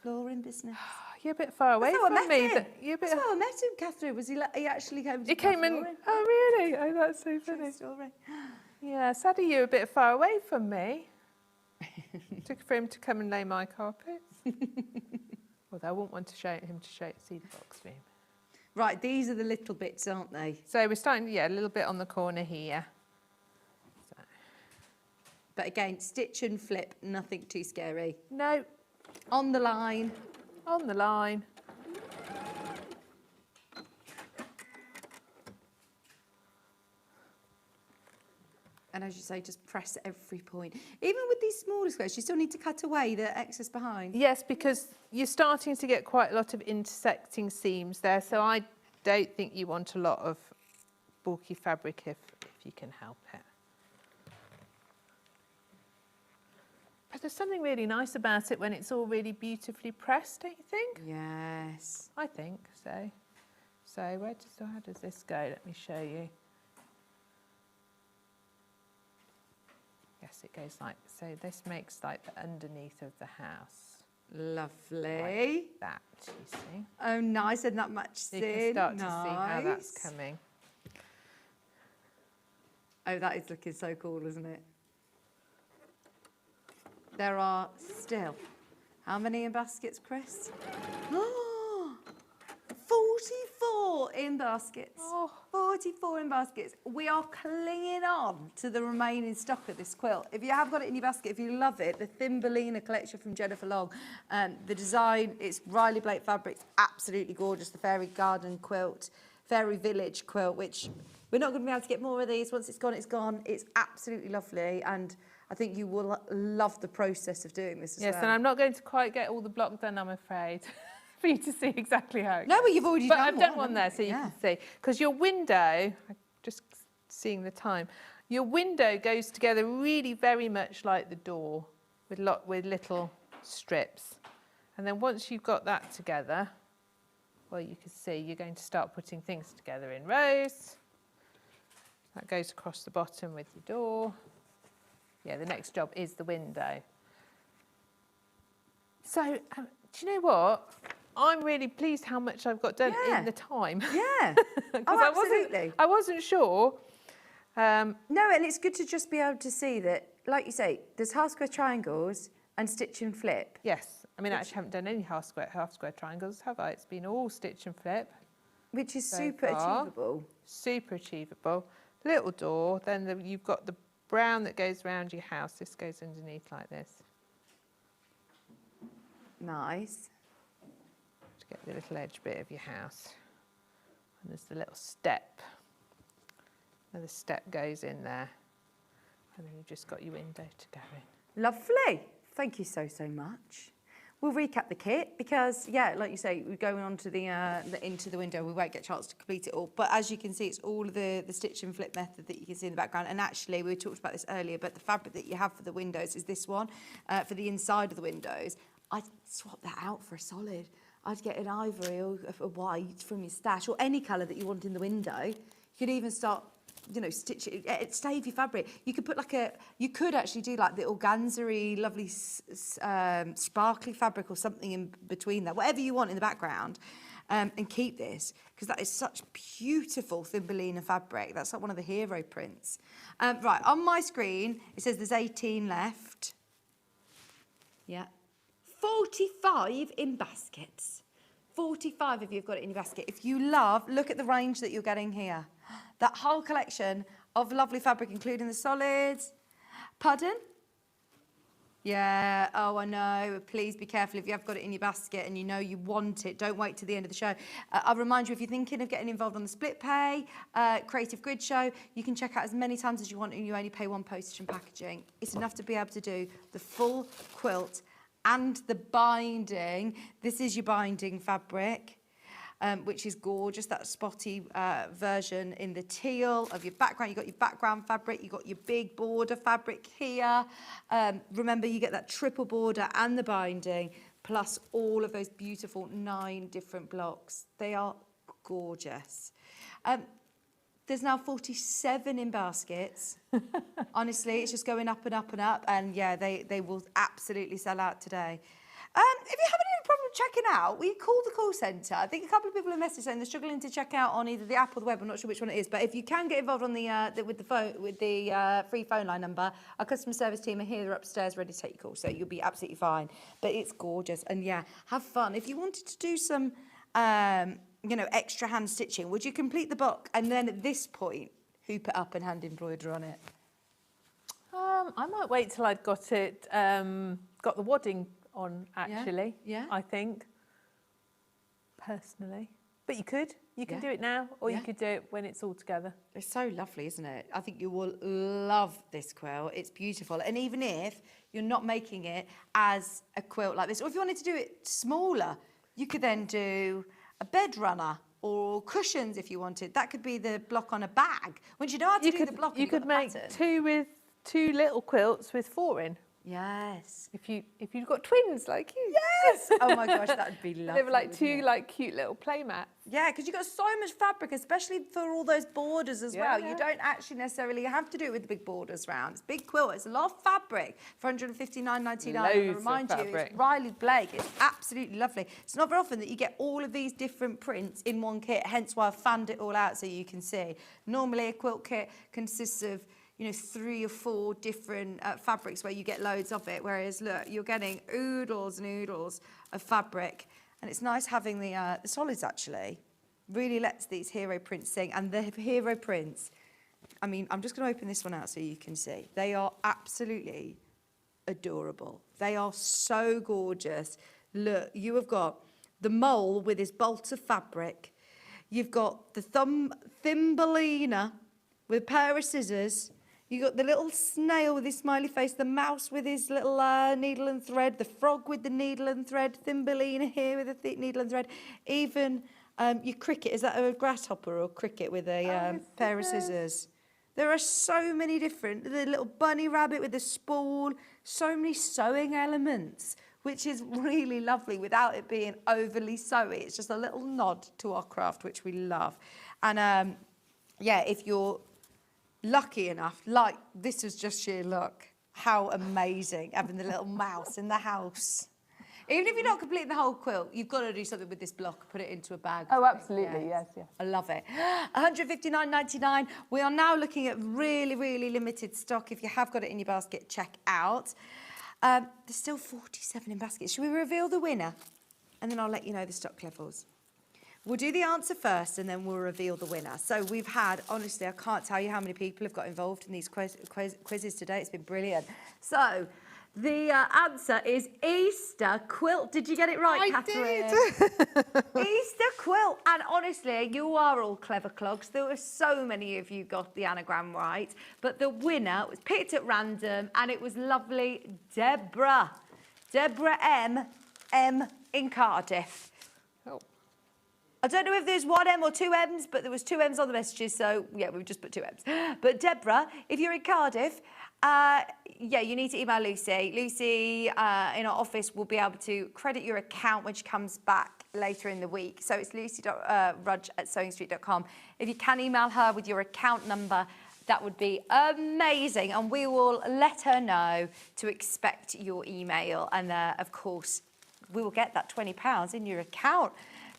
flooring business. You're a bit far away That's how I from met me. him. You're a bit. That's how I met him, Catherine. Was he actually came to He came in. flooring. Oh, really? Oh, that's so True funny. story. Yeah, sadly you're a bit far away from me. Took for him to come and lay my carpets. Although I wouldn't want to show him to see the box room. Right, these are the little bits, aren't they? So we're starting, yeah, a little bit on the corner here. So. But again, stitch and flip, nothing too scary. No, On the line. on the line. And as you say, just press every point. Even with these smaller squares, you still need to cut away the excess behind. Yes, because you're starting to get quite a lot of intersecting seams there, so I don't think you want a lot of bulky fabric if you can help it. But there's something really nice about it when it's all really beautifully pressed, don't you think? Yes. I think so. So how does this go? Let me show you. Yes, it goes like, so this makes like the underneath of the house. Lovely. Like that, you see. Oh, nice, and that matches So you can in. start to see how that's Nice. coming. Oh, that is looking so cool, isn't it? There are still, how many in baskets, Chris? 44 in baskets. Oh. 44 in baskets. We are clinging on to the remaining stock of this quilt. If you have got it in your basket, if you love it, the Thumbelina collection from Jennifer Long, the design, it's Riley Blake fabrics, absolutely gorgeous. The Fairy Garden quilt, Fairy Village quilt, which we're not going to be able to get more of these. Once it's gone, it's gone. It's absolutely lovely, and I think you will love the process of doing this as well. Yes, and I'm not going to quite get all the block done, I'm afraid, for you to see exactly how it No, goes. but you've already But done I've done one there, so you Yeah. can see. Because your window, just seeing the time, your window goes together really very much like the door, with little strips. And then once you've got that together, well, you can see you're going to start putting things together in rows. That goes across the bottom with your door. Yeah, the next job is the window. So, do you know what? I'm really pleased how much I've got done Yeah. in the time. Yeah. 'Cause Oh, absolutely. I wasn't sure. No, and it's good to just be able to see that, like you say, there's half square triangles and stitch and flip. Yes. I mean, I actually haven't done any half square triangles, have I? It's been all stitch and flip. Which is so super far. achievable. Super achievable. Little door, then you've got the brown that goes around your house. This goes underneath like this. Nice. To get the little edge bit of your house. And there's the little step. And the step goes in there. And then you've just got your window to go in. Lovely. Thank you so much. We'll recap the kit because, yeah, like you say, we're going on to the into the window. We won't get a chance to complete it all. But as you can see, it's all of the stitch and flip method that you can see in the background. And actually, we talked about this earlier, but the fabric that you have for the windows is this one, for the inside of the windows. I'd swap that out for a solid. I'd get an ivory or a white from your stash or any colour that you want in the window. You could even start, you know, stitch it, save your fabric. You could put you could actually do like the organza-y, lovely sparkly fabric or something in between that, whatever you want in the background, and keep this, because that is such beautiful Thumbelina fabric. That's like one of the hero prints. Right, on my screen, it says there's 18 left. Yeah. 45 in baskets. 45 of you have got it in your basket. If you love, look at the range that you're getting here. That whole collection of lovely fabric, including the solids. Pardon? Yeah, oh, I know. Please be careful if you have got it in your basket and you know you want it. Don't wait to the end of the show. I'll remind you, if you're thinking of getting involved on the split pay, creative grid show, you can check out as many times as you want and you only pay one postage and packaging. It's enough to be able to do the full quilt and the binding. This is your binding fabric, which is gorgeous, that spotty version in the teal of your background. You've got your background fabric, you've got your big border fabric here. Remember, you get that triple border and the binding, plus all of those beautiful 9 different blocks. They are gorgeous. There's now 47 in baskets. Honestly, it's just going up and up and up. And yeah, they will absolutely sell out today. If you have any problem checking out, we call the call centre. I think a couple of people have messaged saying they're struggling to check out on either the app or the web. I'm not sure which one it is. But if you can get involved on with the free phone line number, our customer service team are here. They're upstairs ready to take your call. So you'll be absolutely fine. But it's gorgeous. And yeah, have fun. If you wanted to do some... you know, extra hand stitching, would you complete the block and then at this point hoop it up and hand embroider on it? I might wait till I've got it, got the wadding on actually. Yeah. I think, personally. But you can do it now, or you could do it when it's all together. It's so lovely, isn't it? I think you will love this quilt. It's beautiful. And even if you're not making it as a quilt like this, or if you wanted to do it smaller, you could then do a bed runner or cushions if you wanted. That could be the block on a bag. Once you know how to do the block, you could make two little quilts with 4 in. Yes. If you've got twins like you. Yes. Oh my gosh, that would be lovely. They were like 2 like cute little play mats. Yeah, because you've got so much fabric, especially for all those borders as well. You don't actually necessarily have to do it with the big borders round. It's a big quilt. It's a lot of fabric for £159.99. I remind you, it's Riley Blake. It's absolutely lovely. It's not very often that you get all of these different prints in one kit, hence why I've fanned it all out so you can see. Normally a quilt kit consists of 3 or 4 different fabrics where you get loads of it, whereas look, you're getting oodles and oodles of fabric. And it's nice having the solids actually. Really lets these hero prints sing. And the hero prints, I mean, I'm just going to open this one out so you can see. They are absolutely adorable. They are so gorgeous. Look, you have got the mole with his bolt of fabric. You've got the Thumbelina with a pair of scissors. You got the little snail with his smiley face, the mouse with his little needle and thread, the frog with the needle and thread, Thumbelina here with a needle and thread. Even your cricket, is that a grasshopper or cricket with a pair of scissors? There are so many different, the little bunny rabbit with the spool, so many sewing elements, which is really lovely without it being overly sewy. It's just a little nod to our craft, which we love. And yeah, if you're lucky enough, like this was just sheer luck. How amazing having the little mouse in the house. Even if you're not completing the whole quilt, you've got to do something with this block, put it into a bag. Oh, absolutely, yes. I love it. £159.99. We are now looking at really, really limited stock. If you have got it in your basket, check out. There's still 47 in baskets. Should we reveal the winner? And then I'll let you know the stock levels. We'll do the answer first and then we'll reveal the winner. So we've had, honestly, I can't tell you how many people have got involved in these quizzes today. It's been brilliant. So the answer is Easter quilt. Did you get it right, Catherine? I did. Easter quilt. And honestly, you are all clever clogs. There were so many of you got the anagram right. But the winner was picked at random and it was lovely Deborah. Deborah M in Cardiff. Oh. I don't know if there's one M or two M's, but there was two M's on the messages, so yeah, we've just put two M's. But Deborah, if you're in Cardiff, yeah, you need to email Lucy. Lucy in our office will be able to credit your account when she comes back later in the week. So it's lucy.rudge@sewingstreet.com. If you can email her with your account number, that would be amazing. And we will let her know to expect your email. And of course, we will get that £20 in your account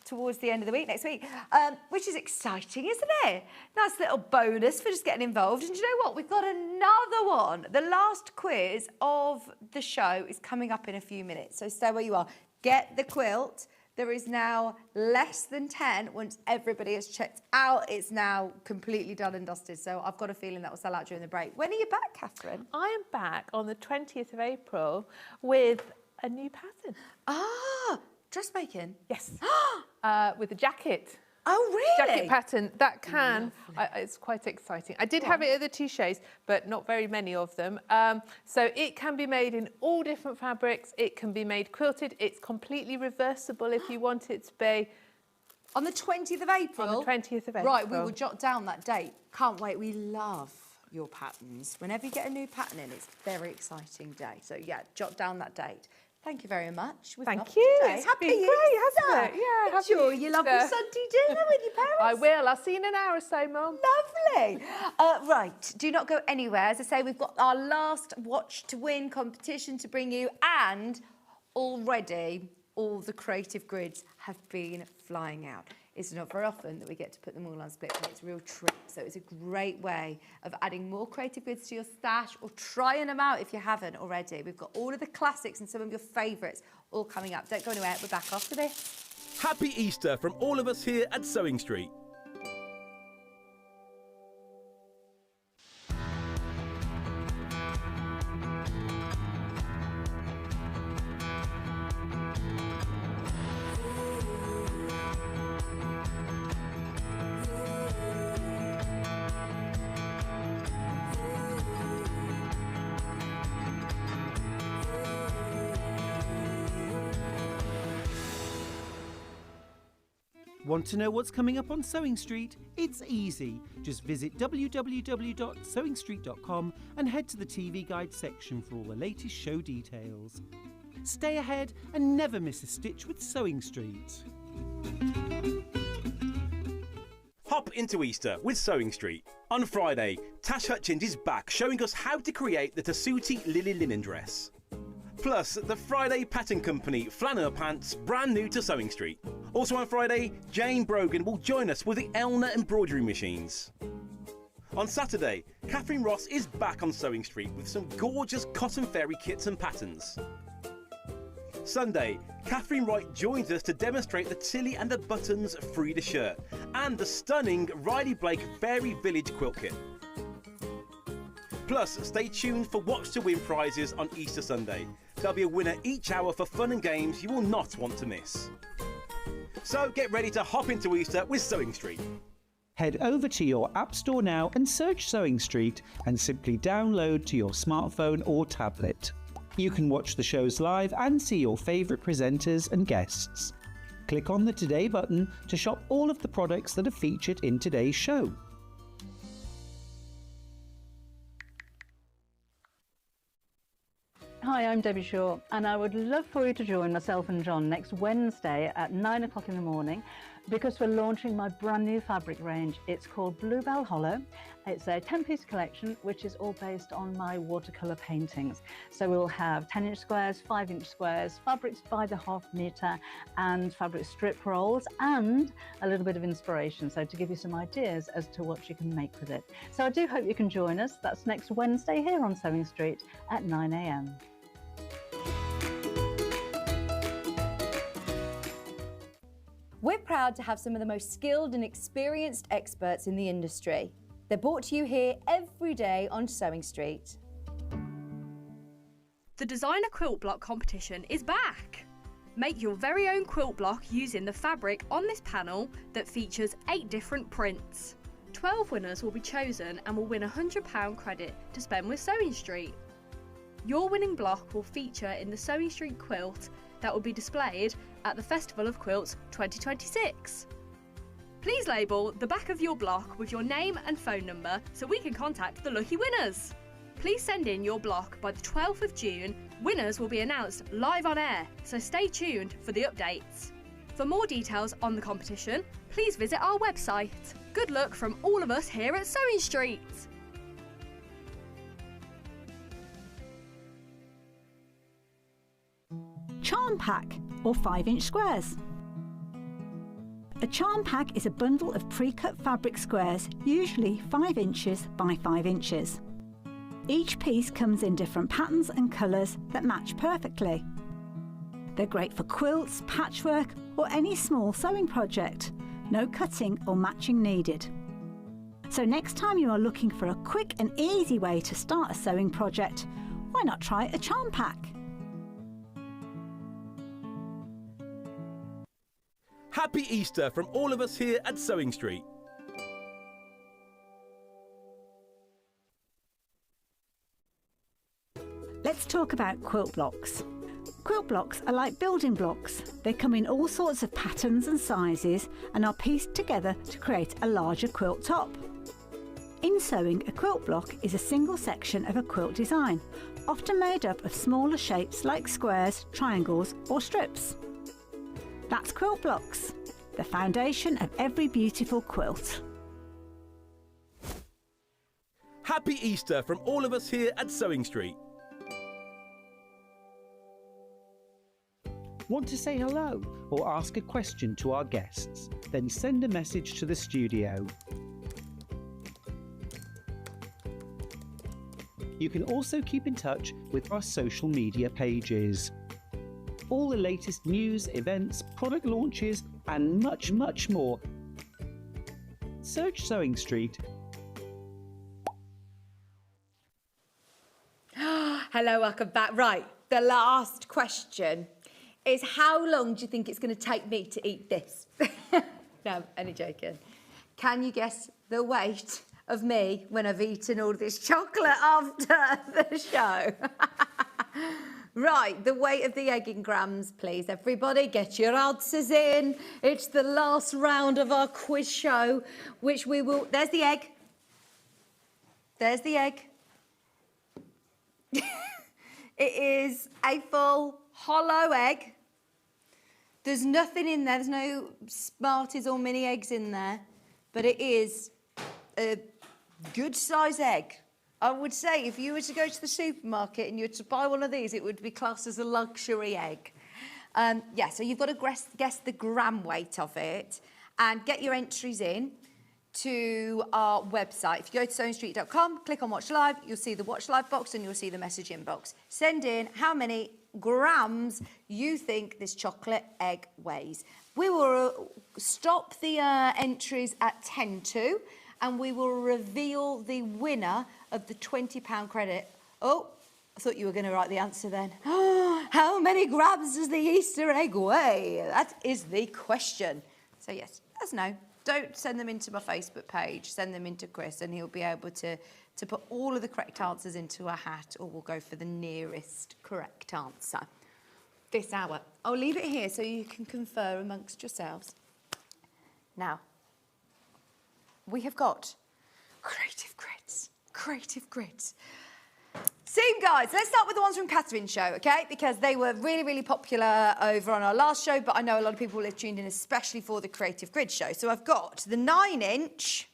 towards the end of the week next week, which is exciting, isn't it? Nice little bonus for just getting involved. And you know what? We've got another one. The last quiz of the show is coming up in a few minutes, so stay where you are. Get the quilt. There is now less than 10. Once everybody has checked out, it's now completely done and dusted. So I've got a feeling that will sell out during the break. When are you back, Catherine? I am back on the 20th of April with a new pattern. Ah, dressmaking? Yes. With a jacket. Oh, really? Jacket pattern. That can, it's quite exciting. I did have it at the two shows, but not very many of them. So it can be made in all different fabrics. It can be made quilted. It's completely reversible if you want it to be. On the 20th of April? On the 20th of April. Right, we will jot down that date. Can't wait. We love your patterns. Whenever you get a new pattern in, it's a very exciting day. So yeah, jot down that date. Thank you very much. Thank you. Today. It's Happy been great, hasn't it? Yeah, Enjoy your lovely Sunday dinner with your parents. I will. I'll see you in an hour or so, Mum. Lovely. Right, do not go anywhere. As I say, we've got our last Watch to Win competition to bring you, and already all the creative grids have been flying out. It's not very often that we get to put them all on split plate. It's a real treat. So it's a great way of adding more creative goods to your stash or trying them out if you haven't already. We've got all of the classics and some of your favourites all coming up. Don't go anywhere. We're back after this. Happy Easter from all of us here at Sewing Street. Want to know what's coming up on Sewing Street? It's easy. Just visit www.sewingstreet.com and head to the TV Guide section for all the latest show details. Stay ahead and never miss a stitch with Sewing Street. Hop into Easter with Sewing Street. On Friday, Tash Hutchins is back showing us how to create the Tessuti Lily linen dress. Plus, the Friday Pattern Company flannel pants, brand new to Sewing Street. Also on Friday, Jane Brogan will join us with the Elna embroidery machines. On Saturday, Catherine Ross is back on Sewing Street with some gorgeous cotton fairy kits and patterns. Sunday, Catherine Wright joins us to demonstrate the Tilly and the Buttons Frida shirt and the stunning Riley Blake Fairy Village quilt kit. Plus, stay tuned for Watch to Win prizes on Easter Sunday. There'll be a winner each hour for fun and games you will not want to miss. So get ready to hop into Easter with Sewing Street. Head over to your App Store now and search Sewing Street and simply download to your smartphone or tablet. You can watch the shows live and see your favourite presenters and guests. Click on the Today button to shop all of the products that are featured in today's show. Hi, I'm Debbie Shaw, and I would love for you to join myself and John next Wednesday at 9 o'clock in the morning, because we're launching my brand new fabric range. It's called Bluebell Hollow. It's a 10-piece collection, which is all based on my watercolour paintings. So we'll have 10-inch squares, 5-inch squares, fabrics by the half metre, and fabric strip rolls, and a little bit of inspiration, so to give you some ideas as to what you can make with it. So I do hope you can join us. That's next Wednesday here on Sewing Street at 9 a.m. We're proud to have some of the most skilled and experienced experts in the industry. They're brought to you here every day on Sewing Street. The Designer Quilt Block competition is back! Make your very own quilt block using the fabric on this panel that features 8 different prints. 12 winners will be chosen and will win £100 credit to spend with Sewing Street. Your winning block will feature in the Sewing Street quilt that will be displayed at the Festival of Quilts 2026. Please label the back of your block with your name and phone number so we can contact the lucky winners. Please send in your block by the 12th of June. Winners will be announced live on air, so stay tuned for the updates. For more details on the competition, please visit our website. Good luck from all of us here at Sewing Street. Charm pack or 5-inch squares. A charm pack is a bundle of pre-cut fabric squares, usually 5 inches by 5 inches. Each piece comes in different patterns and colours that match perfectly. They're great for quilts, patchwork or any small sewing project. No cutting or matching needed. So next time you are looking for a quick and easy way to start a sewing project, why not try a charm pack? Happy Easter from all of us here at Sewing Street. Let's talk about quilt blocks. Quilt blocks are like building blocks. They come in all sorts of patterns and sizes and are pieced together to create a larger quilt top. In sewing, a quilt block is a single section of a quilt design, often made up of smaller shapes like squares, triangles or strips. That's quilt blocks, the foundation of every beautiful quilt. Happy Easter from all of us here at Sewing Street. Want to say hello or ask a question to our guests? Then send a message to the studio. You can also keep in touch with our social media pages. All the latest news, events, product launches and much, much more. Search Sewing Street. Hello, welcome back. Right, the last question is how long do you think it's going to take me to eat this? No, I'm only joking. Can you guess the weight of me when I've eaten all this chocolate after the show? Right, the weight of the egg in grams, please. Everybody, get your answers in. It's the last round of our quiz show, which we will... There's the egg. There's the egg. It is a full hollow egg. There's nothing in there. There's no Smarties or mini eggs in there. But it is a good size egg. I would say if you were to go to the supermarket and you were to buy one of these, it would be classed as a luxury egg. Yeah, so you've got to guess the gram weight of it and get your entries in to our website. If you go to sewingstreet.com, click on Watch Live, you'll see the Watch Live box and you'll see the message inbox. Send in how many grams you think this chocolate egg weighs. We will stop the entries at 10 to, and we will reveal the winner of the £20 credit. Oh, I thought you were going to write the answer then. How many grams does the Easter egg weigh? That is the question. So yes, let us know. Don't send them into my Facebook page. Send them into Chris and he'll be able to put all of the correct answers into a hat, or we'll go for the nearest correct answer this hour. I'll leave it here so you can confer amongst yourselves. Now, we have got creative grids. Seam guides. Let's start with the ones from Catherine's show, okay? Because they were really, really popular over on our last show, but I know a lot of people have tuned in especially for the Creative Grid show. So I've got the 9-inch,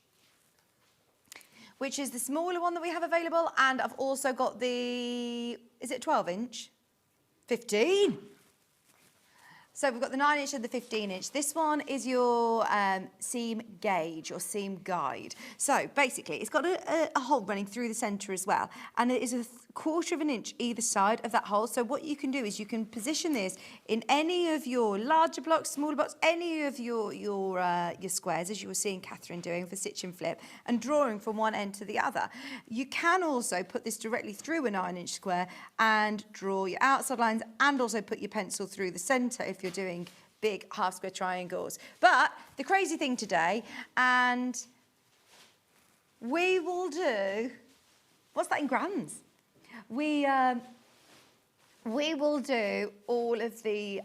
which is the smaller one that we have available, and I've also got the, is it 12-inch? 15. So we've got the 9-inch and the 15-inch. This one is your seam gauge or seam guide. So basically, it's got a hole running through the centre as well, and it is a 1/4 of an inch either side of that hole. So what you can do is you can position this in any of your larger blocks, smaller blocks, any of your squares, as you were seeing Catherine doing for stitch and flip, and drawing from one end to the other. You can also put this directly through a 9-inch square and draw your outside lines, and also put your pencil through the centre if you're doing big half square triangles. But the crazy thing today, and we will do, what's that in grams? We will do all of the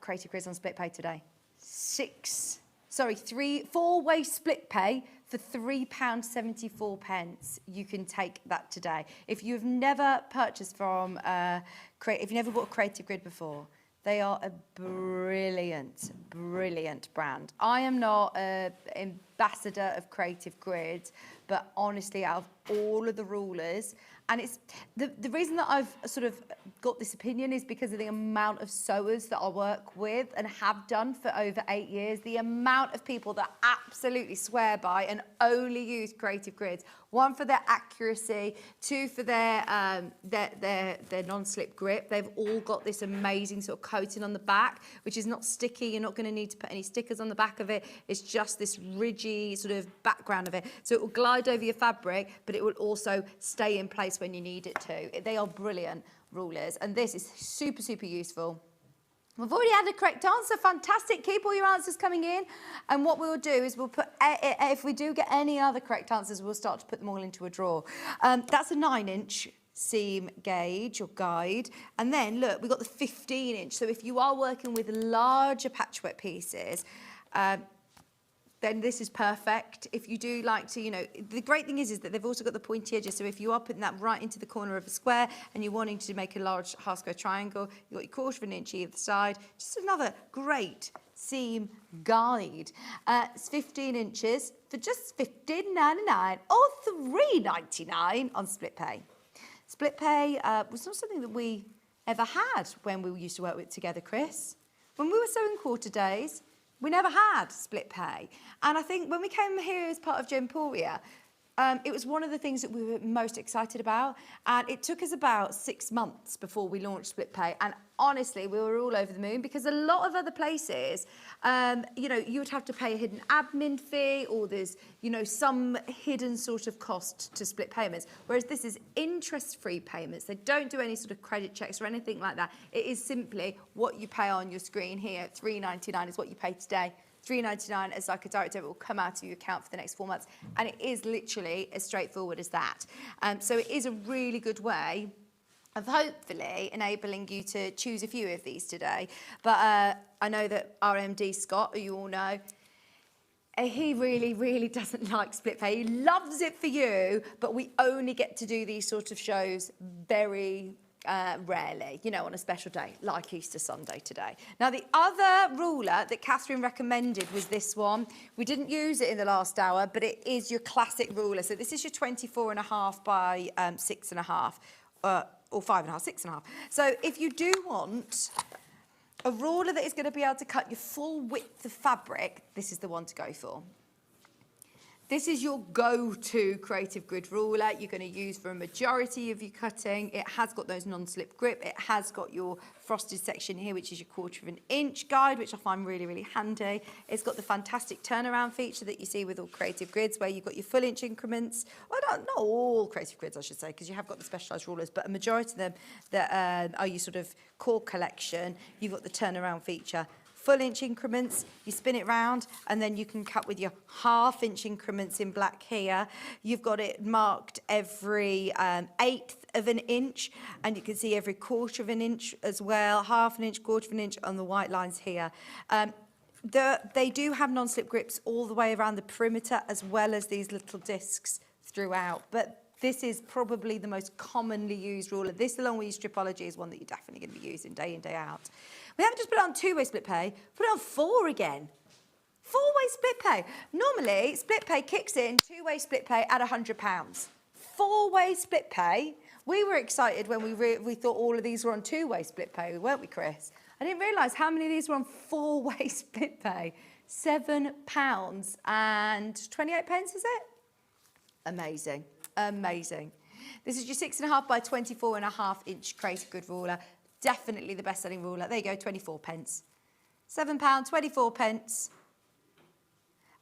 creative grids on split pay today. 4-way split pay for £3.74. You can take that today. If you've never purchased from, if you've never bought a creative grid before, they are a brilliant, brilliant brand. I am not an ambassador of creative grids, but honestly, out of all of the rulers, and it's the reason that I've sort of got this opinion is because of the amount of sewers that I work with and have done for over 8 years. The amount of people that absolutely swear by and only use creative grids. 1 for their accuracy, 2 for their non-slip grip. They've all got this amazing sort of coating on the back, which is not sticky. You're not going to need to put any stickers on the back of it. It's just this ridgy sort of background of it. So it will glide over your fabric, but it will also stay in place when you need it to. They are brilliant rulers, and this is super, super useful. We've already had a correct answer. Fantastic. Keep all your answers coming in. And what we'll do is we'll put, if we do get any other correct answers, we'll start to put them all into a drawer. That's a 9-inch seam gauge or guide. And then, look, we've got the 15-inch. So if you are working with larger patchwork pieces, then this is perfect. If you do like to, the great thing is that they've also got the pointy edges. So if you are putting that right into the corner of a square and you're wanting to make a large half square triangle, you've got your 1/4 of an inch either side. Just another great seam guide. It's 15 inches for just $15.99 or $3.99 on split pay. Split pay was not something that we ever had when we used to work with together, Chris. When we were sewing quarter days, we never had split pay. And I think when we came here as part of Gemporia, it was one of the things that we were most excited about. And it took us about 6 months before we launched split pay. And honestly, we were all over the moon because a lot of other places, you would have to pay a hidden admin fee, or there's, some hidden sort of cost to split payments. Whereas this is interest-free payments. They don't do any sort of credit checks or anything like that. It is simply what you pay on your screen here. $3.99 is what you pay today. $3.99 as like a direct debit will come out of your account for the next 4 months. And it is literally as straightforward as that. So it is a really good way of hopefully enabling you to choose a few of these today. But I know that our MD, Scott, who you all know, he really, really doesn't like split pay. He loves it for you, but we only get to do these sort of shows very rarely, on a special day, like Easter Sunday today. Now, the other ruler that Catherine recommended was this one. We didn't use it in the last hour, but it is your classic ruler. So this is your 24.5 by 6.5, or 5.5, 6.5. So if you do want a ruler that is going to be able to cut your full width of fabric, this is the one to go for. This is your go-to creative grid ruler you're going to use for a majority of your cutting. It has got those non-slip grip. It has got your frosted section here, which is your 1/4 of an inch guide, which I find really, really handy. It's got the fantastic turnaround feature that you see with all creative grids, where you've got your full inch increments. Well, not all creative grids, I should say, because you have got the specialised rulers, but a majority of them that are your sort of core collection, you've got the turnaround feature. Full inch increments, you spin it round, and then you can cut with your 1/2 inch increments in black here. You've got it marked every 1/8 of an inch, and you can see every 1/4 of an inch as well, 1/2 an inch, 1/4 of an inch on the white lines here. They do have non-slip grips all the way around the perimeter, as well as these little discs throughout, but This is probably the most commonly used ruler. This, along with your Stripology, is one that you're definitely going to be using day in, day out. We haven't just put it on two-way split pay, put it on 4 again. 4-way split pay. Normally, split pay kicks in, 2-way split pay at £100. 4-way split pay. We were excited when we thought all of these were on 2-way split pay, weren't we, Chris? I didn't realise how many of these were on 4-way split pay. £7 and 28 pence, is it? Amazing, amazing. This is your 6.5 by 24.5 inch creative grid ruler. Definitely the best-selling ruler. There you go, 24 pence. £7, 24 pence.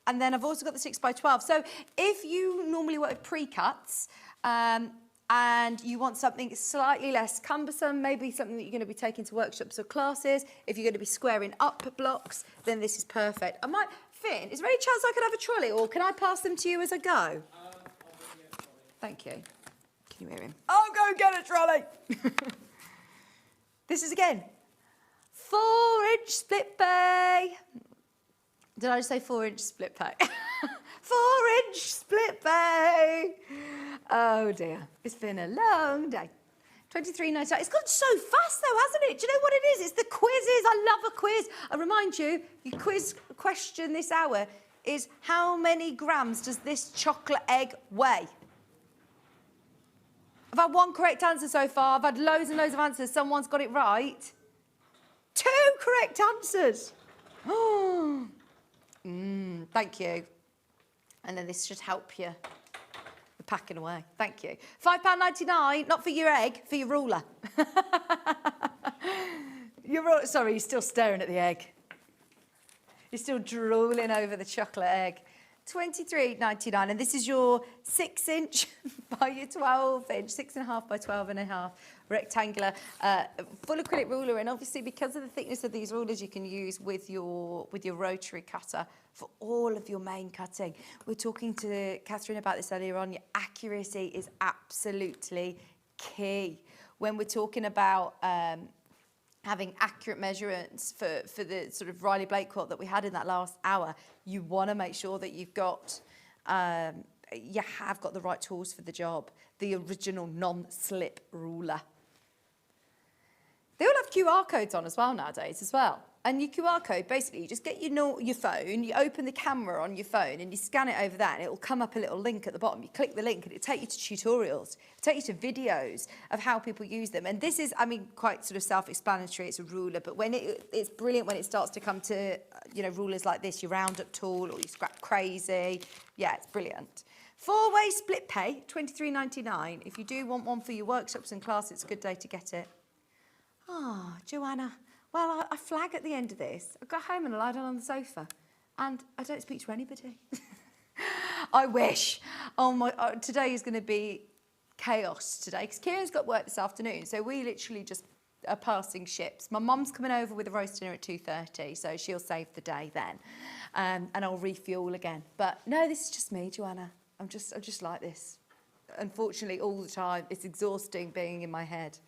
And then I've also got the 6 by 12. So if you normally work with pre-cuts and you want something slightly less cumbersome, maybe something that you're going to be taking to workshops or classes, if you're going to be squaring up blocks, then this is perfect. Finn, is there any chance I could have a trolley, or can I pass them to you as I go? Thank you. Can you hear him? I'll go get a trolley. This is, again, 4-inch split pay. Did I just say 4-inch split pay? 4-inch split pay. Oh dear, it's been a long day. 23.99. It's gone so fast though, hasn't it? Do you know what it is? It's the quizzes. I love a quiz. I remind you, your quiz question this hour is, how many grams does this chocolate egg weigh? I've had 1 correct answer so far. I've had loads and loads of answers. Someone's got it right. 2 correct answers. Oh. Thank you. And then this should help you with packing away. Thank you. £5.99, not for your egg, for your ruler. Sorry, you're still staring at the egg. You're still drooling over the chocolate egg. £23.99, and this is your 6-inch by your 12-inch, 6.5 by 12.5 rectangular full acrylic ruler. And obviously, because of the thickness of these rulers, you can use with your rotary cutter for all of your main cutting. We were talking to Catherine about this earlier on. Your accuracy is absolutely key when we're talking about having accurate measurements for the sort of Riley Blake quilt that we had in that last hour. You want to make sure that you've got, you have got the right tools for the job. The original non-slip ruler. They all have QR codes on as well nowadays as well. And your QR code, basically, you just get your phone, you open the camera on your phone and you scan it over that, and it will come up a little link at the bottom. You click the link and it'll take you to tutorials, it'll take you to videos of how people use them. And this is, I mean, quite sort of self-explanatory. It's a ruler, but when it's brilliant when it starts to come to, you know, rulers like this, your roundup tool or your scrap crazy. Yeah, it's brilliant. 4-way split pay, £23.99. If you do want one for your workshops and class, it's a good day to get it. Ah, Joanna. Well, I flag at the end of this. I got home and I lie down on the sofa and I don't speak to anybody. I wish. Oh my! Today is going to be chaos today because Kieran's got work this afternoon, so we literally just are passing ships. My mum's coming over with a roast dinner at 2:30, so she'll save the day then, and I'll refuel again. But no, this is just me, Joanna. I'm just like this. Unfortunately, all the time, it's exhausting being in my head.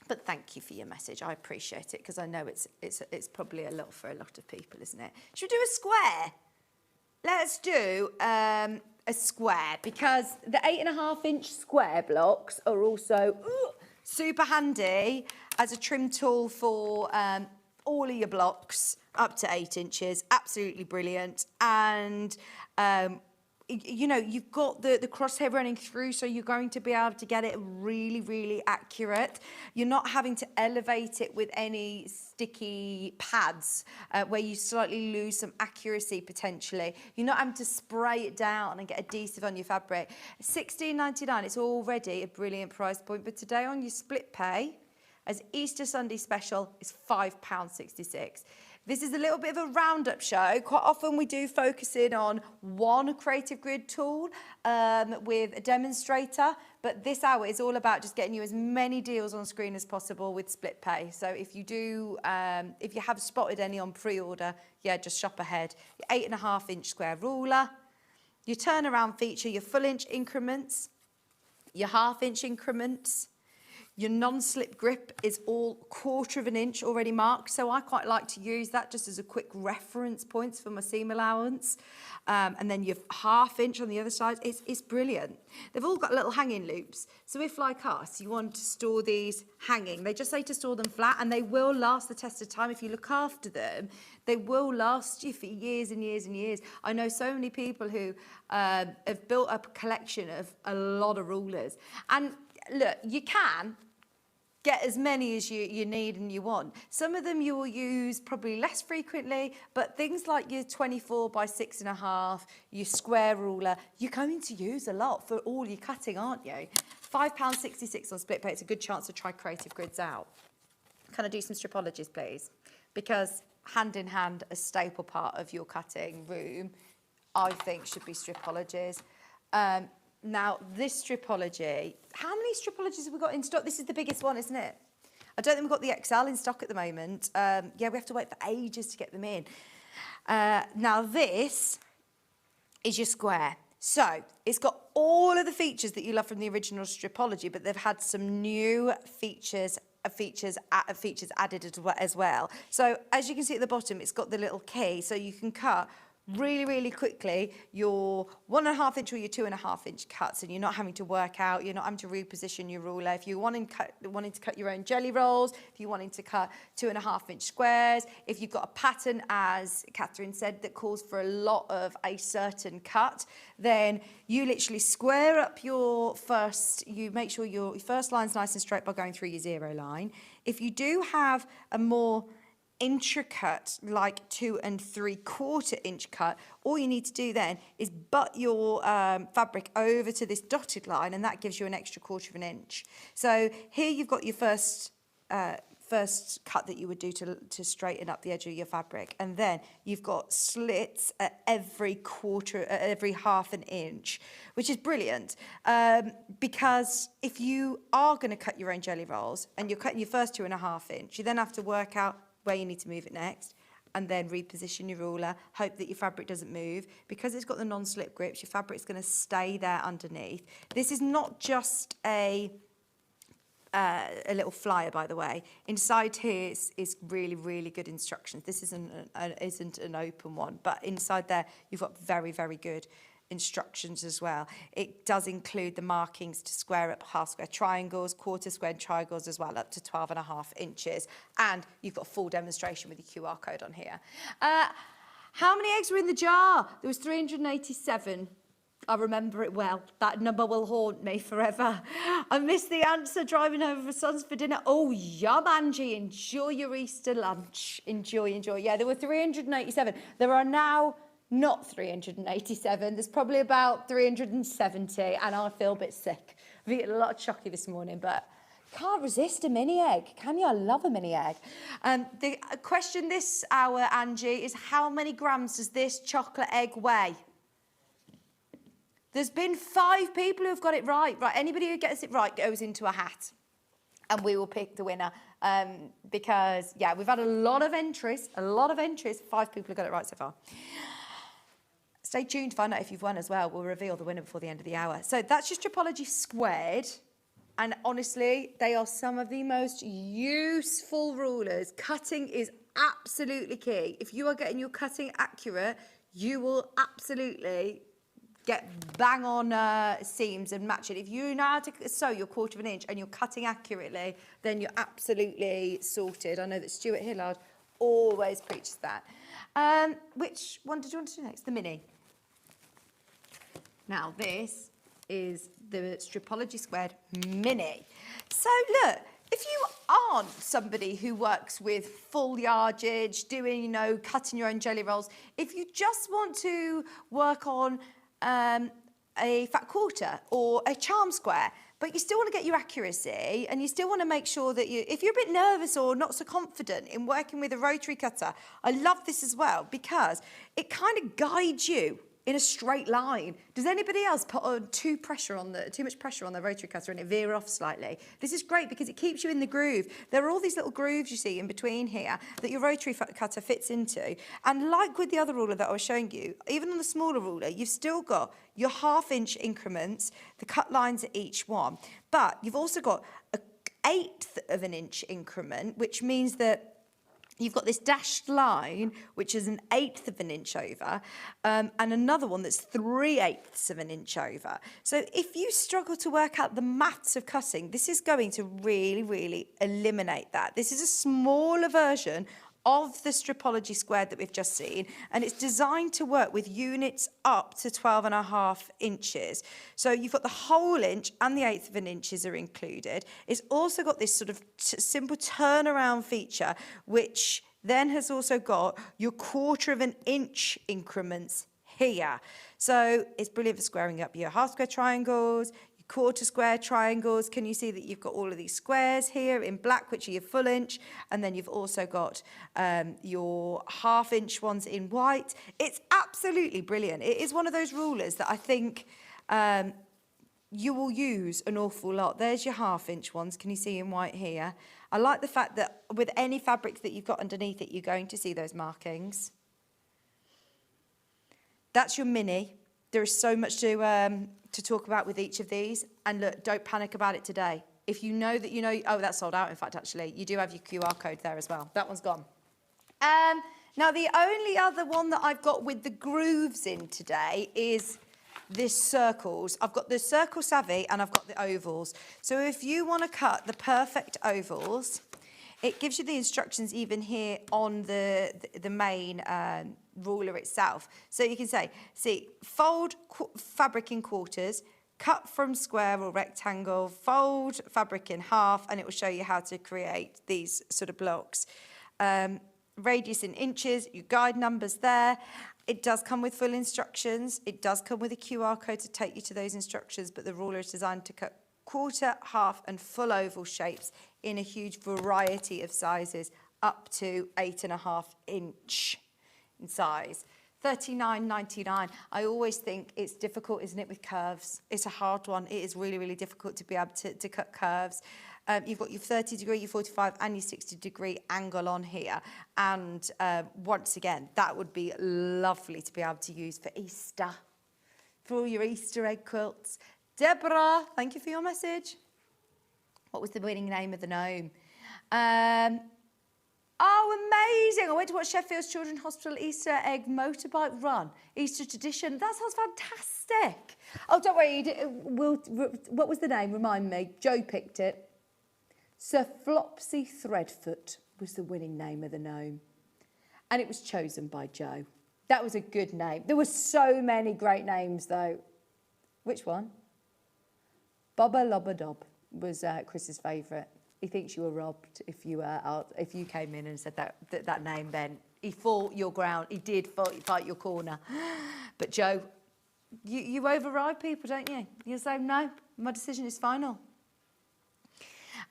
But thank you for your message. I appreciate it because I know it's probably a lot for a lot of people, isn't it? Should we do a square? Let's do a square because the 8.5-inch square blocks are also super handy as a trim tool for all of your blocks up to 8 inches. Absolutely brilliant. And you know, you've got the crosshair running through, so you're going to be able to get it really, really accurate. You're not having to elevate it with any sticky pads where you slightly lose some accuracy potentially. You're not having to spray it down and get adhesive on your fabric. £16.99, it's already a brilliant price point, but today on your split pay, as Easter Sunday special, is £5.66. This is a little bit of a roundup show. Quite often we do focus in on one creative grid tool with a demonstrator, but this hour is all about just getting you as many deals on screen as possible with split pay. So if you do, if you have spotted any on pre-order, yeah, just shop ahead. Your 8.5-inch square ruler, your turnaround feature, your full-inch increments, your half-inch increments, Your non-slip grip is all 1/4 of an inch already marked, so I quite like to use that just as a quick reference points for my seam allowance. And then your 1/2 inch on the other side, it's brilliant. They've all got little hanging loops. So if, like us, you want to store these hanging, they just say to store them flat, and they will last the test of time. If you look after them, they will last you for years and years and years. I know so many people who have built up a collection of a lot of rulers. And look, you can get as many as you need and you want. Some of them you will use probably less frequently, but things like your 24 by 6.5, your square ruler, you're going to use a lot for all your cutting, aren't you? £5.66 on split pay. It's a good chance to try creative grids out. Can I do some stripologies, please? Because hand in hand, a staple part of your cutting room, I think, should be stripologies. Now, this stripology, how many stripologies have we got in stock? This is the biggest one, isn't it? I don't think we've got the XL in stock at the moment. Yeah, we have to wait for ages to get them in. Now, this is your square. So, it's got all of the features that you love from the original stripology, but they've had some new features added as well. So, as you can see at the bottom, it's got the little key, so you can cut really, really quickly your 1.5 inch or your 2.5 inch cuts, and you're not having to work out, you're not having to reposition your ruler. If you're wanting to cut your own jelly rolls, if you're wanting to cut 2.5 inch squares, if you've got a pattern, as Catherine said, that calls for a lot of a certain cut, then you literally square up you make sure your first line's nice and straight by going through your 0 line. If you do have a more intricate, like 2 3/4 inch cut, all you need to do then is butt your fabric over to this dotted line, and that gives you an extra 1/4 of an inch. So here you've got your first cut that you would do to straighten up the edge of your fabric, and then you've got slits at every 1/2 an inch, which is brilliant, because if you are going to cut your own jelly rolls and you're cutting your first 2.5 inch, you then have to work out where you need to move it next, and then reposition your ruler, hope that your fabric doesn't move. Because it's got the non-slip grips, your fabric's going to stay there underneath. This is not just a little flyer, by the way. Inside here is really, really good instructions. This isn't an open one, but inside there you've got very, very good instructions as well. It does include the markings to square up half square triangles, 1/4 square triangles as well, up to 12.5 inches. And you've got a full demonstration with your QR code on here. How many eggs were in the jar? There was 387. I remember it well. That number will haunt me forever. I missed the answer driving over for Sons for dinner. Oh, yum, Angie. Enjoy your Easter lunch. Enjoy, enjoy. Yeah, there were 387. There are now not 387. There's probably about 370, and I feel a bit sick. I've eaten a lot of chocolate this morning, but can't resist a mini egg, can you? I love a mini egg. The question this hour, Angie, is how many grams does this chocolate egg weigh? There's been 5 people who've got it right. Right, anybody who gets it right goes into a hat, and we will pick the winner. Because, yeah, we've had a lot of entries. 5 people have got it right so far. Stay tuned to find out if you've won as well. We'll reveal the winner before the end of the hour. So that's your stripology squared. And honestly, they are some of the most useful rulers. Cutting is absolutely key. If you are getting your cutting accurate, you will absolutely get bang on seams and match it. If you know how to sew your 1/4 of an inch and you're cutting accurately, then you're absolutely sorted. I know that Stuart Hillard always preaches that. Which one did you want to do next? The mini. Now, this is the Stripology Squared Mini. So, look, if you aren't somebody who works with full yardage, doing, cutting your own jelly rolls, if you just want to work on a fat quarter or a charm square, but you still want to get your accuracy and you still want to make sure that if you're a bit nervous or not so confident in working with a rotary cutter, I love this as well because it kind of guides you in a straight line. Does anybody else put on too much pressure on the rotary cutter and it veer off slightly? This is great because it keeps you in the groove. There are all these little grooves you see in between here that your rotary cutter fits into. And like with the other ruler that I was showing you, even on the smaller ruler, you've still got your 1/2 inch increments, the cut lines at each one, but you've also got 1/8 of an inch increment, which means that you've got this dashed line, which is 1/8 of an inch over, and another one that's 3/8 of an inch over. So if you struggle to work out the maths of cutting, this is going to really, really eliminate that. This is a smaller version of the Stripology squared that we've just seen, and it's designed to work with units up to 12.5 inches. So you've got the whole inch and the 1/8 of an inches are included. It's also got this sort of simple turnaround feature, which then has also got your 1/4 of an inch increments here. So it's brilliant for squaring up your half square triangles, 1/4 square triangles. Can you see that you've got all of these squares here in black, which are your full inch, and then you've also got your 1/2 inch ones in white. It's absolutely brilliant. It is one of those rulers that I think you will use an awful lot. There's your 1/2 inch ones. Can you see in white here? I like the fact that with any fabric that you've got underneath it, you're going to see those markings. That's your mini. There is so much to talk about with each of these. And look, don't panic about it today. If you know that you know, oh, that's sold out, in fact, actually. You do have your QR code there as well. That one's gone. Now, the only other one that I've got with the grooves in today is this circles. I've got the Circle Savvy and I've got the ovals. So if you want to cut the perfect ovals, it gives you the instructions even here on the main ruler itself. So you can say, see, fold fabric in quarters, cut from square or rectangle, fold fabric in half, and it will show you how to create these sort of blocks. Radius in inches, your guide numbers there. It does come with full instructions. It does come with a QR code to take you to those instructions, but the ruler is designed to cut 1/4, half and full oval shapes in a huge variety of sizes, up to 8.5 inch in size. $39.99. I always think it's difficult, isn't it, with curves? It's a hard one. It is really, really difficult to be able to cut curves. You've got your 30-degree, your 45 and your 60-degree angle on here. And once again, that would be lovely to be able to use for Easter, for all your Easter egg quilts. Deborah, thank you for your message. What was the winning name of the gnome? Oh, amazing. I went to watch Sheffield's Children's Hospital Easter egg motorbike run. Easter tradition. That sounds fantastic. Oh, don't worry. What was the name? Remind me. Joe picked it. Sir Flopsy Threadfoot was the winning name of the gnome. And it was chosen by Joe. That was a good name. There were so many great names, though. Which one? Bobba Lobba Dob was Chris's favourite. He thinks you were robbed if you came in and said that name then. He fought your ground. He did fight your corner. But Joe, you override people, don't you? You say, no, my decision is final.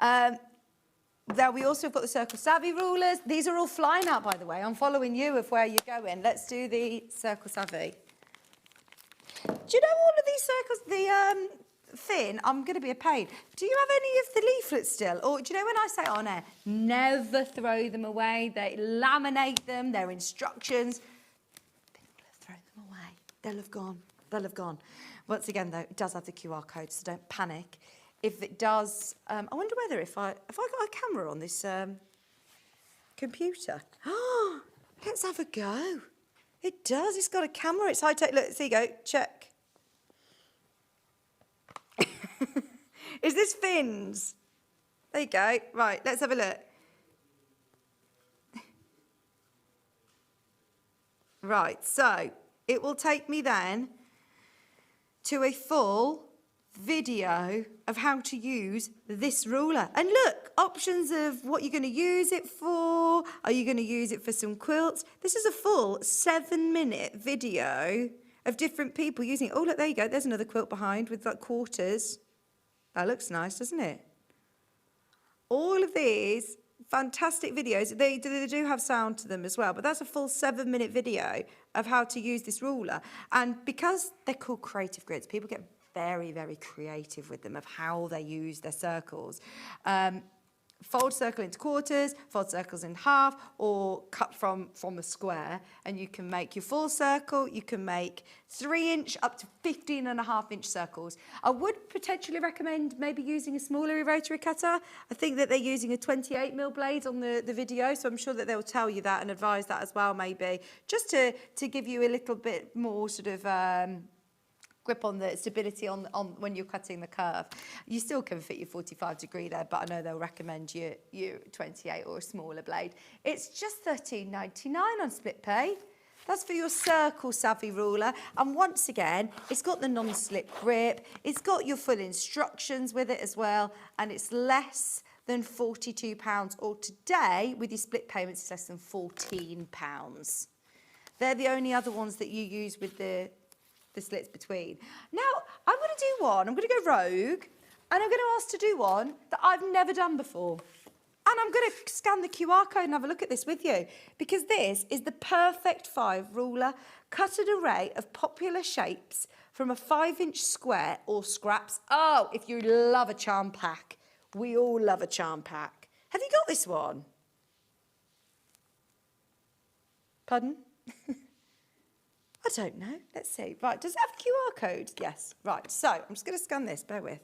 Now, we also have got the Circle Savvy rulers. These are all flying out, by the way. I'm following you of where you're going. Let's do the Circle Savvy. Do you know all of these circles, Finn, I'm going to be a pain. Do you have any of the leaflets still? Or do you know when I say on air, never throw them away. They laminate them, their instructions. Finn will have thrown them away. They'll have gone. They'll have gone. Once again, though, it does have the QR code, so don't panic. If it does, I wonder whether if I got a camera on this computer. Oh, let's have a go. It does. It's got a camera. It's high tech. Look, there you go. Check. Is this Finn's? There you go. Right, let's have a look. Right, so it will take me then to a full video of how to use this ruler. And look, options of what you're going to use it for. Are you going to use it for some quilts? This is a full 7-minute video of different people using it. Oh, look, there you go. There's another quilt behind with like quarters. That looks nice, doesn't it? All of these fantastic videos. They do have sound to them as well, but that's a full 7-minute video of how to use this ruler. And because they're called creative grids, people get very, very creative with them of how they use their circles. fold circle into quarters, fold circles in half, or cut from a square, and you can make your full circle. You can make 3-inch up to 15.5-inch circles. I would potentially recommend maybe using a smaller rotary cutter. I think that they're using a 28mm blade on the video, so I'm sure that they'll tell you that and advise that as well, maybe, just to give you a little bit more sort of grip on the stability on when you're cutting the curve. You still can fit your 45-degree there, but I know they'll recommend you 28 or a smaller blade. It's just $13.99 on split pay. That's for your circle savvy ruler. And once again, it's got the non-slip grip. It's got your full instructions with it as well. And it's less than £42, or today with your split payments, it's less than £14. They're the only other ones that you use with the slits between. Now, I'm going to do one. I'm going to go rogue, and I'm going to ask to do one that I've never done before. And I'm going to scan the QR code and have a look at this with you, because this is the Perfect 5 ruler, cut an array of popular shapes from a 5-inch square or scraps. Oh, if you love a charm pack. We all love a charm pack. Have you got this one? Pardon? I don't know. Let's see. Right, does it have a QR code? Yes. Right, so I'm just going to scan this. Bear with.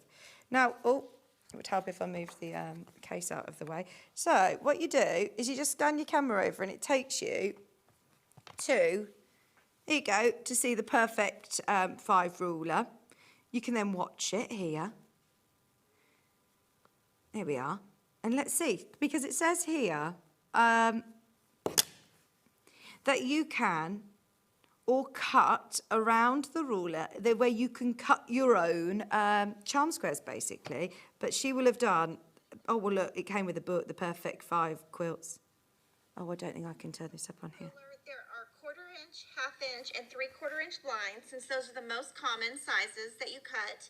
Now, oh, it would help if I moved the case out of the way. So what you do is you just scan your camera over and it takes you to, here you go, to see the Perfect 5 ruler. You can then watch it here. Here we are. And let's see, because it says here that you can or cut around the ruler, where you can cut your own charm squares, basically. But she will have done, oh, well, look, it came with the book, the Perfect 5 quilts. Oh, I don't think I can turn this up on here. There are 1/4-inch, 1/2-inch, and 3/4-inch lines, since those are the most common sizes that you cut.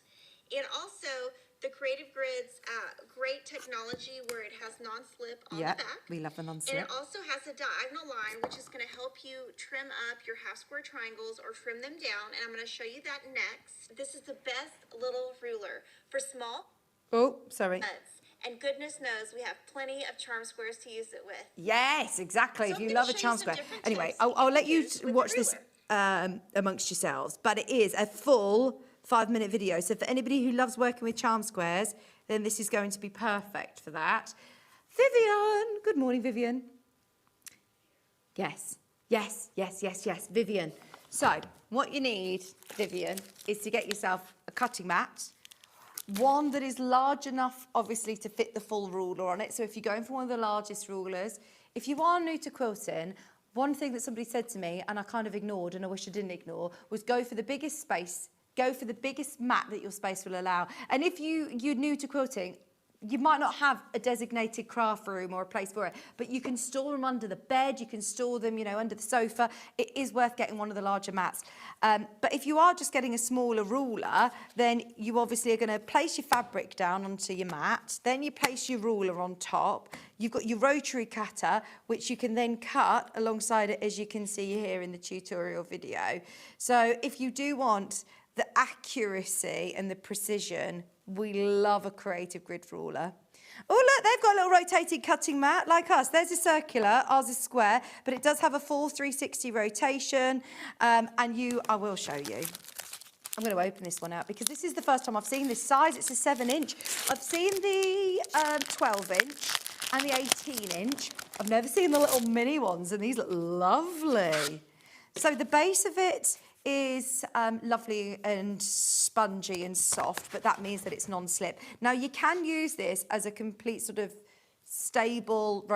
And also, the Creative Grid's great technology where it has non-slip on the back. We love the non-slip. And it also has a diagonal line, which is going to help you trim up your half-square triangles or trim them down. And I'm going to show you that next. This is the best little ruler for small cuts. And goodness knows we have plenty of charm squares to use it with. Yes, exactly. So if you love a charm square. Anyway, I'll let you watch this amongst yourselves. But it is a full 5-minute video. So for anybody who loves working with charm squares, then this is going to be perfect for that. Vivian. Good morning, Vivian. Yes, Vivian. So what you need, Vivian, is to get yourself a cutting mat. One that is large enough, obviously, to fit the full ruler on it. So if you're going for one of the largest rulers, if you are new to quilting, one thing that somebody said to me, and I kind of ignored, and I wish I didn't ignore, was go for the biggest space. Go for the biggest mat that your space will allow. And if you're new to quilting, you might not have a designated craft room or a place for it, but you can store them under the bed, you can store them, under the sofa. It is worth getting one of the larger mats. But if you are just getting a smaller ruler, then you obviously are going to place your fabric down onto your mat, then you place your ruler on top. You've got your rotary cutter, which you can then cut alongside it, as you can see here in the tutorial video. So if you do want the accuracy and the precision, we love a Creative Grid ruler. Oh, look, they've got a little rotating cutting mat like us. There's a circular, ours is square, but it does have a full 360 rotation. I will show you. I'm going to open this one out because this is the first time I've seen this size. It's a 7-inch. I've seen the 12-inch and the 18-inch. I've never seen the little mini ones, and these look lovely. So the base of it is lovely and spongy and soft, but that means that it's non-slip. Now, you can use this as a complete sort of stable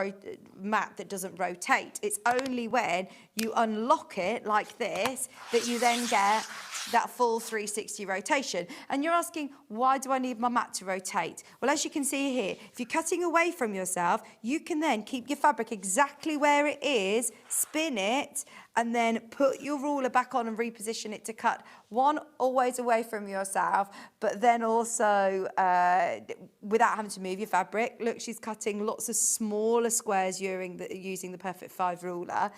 mat that doesn't rotate. It's only when you unlock it like this that you then get that full 360 rotation. And you're asking, why do I need my mat to rotate? Well, as you can see here, if you're cutting away from yourself, you can then keep your fabric exactly where it is, spin it, and then put your ruler back on and reposition it to cut one always away from yourself, but then also without having to move your fabric. Look, she's cutting lots of smaller squares using the Perfect 5 ruler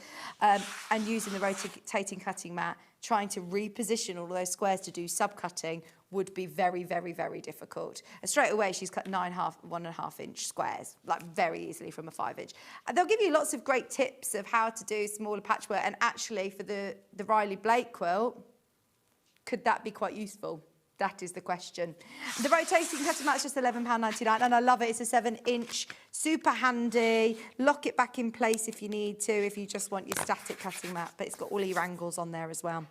and using the rotating cutting mat trying to reposition all of those squares to do subcutting would be very, very, very difficult. And straight away, she's cut 1.5 inch squares, like very easily from a 5 inch. And they'll give you lots of great tips of how to do smaller patchwork. And actually, for the Riley Blake quilt, could that be quite useful? That is the question. The rotating cutting mat is just £11.99, and I love it. It's a 7-inch, super handy. Lock it back in place if you need to, if you just want your static cutting mat, but it's got all your angles on there as well.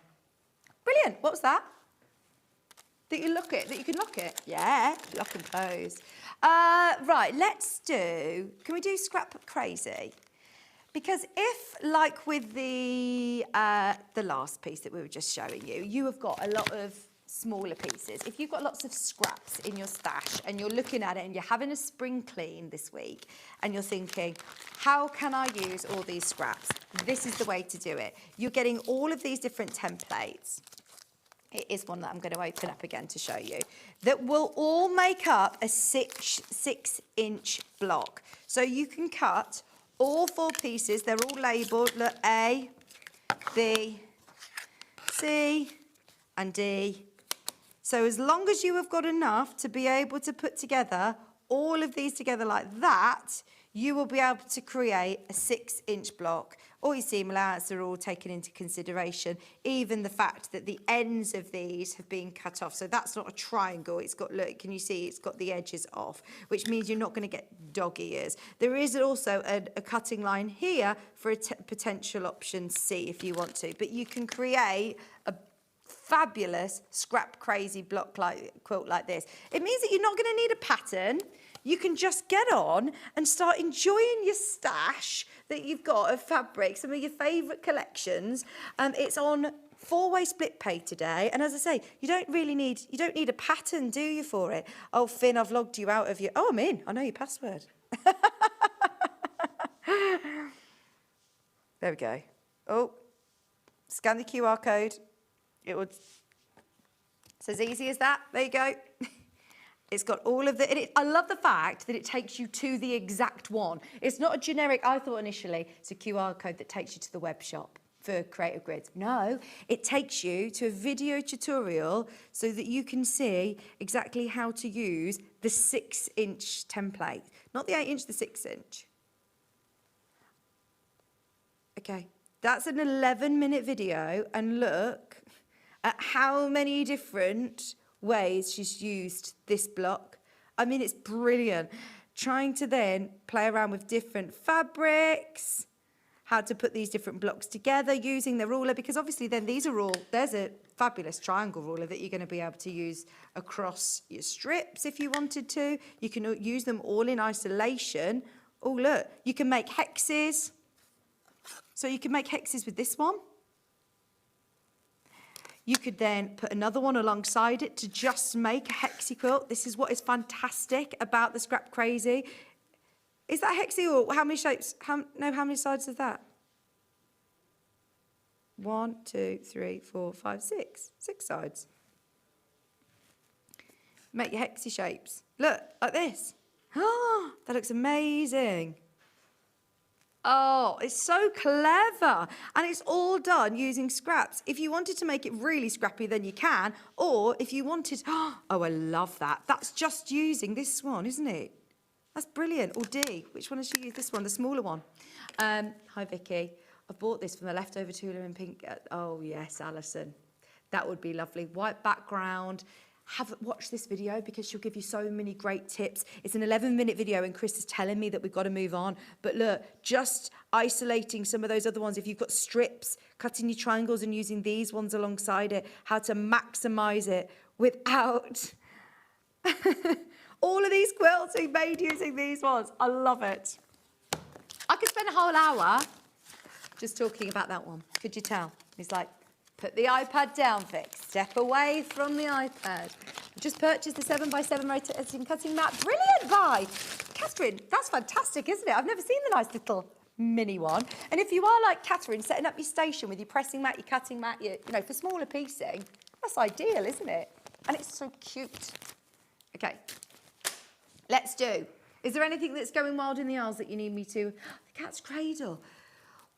Brilliant. What was that? That you can lock it? Yeah, lock and close. Right, can we do Scrap Crazy? Because if, like with the last piece that we were just showing you, you have got a lot of smaller pieces. If you've got lots of scraps in your stash and you're looking at it and you're having a spring clean this week and you're thinking, how can I use all these scraps? This is the way to do it. You're getting all of these different templates. It is one that I'm going to open up again to show you, that will all make up a 6-inch block. So you can cut all 4 pieces. They're all labelled, look, A, B, C, and D. So as long as you have got enough to be able to put together all of these together like that, you will be able to create a 6-inch block. All your seam allowance are all taken into consideration, even the fact that the ends of these have been cut off. So that's not a triangle. It's got, look, can you see it's got the edges off, which means you're not going to get dog ears. There is also a cutting line here for a potential option C if you want to, but you can create a fabulous Scrap Crazy quilt like this. It means that you're not going to need a pattern. You can just get on and start enjoying your stash that you've got of fabric, some of your favourite collections. It's on 4-way split pay today, and as I say, you don't need a pattern, do you, for it? Oh, Finn, I've logged you out of your. Oh, I'm in. I know your password. There we go. Oh, scan the QR code. It would. It's as easy as that. There you go. It's got all of the. I love the fact that it takes you to the exact one. It's not a generic. I thought initially it's a QR code that takes you to the web shop for Creative Grids. No, it takes you to a video tutorial so that you can see exactly how to use the 6-inch template, not the 8-inch, the 6-inch. Okay, that's an 11-minute video, and look at how many different ways she's used this block. I mean, it's brilliant. Trying to then play around with different fabrics, how to put these different blocks together using the ruler, because obviously then there's a fabulous triangle ruler that you're going to be able to use across your strips if you wanted to. You can use them all in isolation. Oh, look, you can make hexes. So you can make hexes with this one. You could then put another one alongside it to just make a hexie quilt. This is what is fantastic about the Scrap Crazy. Is that hexie, or how many shapes? How many sides is that? 1, 2, 3, 4, 5, 6. 6 sides. Make your hexie shapes. Look, like this. Oh, that looks amazing. Oh, it's so clever. And it's all done using scraps. If you wanted to make it really scrappy, then you can. Or if you wanted, oh, I love that. That's just using this one, isn't it? That's brilliant. Or D. Which one has she used? This one, the smaller one. Hi, Vicky. I bought this from the leftover Tula in pink. Oh, yes, Alison. That would be lovely. White background. Watch this video because she'll give you so many great tips. It's an 11-minute video and Chris is telling me that we've got to move on. But look, just isolating some of those other ones. If you've got strips, cutting your triangles and using these ones alongside it, how to maximise it without all of these quilts we made using these ones. I love it. I could spend a whole hour just talking about that one. Could you tell? He's like, put the iPad down, Vic. Step away from the iPad. Just purchased the 7x7 rotating cutting mat. Brilliant buy. Catherine, that's fantastic, isn't it? I've never seen the nice little mini one. And if you are like Catherine, setting up your station with your pressing mat, your cutting mat, for smaller piecing, that's ideal, isn't it? And it's so cute. Okay, let's do. Is there anything that's going wild in the aisles that you need me to? The Cat's Cradle.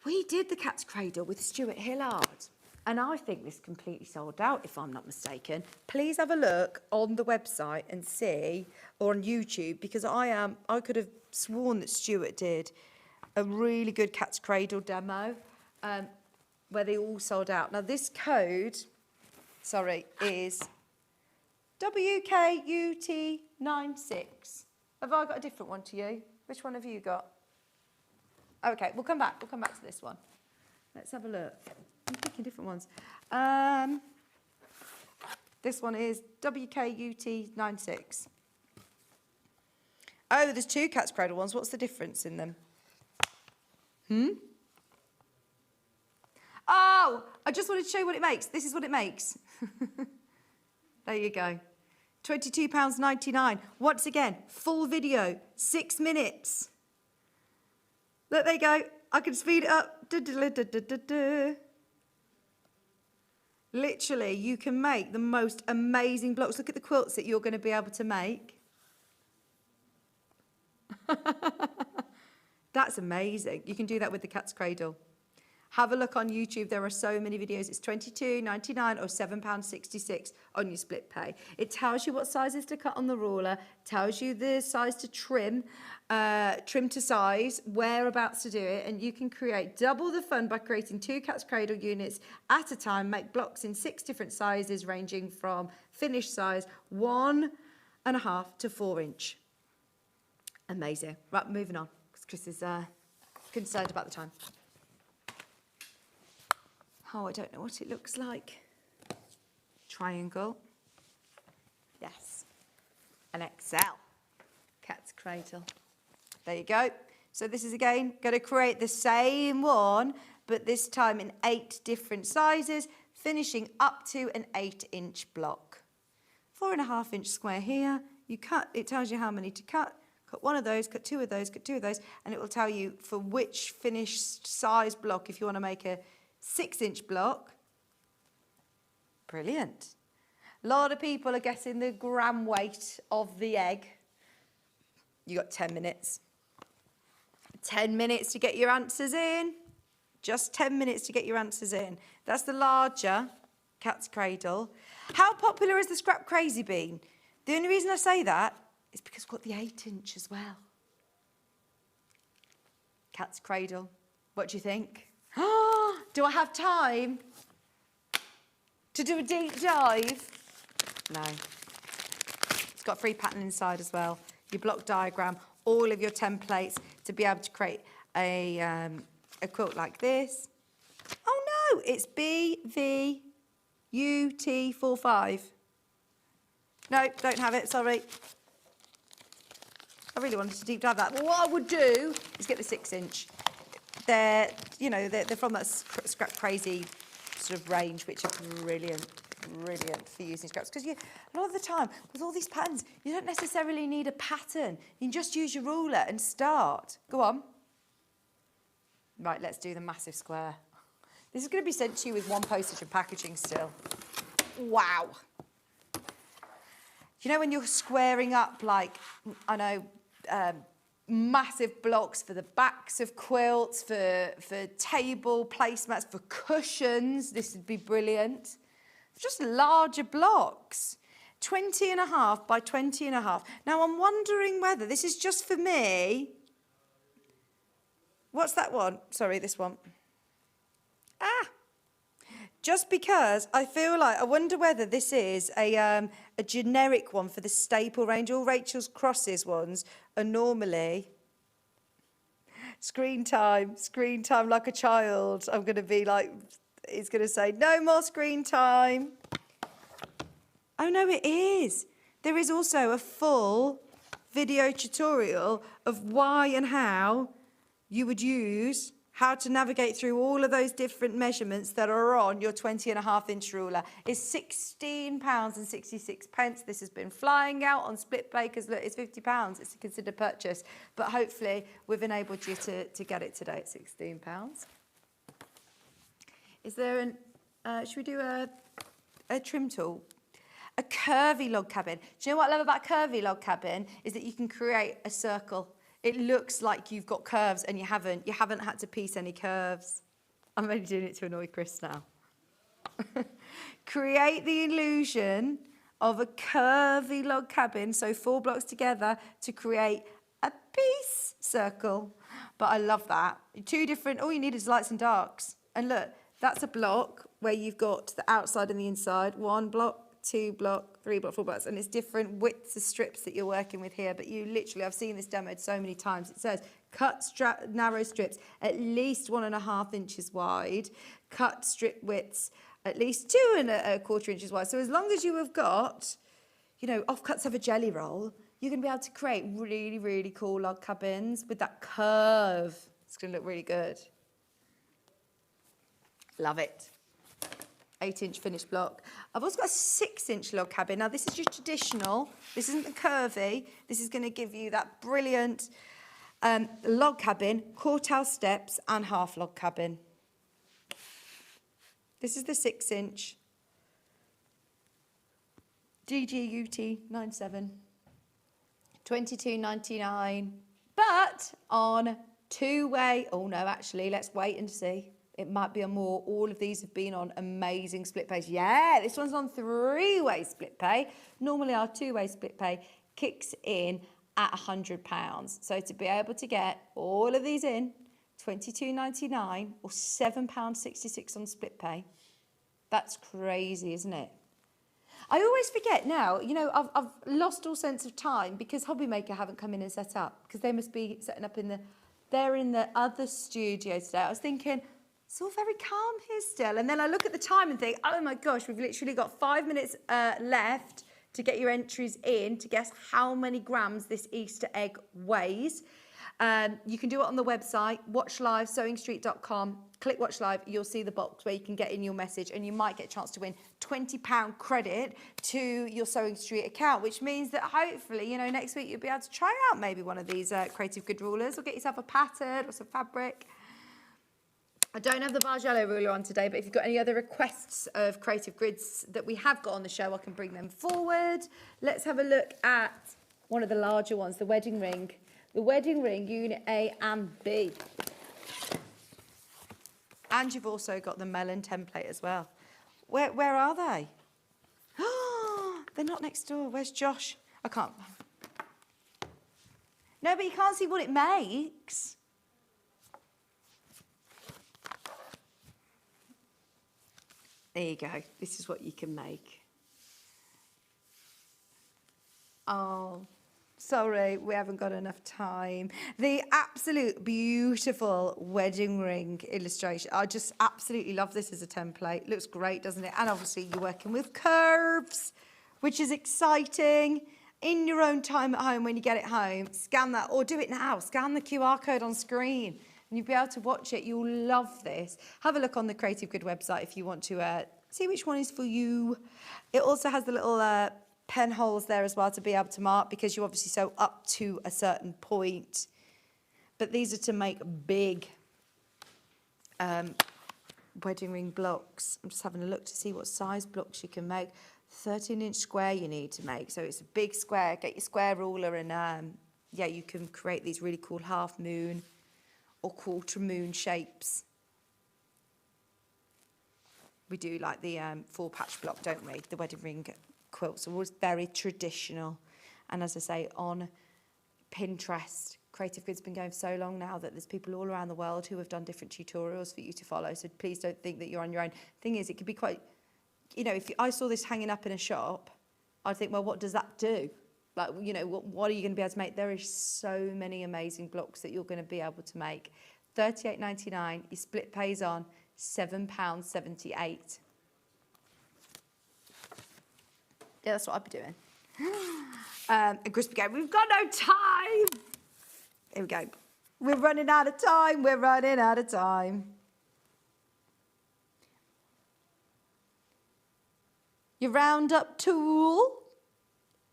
We did the Cat's Cradle with Stuart Hillard. And I think this completely sold out, if I'm not mistaken. Please have a look on the website and see, or on YouTube, because I could have sworn that Stuart did a really good Cat's Cradle demo where they all sold out. Now this code, is WKUT96. Have I got a different one to you? Which one have you got? Okay, we'll come back. We'll come back to this one. Let's have a look. I'm picking different ones. This one is WKUT96. Oh, there's two Cat's Cradle ones. What's the difference in them? Oh, I just wanted to show you what it makes. This is what it makes. There you go. £22.99. Once again, full video, 6 minutes. Look, there you go. I can speed it up. Literally, you can make the most amazing blocks. Look at the quilts that you're going to be able to make. That's amazing. You can do that with the Cat's Cradle. Have a look on YouTube. There are so many videos. It's £22.99 or £7.66 on your split pay. It tells you what sizes to cut on the ruler, tells you the size to trim, trim to size, whereabouts to do it, and you can create double the fun by creating 2 Cat's Cradle units at a time. Make blocks in 6 different sizes, ranging from finished size 1.5 to 4 inch. Amazing. Right, moving on, because Chris is concerned about the time. Oh, I don't know what it looks like. Triangle. Yes. An XL. Cat's Cradle. There you go. So this is, again, going to create the same one, but this time in 8 different sizes, finishing up to an 8-inch block. 4.5 inch square here. You cut, it tells you how many to cut. Cut 1 of those, cut 2 of those, cut 2 of those, and it will tell you for which finished size block, if you want to make a 6-inch block. Brilliant. A lot of people are guessing the gram weight of the egg. You got 10 minutes. 10 minutes to get your answers in. Just 10 minutes to get your answers in. That's the larger Cat's Cradle. How popular has the Scrap Crazy been? The only reason I say that is because we've got the 8-inch as well. Cat's Cradle. What do you think? Do I have time to do a deep dive? No. It's got free pattern inside as well. Your block diagram, all of your templates to be able to create a quilt like this. Oh no, it's BVUT45. No, don't have it, sorry. I really wanted to deep dive that. But what I would do is get the 6-inch. They're from that Scrap Crazy sort of range, which are brilliant for using scraps. Because a lot of the time, with all these patterns, you don't necessarily need a pattern. You can just use your ruler and start. Go on. Right, let's do the massive square. This is going to be sent to you with 1 postage and packaging still. Wow. You know when you're squaring up, like, I know, massive blocks for the backs of quilts, for table placemats, for cushions. This would be brilliant. Just larger blocks. 20.5 by 20.5. Now I'm wondering whether this is just for me. What's that one? Sorry, this one. Just because I feel like, I wonder whether this is a generic one for the staple range. All Rachel's Crosses ones are normally screen time like a child. I'm going to be like, it's going to say, no more screen time. Oh no, it is. There is also a full video tutorial of why and how you would use, how to navigate through all of those different measurements that are on your 20.5 inch ruler. It's £16.66. This has been flying out on split pay because look, it's £50. It's a considered purchase, but hopefully we've enabled you to get it today at £16. Is there should we do a trim tool? A curvy log cabin. Do you know what I love about curvy log cabin is that you can create a circle. It looks like you've got curves and you haven't had to piece any curves. I'm only doing it to annoy Chris now. create the illusion of a curvy log cabin, so 4 blocks together to create a peace circle. But I love that. 2 different, all you need is lights and darks. And look, that's a block where you've got the outside and the inside. 1 block, 2 block, 3 block, 4 blocks, and it's different widths of strips that you're working with here. But you literally, I've seen this demoed so many times. It says cut narrow strips at least 1.5 inches wide, cut strip widths at least 2.25 inches wide. So as long as you have got, you know, offcuts of a jelly roll, you're going to be able to create really, really cool log cabins with that curve. It's going to look really good. Love it. 8-inch finished block. I've also got a 6-inch log cabin. Now, this is your traditional. This isn't the curvy. This is going to give you that brilliant log cabin, quartile steps, and half log cabin. This is the 6-inch. DGUT 97. $22.99. But on 2-way. Oh, no, actually, let's wait and see. It might be on more. All of these have been on amazing split pays. Yeah, this one's on 3-way split pay. Normally our 2-way split pay kicks in at £100. So to be able to get all of these in, $22.99 or £7.66 on split pay. That's crazy, isn't it? I always forget now, you know, I've lost all sense of time because Hobbymaker haven't come in and set up because they must be setting up they're in the other studio today. I was thinking, it's all very calm here still. And then I look at the time and think, oh my gosh, we've literally got 5 minutes left to get your entries in to guess how many grams this Easter egg weighs. You can do it on the website, watchlivesewingstreet.com. Click Watch Live, you'll see the box where you can get in your message and you might get a chance to win £20 credit to your Sewing Street account, which means that hopefully, you know, next week you'll be able to try out maybe one of these creative grid rulers or get yourself a pattern or some fabric. I don't have the Bargello ruler on today, but if you've got any other requests of creative grids that we have got on the show, I can bring them forward. Let's have a look at one of the larger ones, the wedding ring. The wedding ring, unit A and B. And you've also got the melon template as well. Where are they? Oh, they're not next door. Where's Josh? I can't. No, but you can't see what it makes. There you go. This is what you can make. Oh, sorry, we haven't got enough time. The absolute beautiful wedding ring illustration. I just absolutely love this as a template. Looks great, doesn't it? And obviously you're working with curves, which is exciting. In your own time at home, when you get it home, scan that, or do it now. Scan the QR code on screen. And you'll be able to watch it. You'll love this. Have a look on the Creative Grid website if you want to see which one is for you. It also has the little pen holes there as well to be able to mark because you obviously sew up to a certain point. But these are to make big wedding ring blocks. I'm just having a look to see what size blocks you can make. 13-inch square you need to make. So it's a big square. Get your square ruler and yeah, you can create these really cool half moon or quarter moon shapes. We do like the 4-patch block, don't we? The wedding ring quilts are always very traditional. And as I say, on Pinterest, Creative Grid's been going for so long now that there's people all around the world who have done different tutorials for you to follow. So please don't think that you're on your own. Thing is, it could be quite, you know, if I saw this hanging up in a shop, I'd think, well, what does that do? Like, you know, what are you going to be able to make? There is so many amazing blocks that you're going to be able to make. $38.99, your split pays on, £7.78. Yeah, that's what I'd be doing. And Crispy Game, we've got no time. Here we go. We're running out of time. We're running out of time. Your round-up tool.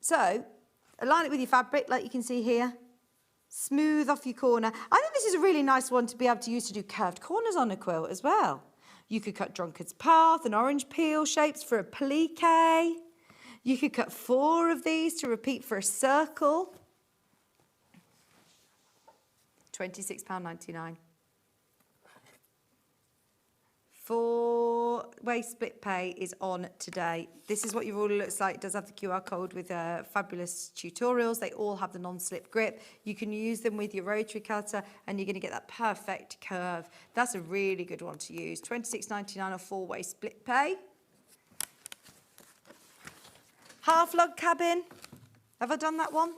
So, align it with your fabric, like you can see here. Smooth off your corner. I think this is a really nice one to be able to use to do curved corners on a quilt as well. You could cut Drunkard's Path and orange peel shapes for a plique. You could cut 4 of these to repeat for a circle. £26.99. way split pay is on today. This is what your ruler looks like. It does have the QR code with fabulous tutorials. They all have the non-slip grip. You can use them with your rotary cutter and you're going to get that perfect curve. That's a really good one to use. $26.99 a four-way split pay. Half log cabin. Have I done that one?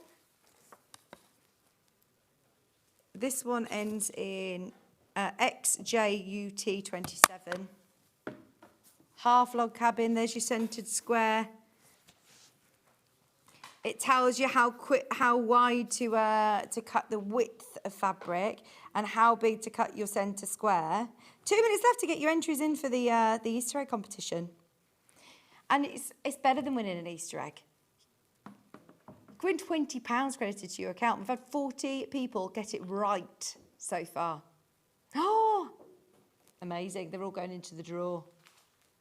This one ends in XJUT27. Half log cabin, there's your centred square. It tells you how wide to cut the width of fabric and how big to cut your centre square. 2 minutes left to get your entries in for the Easter egg competition. And it's better than winning an Easter egg. Win £20 credited to your account. We've had 40 people get it right so far. Oh, amazing. They're all going into the draw.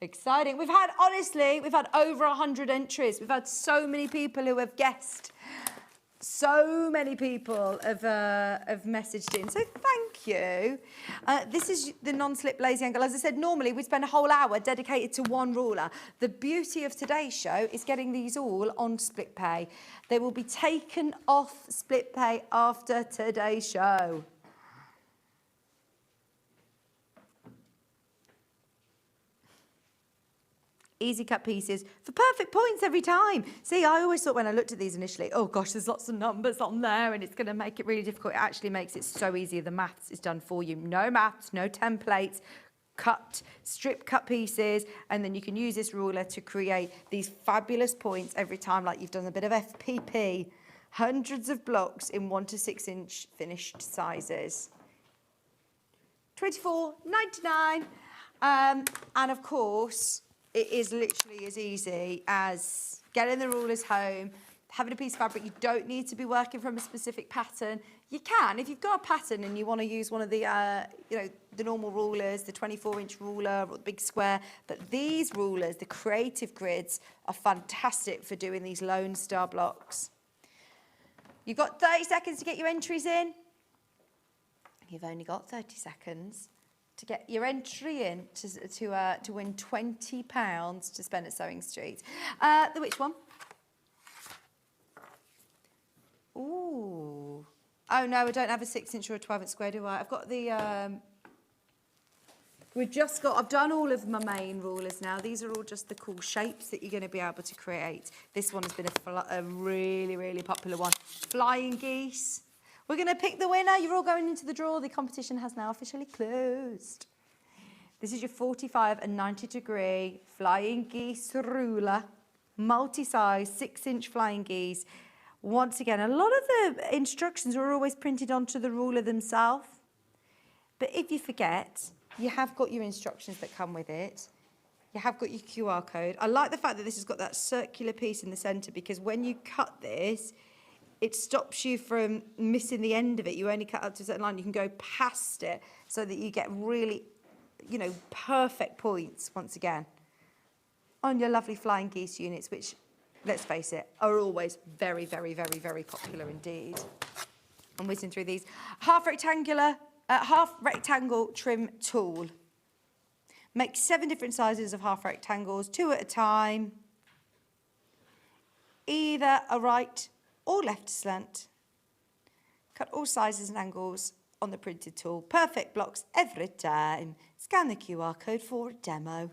Exciting. We've had over 100 entries. We've had so many people who have guessed. So many people have messaged in. So thank you. This is the non-slip lazy angle. As I said, normally we spend a whole hour dedicated to one ruler. The beauty of today's show is getting these all on split pay. They will be taken off split pay after today's show. Easy cut pieces for perfect points every time. See, I always thought when I looked at these initially, oh gosh, there's lots of numbers on there and it's going to make it really difficult. It actually makes it so easy. The maths is done for you. No maths, no templates, strip cut pieces, and then you can use this ruler to create these fabulous points every time, like you've done a bit of FPP. Hundreds of blocks in 1 to 6 inch finished sizes. $24.99. And of course, it is literally as easy as getting the rulers home, having a piece of fabric. You don't need to be working from a specific pattern. You can, if you've got a pattern and you want to use one of the, the normal rulers, the 24-inch ruler or the big square. But these rulers, the creative grids, are fantastic for doing these Lone Star blocks. You've got 30 seconds to get your entries in. You've only got 30 seconds to get your entry in to win £20 to spend at Sewing Street. The which one? Ooh. Oh no, I don't have a 6-inch or a 12-inch square, do I? I've got the, I've done all of my main rulers now. These are all just the cool shapes that you're going to be able to create. This one has been a really, really popular one. Flying geese. We're going to pick the winner. You're all going into the draw. The competition has now officially closed. This is your 45 and 90 degree flying geese ruler, multi-size 6-inch flying geese. Once again, a lot of the instructions are always printed onto the ruler themselves. But if you forget, you have got your instructions that come with it. You have got your QR code. I like the fact that this has got that circular piece in the centre, because when you cut this, it stops you from missing the end of it. You only cut up to a certain line. You can go past it so that you get really, perfect points, once again, on your lovely flying geese units, which, let's face it, are always very, very, very, very popular indeed. I'm whizzing through these. Half rectangle trim tool. Make 7 different sizes of half rectangles, 2 at a time. Either a right or left slant. Cut all sizes and angles on the printed tool. Perfect blocks every time. Scan the QR code for a demo.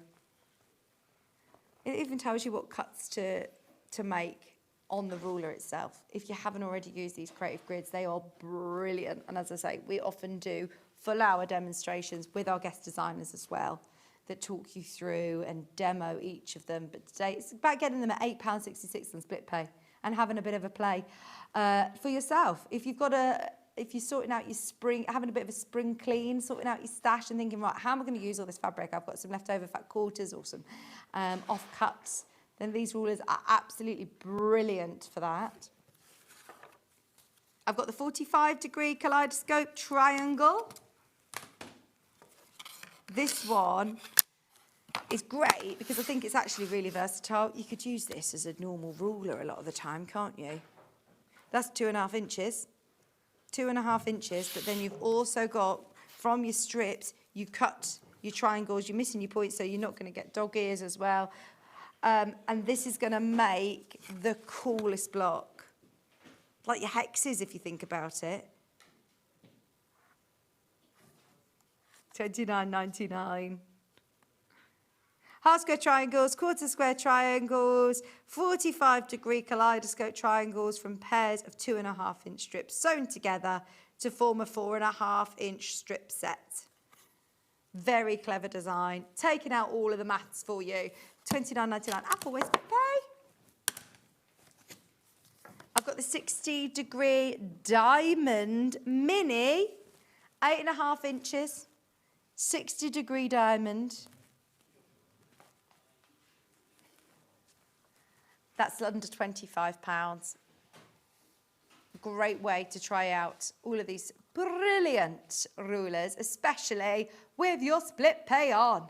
It even tells you what cuts to make on the ruler itself. If you haven't already used these creative grids, they are brilliant. And as I say, we often do full hour demonstrations with our guest designers as well, that talk you through and demo each of them. But today it's about getting them at £8.66 on split pay and having a bit of a play for yourself. If you're sorting out your spring, having a bit of a spring clean, sorting out your stash and thinking, right, how am I going to use all this fabric? I've got some leftover fat quarters or some off-cuts. Then these rulers are absolutely brilliant for that. I've got the 45-degree kaleidoscope triangle. This one is great because I think it's actually really versatile. You could use this as a normal ruler a lot of the time, can't you? That's 2.5 inches. 2.5 inches, but then you've also got, from your strips, you cut your triangles, you're missing your points, so you're not going to get dog ears as well. And this is going to make the coolest block. Like your hexes, if you think about it. $29.99. Half square triangles, quarter square triangles, 45-degree kaleidoscope triangles from pairs of 2.5-inch strips sewn together to form a 4.5-inch strip set. Very clever design. Taking out all of the maths for you. $29.99. Apple, where's the pay? I've got the 60-degree diamond mini, 8.5 inches, 60-degree diamond. That's under £25. Great way to try out all of these brilliant rulers, especially with your split pay on.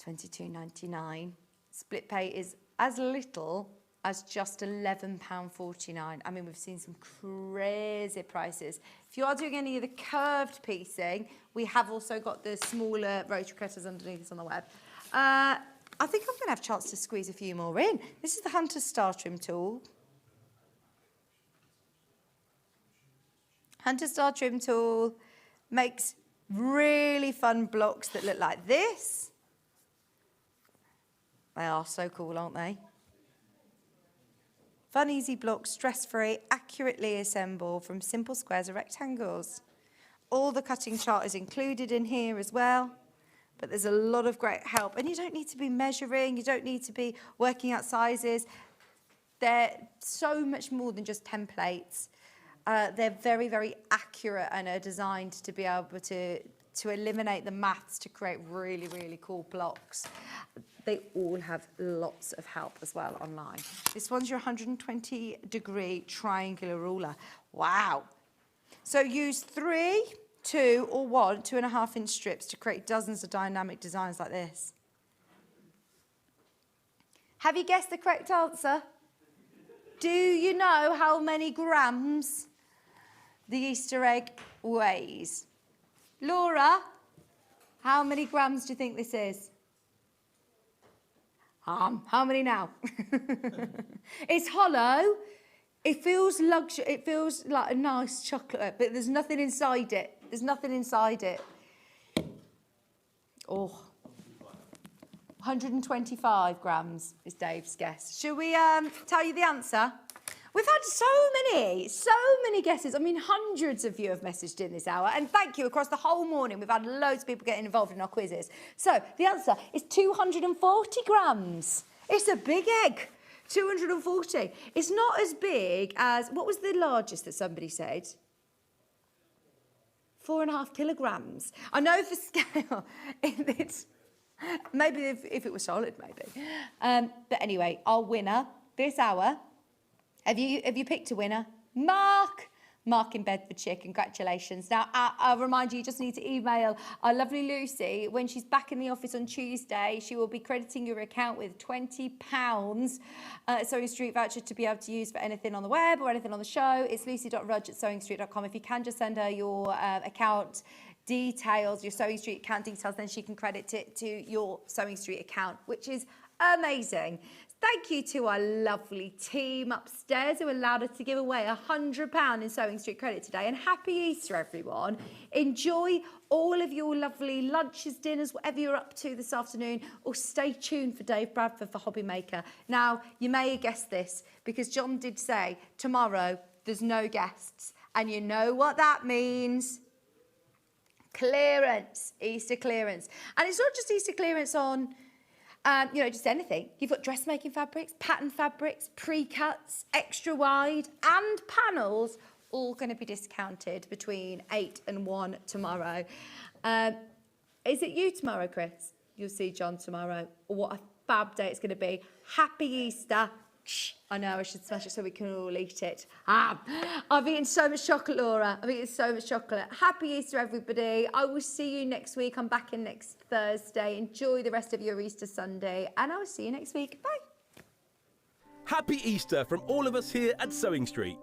$22.99. Split pay is as little as just £11.49. I mean, we've seen some crazy prices. If you are doing any of the curved piecing, we have also got the smaller rotary cutters underneath us on the web. I think I'm going to have a chance to squeeze a few more in. This is the Hunter Star Trim Tool. Hunter Star Trim Tool makes really fun blocks that look like this. They are so cool, aren't they? Fun, easy blocks, stress-free, accurately assembled from simple squares or rectangles. All the cutting chart is included in here as well. But there's a lot of great help. And you don't need to be measuring. You don't need to be working out sizes. They're so much more than just templates. They're very, very accurate and are designed to be able to eliminate the maths to create really, really cool blocks. They all have lots of help as well online. This one's your 120-degree triangular ruler. Wow. So use 3, 2 or 1 2.5-inch strips to create dozens of dynamic designs like this. Have you guessed the correct answer? Do you know how many grams the Easter egg weighs? Laura, how many grams do you think this is? How many now? It's hollow. It feels luxury. It feels like a nice chocolate, but there's nothing inside it. There's nothing inside it. Oh, 125 grams is Dave's guess. Shall we tell you the answer? We've had so many guesses. I mean, hundreds of you have messaged in this hour, and thank you across the whole morning. We've had loads of people getting involved in our quizzes. So the answer is 240 grams. It's a big egg. 240. It's not as big as, what was the largest that somebody said? 4.5 kilograms. I know for scale, it's maybe if it was solid, maybe. But anyway, our winner this hour. Have you picked a winner? Mark in Bedfordshire, congratulations. Now, I'll remind you, you just need to email our lovely Lucy. When she's back in the office on Tuesday, she will be crediting your account with £20 Sewing Street voucher to be able to use for anything on the web or anything on the show. It's lucy.rudge@sewingstreet.com. If you can just send her your account details, your Sewing Street account details, then she can credit it to your Sewing Street account, which is amazing. Thank you to our lovely team upstairs who allowed us to give away £100 in Sewing Street credit today. And happy Easter, everyone. Enjoy all of your lovely lunches, dinners, whatever you're up to this afternoon, or stay tuned for Dave Bradford for Hobby Maker. Now, you may have guessed this because John did say tomorrow there's no guests. And you know what that means? Clearance, Easter clearance. And it's not just Easter clearance on just anything. You've got dressmaking fabrics, pattern fabrics, pre-cuts, extra wide and panels, all going to be discounted between 8 and 1 tomorrow. Is it you tomorrow, Chris? You'll see John tomorrow. What a fab day it's going to be. Happy Easter. I know, I should smash it so we can all eat it. I've eaten so much chocolate, Laura. I've eaten so much chocolate. Happy Easter, everybody. I will see you next week. I'm back in next Thursday. Enjoy the rest of your Easter Sunday, and I will see you next week. Bye. Happy Easter from all of us here at Sewing Street.